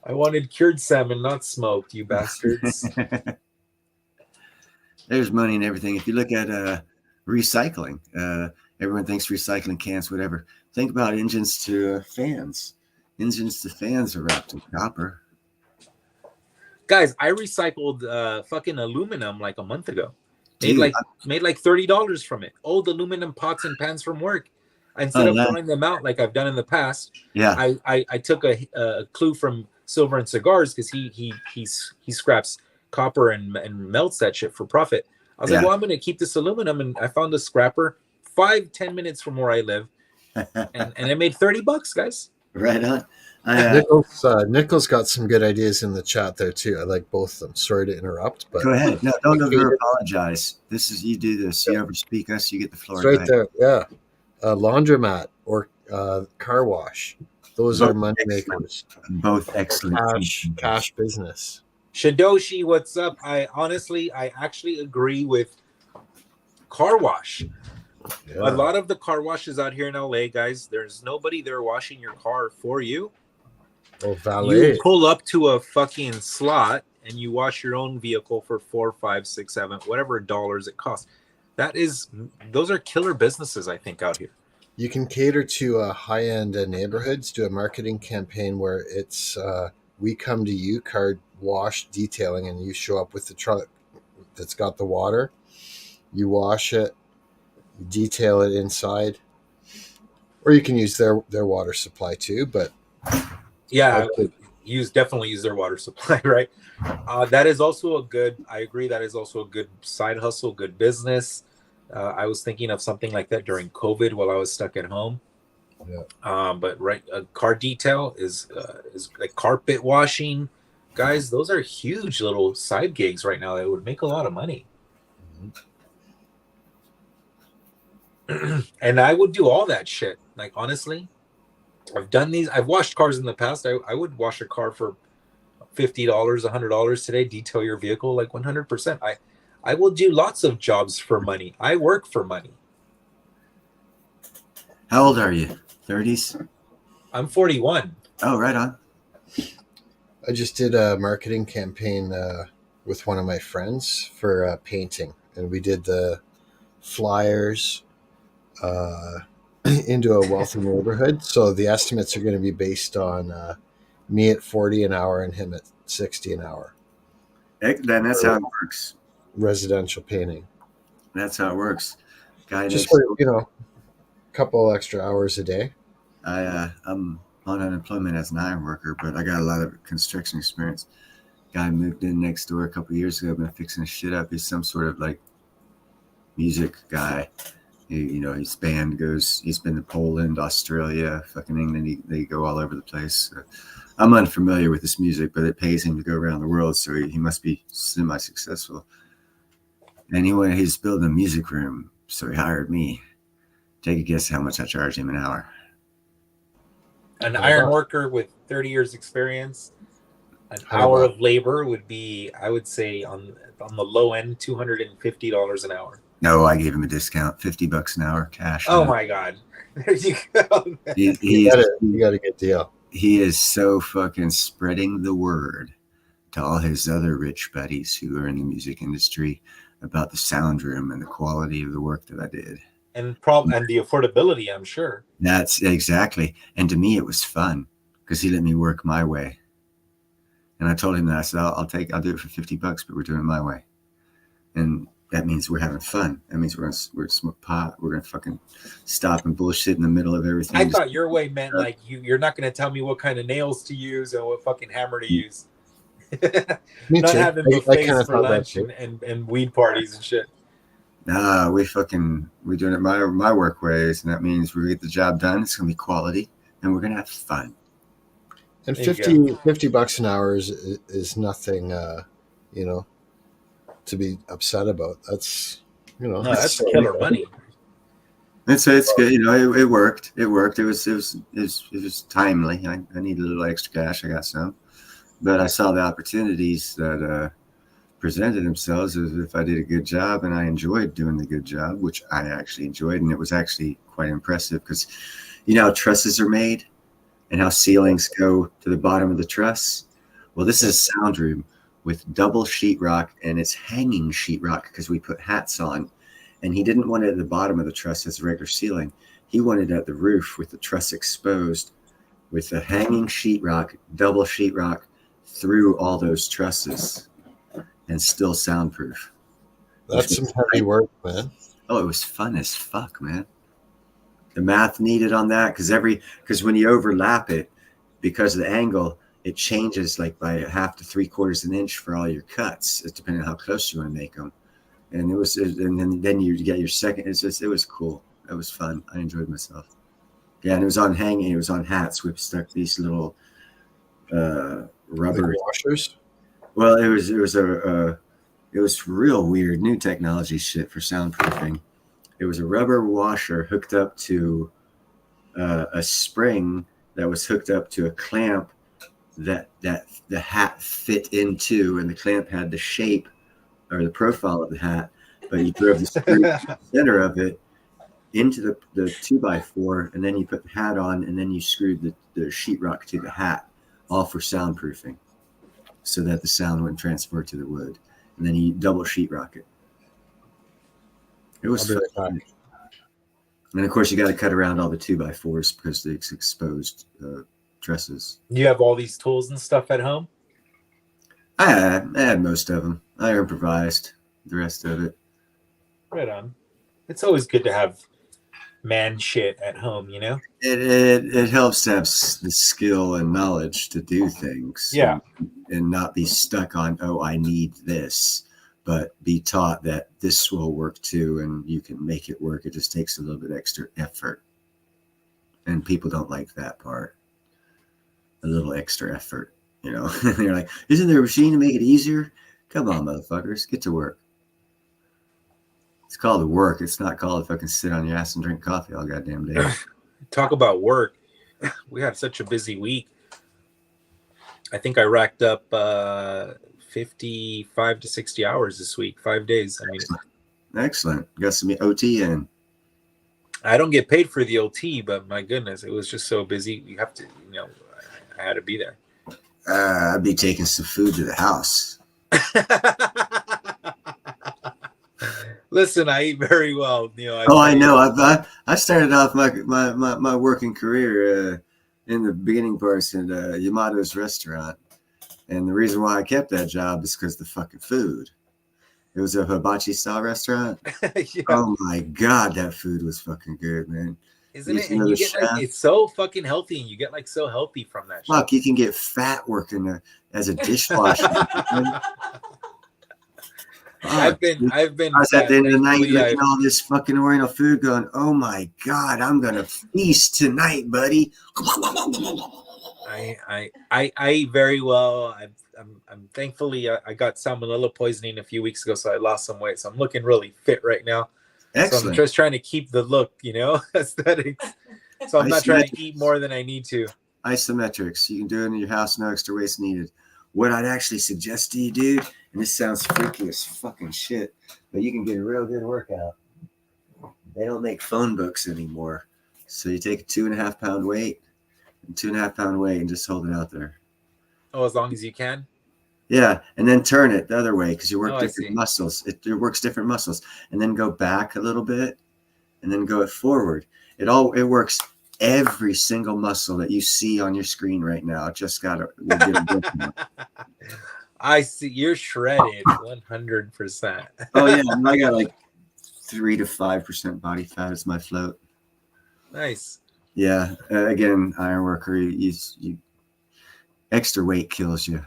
I wanted cured salmon, not smoked, you bastards. There's money in everything. If you look at recycling, everyone thinks recycling cans, whatever. Think about engines to fans. Engines to fans are wrapped in copper. Guys, I recycled fucking aluminum like a month ago. Dude, Made like $30 from it. Old aluminum pots and pans from work. Instead of throwing them out like I've done in the past, I took a clue from Silver and Cigars because he scraps copper and melts that shit for profit. I was like, well, I'm gonna keep this aluminum, and I found a scrapper 5-10 minutes from where I live, and I made $30, guys. Right on. Nichols got some good ideas in the chat there too. I like both of them. Sorry to interrupt, but go ahead. No, don't ever apologize. This is you do this. You ever speak us, you get the floor. It's right there. Yeah, laundromat or car wash. Those are money makers. Both excellent. Cash business. Shidoshi, what's up? I actually agree with car wash. Yeah. A lot of the car washes out here in LA, guys, there's nobody there washing your car for you. Oh, valet. You pull up to a fucking slot and you wash your own vehicle for $4, $5, $6, $7, whatever dollars it costs. Those are killer businesses, I think, out here. You can cater to high-end neighborhoods, do a marketing campaign where it's we come to you, car wash detailing, and you show up with the truck that's got the water. You wash it, you detail it inside, or you can use their water supply too. But Yeah, definitely use their water supply, right? That is also a good. I agree. That is also a good side hustle, good business. I was thinking of something like that during COVID while I was stuck at home. Yeah. But right, car detail is like carpet washing, guys. Those are huge little side gigs right now that would make a lot of money. And I would do all that shit. Like honestly, I've done these. I've washed cars in the past. I would wash a car for $50, $100 today. Detail your vehicle like 100%. I will do lots of jobs for money. I work for money. How old are you? 30s? I'm 41. Oh, right on. I just did a marketing campaign with one of my friends for painting, and we did the flyers into a wealthy neighborhood. So the estimates are going to be based on me at 40 an hour and him at 60 an hour. Then that's how it works. Residential painting. That's how it works. Guy Just next for, a couple extra hours a day. I'm on unemployment as an iron worker, but I got a lot of construction experience. Guy moved in next door a couple of years ago. Been fixing his shit up. He's some sort of like music guy. His band goes. He's been to Poland, Australia, fucking England. They go all over the place. I'm unfamiliar with this music, but it pays him to go around the world, so he must be semi-successful. Anyway, he's building a music room, so he hired me. Take a guess how much I charge him an hour. An iron worker with 30 years experience, an hour of labor would be, I would say, on the low end, $250 an hour. No, I gave him a discount, $50 an hour, cash. Oh my God! There you go. You got a good deal. He is so fucking spreading the word to all his other rich buddies who are in the music industry about the sound room and the quality of the work that I did. And the affordability, I'm sure. That's exactly. And to me, it was fun because he let me work my way. And I told him that I said, I'll do it for $50, but we're doing it my way. And that means we're having fun. That means we're gonna smoke pot. We're gonna fucking stop and bullshit in the middle of everything. I thought your way meant like you're not gonna tell me what kind of nails to use or what fucking hammer to use. Me not too. having buffets for lunch and weed parties and shit. Nah, we're doing it my work ways, and that means we get the job done. It's gonna be quality, and we're gonna have fun. And $50 an hour is nothing, to be upset about. That's that's killer money. It's good. It worked. It worked. It was timely. I needed a little extra cash. I got some, but I saw the opportunities that presented themselves as if I did a good job, and I enjoyed doing the good job, which I actually enjoyed, and it was actually quite impressive because how trusses are made and how ceilings go to the bottom of the truss. Well, this is a sound room with double sheetrock, and it's hanging sheetrock because we put hats on, and he didn't want it at the bottom of the truss as a regular ceiling. He wanted it at the roof with the truss exposed with the hanging sheetrock, double sheetrock through all those trusses. And still soundproof. That's some heavy work, man. Oh, it was fun as fuck, man. The math needed on that because when you overlap it, because of the angle, it changes like by 1/2 to 3/4 of an inch for all your cuts. It's depending on how close you want to make them. And then you get your second. It was cool. It was fun. I enjoyed myself. Yeah, and it was on hanging. It was on hats. We stuck these little rubber washers. Well, it was real weird new technology shit for soundproofing. It was a rubber washer hooked up to a spring that was hooked up to a clamp that the hat fit into, and the clamp had the shape or the profile of the hat, but you drove the screw to the center of it into the 2x4, and then you put the hat on, and then you screwed the sheetrock to the hat, all for soundproofing, so that the sound wouldn't transfer to the wood. And then you double sheetrock it. It was fun. And of course, you got to cut around all the 2x4s because it's exposed trusses. You have all these tools and stuff at home? I had most of them. I improvised the rest of it. Right on. It's always good to have man shit at home, you know? It helps to have the skill and knowledge to do things. Yeah. And not be stuck on, oh, I need this, but be taught that this will work too, and you can make it work. It just takes a little bit extra effort. And people don't like that part. A little extra effort, you know. They're like, isn't there a machine to make it easier? Come on, motherfuckers, get to work. It's called work. It's not called fucking sit on your ass and drink coffee all goddamn day. Talk about work. We had such a busy week. I think I racked up 55 to 60 hours this week, 5 days. I mean, Excellent. Got some OT in. I don't get paid for the OT, but my goodness, it was just so busy. You have to, you know, I had to be there. I'd be taking some food to the house. Listen, I eat very well. You know. I know. I started off my working career in the beginning parts in Yamato's restaurant, and the reason why I kept that job is because the fucking food. It was a hibachi style restaurant. Yeah. Oh my god, that food was fucking good, man. Isn't it? And you get like, it's so fucking healthy, and you get like so healthy from that. Fuck, you can get fat working as a dishwasher. I've been. I was at the end of the night looking at all this fucking Oriental food, going, "Oh my god, I'm gonna feast tonight, buddy." I eat very well. I'm thankfully I got salmonella poisoning a few weeks ago, so I lost some weight. So I'm looking really fit right now. Excellent. So I'm just trying to keep the look, you know, aesthetics. So I'm not trying to eat more than I need to. Isometrics. You can do it in your house, no extra waste needed. What I'd actually suggest to you, dude, and this sounds freaky as fucking shit, but you can get a real good workout. They don't make phone books anymore. So you take a 2.5 pound weight and 2.5 pound weight and just hold it out there. Oh, as long as you can? Yeah, and then turn it the other way because you work different muscles. It works different muscles. And then go back a little bit and then go forward. It works every single muscle that you see on your screen right now. Just gotta I see you're shredded 100%. Oh yeah, I got like 3 to 5% body fat is my float. Nice. Yeah, again, iron worker, you extra weight kills you.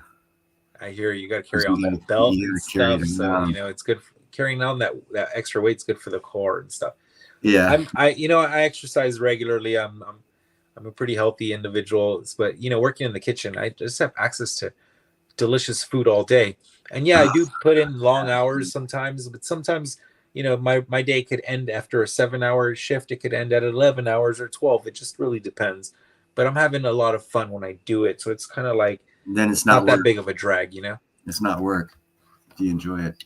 I hear you got to carry on that belt and stuff. So you know it's good carrying on that extra weight's good for the core and stuff. Yeah, I exercise regularly. I'm a pretty healthy individual, but you know, working in the kitchen, I just have access to delicious food all day. And yeah, I do put in long hours sometimes, but sometimes, you know, my day could end after a 7-hour shift. It could end at 11 hours or 12. It just really depends. But I'm having a lot of fun when I do it. So it's kind of like, then it's not that big of a drag, you know? It's not work if you enjoy it.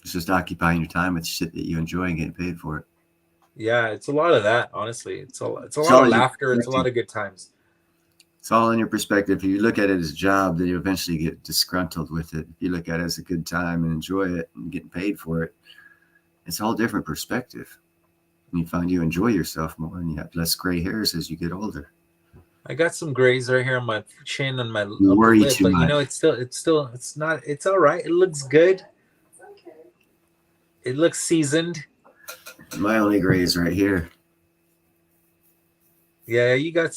It's just occupying your time with shit that you enjoy and getting paid for it. Yeah, it's a lot of that, honestly. It's a lot of laughter. It's a lot of good times. It's all in your perspective. If you look at it as a job, then you eventually get disgruntled with it. If you look at it as a good time and enjoy it and getting paid for it, it's all different perspective. And you find you enjoy yourself more and you have less gray hairs as you get older. I got some grays right here on my chin and my worry lip, too but much. you know, it's all right. It looks good. It looks seasoned. My only gray is right here. Yeah, you got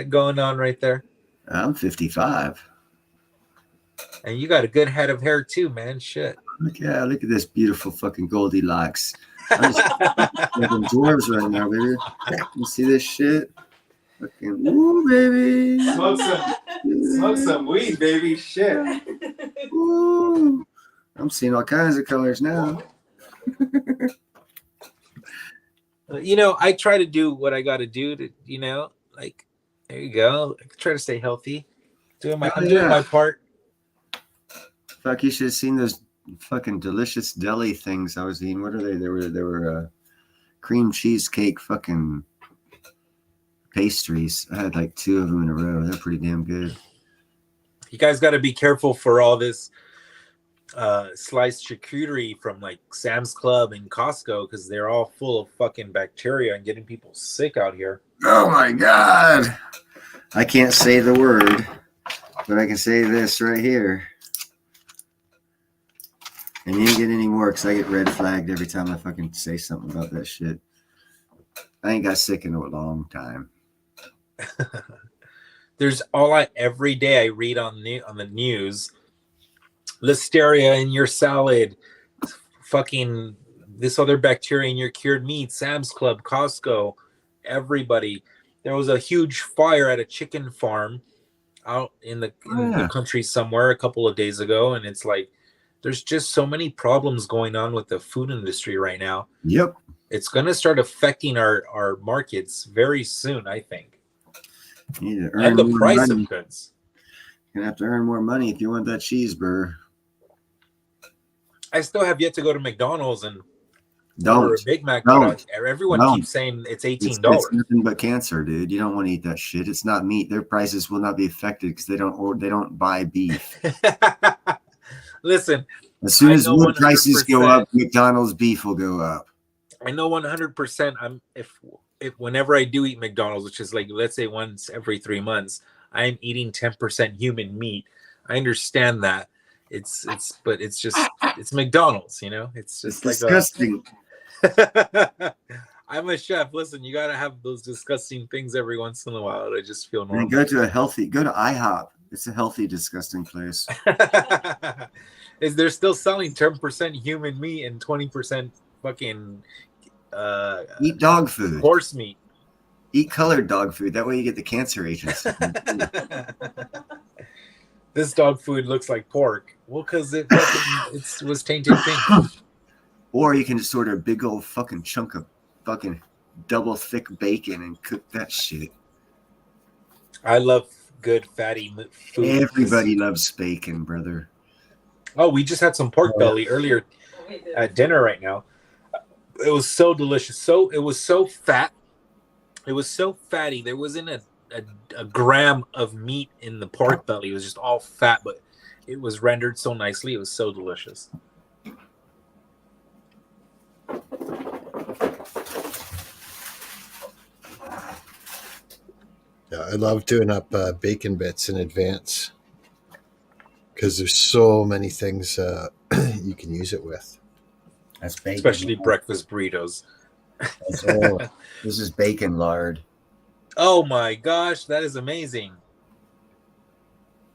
going on right there. I'm 55. And you got a good head of hair too, man. Shit. Look at this beautiful fucking Goldilocks. I'm just fucking dwarves right now, baby. You see this shit? Fucking woo, baby. Smoke some weed, baby. Shit. Woo. I'm seeing all kinds of colors now. You know, I try to do what I got to do to, you know, like, there you go. I try to stay healthy. I'm doing my part. Fuck, you should have seen those fucking delicious deli things I was eating. What are they? They were cream cheesecake fucking pastries. I had like 2 of them in a row. They're pretty damn good. You guys got to be careful for all this sliced charcuterie from like Sam's Club and Costco because they're all full of fucking bacteria and getting people sick out here. Oh my god. I can't say the word, but I can say this right here. And you ain't get any more because I get red flagged every time I fucking say something about that shit. I ain't got sick in a long time. There's every day I read on the news, listeria in your salad, fucking this other bacteria in your cured meat, Sam's Club, Costco, everybody. There was a huge fire at a chicken farm out in the country somewhere a couple of days ago, and it's like there's just so many problems going on with the food industry right now. Yep. It's going to start affecting our markets very soon, I think. You need to earn And the more price money. of goods. You're gonna have to earn more money if you want that cheeseburger. I still have yet to go to McDonald's and Don't. order a Big Mac. Don't. But everyone Don't. keeps saying it's $18. It's nothing but cancer, dude. You don't want to eat that shit. It's not meat. Their prices will not be affected because they don't buy beef. Listen, As soon as wood 100%. prices go up, McDonald's beef will go up. I know 100%. If whenever I do eat McDonald's, which is like let's say once every 3 months, I am eating 10% human meat. I understand that. It's McDonald's, you know. It's just like disgusting. I'm a chef. Listen, you gotta have those disgusting things every once in a while. I just feel normal. And go to IHOP. It's a healthy, disgusting place. Is they're still selling 10% human meat and 20% fucking eat dog food, horse meat. Eat colored dog food. That way you get the cancer agents. This dog food looks like pork. Well, because it was tainted pink. Or you can just order a big old fucking chunk of fucking double thick bacon and cook that shit. I love good fatty food. Everybody loves bacon, brother. Oh, we just had some pork belly earlier at dinner right now. It was so delicious. It was so fat. It was so fatty. There wasn't a gram of meat in the pork belly. It was just all fat, but it was rendered so nicely. It was so delicious. Yeah, I love doing up bacon bits in advance because there's so many things you can use it with. That's bacon. Especially breakfast burritos. This is bacon lard. Oh my gosh, that is amazing.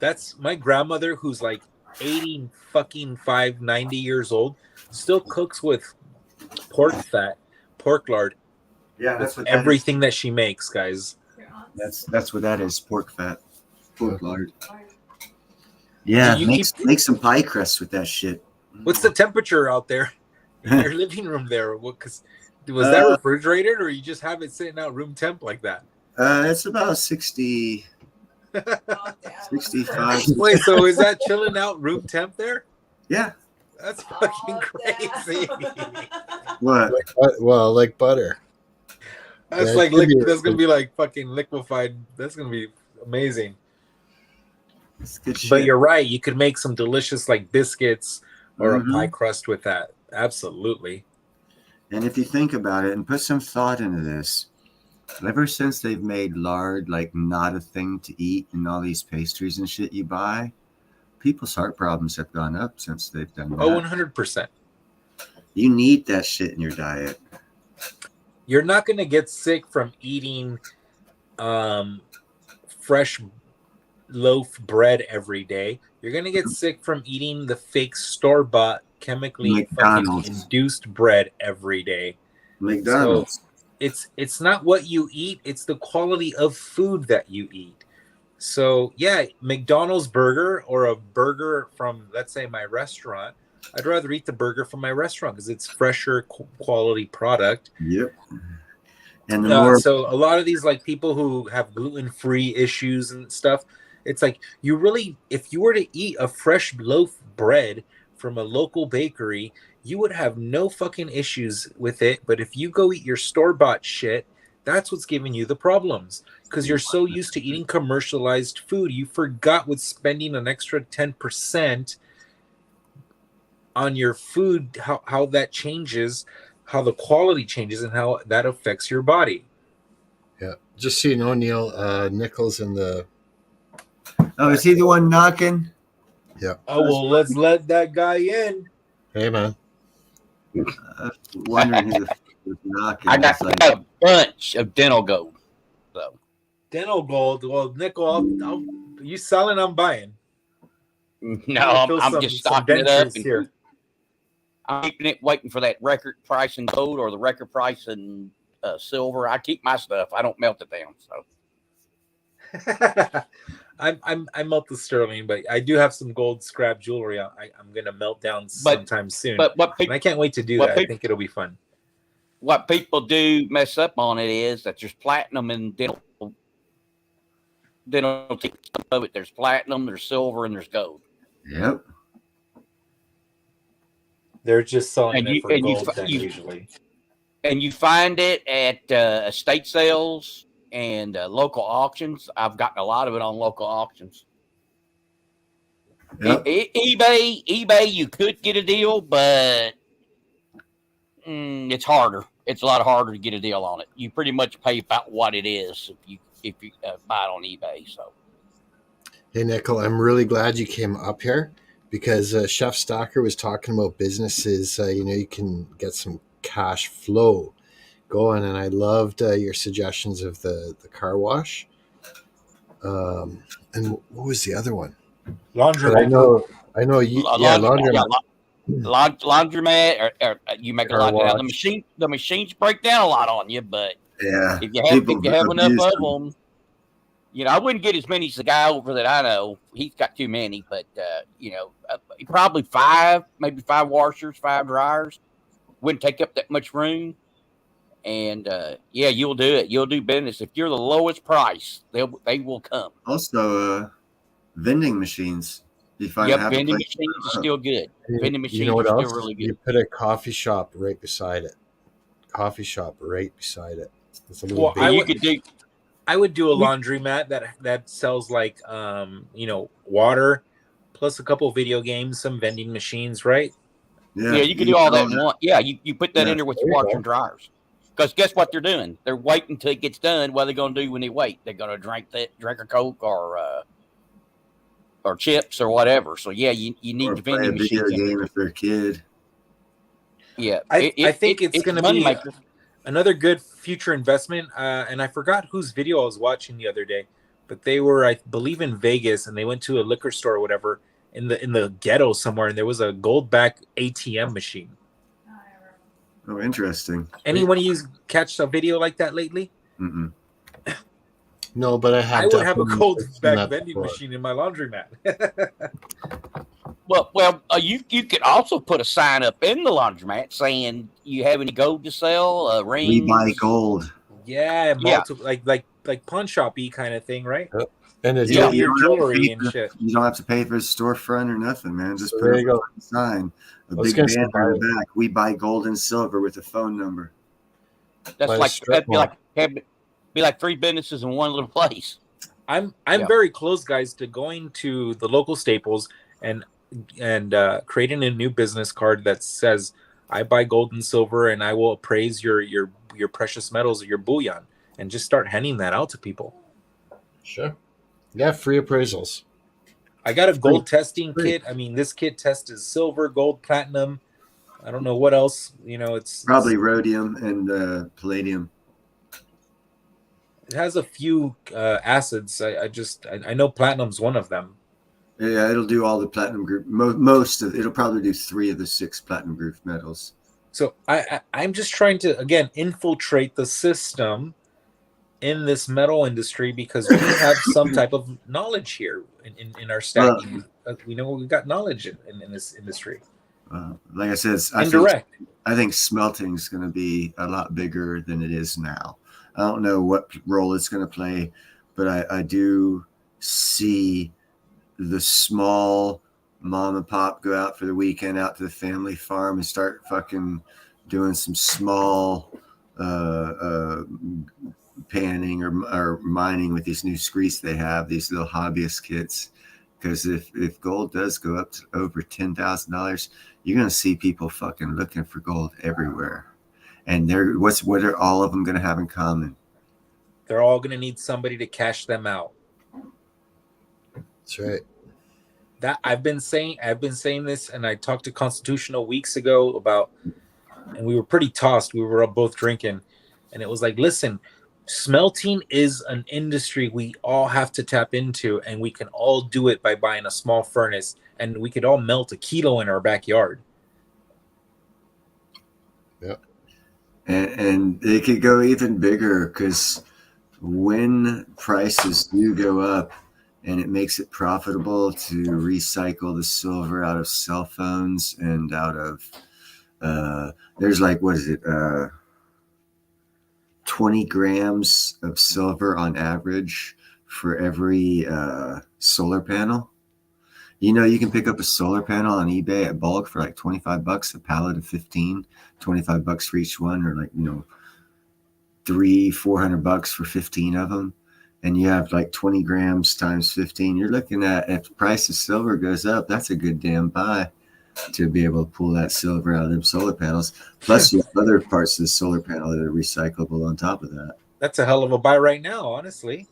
That's my grandmother, who's like 90 years old, still cooks with pork fat, pork lard. Yeah, that's what everything that she makes, guys. That's what that is, pork fat, pork lard. Yeah, make some pie crusts with that shit. What's the temperature out there in your living room there? Was that refrigerated, or you just have it sitting out room temp like that? It's about 60, 65. Wait, so is that chilling out room temp there? Yeah. That's fucking crazy. What? Well, like butter. That's that's gonna be like fucking liquefied. That's gonna be amazing. That's good shit. But you're right. You could make some delicious like biscuits or a pie crust with that. Absolutely. And if you think about it and put some thought into this, ever since they've made lard like not a thing to eat in all these pastries and shit you buy, people's heart problems have gone up since they've done that. Oh, 100%. You need that shit in your diet. You're not going to get sick from eating fresh loaf bread every day. You're going to get sick from eating the fake store-bought, chemically fucking induced bread every day. McDonald's. So it's not what you eat, it's the quality of food that you eat. So yeah, McDonald's burger or a burger from, let's say, my restaurant, I'd rather eat the burger from my restaurant because it's fresher quality product. Yep. And so a lot of these like people who have gluten-free issues and stuff, it's like if you were to eat a fresh loaf bread from a local bakery, you would have no fucking issues with it. But if you go eat your store-bought shit, that's what's giving you the problems, because you're so used to eating commercialized food. You forgot with spending an extra 10% on your food, how that changes, how the quality changes, and how that affects your body. Yeah. Just so you know, Neil, Nichols in the... Oh, is he the one knocking? Yeah. Oh, well, let's let that guy in. Hey, man. Wondering who the was knocking. I It's got a bunch of dental gold. So Dental gold. Well, Nickel, I'll you selling? I'm buying. no, I'm just some stocking it up dentures and here. I'm keeping it, waiting for that record price in gold or the record price in silver. I keep my stuff. I don't melt it down. So I melt the sterling, but I do have some gold scrap jewelry. I'm gonna melt down But sometime soon. but what And I can't wait to do that. I think it'll be fun. What people do mess up on it is that there's platinum and dental of it. There's platinum, there's silver, and there's gold. Yep. They're just selling And it you for and gold you usually. and you find it at estate sales and local auctions. I've gotten a lot of it on local auctions. Yep. eBay, you could get a deal, but it's harder. It's a lot harder to get a deal on it. You pretty much pay about what it is if you buy it on eBay. So, Hey, Nickel, I'm really glad you came up here because Chef Stalker was talking about businesses. You can get some cash flow going, and I loved your suggestions of the car wash. And what was the other one? Laundromat. I know you. Laundromat. Laundromat, or you make a lot of the machines break down a lot on you, but yeah, if you have enough of them, I wouldn't get as many as the guy over that I know. He's got too many, but probably maybe 5 washers, 5 dryers wouldn't take up that much room. And you'll do it. You'll do business if you're the lowest price. They will come. Also, vending machines. You find vending machines are still good. Vending machines are still really good. You put a coffee shop right beside it. It's a little I would do a laundromat that sells like water plus a couple video games, some vending machines, right? Yeah, you can do all that in one. Yeah, you put that in there with your washer and dryers. Because guess what they're doing? They're waiting until it gets done. What are they going to do when they wait? They're going to drink a Coke or chips or whatever. So yeah, you need the vending machine. Video game if they're a kid. Yeah, I think it's going to be another good future investment. And I forgot whose video I was watching the other day, but they were, I believe, in Vegas, and they went to a liquor store or whatever in the ghetto somewhere, and there was a gold back ATM machine. Oh, interesting. Anyone of you catch a video like that lately? Mm-mm. No, but I would have a gold back vending machine in my laundromat. Well, you could also put a sign up in the laundromat saying you have any gold to sell, rings. We buy gold. Yeah, like pawn shop-y kind of thing, right? Yep. And it's your jewelry and shit. You don't have to pay for a storefront or nothing, man. Just put there you go. A sign, a big banner in the back. We buy gold and silver with a phone number. That'd be like 3 businesses in one little place. I'm very close, guys, to going to the local Staples and creating a new business card that says I buy gold and silver and I will appraise your precious metals or your bullion, and just start handing that out to people. Sure. Yeah, free appraisals. I got a gold testing kit. I mean, this kit tests silver, gold, platinum. I don't know what else. It's probably rhodium and palladium. It has a few acids. I know platinum's one of them. Yeah, it'll do all the platinum group. Most of it'll probably do 3 of the 6 platinum group metals. So I'm just trying to again infiltrate the system in this metal industry because we have some type of knowledge here in our stacking. We know we've got knowledge in this industry. Like I said, I think smelting is going to be a lot bigger than it is now. I don't know what role it's going to play, but I do see the small mom and pop go out for the weekend out to the family farm and start fucking doing some small panning or mining with these new screeds they have, these little hobbyist kits. Because if gold does go up to over $10,000, you're going to see people fucking looking for gold everywhere. And what are all of them going to have in common? They're all going to need somebody to cash them out. That's right. That I've been saying this, and I talked to Constitutional weeks ago about and we were pretty tossed. We were both drinking, and it was like, listen, smelting is an industry we all have to tap into, and we can all do it by buying a small furnace, and we could all melt a kilo in our backyard. Yeah. And it could go even bigger, because when prices do go up and it makes it profitable to recycle the silver out of cell phones and out of there's like, what is it, 20 grams of silver on average for every solar panel. You know, you can pick up a solar panel on eBay at bulk for like $25, a pallet of 15, $25 for each one, or like, you know, $400 for 15 of them. And you have like 20 grams times 15. You're looking at, if the price of silver goes up, that's a good damn buy to be able to pull that silver out of them solar panels. Plus, you have other parts of the solar panel that are recyclable on top of that. That's a hell of a buy right now, honestly.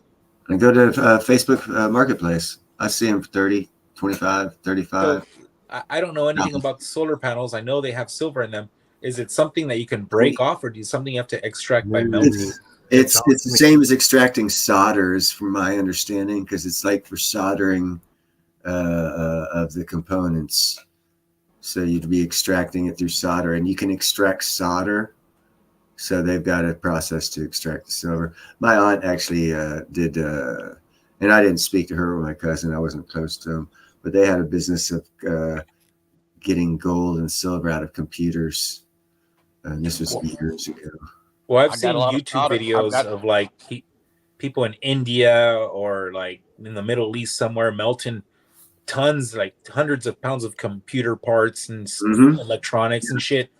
I go to Facebook Marketplace. I see them for 30, 25, 35. So, I don't know anything about the solar panels. I know they have silver in them. Is it something that you can break off, or do you something you have to extract by melting? It's the same as extracting solders, from my understanding, because it's like for soldering of the components. So you'd be extracting it through solder, and you can extract solder. So they've got a process to extract the silver. My aunt actually did, and I didn't speak to her or my cousin. I wasn't close to them, but they had a business of getting gold and silver out of computers. And this was years ago. Well, I've seen YouTube videos of like people in India or like in the Middle East somewhere melting tons, like hundreds of pounds of computer parts and electronics and shit,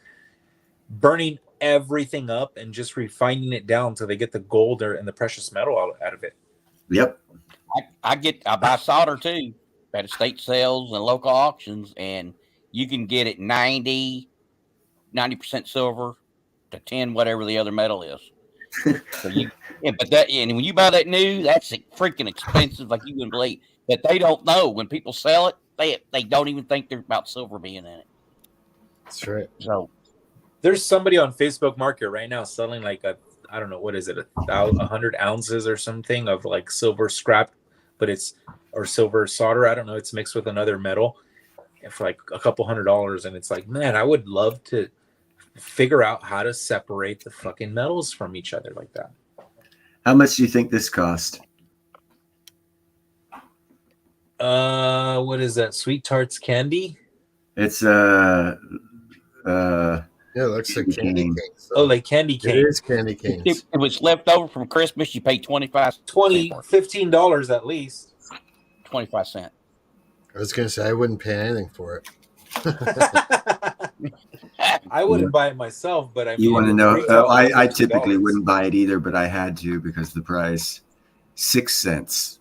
burning everything up and just refining it down so they get the gold and the precious metal out of it. Yep. I buy solder too at estate sales and local auctions, and you can get it 90% silver to 10 whatever the other metal is. So and when you buy that new, that's freaking expensive, like you wouldn't believe. But they don't know, when people sell it, they don't even think there's about silver being in it. That's right. So there's somebody on Facebook Market right now selling like I don't know, what is it, 100 ounces or something of like silver scrap, but or silver solder. I don't know. It's mixed with another metal for like a couple $100, and it's like, man, I would love to figure out how to separate the fucking metals from each other like that. How much do you think this cost? What is that? Sweet Tarts candy? It's yeah, it looks like candy canes. So. Oh, like candy canes. It is candy canes. It was left over from Christmas. You paid $15 at least. 25 cents. I was gonna say I wouldn't pay anything for it. I wouldn't buy it myself, but I mean, you want to know? I typically wouldn't buy it either, but I had to because the price, 6 cents.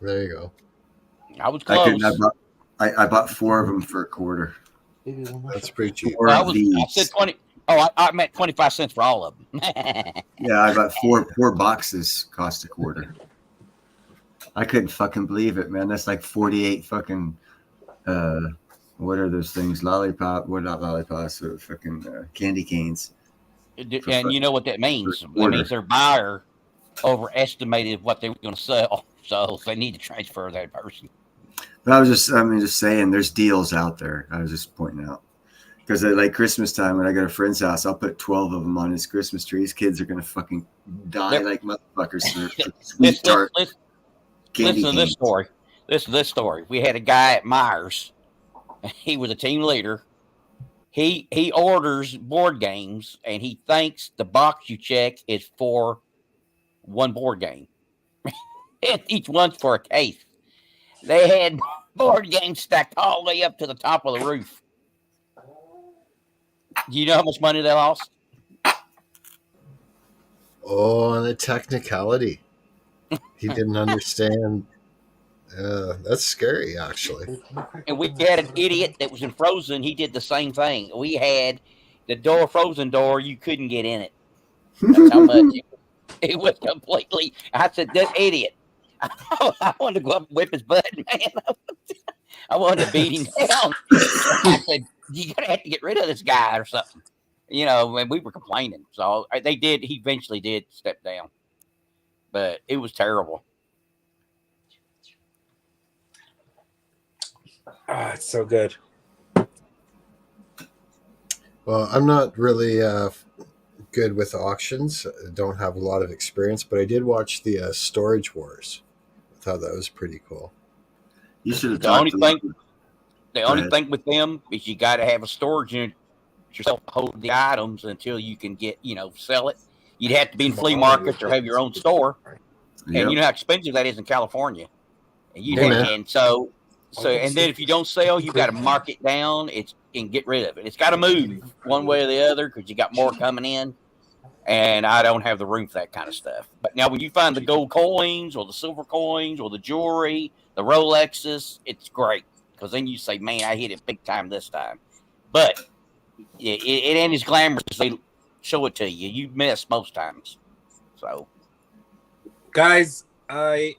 There you go. I was close. I bought 4 of them for $0.25. That's pretty cheap. I said 20. Oh, I meant 25 cents for all of them. Yeah, I bought four boxes, cost $0.25. I couldn't fucking believe it, man. That's like 48 fucking. What are those things? Lollipop? What, not lollipops? Fucking candy canes. And you know what that means? That means their buyer overestimated what they were going to sell, so they need to transfer that person. But I was just saying, there's deals out there. I was just pointing out, because like Christmas time, when I go to a friend's house, I'll put 12 of them on his Christmas tree. His kids are gonna fucking die like motherfuckers. Sweet tart. Listen to this story. Listen to this story. We had a guy at Myers. He was a team leader. He orders board games, and he thinks the box you check is for one board game. And each one's for a case. They had board games stacked all the way up to the top of the roof. Do you know how much money they lost? Oh, and the technicality. He didn't understand. That's scary, actually. And we had an idiot that was in Frozen. He did the same thing. We had the Frozen door. You couldn't get in it. That's how much it was completely. I said, this idiot. I wanted to go up and whip his butt, man. I wanted to beat him down. I said, you're going to have to get rid of this guy or something. You know, and we were complaining. So they did. He eventually did step down, but it was terrible. Ah, it's so good. Well, I'm not really good with auctions. I don't have a lot of experience, but I did watch the Storage Wars. I thought that was pretty cool. You should have The only talked. thing, the Go only ahead. thing with them is you got to have a storage unit yourself to hold the items until you can get, sell it. You'd have to be in flea markets or have your own store, and you know Yep. how expensive that is in California. And you'd Hey, have, man. and and then if you don't sell, you got to mark it down. And get rid of it. It's got to move one way or the other because you got more coming in. And I don't have the room for that kind of stuff. But now, when you find the gold coins or the silver coins or the jewelry, the Rolexes, it's great because then you say, "Man, I hit it big time this time." But it ain't as glamorous as they show it to you. You miss most times. So, Guys, I'm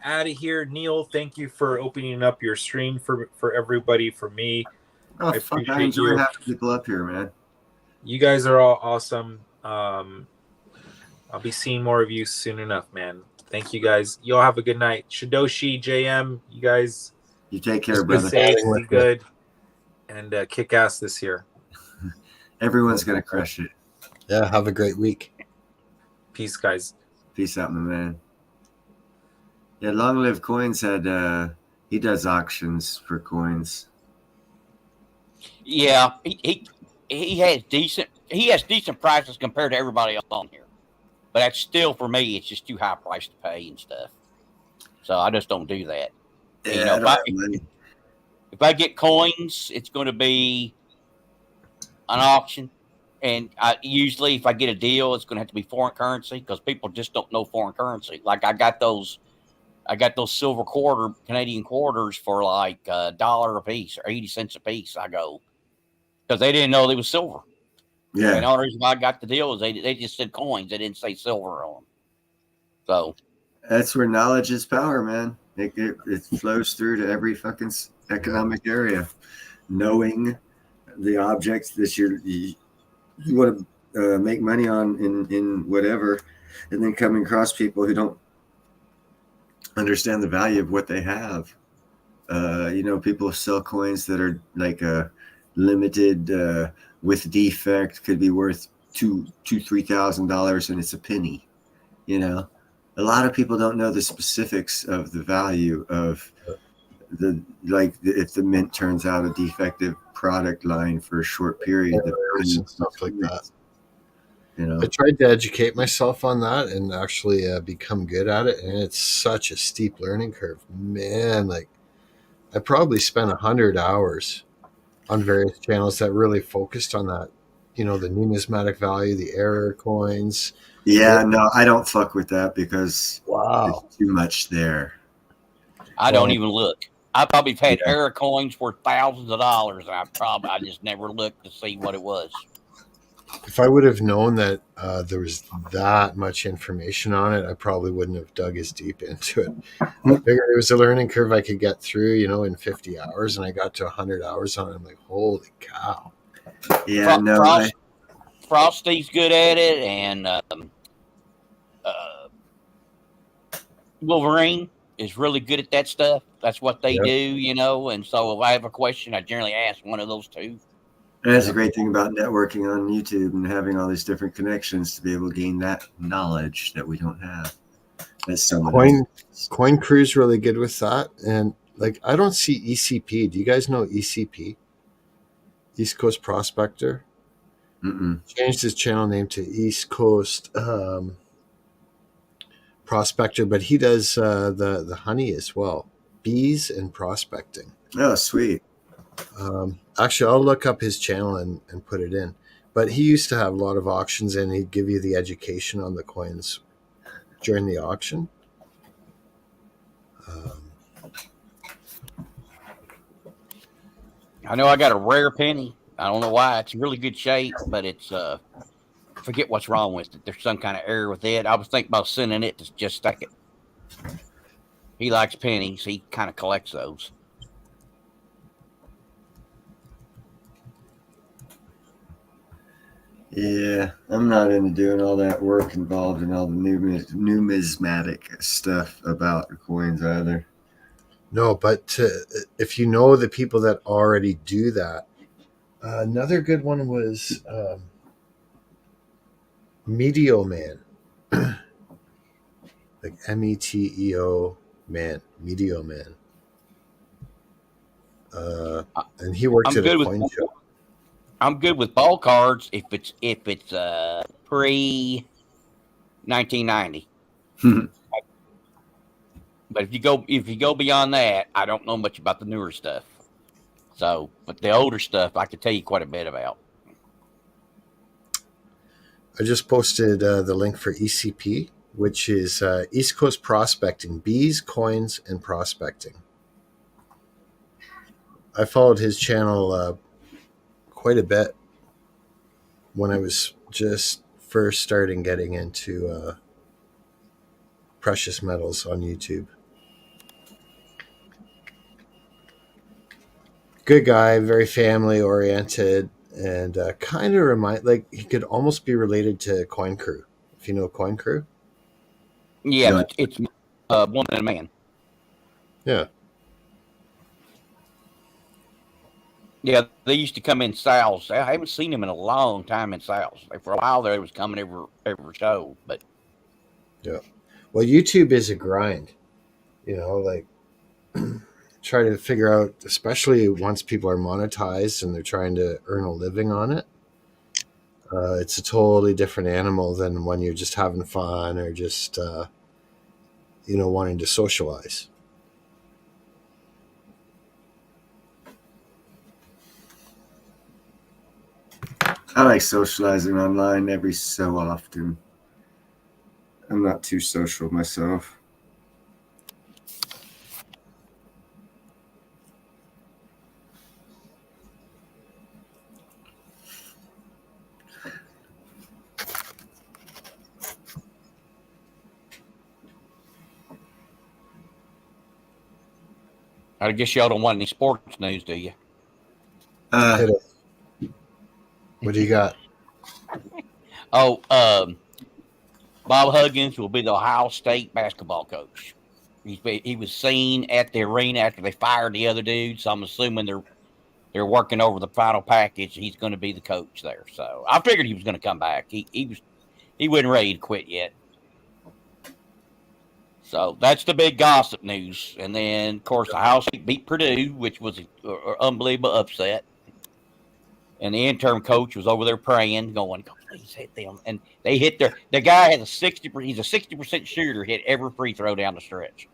out of here. Neil, thank you for opening up your stream for everybody, for me. Oh, I fuck. I appreciate enjoy you. having people up here, man. You guys are all awesome. I'll be seeing more of you soon enough, man. Thank you guys. You all have a good night. Shidoshi, JM, you guys You take care, be brother. safe, Chatting be with you. good, and kick ass this year. Everyone's going to crush it. Yeah, have a great week. Peace, guys. Peace out, my man. Yeah, Long Live Coins he does auctions for coins. yeah, he has decent prices compared to everybody else on here. But that's still, for me, it's just too high price to pay and stuff. So I just don't do that. Yeah, I don't have money. If I get coins, it's going to be an auction. And usually, if I get a deal, it's going to have to be foreign currency because people just don't know foreign currency. Like I got those silver Canadian quarters for like $1 a piece or 80 cents a piece. I go because they didn't know they was silver. Yeah. And the only reason why I got the deal is they just said coins. They didn't say silver on them. So that's where knowledge is power, man. It flows through to every fucking economic area. Knowing the objects that you want to make money on in whatever, and then coming across people who don't understand the value of what they have. People sell coins that are like a limited with defect, could be worth $2,000-$3,000, and it's a penny. A lot of people don't know the specifics of the value of if the mint turns out a defective product line for a short period, and stuff like that. I tried to educate myself on that and actually become good at it, and it's such a steep learning curve, man. Like I probably spent 100 hours on various channels that really focused on that. The numismatic value, the error coins. Yeah, no, I don't fuck with that because wow, there's too much there. I don't even look. I probably had error coins worth thousands of dollars, and I just never looked to see what it was. If I would have known that there was that much information on it, I probably wouldn't have dug as deep into it. I figured it was a learning curve I could get through, in 50 hours, and I got to 100 hours on it. I'm like, holy cow. Yeah, Frosty's good at it, and Wolverine is really good at that stuff. That's what they do, and so if I have a question, I generally ask one of those two. And that's a great thing about networking on YouTube and having all these different connections to be able to gain that knowledge that we don't have. That's Coin Crew's really good with that. And I don't see ECP. Do you guys know ECP? East Coast Prospector? Mm-mm. Changed his channel name to East Coast Prospector, but he does the honey as well. Bees and prospecting. Oh, sweet. Actually, I'll look up his channel and put it in. But he used to have a lot of auctions, and he'd give you the education on the coins during the auction. I know I got a rare penny. I don't know why. It's in really good shape, but it's I forget what's wrong with it. There's some kind of error with it. I was thinking about sending it to just stack it. He likes pennies. He kind of collects those. Yeah, I'm not into doing all that work involved in all the numismatic stuff about the coins either. No, but if you know the people that already do that, another good one was Meteo Man, like Meteo Man, Meteo Man, and he worked I'm at a good with coin show. I'm good with ball cards if it's pre 1990. But if you go beyond that, I don't know much about the newer stuff. So, but the older stuff I could tell you quite a bit about. I just posted the link for ECP, which is East Coast Prospecting, bees, coins, and prospecting. I followed his channel quite a bit when I was just first starting getting into precious metals on YouTube. Good guy, very family oriented, and kind of he could almost be related to Coin Crew, if you know Coin Crew. Yeah, No, it's a woman and a man. Yeah. Yeah, they used to come in sales. I haven't seen them in a long time in sales. Like for a while there, it was coming every show, but Yeah. Well, YouTube is a grind, like try to figure out, especially once people are monetized and they're trying to earn a living on it. It's a totally different animal than when you're just having fun or just, wanting to socialize. I like socializing online every so often. I'm not too social myself. I guess y'all don't want any sports news, do you? Hit it. What do you got? Oh, Bob Huggins will be the Ohio State basketball coach. He was seen at the arena after they fired the other dude, so I'm assuming they're working over the final package. He's going to be the coach there. So I figured he was going to come back. He wasn't ready to quit yet. So that's the big gossip news. And then, of course, Ohio State beat Purdue, which was an unbelievable upset. And the interim coach was over there praying, going, "God, please hit them." And they hit the guy has a 60%. He's a 60% shooter. Hit every free throw down the stretch.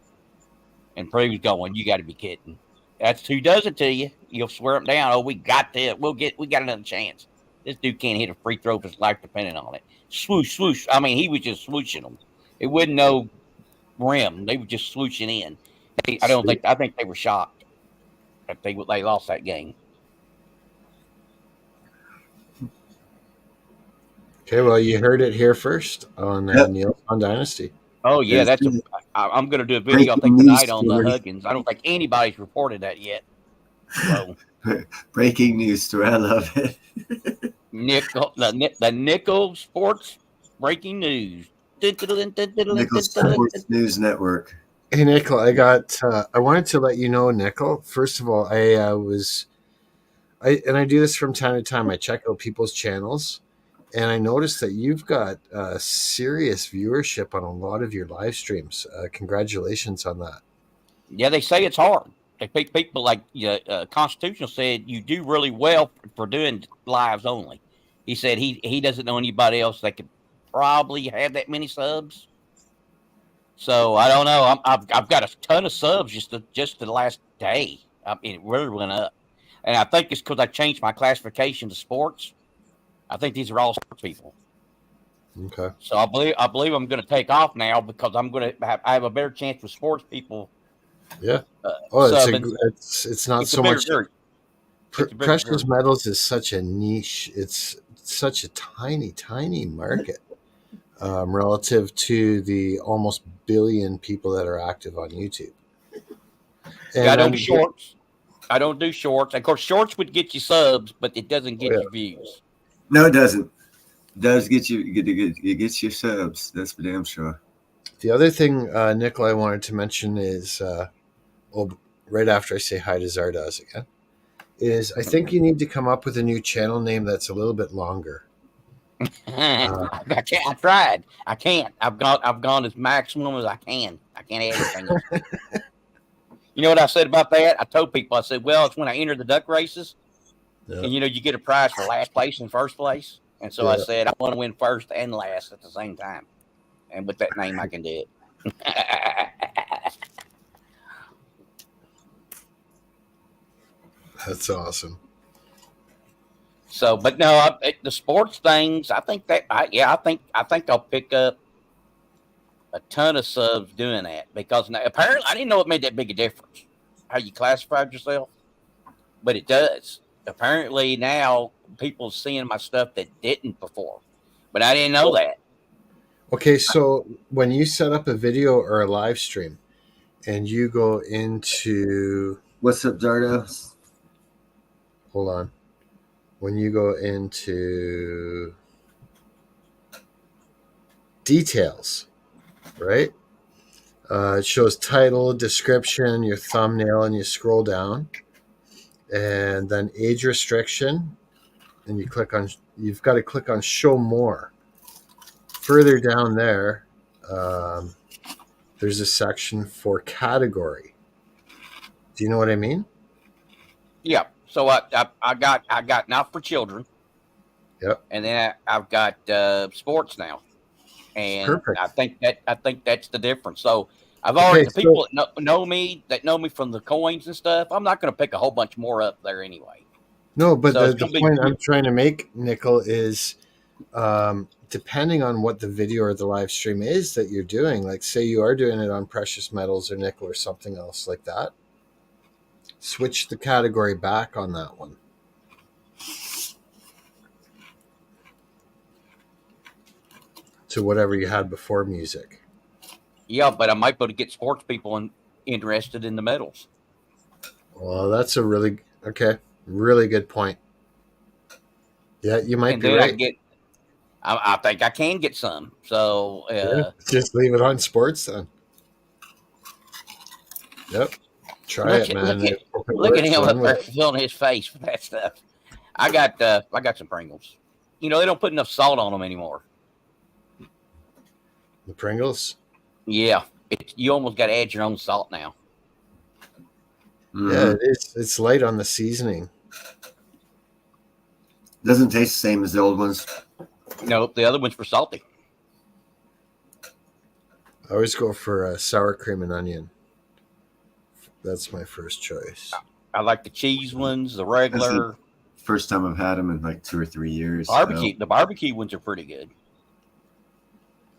And Prude's going, "You got to be kidding." That's who does it to you. You'll swear them down. Oh, we got this. We got another chance. This dude can't hit a free throw if his life depending on it. Swoosh, swoosh. I mean, he was just swooshing them. It wasn't no rim. They were just swooshing in. I think they were shocked that they lost that game. Okay, well, you heard it here first on Neil on Dynasty. Oh yeah, I'm going to do a video I think tonight on the Huggins. I don't think anybody's reported that yet. So breaking news story. I love it. the Nickel Sports breaking news. Nickel Sports News Network. Hey, Nickel, I wanted to let you know, Nickel. First of all, I do this from time to time. I check out people's channels, and I noticed that you've got serious viewership on a lot of your live streams. Congratulations on that. Yeah, they say it's hard. People like Constitutional said you do really well for doing lives only. He said he doesn't know anybody else that could probably have that many subs. So I don't know. I've got a ton of subs just the last day. I mean, it really went up, and I think it's because I changed my classification to sports. I think these are all sports people. Okay. So I believe I'm going to take off now because I have a better chance with sports people. Yeah. It's not so much. Precious metals is such a niche. It's such a tiny market relative to the almost billion people that are active on YouTube. And I don't do shorts. I don't do shorts. Of course, shorts would get you subs, but it doesn't get you views. No, it doesn't. does get you. It gets your subs. That's for damn sure. The other thing, Nickel, I wanted to mention is, right after I say hi to Zardoz again, is I think you need to come up with a new channel name that's a little bit longer. I can't. I tried. I can't. I've gone as maximum as I can. I can't add anything else. You know what I said about that? I told people, I said, well, it's when I enter the duck races, and you get a prize for last place and first place. And so I said, I want to win first and last at the same time. And with that name, I can do it. That's awesome. So, but no, the sports things, I think that, I think I'll pick up a ton of subs doing that, because now, apparently I didn't know it made that big a difference how you classified yourself, but it does. Apparently now people seeing my stuff that didn't before, but I didn't know that. Okay, so when you set up a video or a live stream and you go into... What's up, Zardo? Hold on. When you go into details, right? It shows title, description, your thumbnail, and you scroll down, and then age restriction, and you've got to click on show more. Further down there, there's a section for category. Do you know what I mean? Yeah. So I got not for children. Yep. And then I've got sports now, and Perfect. I think that's the difference. So I've already, the people that know me from the coins and stuff, I'm not going to pick a whole bunch more up there anyway. No, but so the point I'm trying to make, Nickel, is depending on what the video or the live stream is that you're doing, like say you are doing it on precious metals or nickel or something else like that, switch the category back on that one. To whatever you had before music. Yeah, but I might be able to get sports people interested in the metals. Well, that's a really good point. Yeah, you might be right. I think I can get some. So just leave it on sports then. Yep. Try it, man. Look at him up there filling his face with that stuff. I got some Pringles. They don't put enough salt on them anymore. The Pringles? Yeah. You almost got to add your own salt now. Yeah, it is. It's light on the seasoning. Doesn't taste the same as the old ones. Nope, the other ones were salty. I always go for sour cream and onion. That's my first choice. I like the cheese ones, the regular. First time I've had them in like 2 or 3 years. Barbecue. The barbecue ones are pretty good.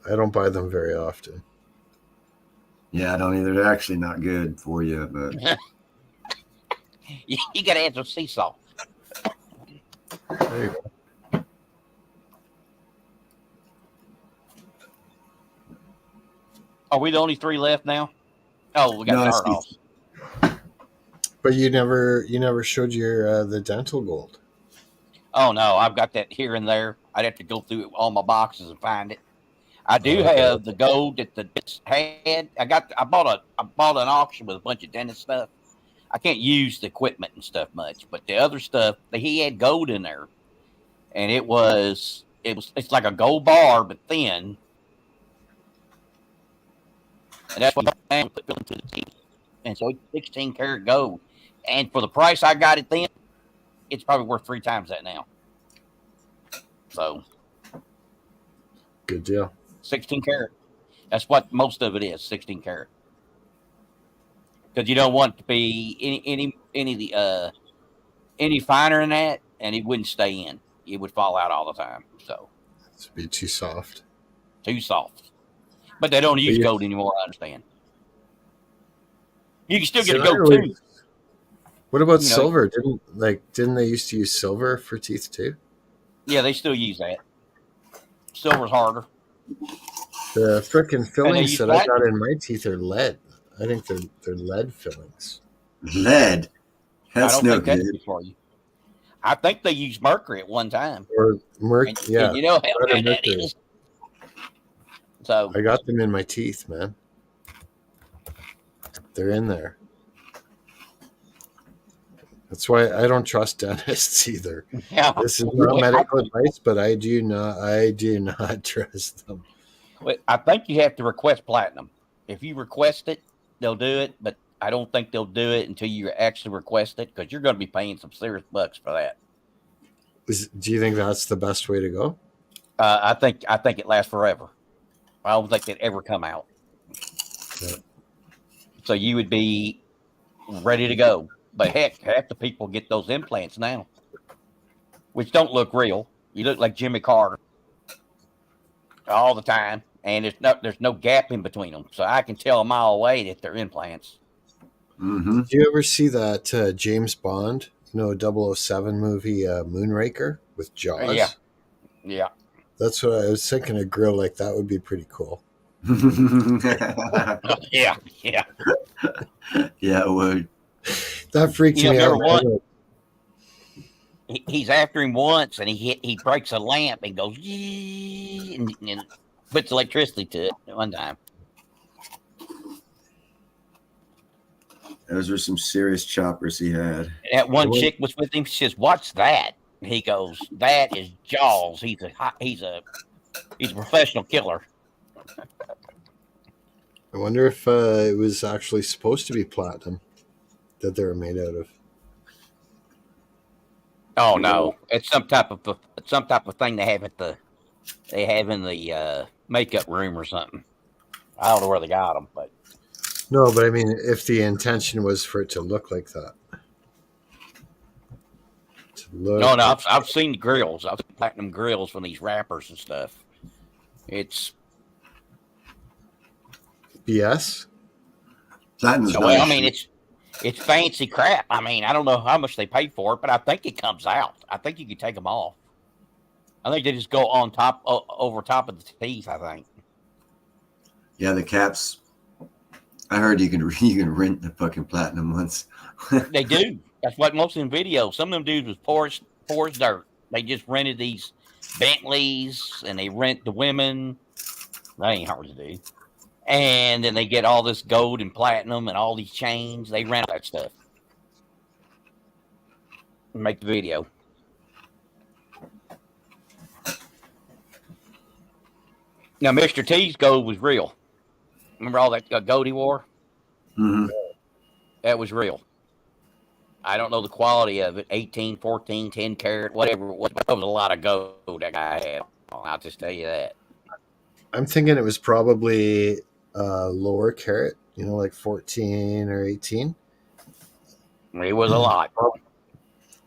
I don't buy them very often. Yeah, I don't either. They're actually not good for you, but you got to add some sea salt. There you go. Are we the only 3 left now? Oh, we got Zardoz. But you never showed your the dental gold. Oh no, I've got that here and there. I'd have to go through all my boxes and find it. I do have the gold that the dentist had. I bought an auction with a bunch of dentist stuff. I can't use the equipment and stuff much, but the other stuff, he had gold in there, and it's like a gold bar but thin, and that's what I put into the teeth. And so it's 16 karat gold, and for the price I got it then, it's probably worth 3 times that now. So good deal. 16 karat. That's what most of it is, 16 karat. Because you don't want it to be any finer than that, and it wouldn't stay in. It would fall out all the time. So it'd be too soft. Too soft. But they don't use gold anymore, I understand. You can still get a gold too. What about silver? Didn't they used to use silver for teeth too? Yeah, they still use that. Silver's harder. The frickin' fillings that I got in my teeth are lead. I think they're lead fillings. Lead? That's no good. For you. I think they used mercury at one time. Or And, yeah. and you know how Red or bad that mercury. is. So I got them in my teeth, man. They're in there. That's why I don't trust dentists either. yeah, This is not medical advice, but I do not trust them. I think you have to request platinum. If you request it, they'll do it, but I don't think they'll do it until you actually request it because you're going to be paying some serious bucks for that. Do you think that's the best way to go? I think it lasts forever. I don't think it ever come out. Yeah. So you would be ready to go. But heck, half the people get those implants now, which don't look real. You look like Jimmy Carter all the time, and there's no gap in between them, so I can tell a mile away that they're implants. Mm-hmm. Did you ever see that James Bond, 007 movie, Moonraker with Jaws? Yeah. That's what I was thinking. A grill like that would be pretty cool. Yeah. Yeah, it would. That freaked me out. He's after him once, and he breaks a lamp and goes and puts electricity to it one time. Those were some serious choppers he had. That one chick was with him. She says, "What's that?" And he goes, "That is Jaws. He's a professional killer." I wonder if it was actually supposed to be platinum that they were made out of. Oh no, it's some type of thing they have in the makeup room or something. I don't know where they got them, but no. But I mean, if the intention was for it to look like that, no. I've seen the grills. I've seen platinum grills from these rappers and stuff. It's BS. Platinum's well, I mean, it's fancy crap. I mean, I don't know how much they pay for it, but I think it comes out. I think you can take them off. I think they just go on top, over top of the teeth. I think. Yeah, the caps. I heard you can rent the fucking platinum ones. They do. That's what most of them videos. Some of them dudes was poor as dirt. They just rented these Bentleys and they rent the women. That ain't hard to do. And then they get all this gold and platinum and all these chains. They rent that stuff. And make the video. Now, Mr. T's gold was real. Remember all that gold he wore? Mm-hmm. That was real. I don't know the quality of it. 18, 14, 10 karat, whatever it was. But there was a lot of gold that guy had. I'll just tell you that. I'm thinking it was probably lower carat, like 14 or 18. It was a lot.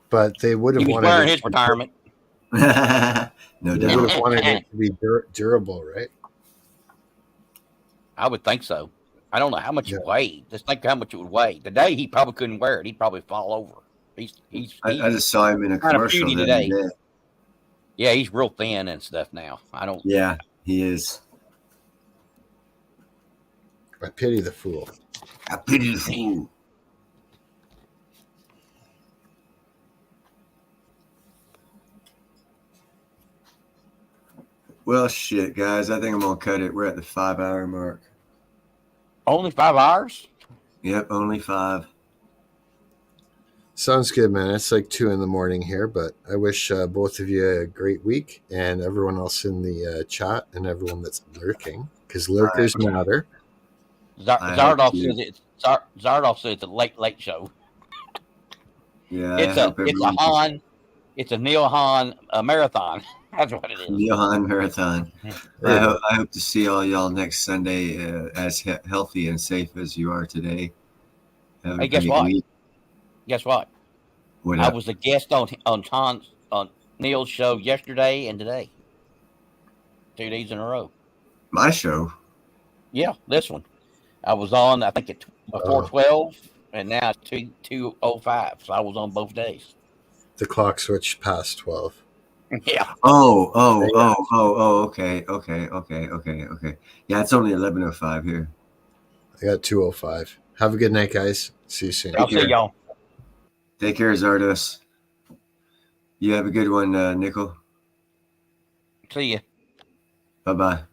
But they would have He was wanted wearing his retirement. No They doubt. would have wanted it to be durable, right? I would think so. I don't know how much Yeah. it weighed. Just think how much it would weigh. Today, he probably couldn't wear it. He'd probably fall over. I just saw him in a kind of commercial puny the other today. day. Yeah, he's real thin and stuff now. I don't. Yeah, he is. I pity the fool. I pity the fool. Well, shit, guys. I think I'm gonna cut it. We're at the 5-hour mark. Only 5 hours? Yep, only 5. Sounds good, man. It's like 2 a.m. here, but I wish both of you a great week and everyone else in the chat and everyone that's lurking, because lurkers matter. Zardoff says it's a late show. Yeah, It's a Neil Hahn marathon. That's what it is. Neil Hahn marathon. I hope to see all y'all next Sunday as healthy and safe as you are today. Hey, guess what? Guess what? I was a guest on Neil's show yesterday and today. 2 days in a row. My show? Yeah, this one. I was on, I think, at 4:12, and now it's 2:05. So I was on both days. The clock switched past 12. Yeah. Okay. Yeah, it's only 11:05 here. I got 2:05. Have a good night, guys. See you soon. I'll see y'all. Take care, Zardos. You have a good one, Nickel. See ya. Bye bye.